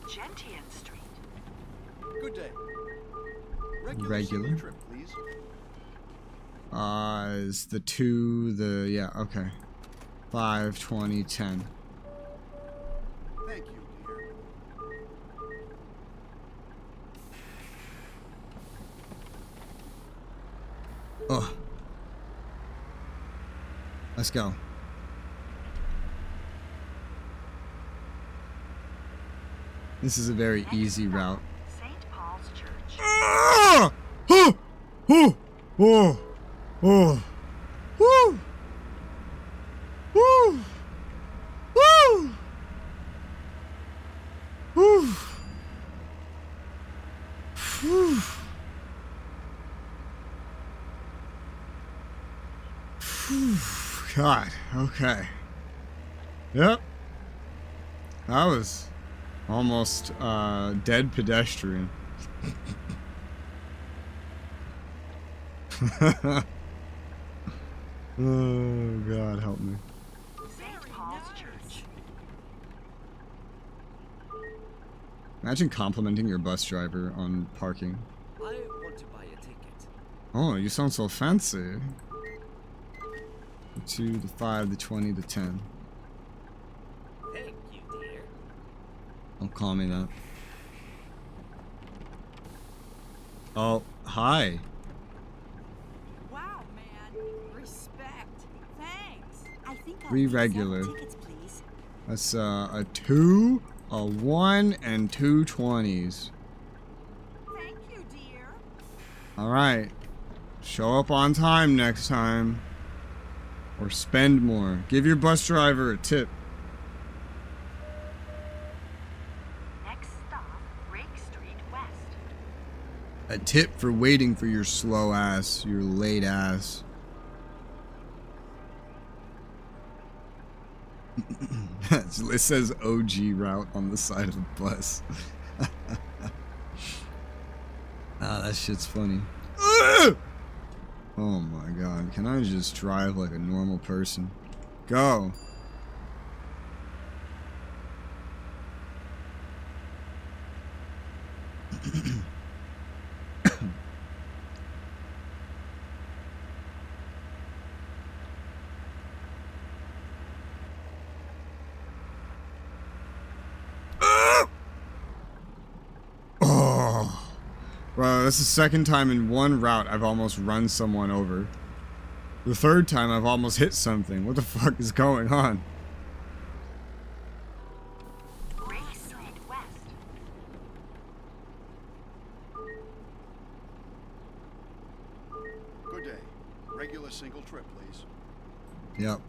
Gentian Street. Good day. Regular. Single trip, please. Is the 2 the, yeah, okay. 5, 20, 10. Thank you, dear. Oh. Let's go. This is a very easy route. St. Paul's Church. Ah! Oh! Oh! Oh! Oh! Woo! Woo! Woo! Woo! Whew. Whew. God, okay. Yep. That was almost dead pedestrian. Oh, God, help me. St. Paul's Church. Imagine complimenting your bus driver on parking. I want to buy a ticket. Oh, you sound so fancy. The 2, the 5, the 20, the 10. Thank you, dear. Don't call me that. Oh, hi. Wow, man. Respect. Thanks. I think I'll 3 need 7 regular. tickets, please. That's a 2, a 1, and 2 20s. Thank you, dear. Alright. Show up on time next time. Or spend more. Give your bus driver a tip. Next stop, Rake Street West. A tip for waiting for your slow ass, your late ass. It says OG route on the side of the bus. Ah, that shit's funny. Oh my god, can I just drive like a normal person? Go! Oh! Bro, that's the second time in one route I've almost run someone over. The third time I've almost hit something. What the fuck is going on? Rake Street West. Good day. Regular single trip, please. Yep.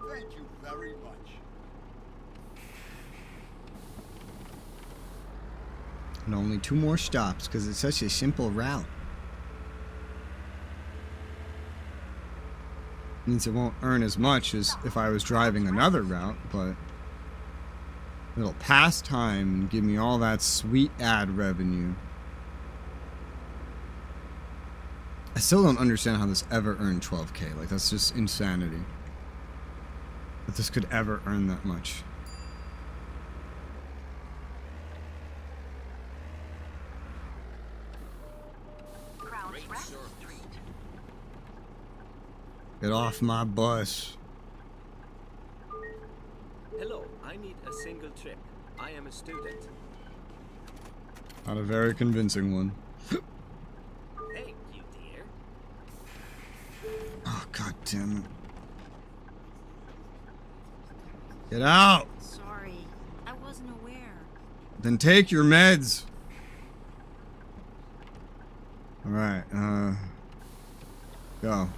Thank you very much. And only 2 more stops because it's such a simple route. Means it won't earn as much as if I was driving another route, but it'll pass time and give me all that sweet ad revenue. I still don't understand how this ever earned 12K. Like, that's just insanity. That this could ever earn that much. Crowns Rest Street. Get off my bus. Hello, I need a single trip. I am a student. Not a very convincing one. Thank you, dear. Oh, god damn it. Get out! Sorry, I wasn't aware. Then take your meds. Alright, go.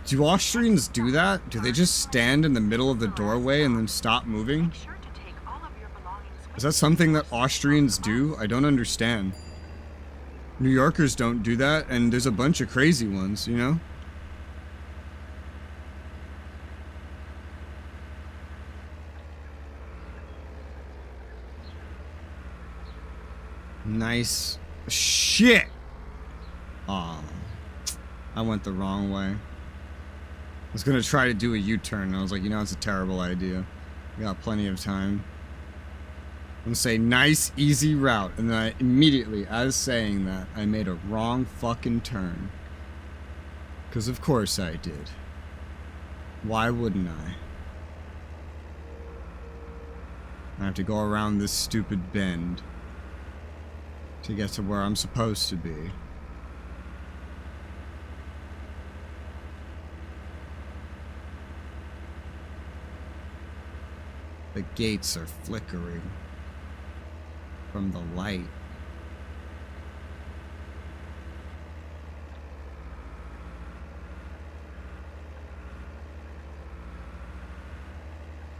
Do Austrians do that? Do they just stand in the middle of the doorway and then stop moving? Make sure to take all of your belongings with Is that something that Austrians do? I don't understand. New Yorkers don't do that, and there's a bunch of crazy ones, you know? Nice. Shit! Aw. I went the wrong way. I was gonna try to do a U-turn, and I was like, you know, it's a terrible idea. We got plenty of time. I'm gonna say nice, easy route, and then I immediately, as saying that, I made a wrong fucking turn. Because of course I did. Why wouldn't I? I have to go around this stupid bend to get to where I'm supposed to be. The gates are flickering from the light.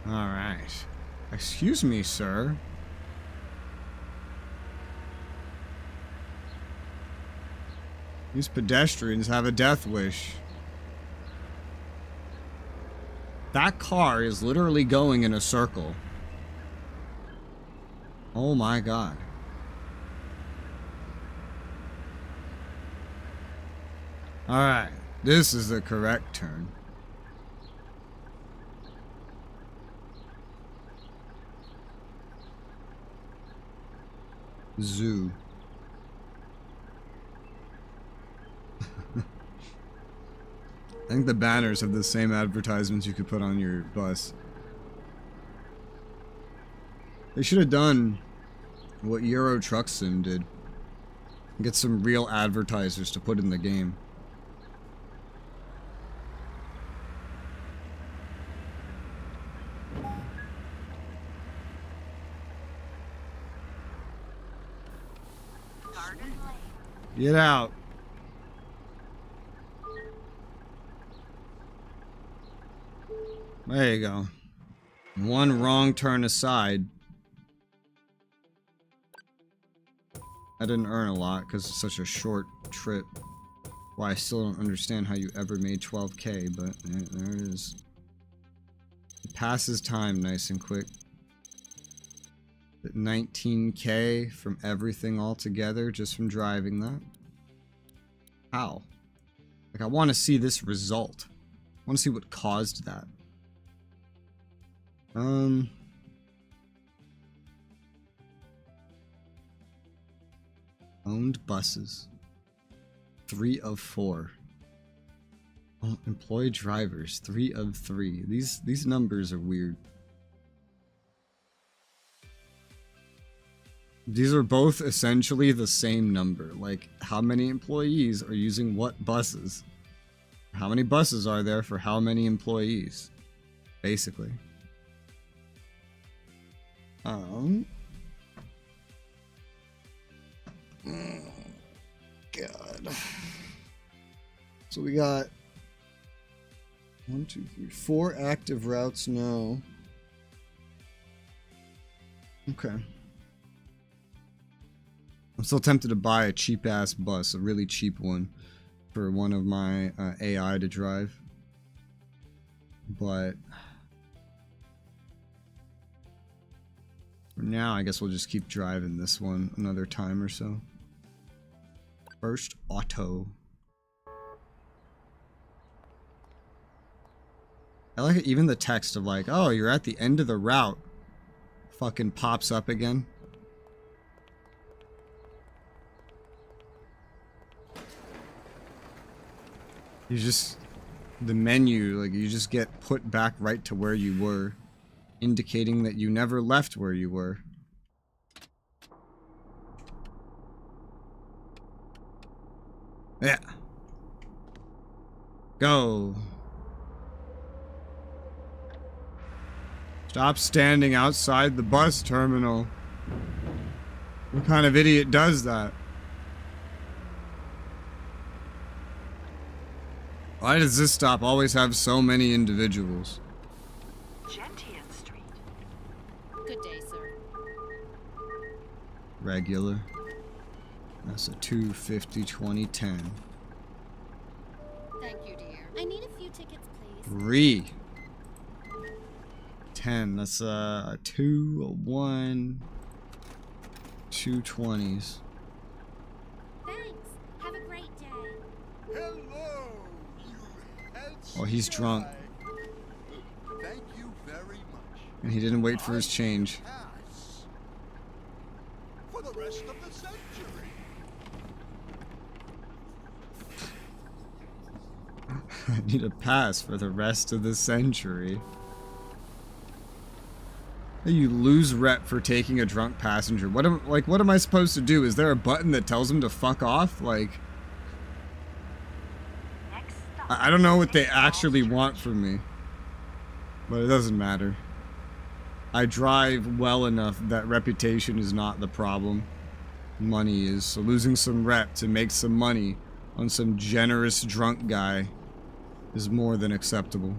All right. Excuse me, sir. These pedestrians have a death wish. That car is literally going in a circle. Oh my god. Alright, this is the correct turn. Zoo. I think the banners have the same advertisements you could put on your bus. They should have done what Euro Truck Sim did. Get some real advertisers to put in the game. Get out. There you go. One wrong turn aside. I didn't earn a lot because it's such a short trip. Well, I still don't understand how you ever made 12K, but there it is. It passes time nice and quick. But 19K from everything all together just from driving that. How? Like, I want to see this result. I want to see what caused that. Owned buses. 3 of 4. Oh, employed drivers. 3 of 3. These numbers are weird. These are both essentially the same number. Like, how many employees are using what buses? How many buses are there for how many employees? Basically. God. So we got 1, 2, 3, 4 active routes now. Okay. I'm still tempted to buy a cheap ass bus, a really cheap one, for one of my AI to drive. But for now, I guess we'll just keep driving this one another time or so. First auto. I like it, even the text of like, oh, you're at the end of the route, fucking pops up again. You just, the menu, like, you just get put back right to where you were, indicating that you never left where you were. Yeah. Go. Stop standing outside the bus terminal. What kind of idiot does that? Why does this stop always have so many individuals? Gentian Street. Good day, sir. Regular. That's a 250 2010. Thank you, dear. I need a few tickets, please. 3. 10. That's a 2, a 1, 2 20s. Thanks. Have a great day. Hello, you handsome Oh, he's drunk. guy. Thank you very much. And he didn't wait for his change. Pass for the rest of the century. I need a pass for the rest of the century. You lose rep for taking a drunk passenger. What am I supposed to do? Is there a button that tells him to fuck off? Like, Next stop. I don't know what they actually want from me. But it doesn't matter. I drive well enough that reputation is not the problem. Money is. So losing some rep to make some money on some generous drunk guy is more than acceptable.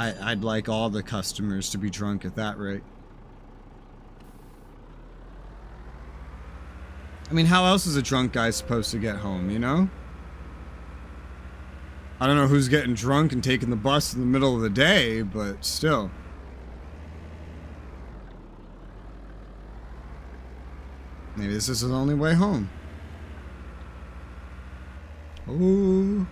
I'd like all the customers to be drunk at that rate. I mean, how else is a drunk guy supposed to get home, you know? I don't know who's getting drunk and taking the bus in the middle of the day, but still. Maybe this is his only way home. Ooh.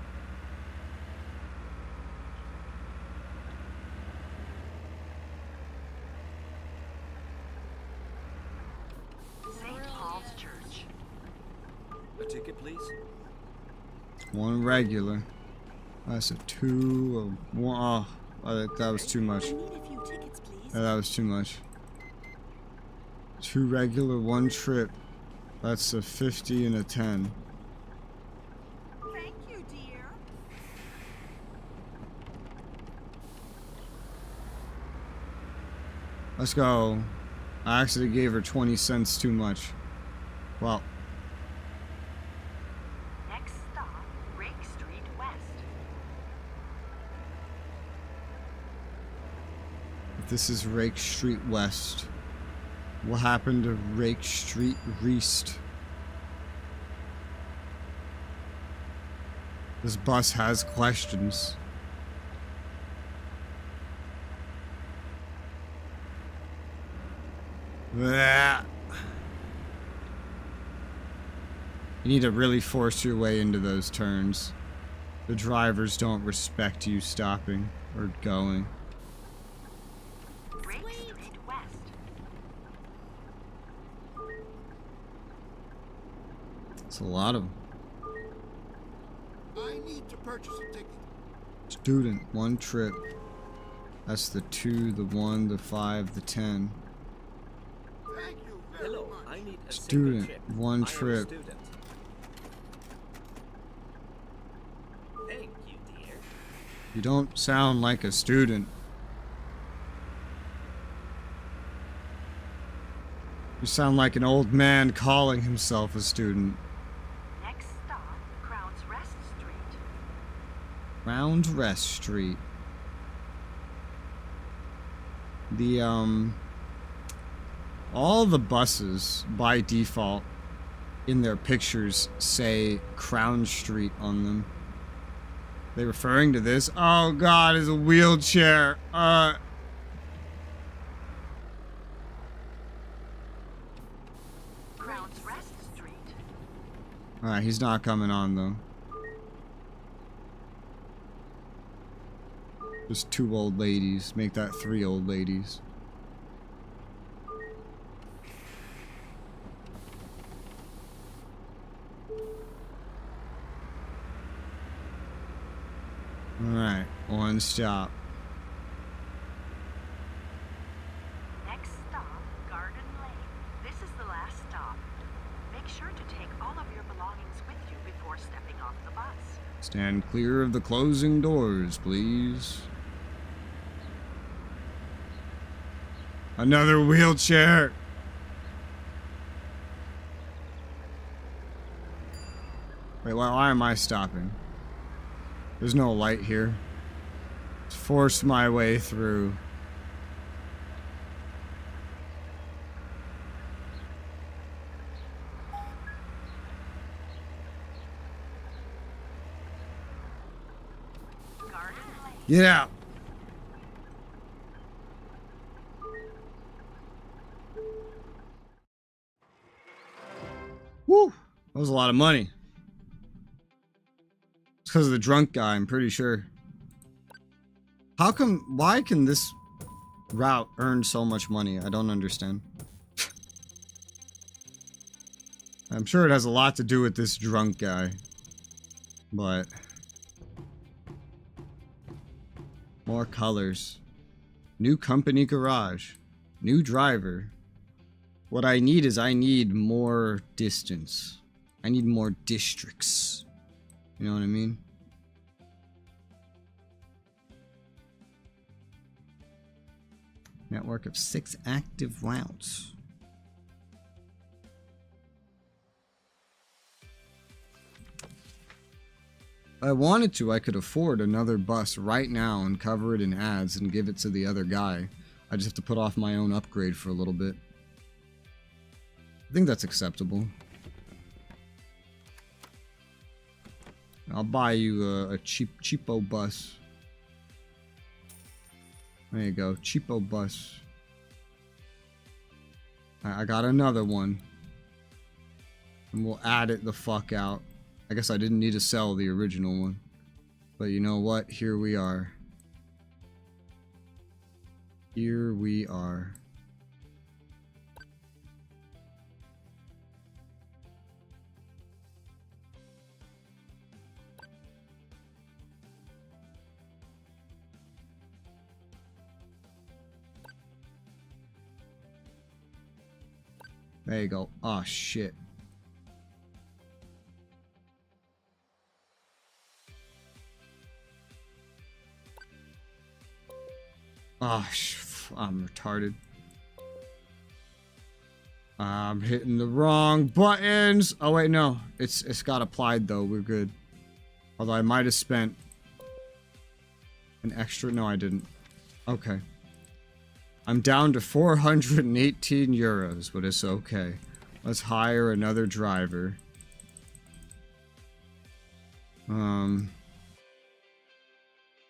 St. Paul's Church. A ticket, please? One regular. That's a 2, a 1. Oh, that was too much. I need a few tickets, please. Yeah, that was too much. 2 regular, 1 trip. That's a 50 and a 10. Thank you, dear. Let's go. I actually gave her 20 cents too much. Well, Next stop, Rake Street West. this is Rake Street West. What happened to Rake Street East? This bus has questions. Blah. You need to really force your way into those turns. The drivers don't respect you stopping or going. Rake Street West. It's a lot of them. I need to purchase a ticket. Student, 1 trip. That's the 2, the 1, the 5, the 10. Thank you very Hello, much. I need a Student, single trip. 1 I am a trip. student. Thank you, dear. You don't sound like a student. You sound like an old man calling himself a student. Next stop, Crown's Rest Street. Round Rest Street. The, all the buses, by default, in their pictures, say Crown Street on them. They referring to this? Oh god, it's a wheelchair. Crown's Rest Street. Alright, he's not coming on though. Just 2 old ladies. Make that 3 old ladies. Alright, 1 stop. Next stop, Garden Lane. This is the last stop. Make sure to take all of your belongings with you before stepping off the bus. Stand clear of the closing doors, please. Another wheelchair! Wait, why am I stopping? There's no light here. Just force my way through. Garden Lane. Get out! Woo! That was a lot of money. It's because of the drunk guy, I'm pretty sure. How come, why can this route earn so much money? I don't understand. I'm sure it has a lot to do with this drunk guy. But... more colors. New company garage. New driver. What I need is I need more distance. I need more districts. You know what I mean? Network of 6 active routes. If I wanted to, I could afford another bus right now and cover it in ads and give it to the other guy. I just have to put off my own upgrade for a little bit. I think that's acceptable. I'll buy you a cheapo bus. There you go, cheapo bus. I got another one. And we'll add it the fuck out. I guess I didn't need to sell the original one. But you know what? Here we are. Here we are. There you go. Oh shit. Oh, I'm retarded. I'm hitting the wrong buttons. Oh wait, no. It's got applied though. We're good. Although I might have spent an extra. No, I didn't. Okay. I'm down to 418 euros, but it's okay. Let's hire another driver.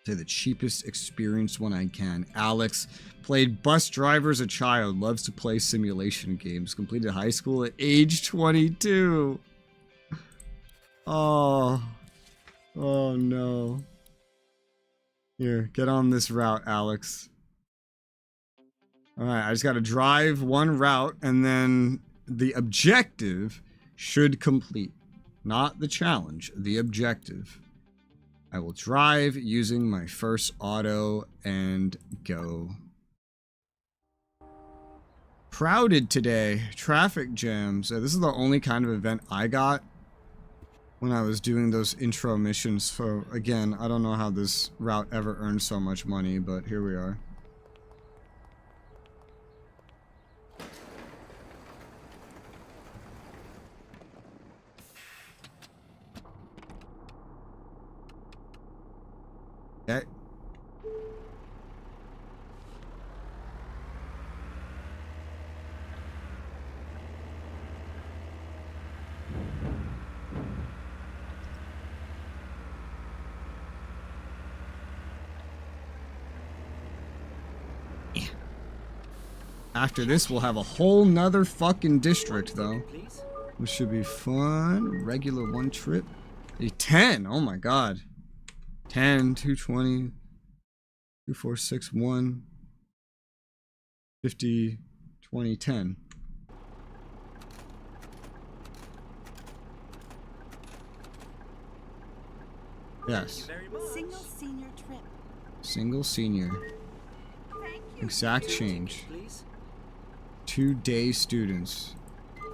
Say the cheapest experienced one I can. Alex played bus driver as a child, loves to play simulation games, completed high school at age 22. Oh no. Here, get on this route, Alex. Alright, I just gotta drive one route and then the objective should complete. Not the challenge, the objective. I will drive using my first auto and go. Crowded today. Traffic jams. This is the only kind of event I got when I was doing those intro missions. So again, I don't know how this route ever earned so much money, but here we are. Okay. After this, we'll have a whole nother fucking district, though. Which should be fun. Regular one trip. A 10! Oh my god. 10, 220, 2461, 50, 20, 10. Yes. Single senior trip. Single senior. Thank you. Exact change. 2-day students.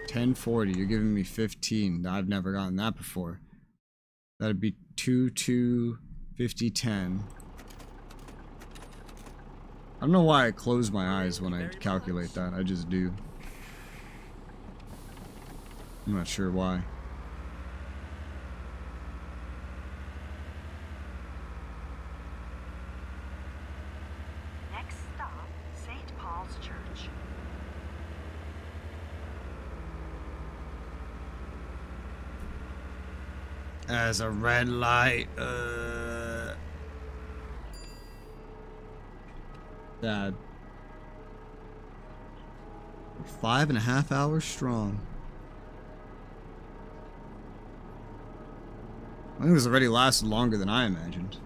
1040. You're giving me 15. I've never gotten that before. That'd be 50, 10. I don't know why I close my eyes when I calculate that. I just do. I'm not sure why. Next stop, St. Paul's Church. As a red light, Dad. We're 5.5 hours strong. I think this already lasted longer than I imagined.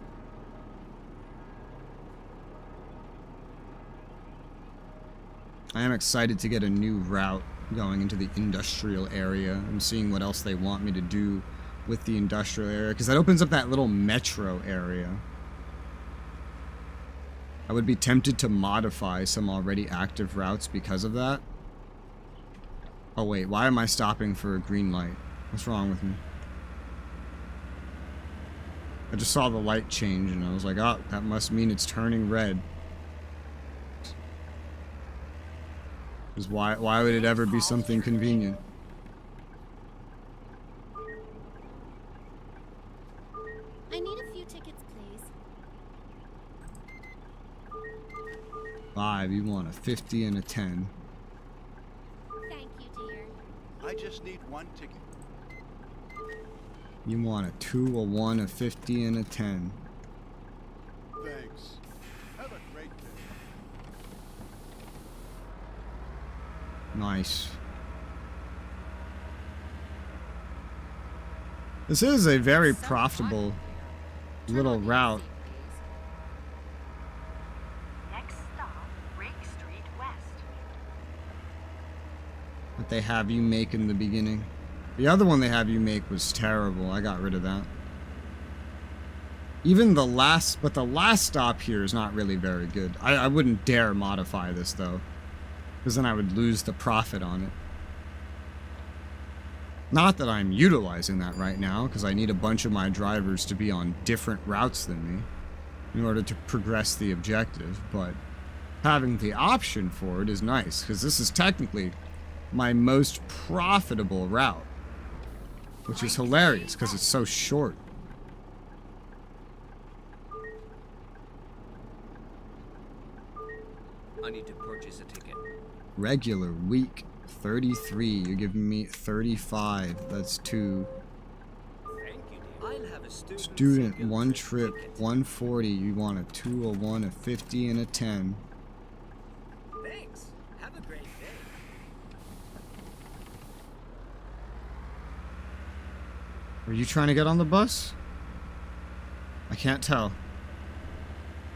I am excited to get a new route going into the industrial area and seeing what else they want me to do with the industrial area, because that opens up that little metro area. I would be tempted to modify some already active routes because of that. Oh wait, why am I stopping for a green light? What's wrong with me? I just saw the light change and I was like, oh, that must mean it's turning red. Because why would it ever be something convenient? I need a few tickets, please. 5, you want a 50 and a 10. Thank you, dear. I just need one ticket. You want a 2, a 1, a 50, and a 10. Thanks. Have a great day. Nice. This is a very profitable little route. Next stop, Rake Street West. That they have you make in the beginning. The other one they have you make was terrible. I got rid of that. Even the last stop here is not really very good. I wouldn't dare modify this though, because then I would lose the profit on it. Not that I'm utilizing that right now, because I need a bunch of my drivers to be on different routes than me in order to progress the objective, but having the option for it is nice, because this is technically my most profitable route, which is hilarious because it's so short. I need to purchase a ticket. Regular week 33. You're giving me 35. That's 2. Thank you, dear. I'll have a Student single 1 trip ticket. 140. You want a 2, a 1, a 50, and a 10. Thanks. Have a great day. Are you trying to get on the bus? I can't tell.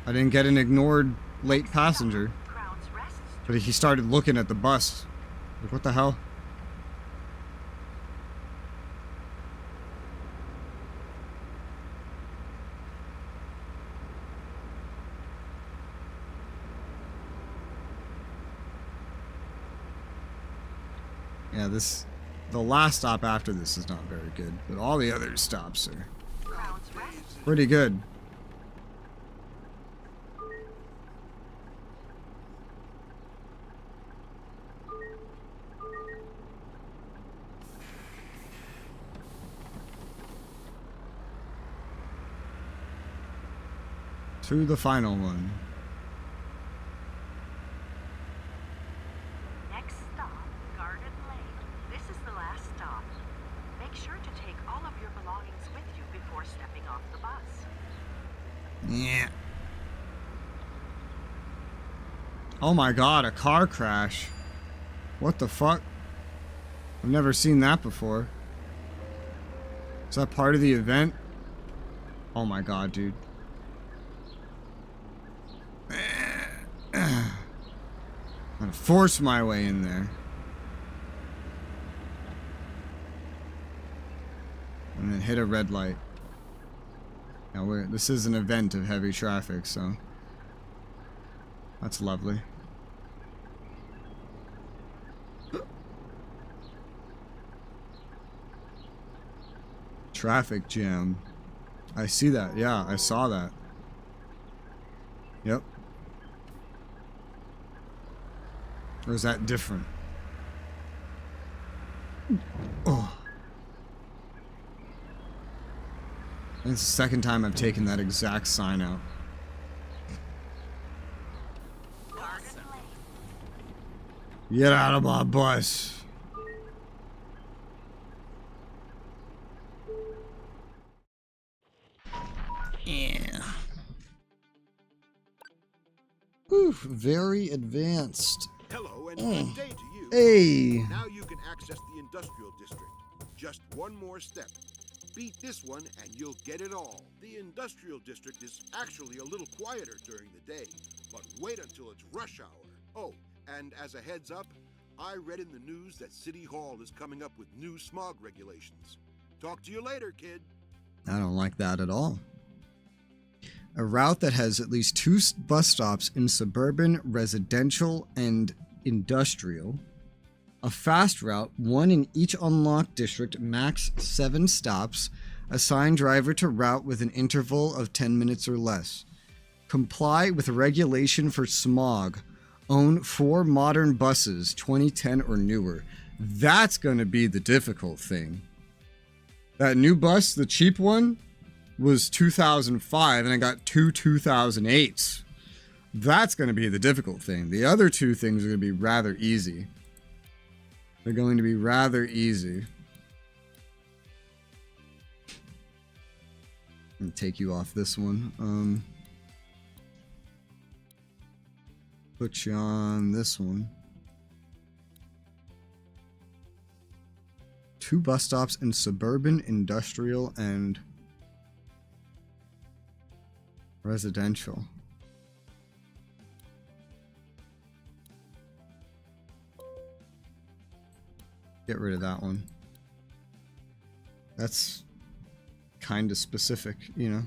I didn't get an ignored late passenger, Crown's Rest but he started looking at the bus. Like, what the hell? Yeah, the last stop after this is not very good, but all the other stops are Crown's Rest. pretty good. To the final one. Next stop, Garden Lane. This is the last stop. Make sure to take all of your belongings with you before stepping off the bus. Yeah. Oh my god, a car crash. What the fuck? I've never seen that before. Is that part of the event? Oh my god, dude. I'm gonna force my way in there. And then hit a red light. Now this is an event of heavy traffic, so that's lovely. Traffic jam. I see that. Yeah, I saw that. Yep. Or is that different? Oh. It's the second time I've taken that exact sign out. Garden Lane. Get out of my bus. Yeah. Ooh, very advanced. Hello and good day to you. Hey. Now you can access the industrial district. Just one more step. beat this one and you'll get it all. The industrial district is actually a little quieter during the day, but wait until it's rush hour. Oh, and as a heads up, I read in the news that City Hall is coming up with new smog regulations. Talk to you later, kid. I don't like that at all. A route that has at least 2 bus stops in suburban, residential, and industrial. A fast route, 1 in each unlocked district, max 7 stops. Assign driver to route with an interval of 10 minutes or less. Comply with regulation for smog. Own 4 modern buses, 2010 or newer. That's going to be the difficult thing. That new bus, the cheap one, was 2005, and I got 2 2008s. That's going to be the difficult thing. The other 2 things are going to be rather easy. They're going to be rather easy. I'm going to take you off this one. Put you on this one. 2 bus stops in suburban, industrial, and residential. Get rid of that one. That's kind of specific, you know.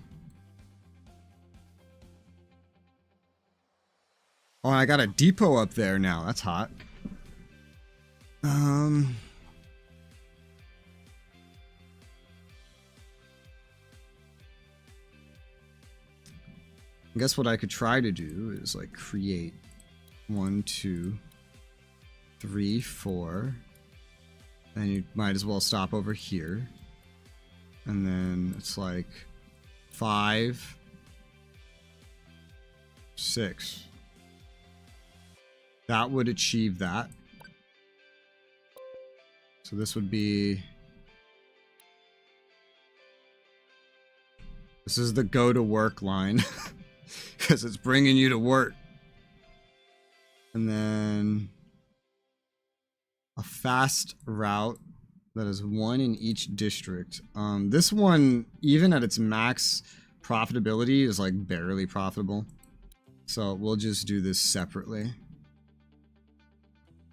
Oh, I got a depot up there now. That's hot. I guess what I could try to do is like create 1, 2, 3, 4. And you might as well stop over here. And then it's like 5, 6. That would achieve that. So this would be... This is the go to work line. Because it's bringing you to work. And then... a fast route that is 1 in each district. This one, even at its max profitability, is like barely profitable. So we'll just do this separately.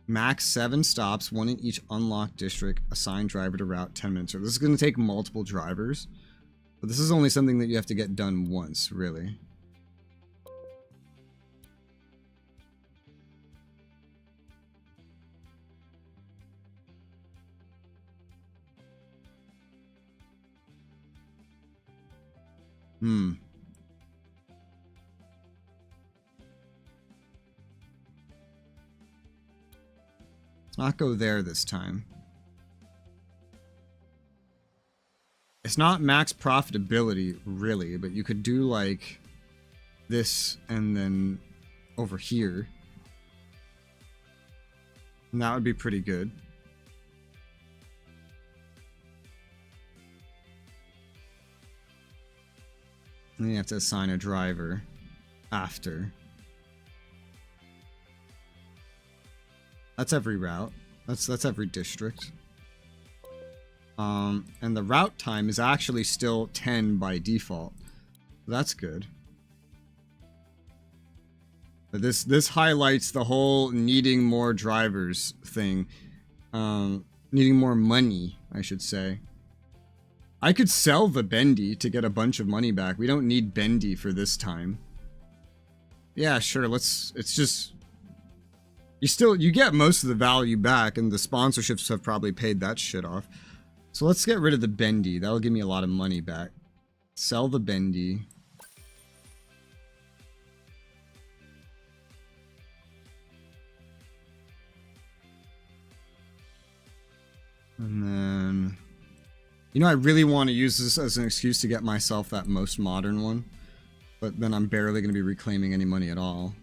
Max 7 stops, 1 in each unlocked district. Assign driver to route 10 minutes. So this is going to take multiple drivers. But this is only something that you have to get done once, really. Let's not go there this time. It's not max profitability, really, but you could do like this and then over here. And that would be pretty good. And then you have to assign a driver after. That's every route. That's every district. And the route time is actually still 10 by default. That's good. But this highlights the whole needing more drivers thing. Needing more money, I should say. I could sell the bendy to get a bunch of money back. We don't need bendy for this time. Yeah, sure, it's just... You get most of the value back, and the sponsorships have probably paid that shit off. So let's get rid of the bendy. That'll give me a lot of money back. Sell the bendy. And then... You know, I really want to use this as an excuse to get myself that most modern one. But then I'm barely going to be reclaiming any money at all.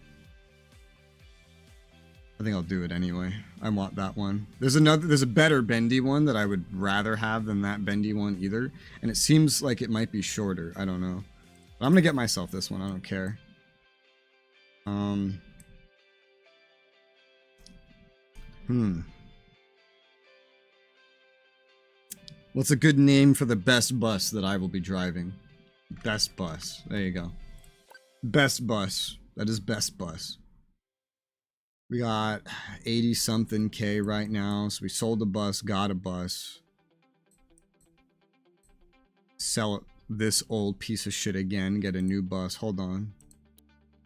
I think I'll do it anyway. I want that one. There's a better bendy one that I would rather have than that bendy one either. And it seems like it might be shorter. I don't know. But I'm going to get myself this one. I don't care. What's a good name for the best bus that I will be driving? Best bus. There you go. Best bus. That is best bus. We got 80 something K right now. So we sold a bus, got a bus. Sell this old piece of shit again, get a new bus. Hold on.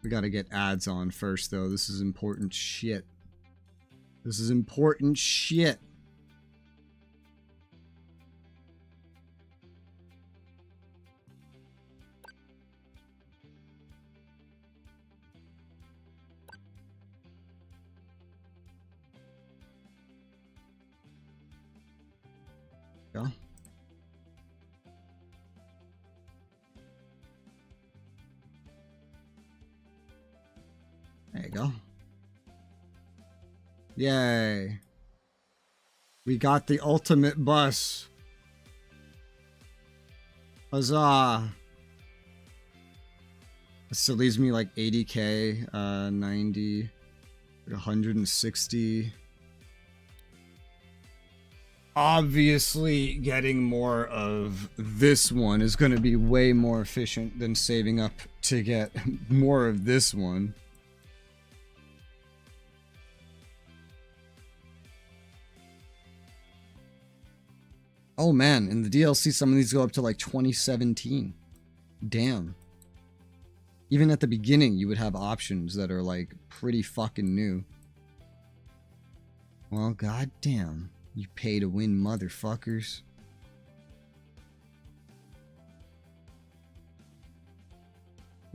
We gotta get ads on first though. This is important shit. This is important shit. Go. There you go. Yay. We got the ultimate bus. Huzzah. This still leaves me like 80K, 90, 160. Obviously, getting more of this one is going to be way more efficient than saving up to get more of this one. Oh man, in the DLC some of these go up to like 2017. Damn. Even at the beginning you would have options that are like pretty fucking new. Well, goddamn. You pay to win, motherfuckers.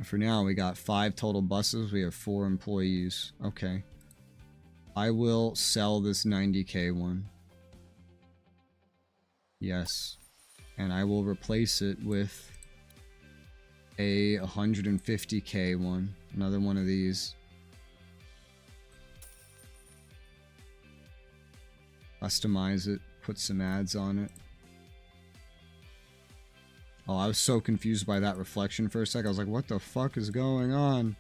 For now, we got 5 total buses. We have 4 employees. Okay. I will sell this 90K one. Yes. And I will replace it with a 150K one. Another one of these. Customize it, put some ads on it. Oh, I was so confused by that reflection for a sec. I was like, what the fuck is going on?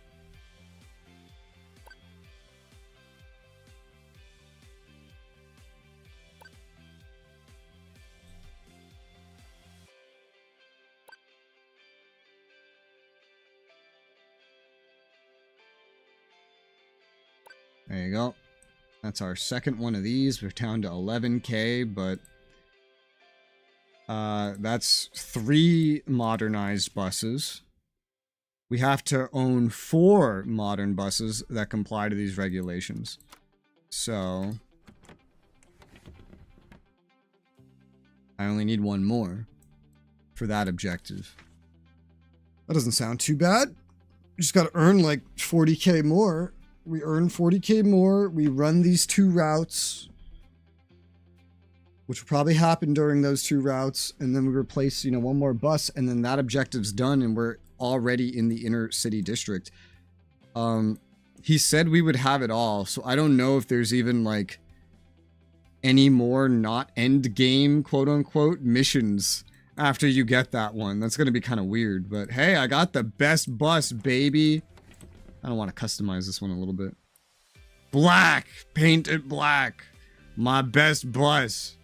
There you go. That's our second one of these. We're down to 11K, but that's 3 modernized buses. We have to own 4 modern buses that comply to these regulations. So I only need 1 more for that objective. That doesn't sound too bad. You just gotta earn like 40K more. We earn 40K more, we run these 2 routes, which will probably happen during those 2 routes, and then we replace, you know, 1 more bus, and then that objective's done, and we're already in the inner city district. He said we would have it all, so I don't know if there's even, like, any more not end game, quote-unquote, missions after you get that one. That's gonna be kind of weird, but hey, I got the best bus, baby! I don't want to customize this one a little bit. Black! Paint it black! My best bus!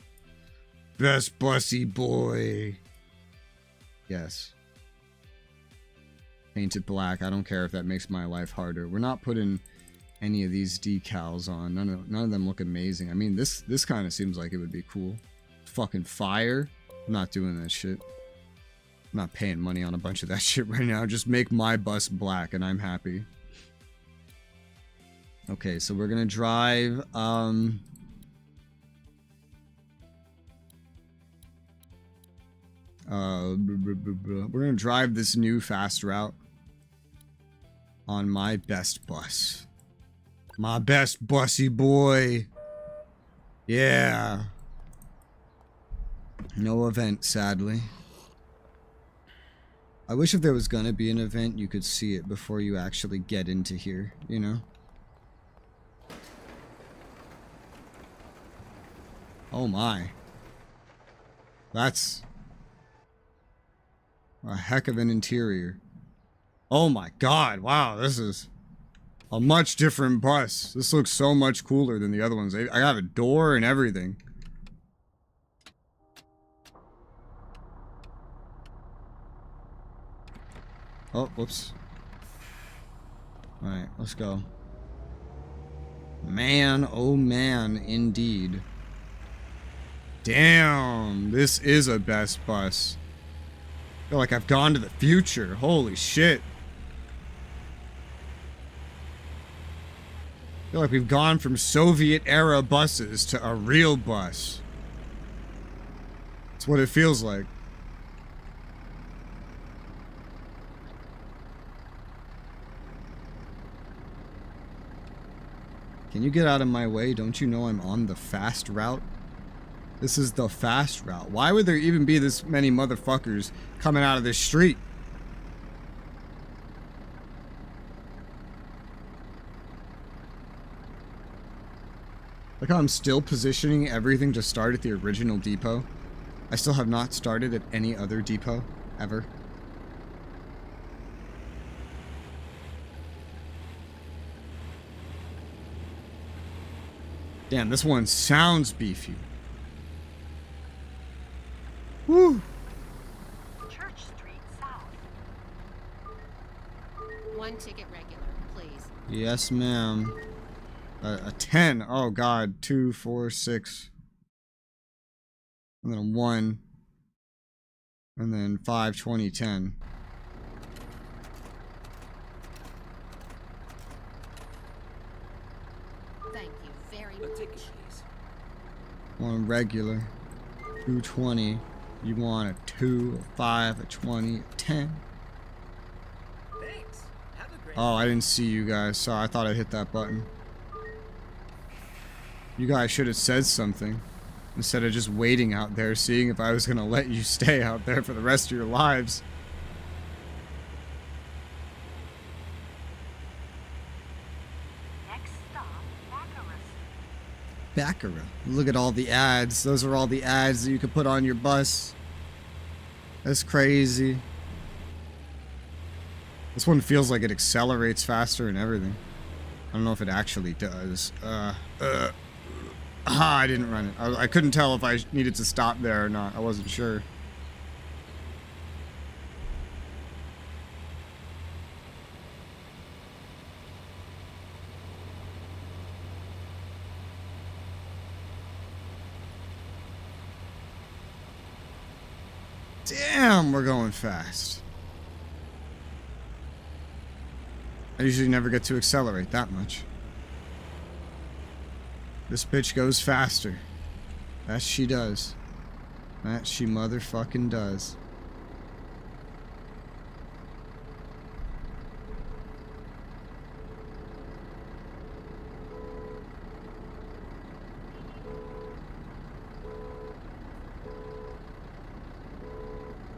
Best bussy boy! Yes. Paint it black. I don't care if that makes my life harder. We're not putting any of these decals on. None of them look amazing. I mean, this kind of seems like it would be cool. Fucking fire. I'm not doing that shit. I'm not paying money on a bunch of that shit right now. Just make my bus black and I'm happy. Okay, so we're gonna drive, we're gonna drive this new fast route on my best bus. My best bussy boy. Yeah. No event, sadly. I wish if there was gonna be an event, you could see it before you actually get into here, you know? Oh my. That's a heck of an interior. Oh my god, wow, this is a much different bus. This looks so much cooler than the other ones. I have a door and everything. Oh, whoops. Alright, let's go. Man, oh man, indeed. Damn, this is a best bus. I feel like I've gone to the future. Holy shit. I feel like we've gone from Soviet-era buses to a real bus. That's what it feels like. Can you get out of my way? Don't you know I'm on the fast route? This is the fast route. Why would there even be this many motherfuckers coming out of this street? Look how I'm still positioning everything to start at the original depot. I still have not started at any other depot, ever. Damn, this one sounds beefy. Woo! Church Street South. One ticket regular, please. Yes, ma'am. A 10. Oh, God. 2, 4, 6. And then a 1. And then 5, 20, 10. Thank you very A much. ticket, please. 1 regular. 2, 20. You want a 2, a 5, a 20, a 10. Thanks. Have a great Oh, I didn't see you guys. Sorry, I thought I hit that button. You guys should have said something. Instead of just waiting out there, seeing if I was going to let you stay out there for the rest of your lives. Next stop, Baccarat. Baccarat. Look at all the ads. Those are all the ads that you could put on your bus. That's crazy. This one feels like it accelerates faster and everything. I don't know if it actually does. I didn't run it. I couldn't tell if I needed to stop there or not. I wasn't sure. Damn, we're going fast. I usually never get to accelerate that much. This bitch goes faster. That she does. That she motherfucking does.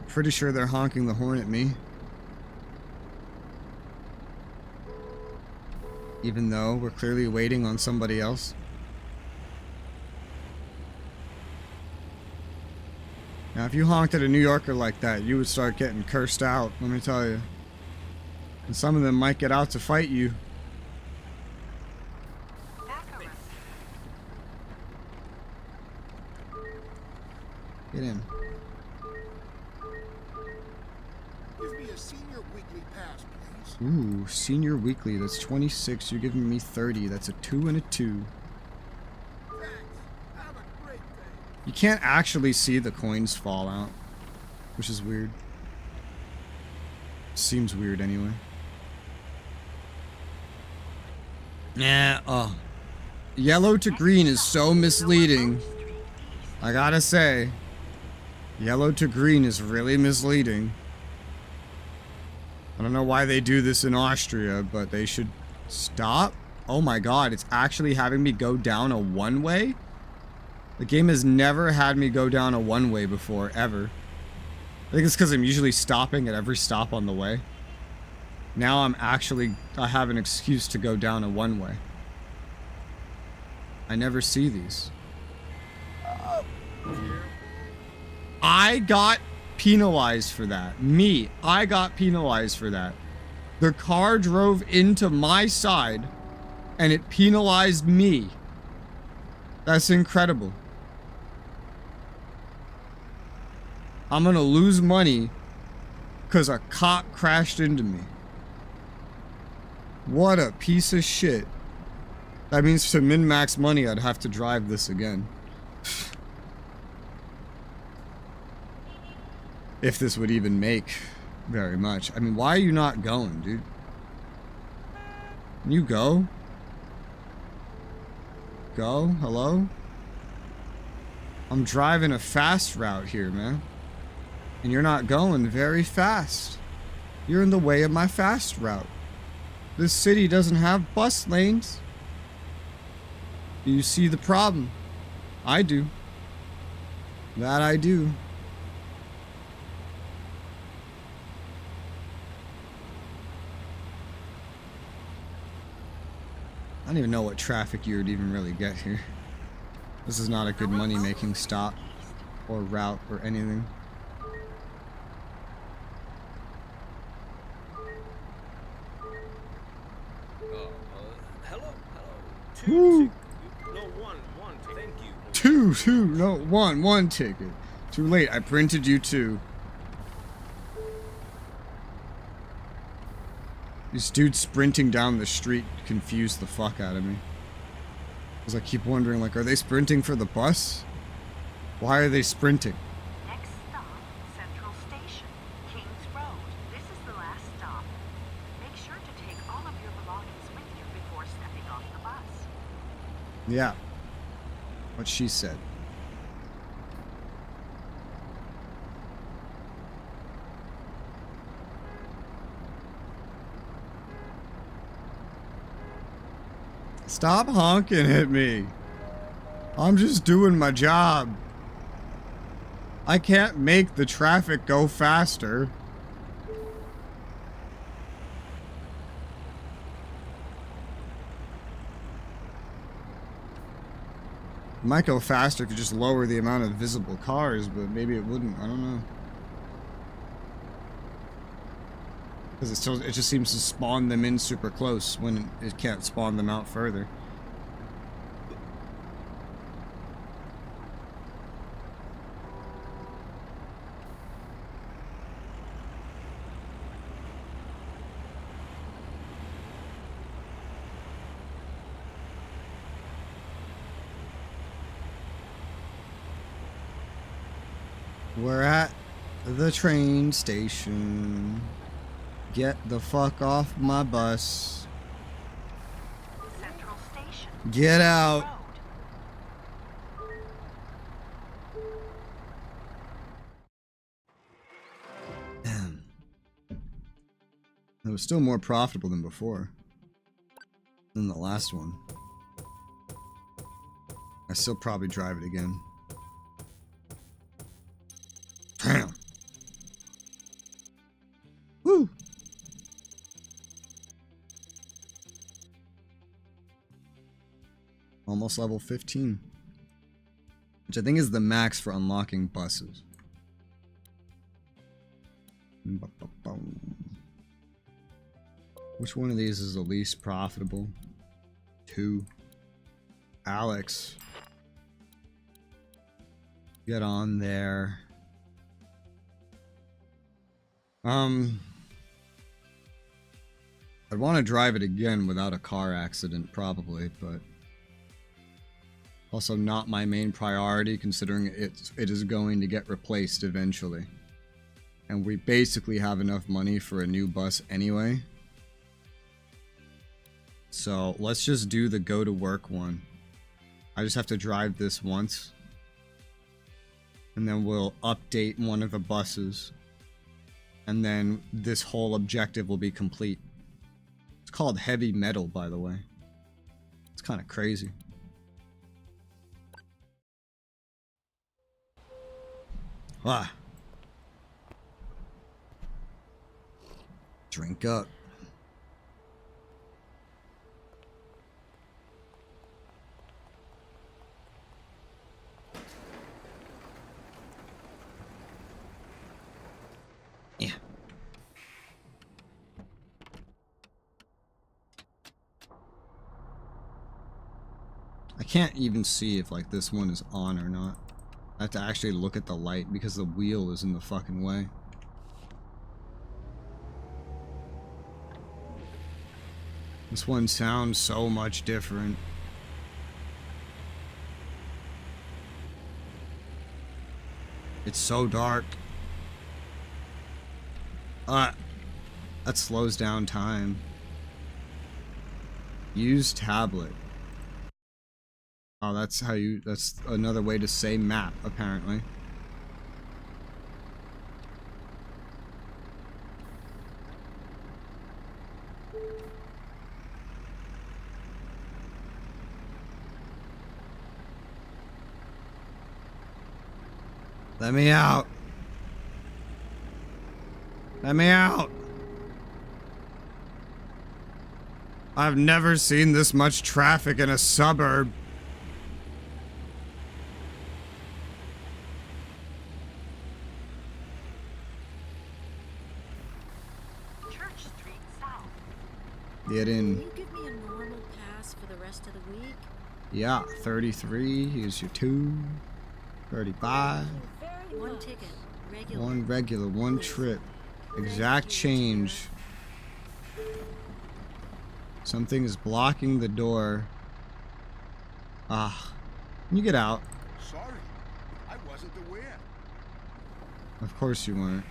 Pretty sure they're honking the horn at me. Even though we're clearly waiting on somebody else. Now, if you honked at a New Yorker like that, you would start getting cursed out, let me tell you. And some of them might get out to fight you. Baccarat. Get in. Give me a senior weekly pass, please. Ooh, senior weekly. That's 26. You're giving me 30. That's a 2 and a 2. Thanks. Have a great day. You can't actually see the coins fall out, which is weird. Seems weird anyway. Nah, yellow to green is so misleading. I gotta say, yellow to green is really misleading. I don't know why they do this in Austria, but they should stop. Oh my god, it's actually having me go down a one-way? The game has never had me go down a one-way before, ever. I think it's because I'm usually stopping at every stop on the way. Now I have an excuse to go down a one-way. I never see these. I got penalized for that. I got penalized for that. The car drove into my side and it penalized me. That's incredible. I'm gonna lose money because a cop crashed into me. What a piece of shit. That means to min-max money, I'd have to drive this again. If this would even make very much. I mean, why are you not going, dude? Can you go? Go? Hello? I'm driving a fast route here, man. And you're not going very fast. You're in the way of my fast route. This city doesn't have bus lanes. Do you see the problem? I do. That I do. I don't even know what traffic you would even really get here. This is not a good money-making stop or route or anything. Hello. Woo. No, one. Thank you. One ticket. Too late. I printed you 2. These dudes sprinting down the street confused the fuck out of me. Because I keep wondering, like, are they sprinting for the bus? Why are they sprinting? Next stop, Central Station, Kings Road. This is the last stop. Make sure to take all of your belongings with you before stepping off the bus. Yeah. What she said. Stop honking at me. I'm just doing my job. I can't make the traffic go faster. It might go faster if you just lower the amount of visible cars, but maybe it wouldn't. I don't know. Because it just seems to spawn them in super close when it can't spawn them out further. We're at the train station. Get the fuck off my bus. Central Station. Get out. Damn. It was still more profitable than before. Than the last one. I still probably drive it again. Damn. Woo. Almost level 15. Which I think is the max for unlocking buses. Which one of these is the least profitable? 2. Alex. Get on there. I'd want to drive it again without a car accident, probably, but also not my main priority, considering it is going to get replaced eventually. And we basically have enough money for a new bus anyway. So let's just do the go to work one. I just have to drive this once. And then we'll update one of the buses. And then this whole objective will be complete. It's called heavy metal, by the way. It's kind of crazy. Ah. Drink up. Yeah. I can't even see if like this one is on or not. I have to actually look at the light because the wheel is in the fucking way. This one sounds so much different. It's so dark. That slows down time. Use tablet. Oh, that's how you, that's another way to say map, apparently. Let me out. Let me out. I've never seen this much traffic in a suburb. Church Street South. Get in. Can you give me a normal pass for the rest of the week? Yeah, 33. Here's your 2. 35. One ticket, regular. One regular, one trip. Exact change. Something is blocking the door. Ah. Can you get out? Sorry, I wasn't aware. Of course you weren't.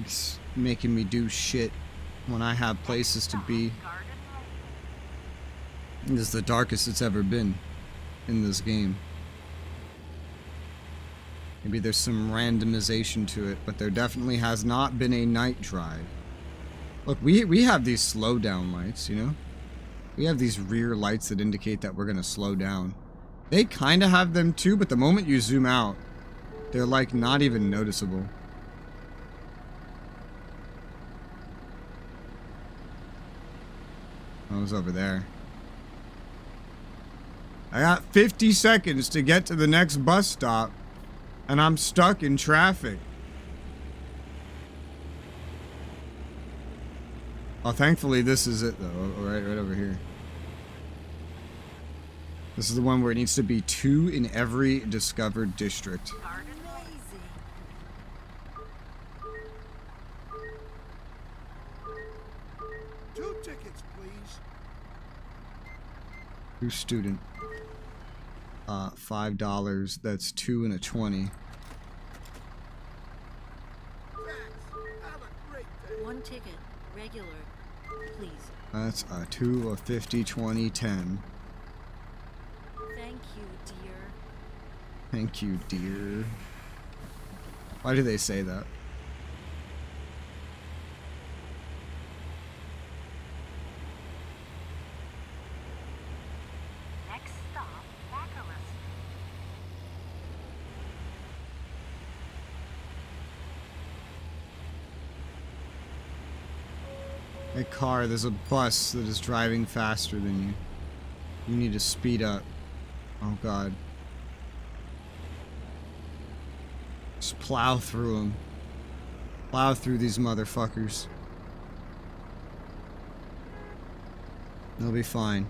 It's making me do shit when I have places to be. Garden This is the darkest it's ever been in this game. Maybe there's some randomization to it, but there definitely has not been a night drive. Look, we have these slow down lights, you know? We have these rear lights that indicate that we're gonna slow down. They kind of have them too, but the moment you zoom out, they're like not even noticeable. I was over there. I got 50 seconds to get to the next bus stop, and I'm stuck in traffic. Oh, thankfully this is it though, right over here. This is the one where it needs to be 2 in every discovered district. Two tickets, please. 2 student. $5. That's 2 and a 20. Thanks. Have a great day. One ticket, regular, please. That's a 2, a 50, 20, 10. Thank you, dear. Thank you, dear. Why do they say that? Next stop, Referral. Hey car, there's a bus that is driving faster than you. You need to speed up. Oh god. Just plow through them. Plow through these motherfuckers. They'll be fine.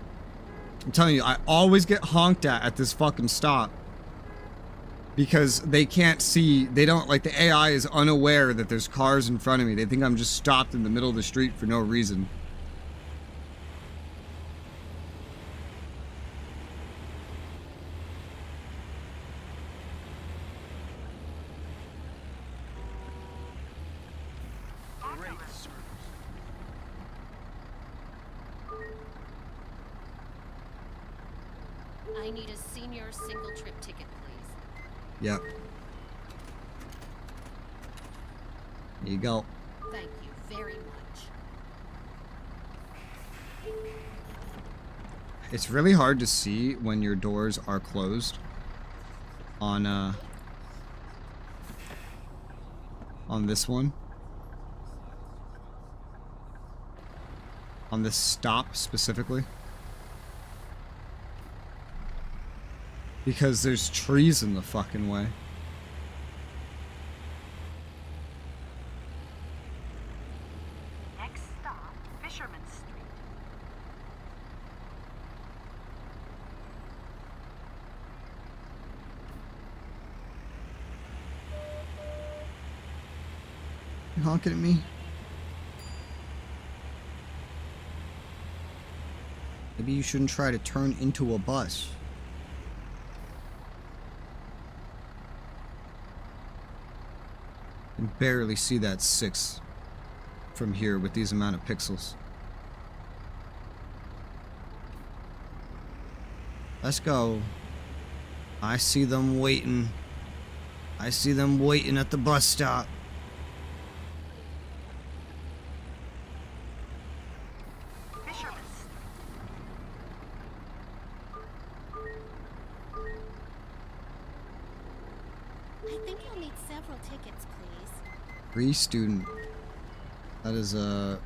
I'm telling you, I always get honked at this fucking stop. Because they can't see, they don't, like, the AI is unaware that there's cars in front of me. They think I'm just stopped in the middle of the street for no reason. Great service. I need a senior single trip ticket, please. Yep. There you go. Thank you very much. It's really hard to see when your doors are closed on this one. On this stop specifically. Because there's trees in the fucking way. Next stop, Fisherman's Street. You honking at me? Maybe you shouldn't try to turn into a bus. I can barely see that 6 from here with these amount of pixels. Let's go. I see them waiting. I see them waiting at the bus stop. Fisherman. I think you'll need several tickets, please. Free student. That is oh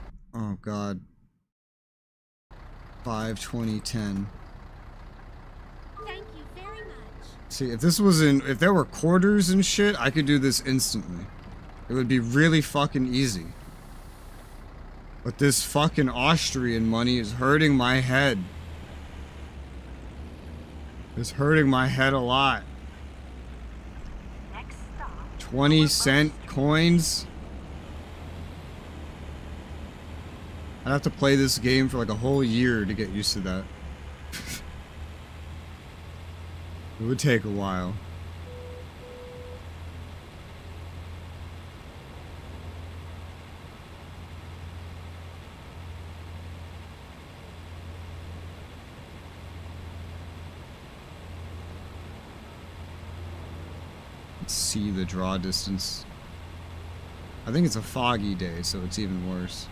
god. 5/20/10. Thank you very much. See, if this was in, if there were quarters and shit, I could do this instantly. It would be really fucking easy. But this fucking Austrian money is hurting my head. It's hurting my head a lot. Next stop. 20-cent coins? I'd have to play this game for like a whole year to get used to that. It would take a while. Let's see the draw distance. I think it's a foggy day, so it's even worse.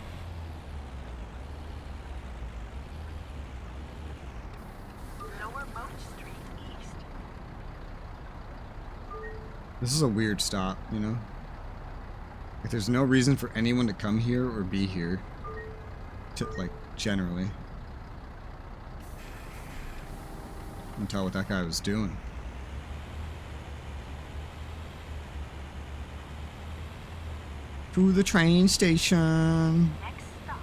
Lower Boat Street East. This is a weird stop, you know? Like, there's no reason for anyone to come here or be here. Like, generally. I can tell what that guy was doing. To the train station. Next stop,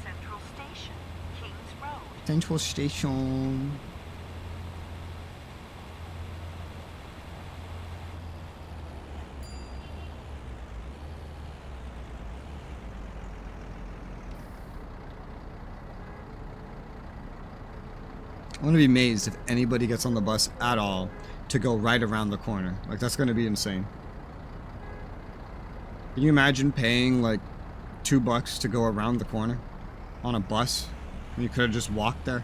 Central Station, Kings Road. Central Station. I'm gonna be amazed if anybody gets on the bus at all to go right around the corner. Like, that's gonna be insane. Can you imagine paying like $2 to go around the corner on a bus when you could have just walked there?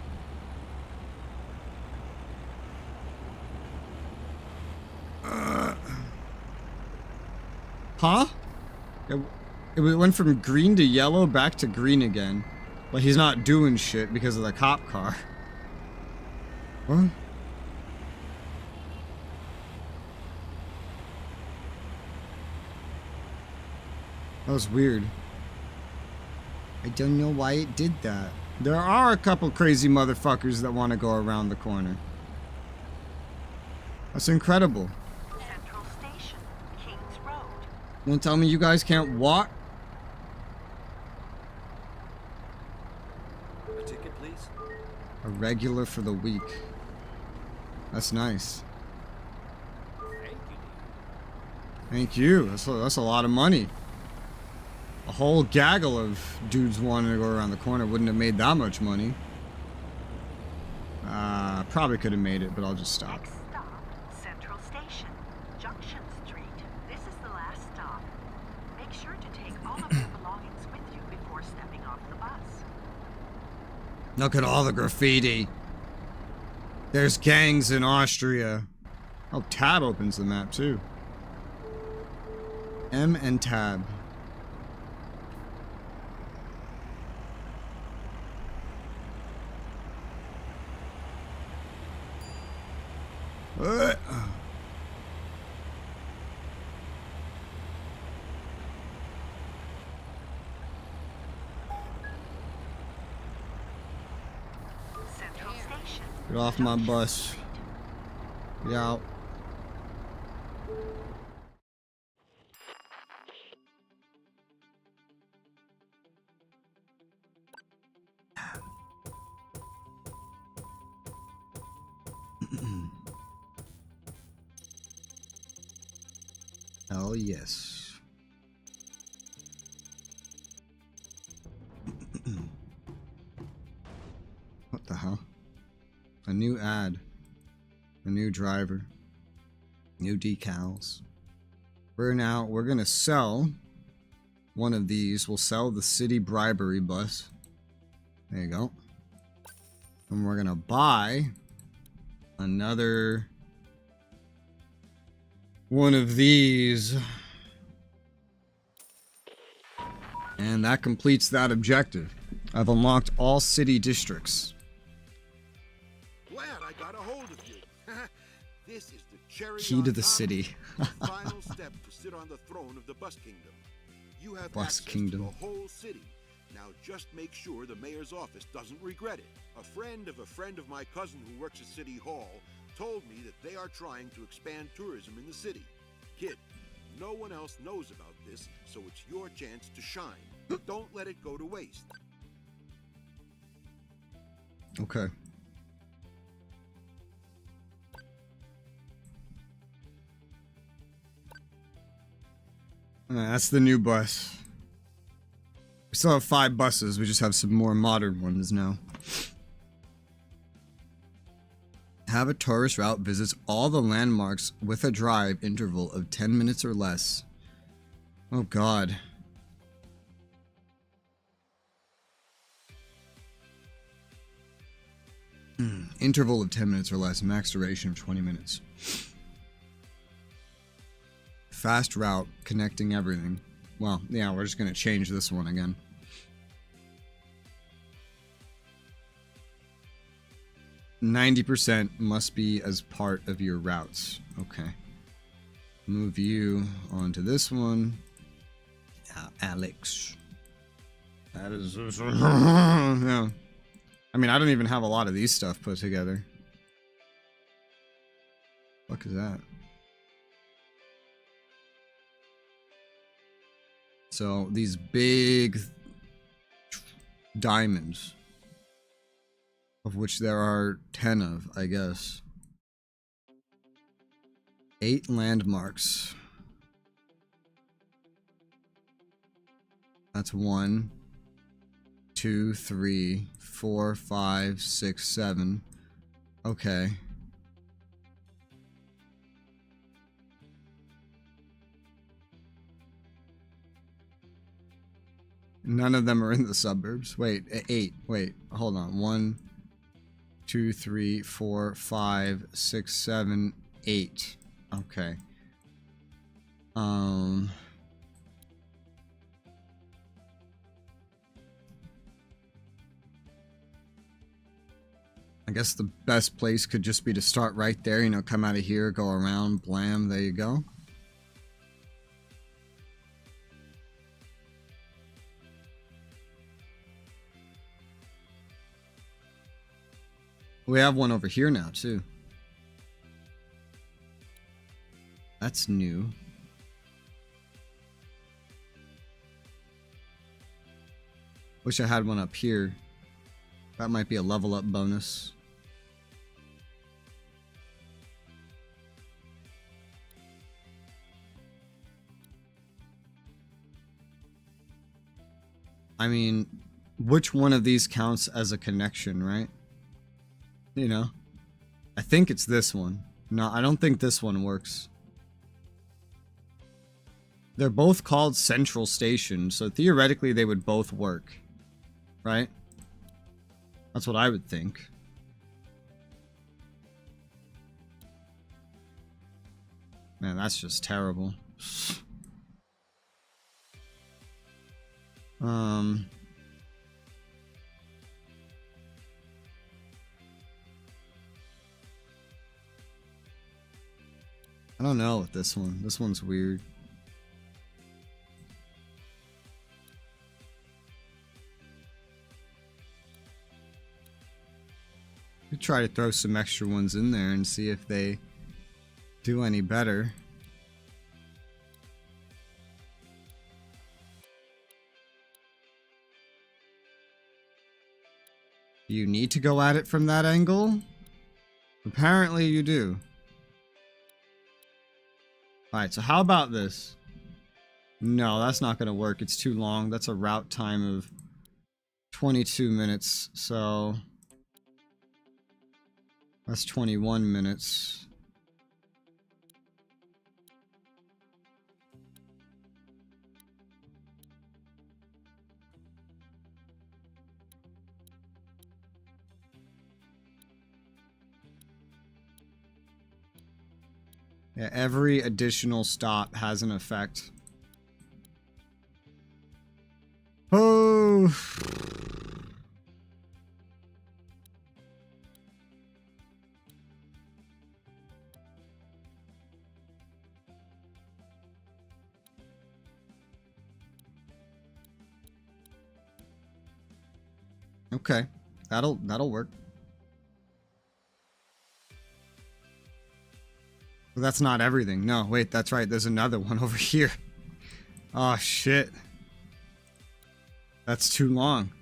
Huh? It went from green to yellow back to green again, but he's not doing shit because of the cop car. What? That was weird. I don't know why it did that. There are a couple crazy motherfuckers that want to go around the corner. That's incredible. Central Station, Kings Road. Don't tell me you guys can't walk? A ticket, please. A regular for the week. That's nice. Thank you. Thank you. That's a lot of money. A whole gaggle of dudes wanting to go around the corner wouldn't have made that much money. Probably could have made it, but I'll just stop. Next stop, Central Station, Junction Street. This is the last stop. Make sure to take all of your belongings with you before stepping off the bus. Look at all the graffiti. There's gangs in Austria. Oh, Tab opens the map too. M and Tab. Central Station. Get off my bus. Get out. Hell yes. new ad. A new driver. New decals. We're gonna sell one of these. We'll sell the city bribery bus. There you go. And we're gonna buy another one of these. And that completes that objective. I've unlocked all city districts. Glad I got a hold of you. This is the cherry Key on to the top, city. the final step to sit on the throne of the Bus Kingdom. You have Bus access Kingdom. to the whole city. Now just make sure the mayor's office doesn't regret it. A friend of my cousin who works at City Hall told me that they are trying to expand tourism in the city. Kid, no one else knows about this, so it's your chance to shine. Don't let it go to waste. Okay. That's the new bus. We still have 5 buses, we just have some more modern ones now. Have a tourist route visits all the landmarks with a drive interval of 10 minutes or less. Oh god. Interval of 10 minutes or less, max duration of 20 minutes. Fast route connecting everything. Well, yeah, we're just going to change this one again. %, must be as part of your routes. Okay. Move you onto this one. Alex. That is... yeah. I mean, I don't even have a lot of these stuff put together. What is that? So, these big diamonds, of which there are 10 of, I guess. 8 landmarks. That's 1, 2, 3, 4, 5, 6, 7. Okay. None of them are in the suburbs. Wait, 8. Wait, hold on. 1, 2, 3, 4, 5, 6, 7, 8. Okay. I guess the best place could just be to start right there, you know, come out of here, go around, blam, there you go. We have one over here now, too. That's new. Wish I had one up here. That might be a level up bonus. I mean, which one of these counts as a connection, right? You know? I think it's this one. No, I don't think this one works. They're both called Central Station, so theoretically they would both work. Right? That's what I would think. Man, that's just terrible. I don't know with this one. This one's weird. We try to throw some extra ones in there and see if they do any better. Do you need to go at it from that angle? Apparently you do. Alright, so how about this? No, that's not going to work. It's too long. That's a route time of 22 minutes, so... That's 21 minutes. Yeah, every additional stop has an effect. Oh. Okay, that'll work. But that's not everything. No, wait, that's right. There's another one over here. Oh shit. That's too long.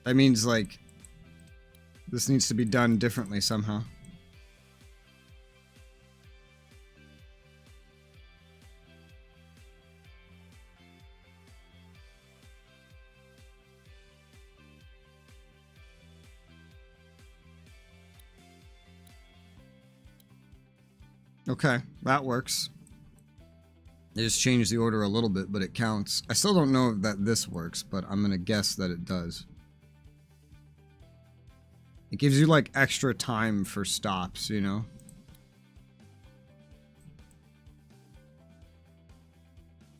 That means like this needs to be done differently somehow. Okay, that works. They just changed the order a little bit, but it counts. I still don't know that this works, but I'm gonna guess that it does. It gives you like extra time for stops, you know?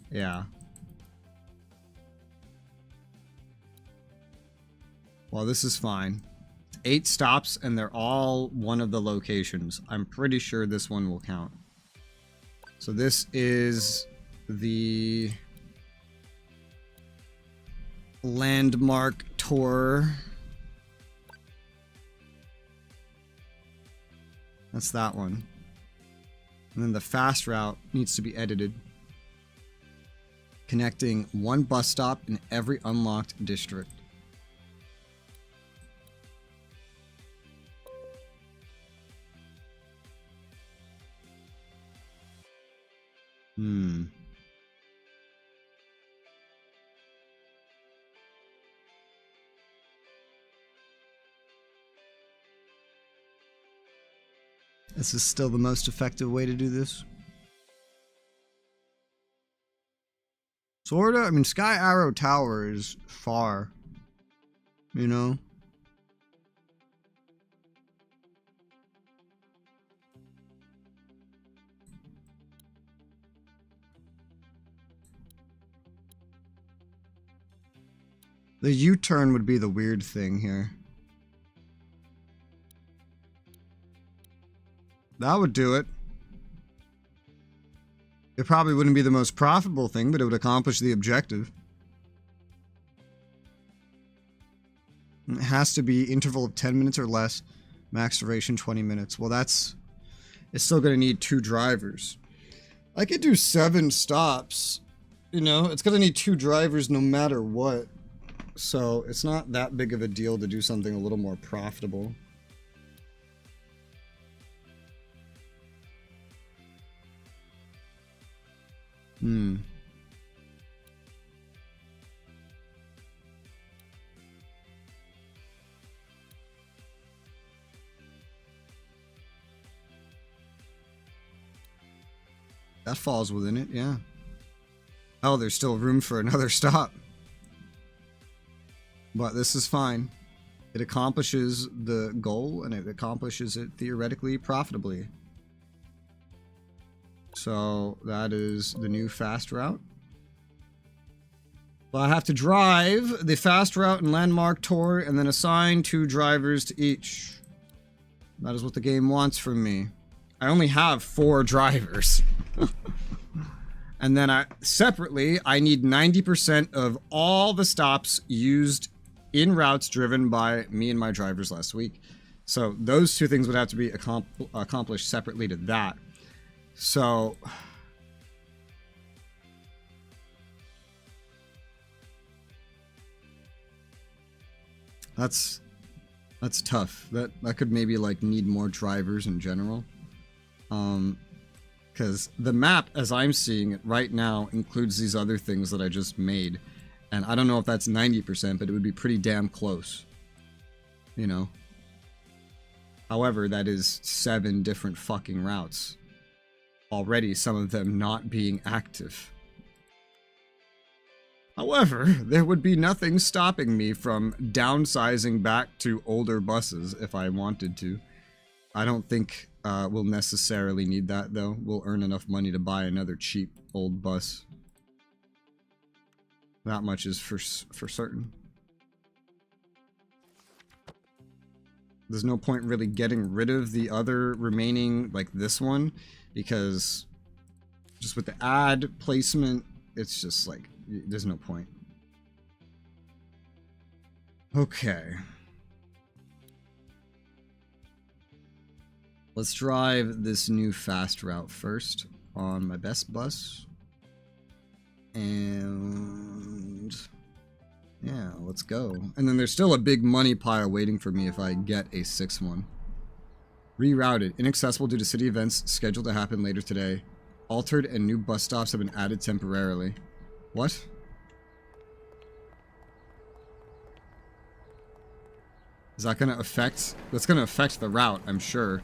Yeah. Well, this is fine. 8 stops, and they're all one of the locations. I'm pretty sure this one will count. So this is the landmark tour. That's that one. And then the fast route needs to be edited. Connecting one bus stop in every unlocked district. This is still the most effective way to do this. Sorta. I mean, Sky Arrow Tower is far. You know? The U-turn would be the weird thing here. That would do it. It probably wouldn't be the most profitable thing, but it would accomplish the objective. It has to be interval of 10 minutes or less, max duration 20 minutes. Well, it's still going to need 2 drivers. I could do 7 stops. You know, it's going to need 2 drivers no matter what. So it's not that big of a deal to do something a little more profitable. That falls within it, yeah. Oh, there's still room for another stop. But this is fine. It accomplishes the goal, and it accomplishes it theoretically profitably. So that is the new fast route. But I have to drive the fast route and landmark tour and then assign 2 drivers to each. That is what the game wants from me. I only have 4 drivers. And then separately, I need 90% of all the stops used in routes driven by me and my drivers last week. So those 2 things would have to be accomplished separately to that. So that's tough. That could maybe like need more drivers in general. Because the map, as I'm seeing it right now, includes these other things that I just made. And I don't know if that's 90%, but it would be pretty damn close. You know? However, that is 7 different fucking routes. Already, some of them not being active. However, there would be nothing stopping me from downsizing back to older buses if I wanted to. I don't think we'll necessarily need that, though. We'll earn enough money to buy another cheap old bus. That much is for certain. There's no point really getting rid of the other remaining, like this one, because just with the ad placement, it's just like, there's no point. Okay. Let's drive this new fast route first on my best bus. And yeah, let's go. And then there's still a big money pile waiting for me if I get a 6th one. Rerouted. Inaccessible due to city events scheduled to happen later today. Altered and new bus stops have been added temporarily. What? Is that gonna affect... That's gonna affect the route, I'm sure.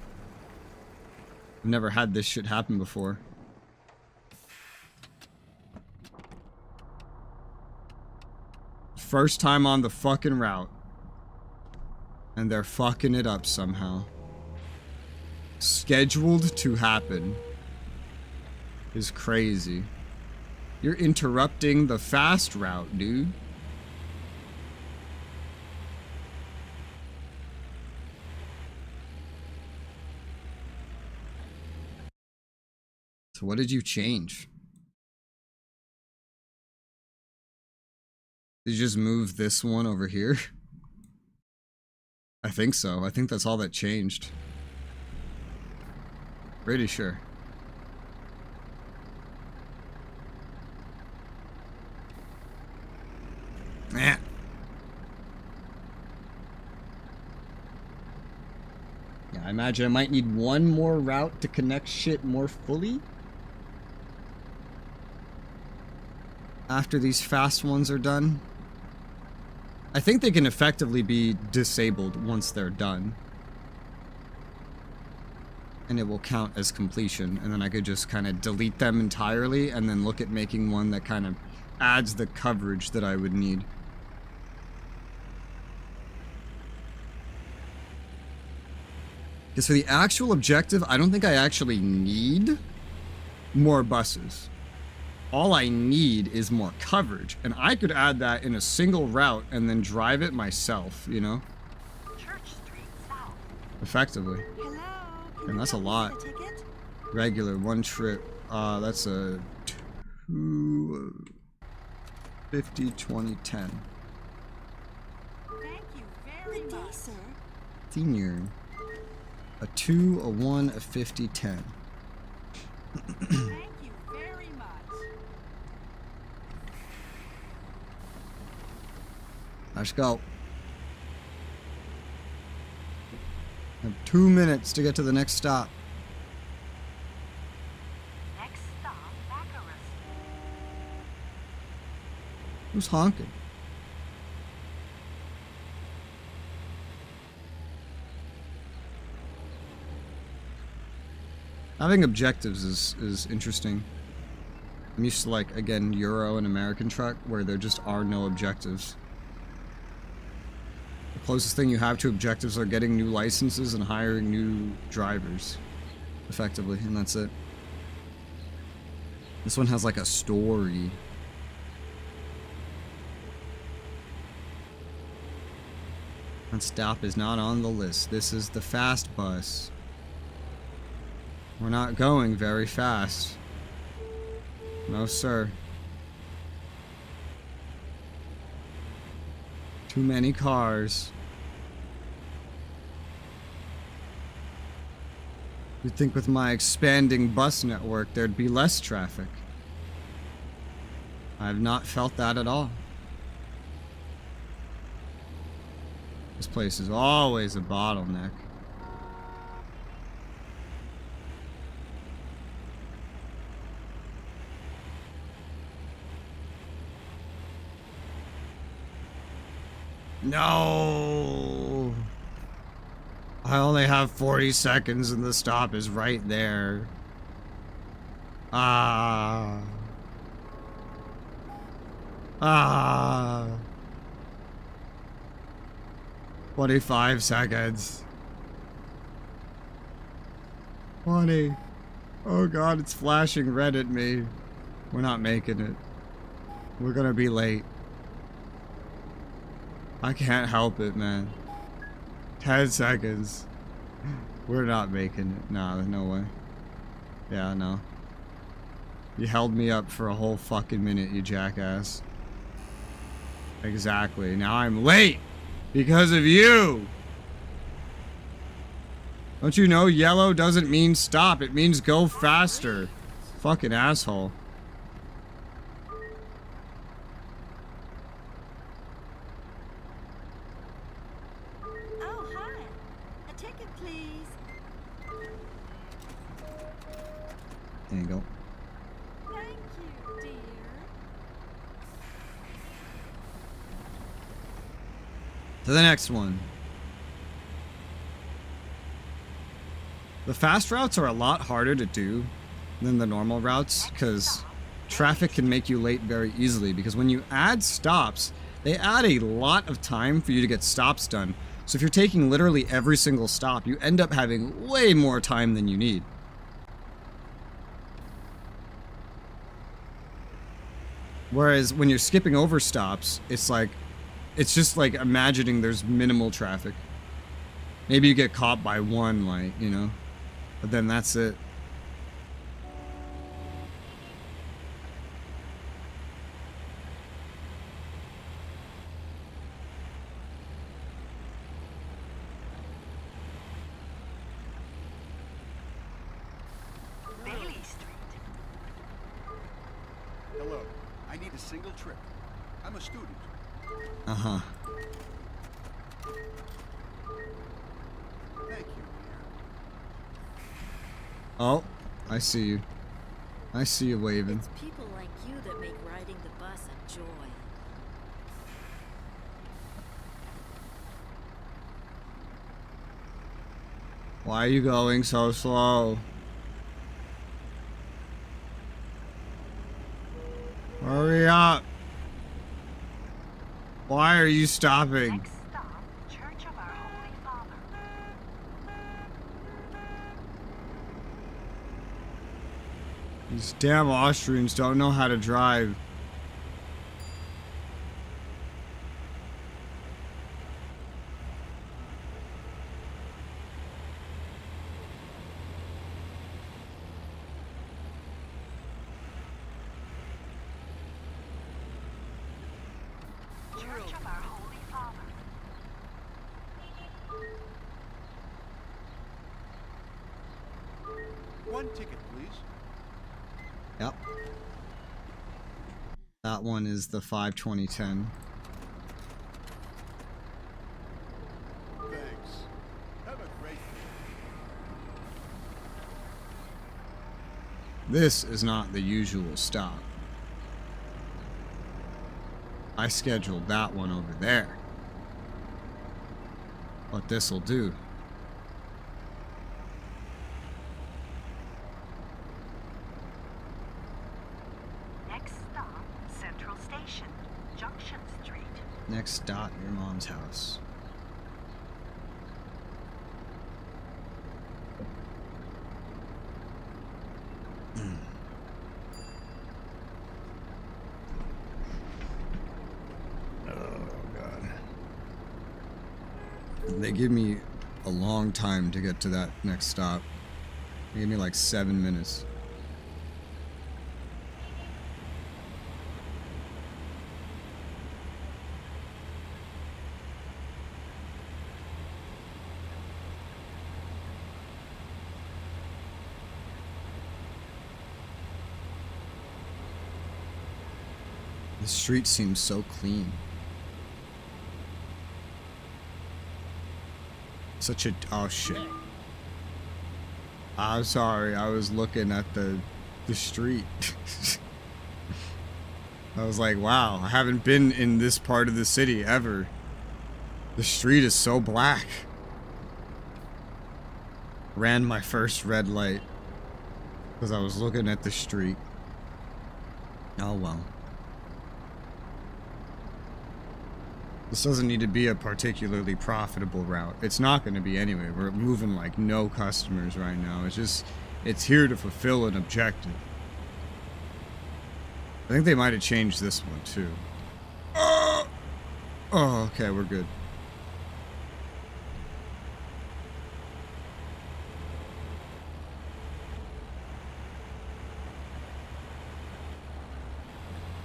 I've never had this shit happen before. First time on the fucking route. And they're fucking it up somehow. Scheduled to happen is crazy. You're interrupting the fast route, dude. So what did you change? Did you just move this one over here? I think so. I think that's all that changed. Pretty sure. Yeah. Yeah, I imagine I might need one more route to connect shit more fully. After these fast ones are done. I think they can effectively be disabled once they're done. And it will count as completion. And then I could just kind of delete them entirely and then look at making one that kind of adds the coverage that I would need. Because for the actual objective, I don't think I actually need more buses. All I need is more coverage, and I could add that in a single route and then drive it myself, you know? Church Street South. Effectively. Hello. And that's a lot. Regular, one trip. That's a 250, 20, 10. Thank you very much. Good day, sir. Senior. A 2, a 1, a 50, 10. Thank you very much. Let's go. I have 2 minutes to get to the next stop. Next stop, Baccarat. Who's honking? Having objectives is interesting. I'm used to, like, again, Euro and American truck, where there just are no objectives. The closest thing you have to objectives are getting new licenses and hiring new drivers, effectively, and that's it. This one has, like, a story. That stop is not on the list. This is the fast bus. We're not going very fast. No, sir. Too many cars. You'd think with my expanding bus network there'd be less traffic. I've not felt that at all. This place is always a bottleneck. No. I only have 40 seconds and the stop is right there. Ah. 25 seconds. 20. Oh god, it's flashing red at me. We're not making it. We're gonna be late. I can't help it, man. 10 seconds. We're not making it. Nah, no way. Yeah, no. You held me up for a whole fucking minute, you jackass. Exactly. Now I'm late because of you. Don't you know yellow doesn't mean stop, it means go faster. Fucking asshole. Oh, hi. A ticket, please. There you go. Thank you, dear. To the next one. The fast routes are a lot harder to do than the normal routes because traffic can make you late very easily, because when you add stops, they add a lot of time for you to get stops done. So if you're taking literally every single stop, you end up having way more time than you need. Whereas when you're skipping over stops, it's just like imagining there's minimal traffic. Maybe you get caught by one light, you know? But then that's it. Bailey Street. Hello. I need a single trip. I'm a student. Uh-huh. Thank you, dear. Oh, I see you. I see you waving. It's people like you that make riding the bus a joy. Why are you going so slow? Hurry up! Why are you stopping? Next stop, Church of Our Holy Father. These damn Austrians don't know how to drive. Church of Our Holy Father. One ticket, please. Yep. That one is the 52010. Thanks. Have a great day. This is not the usual stop. I scheduled that one over there. But this'll do. Next stop, Central Station, Junction Street. Next stop, your mom's house. They give me a long time to get to that next stop. They give me like 7 minutes. The street seems so clean. Such a... oh shit. I'm sorry, I was looking at the street. I was like, wow, I haven't been in this part of the city ever. The street is so black. Ran my first red light because I was looking at the street. Oh well. This doesn't need to be a particularly profitable route. It's not going to be anyway. We're moving like no customers right now. It's here to fulfill an objective. I think they might have changed this one too. Oh, okay, we're good.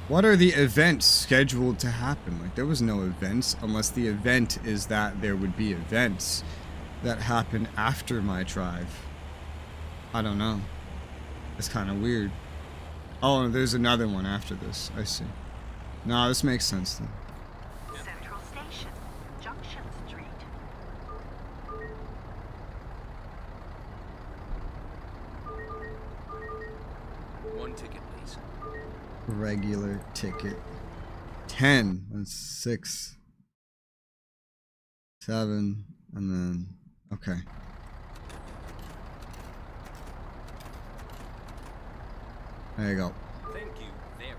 What are the events scheduled to happen? Like, there was no events unless the event is that there would be events that happen after my drive. I don't know. It's kind of weird. Oh, there's another one after this. I see. No, this makes sense then. Central Station, Junction Street. One ticket, please. Regular ticket. 10 and 6 7 and then okay. There you go. Thank you very much.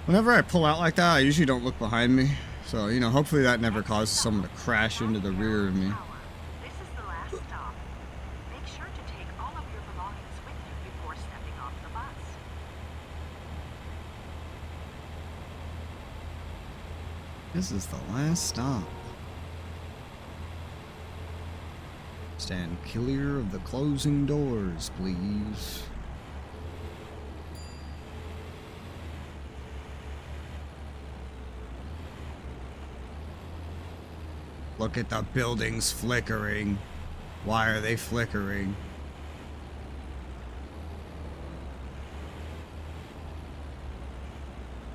Whenever I pull out like that, I usually don't look behind me. So, you know, hopefully that never causes someone to crash into the rear of me. This is the last stop. Make sure to take all of your belongings with you before stepping off the bus. This is the last stop. Stand clear of the closing doors, please. Look at the buildings flickering. Why are they flickering?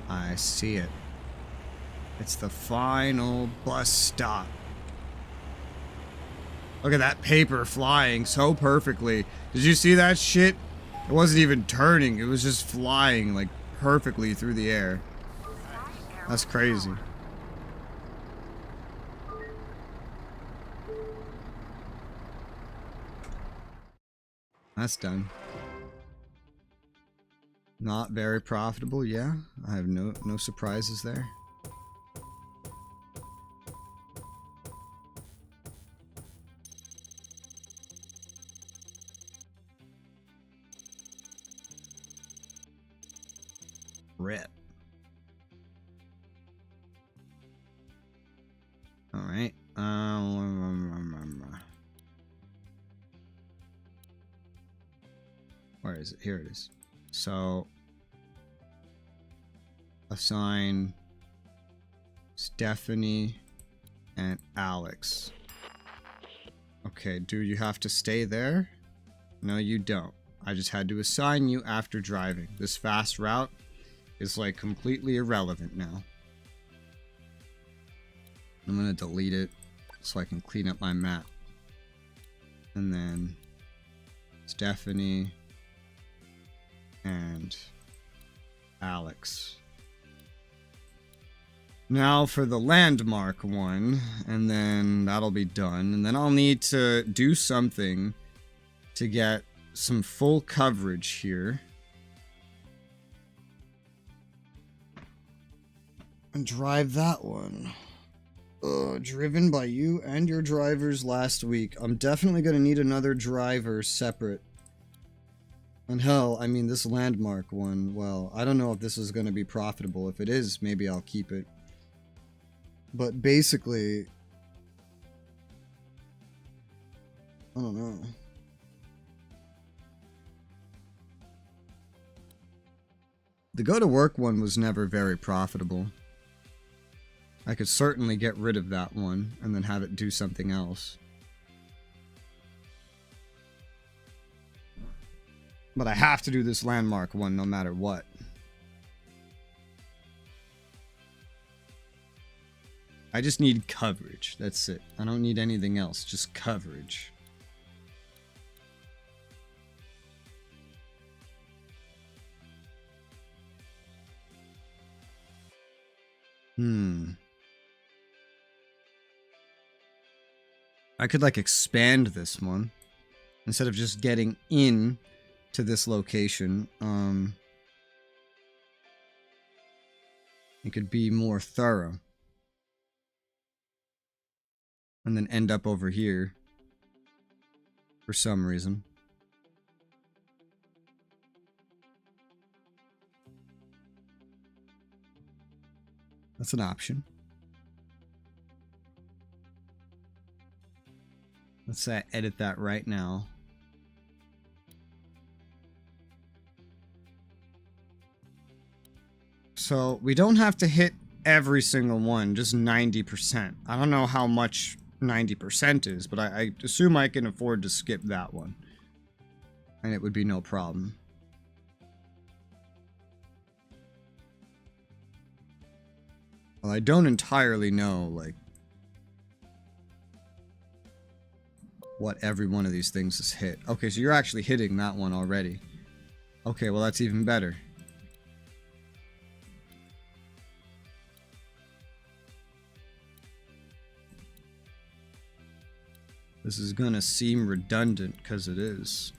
I see it. It's the final bus stop. Look at that paper flying so perfectly. Did you see that shit? It wasn't even turning. It was just flying like perfectly through the air. That's crazy. That's done. Not very profitable, yeah. I have no surprises there. Rip. All right. Where is it? Here it is. So, assign Stephanie and Alex. Okay, dude, you have to stay there? No, you don't. I just had to assign you after driving. This fast route is like completely irrelevant now. I'm gonna delete it so I can clean up my map. And then Stephanie and Alex. Now for the landmark one, and then that'll be done. And then I'll need to do something to get some full coverage here. And drive that one. Driven by you and your drivers last week. I'm definitely going to need another driver separate. And hell, I mean, this landmark one, well, I don't know if this is going to be profitable. If it is, maybe I'll keep it. But basically, I don't know. The go to work one was never very profitable. I could certainly get rid of that one and then have it do something else. But I have to do this landmark one no matter what. I just need coverage. That's it. I don't need anything else. Just coverage. I could like expand this one instead of just getting in to this location. It could be more thorough. And then end up over here for some reason. That's an option. Let's edit that right now. So we don't have to hit every single one, just 90%. I don't know how much 90% is, but I assume I can afford to skip that one. And it would be no problem. Well, I don't entirely know, like, what every one of these things is hit. Okay, so you're actually hitting that one already. Okay, well that's even better. This is gonna seem redundant, because it is.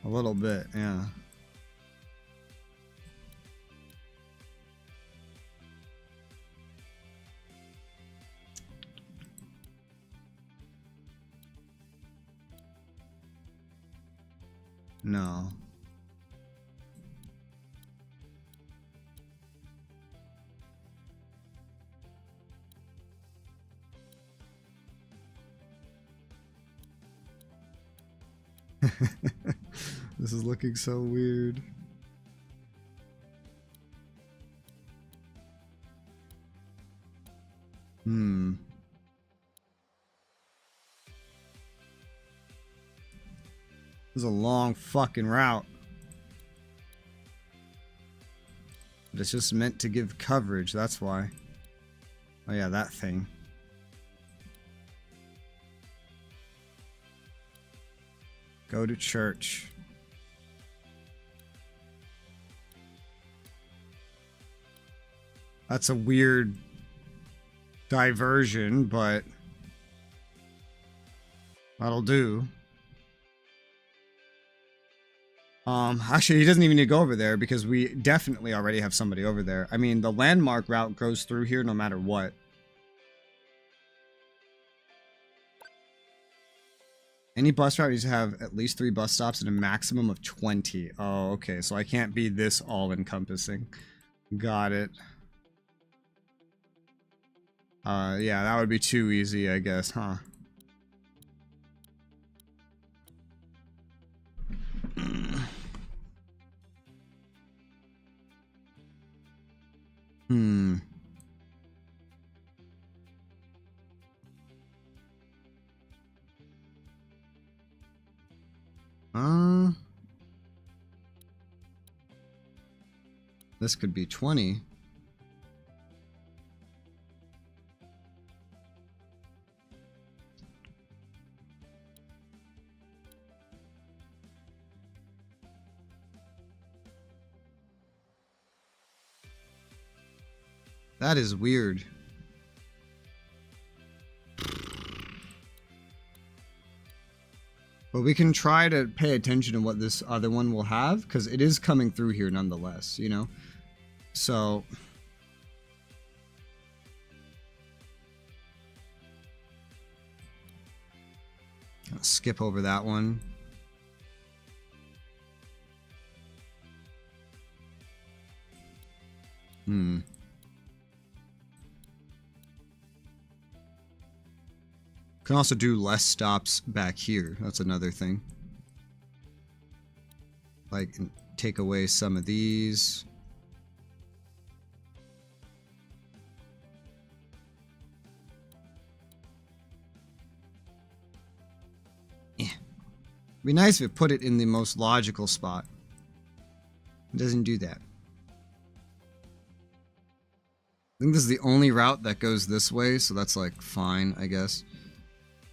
A little bit, yeah. No. This is looking so weird. This is a long fucking route. But it's just meant to give coverage, that's why. Oh yeah, that thing. Go to church. That's a weird diversion, but that'll do. Actually, he doesn't even need to go over there because we definitely already have somebody over there. I mean, the landmark route goes through here no matter what. Any bus route needs to have at least 3 bus stops and a maximum of 20. Oh, okay. So I can't be this all-encompassing. Got it. Yeah, that would be too easy, I guess, huh? This could be 20. That is weird. But we can try to pay attention to what this other one will have, because it is coming through here nonetheless, you know? So... I'll skip over that one. Can also do less stops back here. That's another thing. Like, take away some of these. Yeah. It'd be nice if it put it in the most logical spot. It doesn't do that. I think this is the only route that goes this way, so that's like fine, I guess.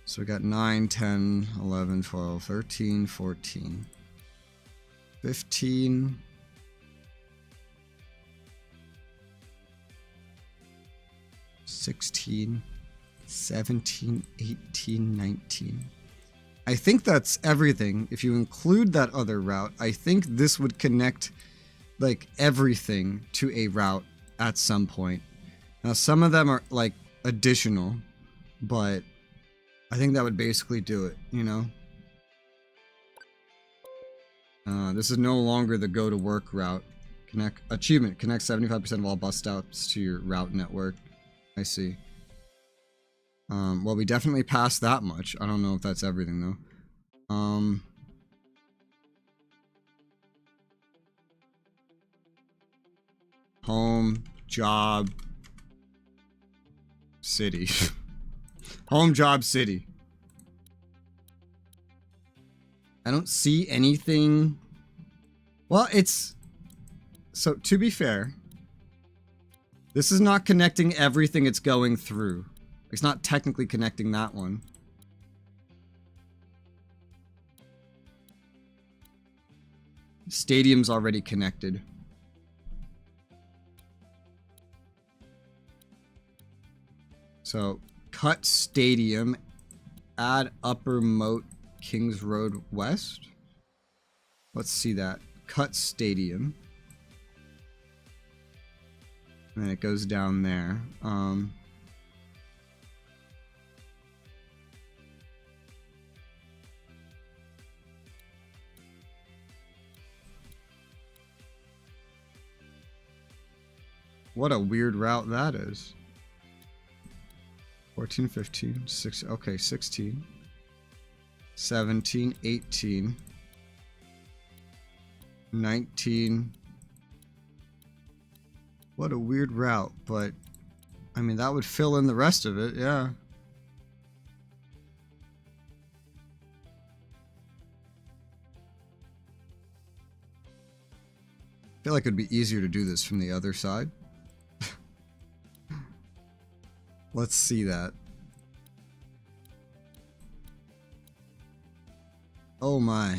So we got 9, 10, 11, 12, 13, 14. 15. 16, 17, 18, 19. I think that's everything. If you include that other route, I think this would connect like everything to a route at some point. Now some of them are like additional, but I think that would basically do it, you know? This is no longer the go to work route. Achievement, connect 75% of all bus stops to your route network. I see. Well, we definitely passed that much. I don't know if that's everything, though. Home, job, city. Home, job, city. I don't see anything. Well, it's... So, to be fair, this is not connecting everything it's going through. It's not technically connecting that one. Stadium's already connected. So, cut stadium, add upper moat, Kings Road West. Let's see that. Cut stadium. And then it goes down there. What a weird route that is. 14, 15, 16, okay, 16, 17, 18, 19. What a weird route, but I mean, that would fill in the rest of it, yeah. I feel like it'd be easier to do this from the other side. Let's see that. Oh my.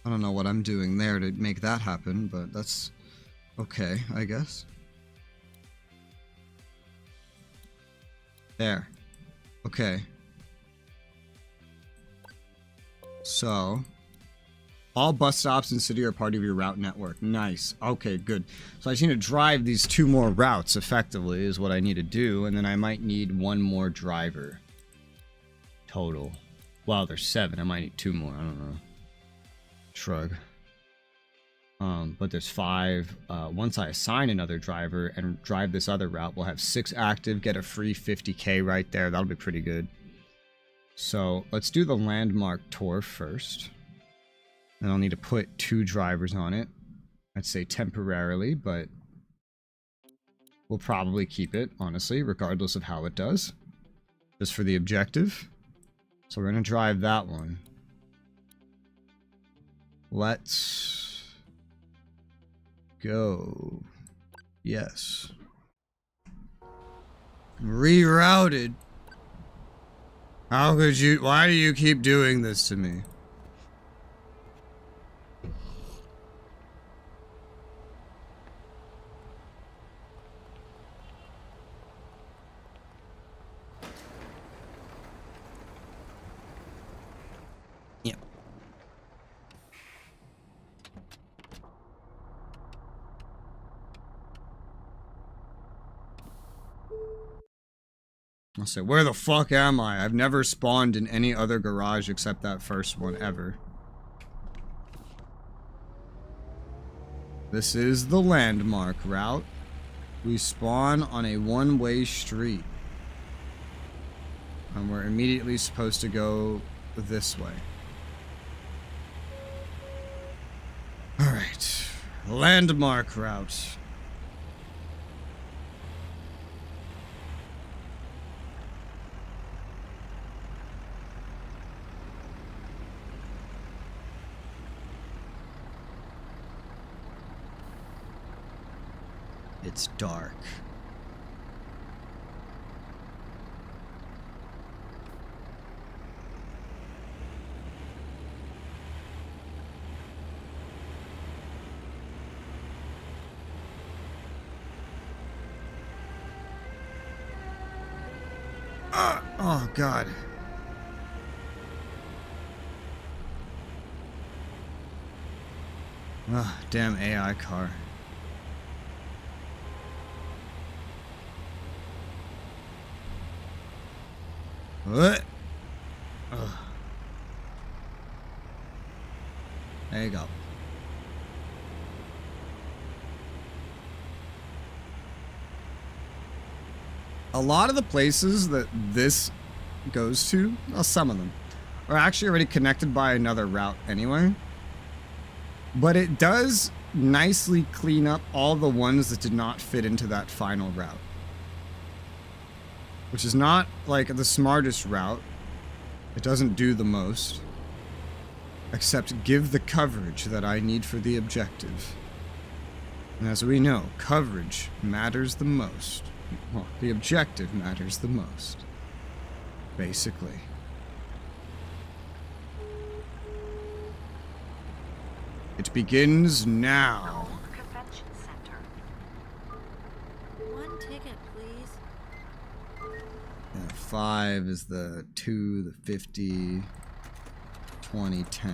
I don't know what I'm doing there to make that happen, but that's okay, I guess. There. Okay. So, all bus stops in the city are part of your route network. Nice. Okay, good. So I just need to drive these 2 more routes effectively is what I need to do, and then I might need 1 more driver. Total. Well, there's 7. I might need 2 more. I don't know. Shrug. But there's 5. Once I assign another driver and drive this other route, we'll have 6 active, get a free 50k right there. That'll be pretty good. So let's do the landmark tour first. And I'll need to put 2 drivers on it. I'd say temporarily, but we'll probably keep it, honestly, regardless of how it does. Just for the objective. So we're going to drive that one. Let's go. Yes. Rerouted. How could you? Why do you keep doing this to me? Yep. I'll say, where the fuck am I? I've never spawned in any other garage except that first one ever. This is the landmark route. We spawn on a one-way street. And we're immediately supposed to go this way. Alright. Landmark route. It's dark. Oh, God. Ah, damn AI car. What? Ugh. There you go. A lot of the places that this goes to, well, some of them, are actually already connected by another route anyway. But it does nicely clean up all the ones that did not fit into that final route. Which is not, like, the smartest route. It doesn't do the most. Except give the coverage that I need for the objective. And as we know, coverage matters the most. Well, the objective matters the most. Basically. It begins now. Old Convention Center. One ticket, please. Yeah, 5 is the 2, the 50, 20, 10.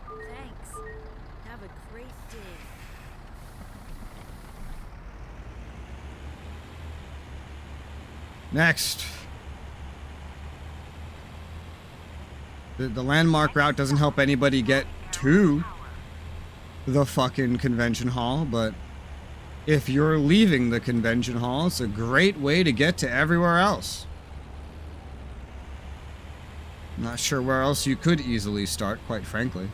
Thanks. Have a great day. Next. The landmark route doesn't help anybody get to the fucking convention hall, but if you're leaving the convention hall, it's a great way to get to everywhere else. I'm not sure where else you could easily start, quite frankly.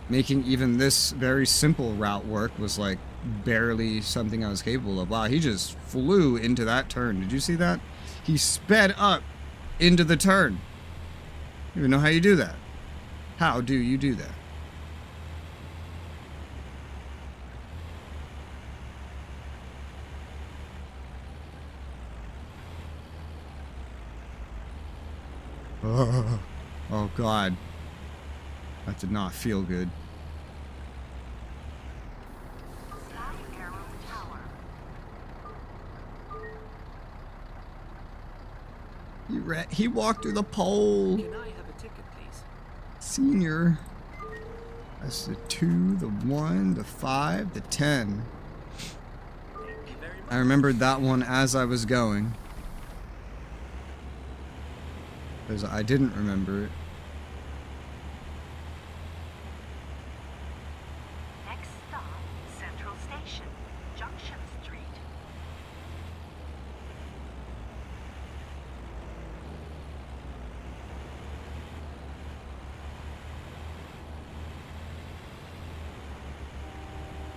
Making even this very simple route work was like barely something I was capable of. Wow, he just flew into that turn. Did you see that? He sped up into the turn. I don't even know how you do that. How do you do that? Oh God. That did not feel good. Sky Arrow Tower. He walked through the pole. Can I have a ticket, please? Senior. That's the 2, the 1, the 5, the 10. Thank you very much. I remembered that one as I was going. Because I didn't remember it. Next stop, Central Station, Junction Street.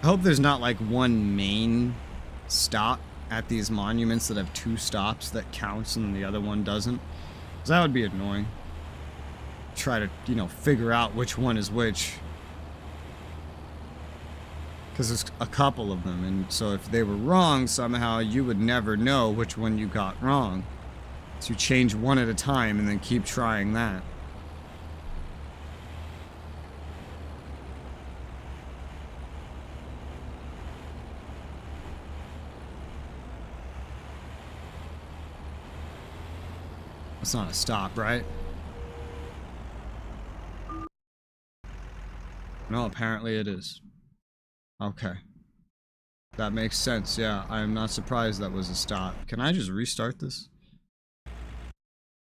I hope there's not like one main stop at these monuments that have 2 stops that counts and the other one doesn't. Because that would be annoying. Try to, you know, figure out which one is which. Because there's a couple of them, and so if they were wrong somehow, you would never know which one you got wrong. So you change one at a time and then keep trying that. It's not a stop, right? No, apparently it is. Okay. That makes sense, yeah. I am not surprised that was a stop. Can I just restart this?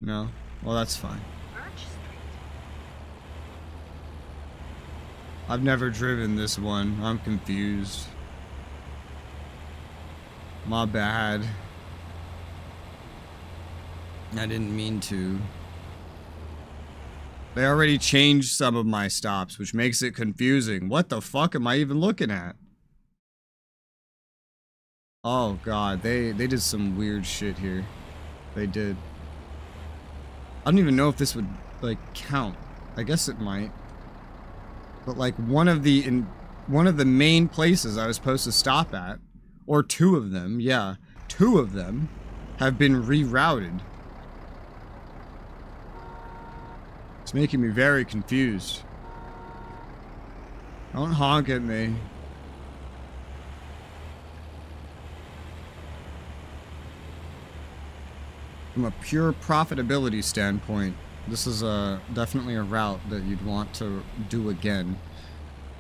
No? Well, that's fine. Birch Street. I've never driven this one. I'm confused. My bad. I didn't mean to. They already changed some of my stops, which makes it confusing. What the fuck am I even looking at? Oh God, they did some weird shit here. They did. I don't even know if this would, like, count. I guess it might. But like one of the main places I was supposed to stop at, or 2 of them, yeah, 2 of them have been rerouted. It's making me very confused. Don't honk at me. from a pure profitability standpoint, this is definitely a route that you'd want to do again,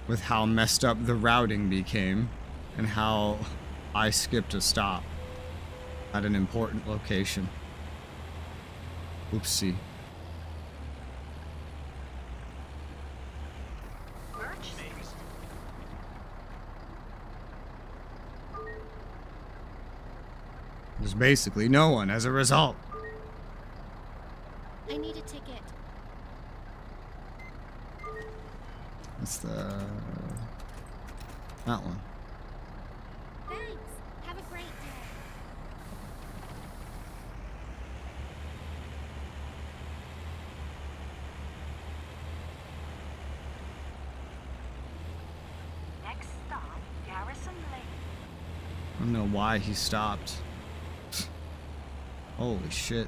with how messed up the routing became and how I skipped a stop at an important location. Oopsie. There's basically no one as a result. I need a ticket. That's that one. Thanks. Have a great day. Next stop, Garrison Lane. I don't know why he stopped. Holy shit.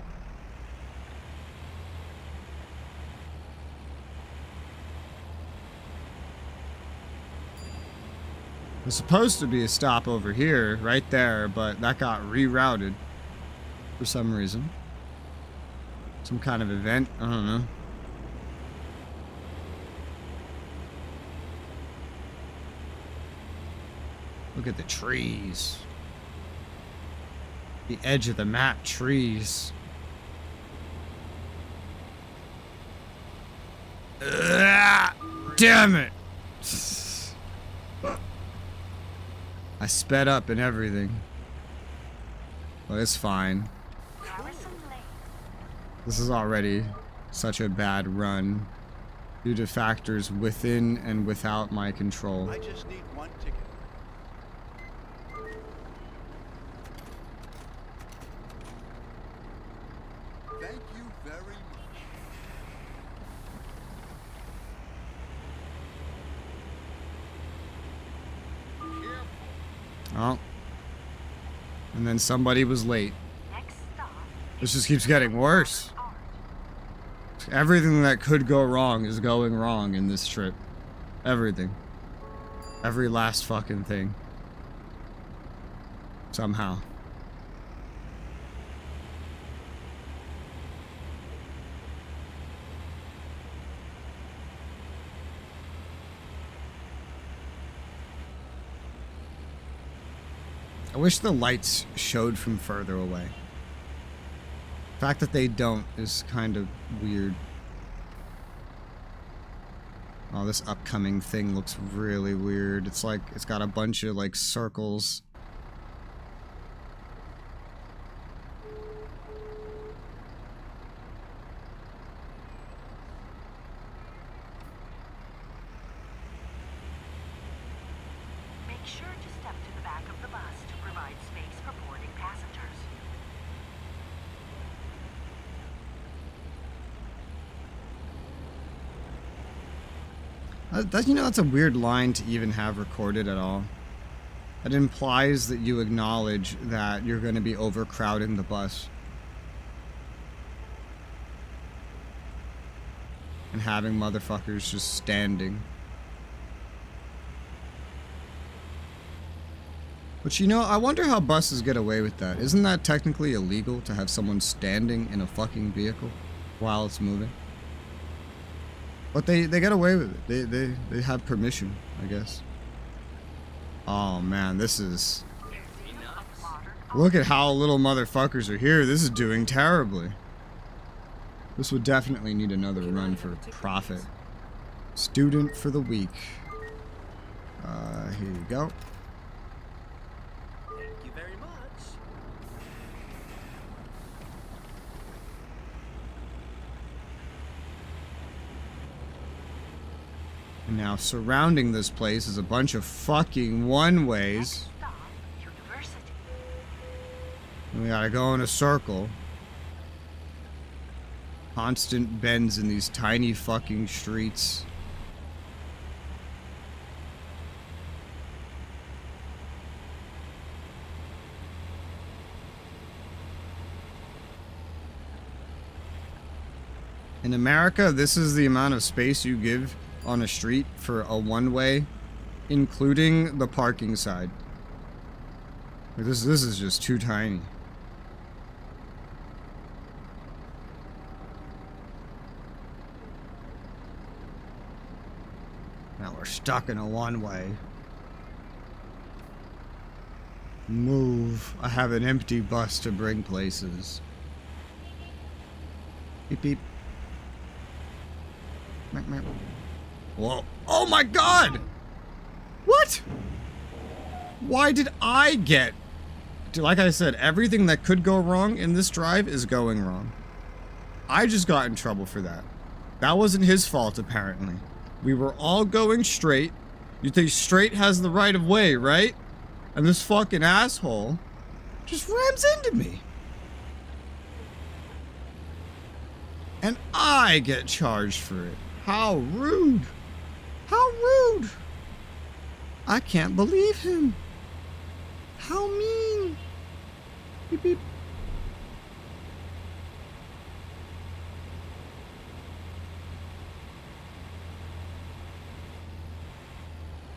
There's supposed to be a stop over here, right there, but that got rerouted for some reason. Some kind of event, I don't know. Look at the trees. The edge of the map, trees. Ugh, damn it! I sped up and everything. But it's fine. This is already such a bad run due to factors within and without my control. I just need one ticket. Thank you very much. Oh. And then somebody was late. Next stop. This just keeps getting worse. Everything that could go wrong is going wrong in this trip. Everything. Every last fucking thing. Somehow. I wish the lights showed from further away. The fact that they don't is kind of weird. Oh, this upcoming thing looks really weird. It's like, it's got a bunch of like circles. Make sure to step to the back of the bus to provide space for boarding passengers. You know, that's a weird line to even have recorded at all. It implies that you acknowledge that you're going to be overcrowding the bus. And having motherfuckers just standing. But you know, I wonder how buses get away with that. Isn't that technically illegal to have someone standing in a fucking vehicle while it's moving? But they get away with it. They have permission, I guess. Oh man, this is... Look at how little motherfuckers are here. This is doing terribly. This would definitely need another run for profit. Student for the week. Here you go. Thank you very much. And now surrounding this place is a bunch of fucking one-ways. Stop, University. We gotta go in a circle. Constant bends in these tiny fucking streets. In America, this is the amount of space you give on a street for a one-way, including the parking side. Like this is just too tiny. we're stuck in a one-way. Move. I have an empty bus to bring places. Beep beep. Meow, meow. Whoa. Oh my god! What? Why did I get... Like I said, everything that could go wrong in this drive is going wrong. I just got in trouble for that. That wasn't his fault, apparently. We were all going straight. You think straight has the right of way, right? And this fucking asshole just rams into me. And I get charged for it. How rude. How rude. I can't believe him. How mean. Beep beep.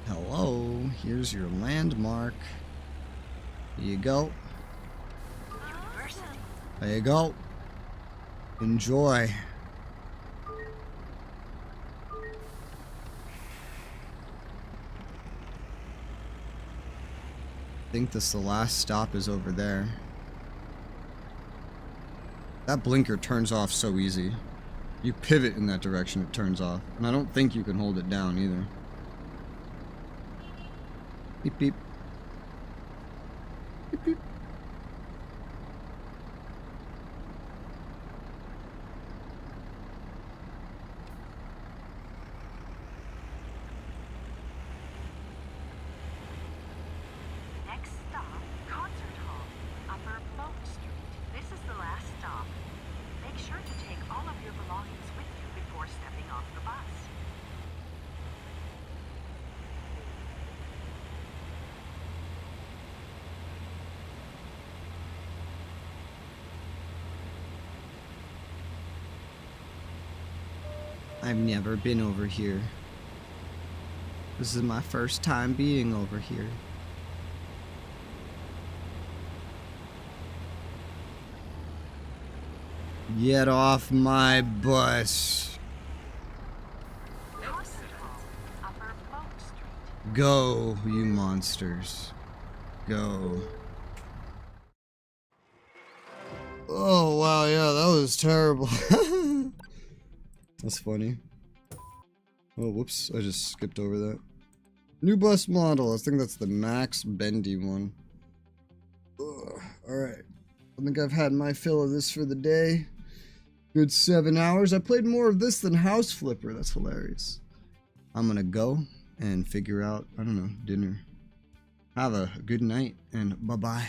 Hello, here's your landmark. Here you go. There you go. Enjoy. I think the last stop is over there. That blinker turns off so easy. You pivot in that direction, it turns off. And I don't think you can hold it down either. Beep beep. Beep beep. Next stop, Concert Hall, Upper Boat Street. This is the last stop. Make sure to take all of your belongings with you before stepping off the bus. I've never been over here. This is my first time being over here. Get off my bus. Concert Hall, Upper Boat Street. Go, you monsters. Go. Oh, wow, yeah, that was terrible. That's funny. Oh, whoops, I just skipped over that. New bus model, I think that's the max bendy one. Alright, I think I've had my fill of this for the day. Good 7 hours. I played more of this than House Flipper, that's hilarious. I'm gonna go and figure out, I don't know, dinner. Have a good night, and bye-bye.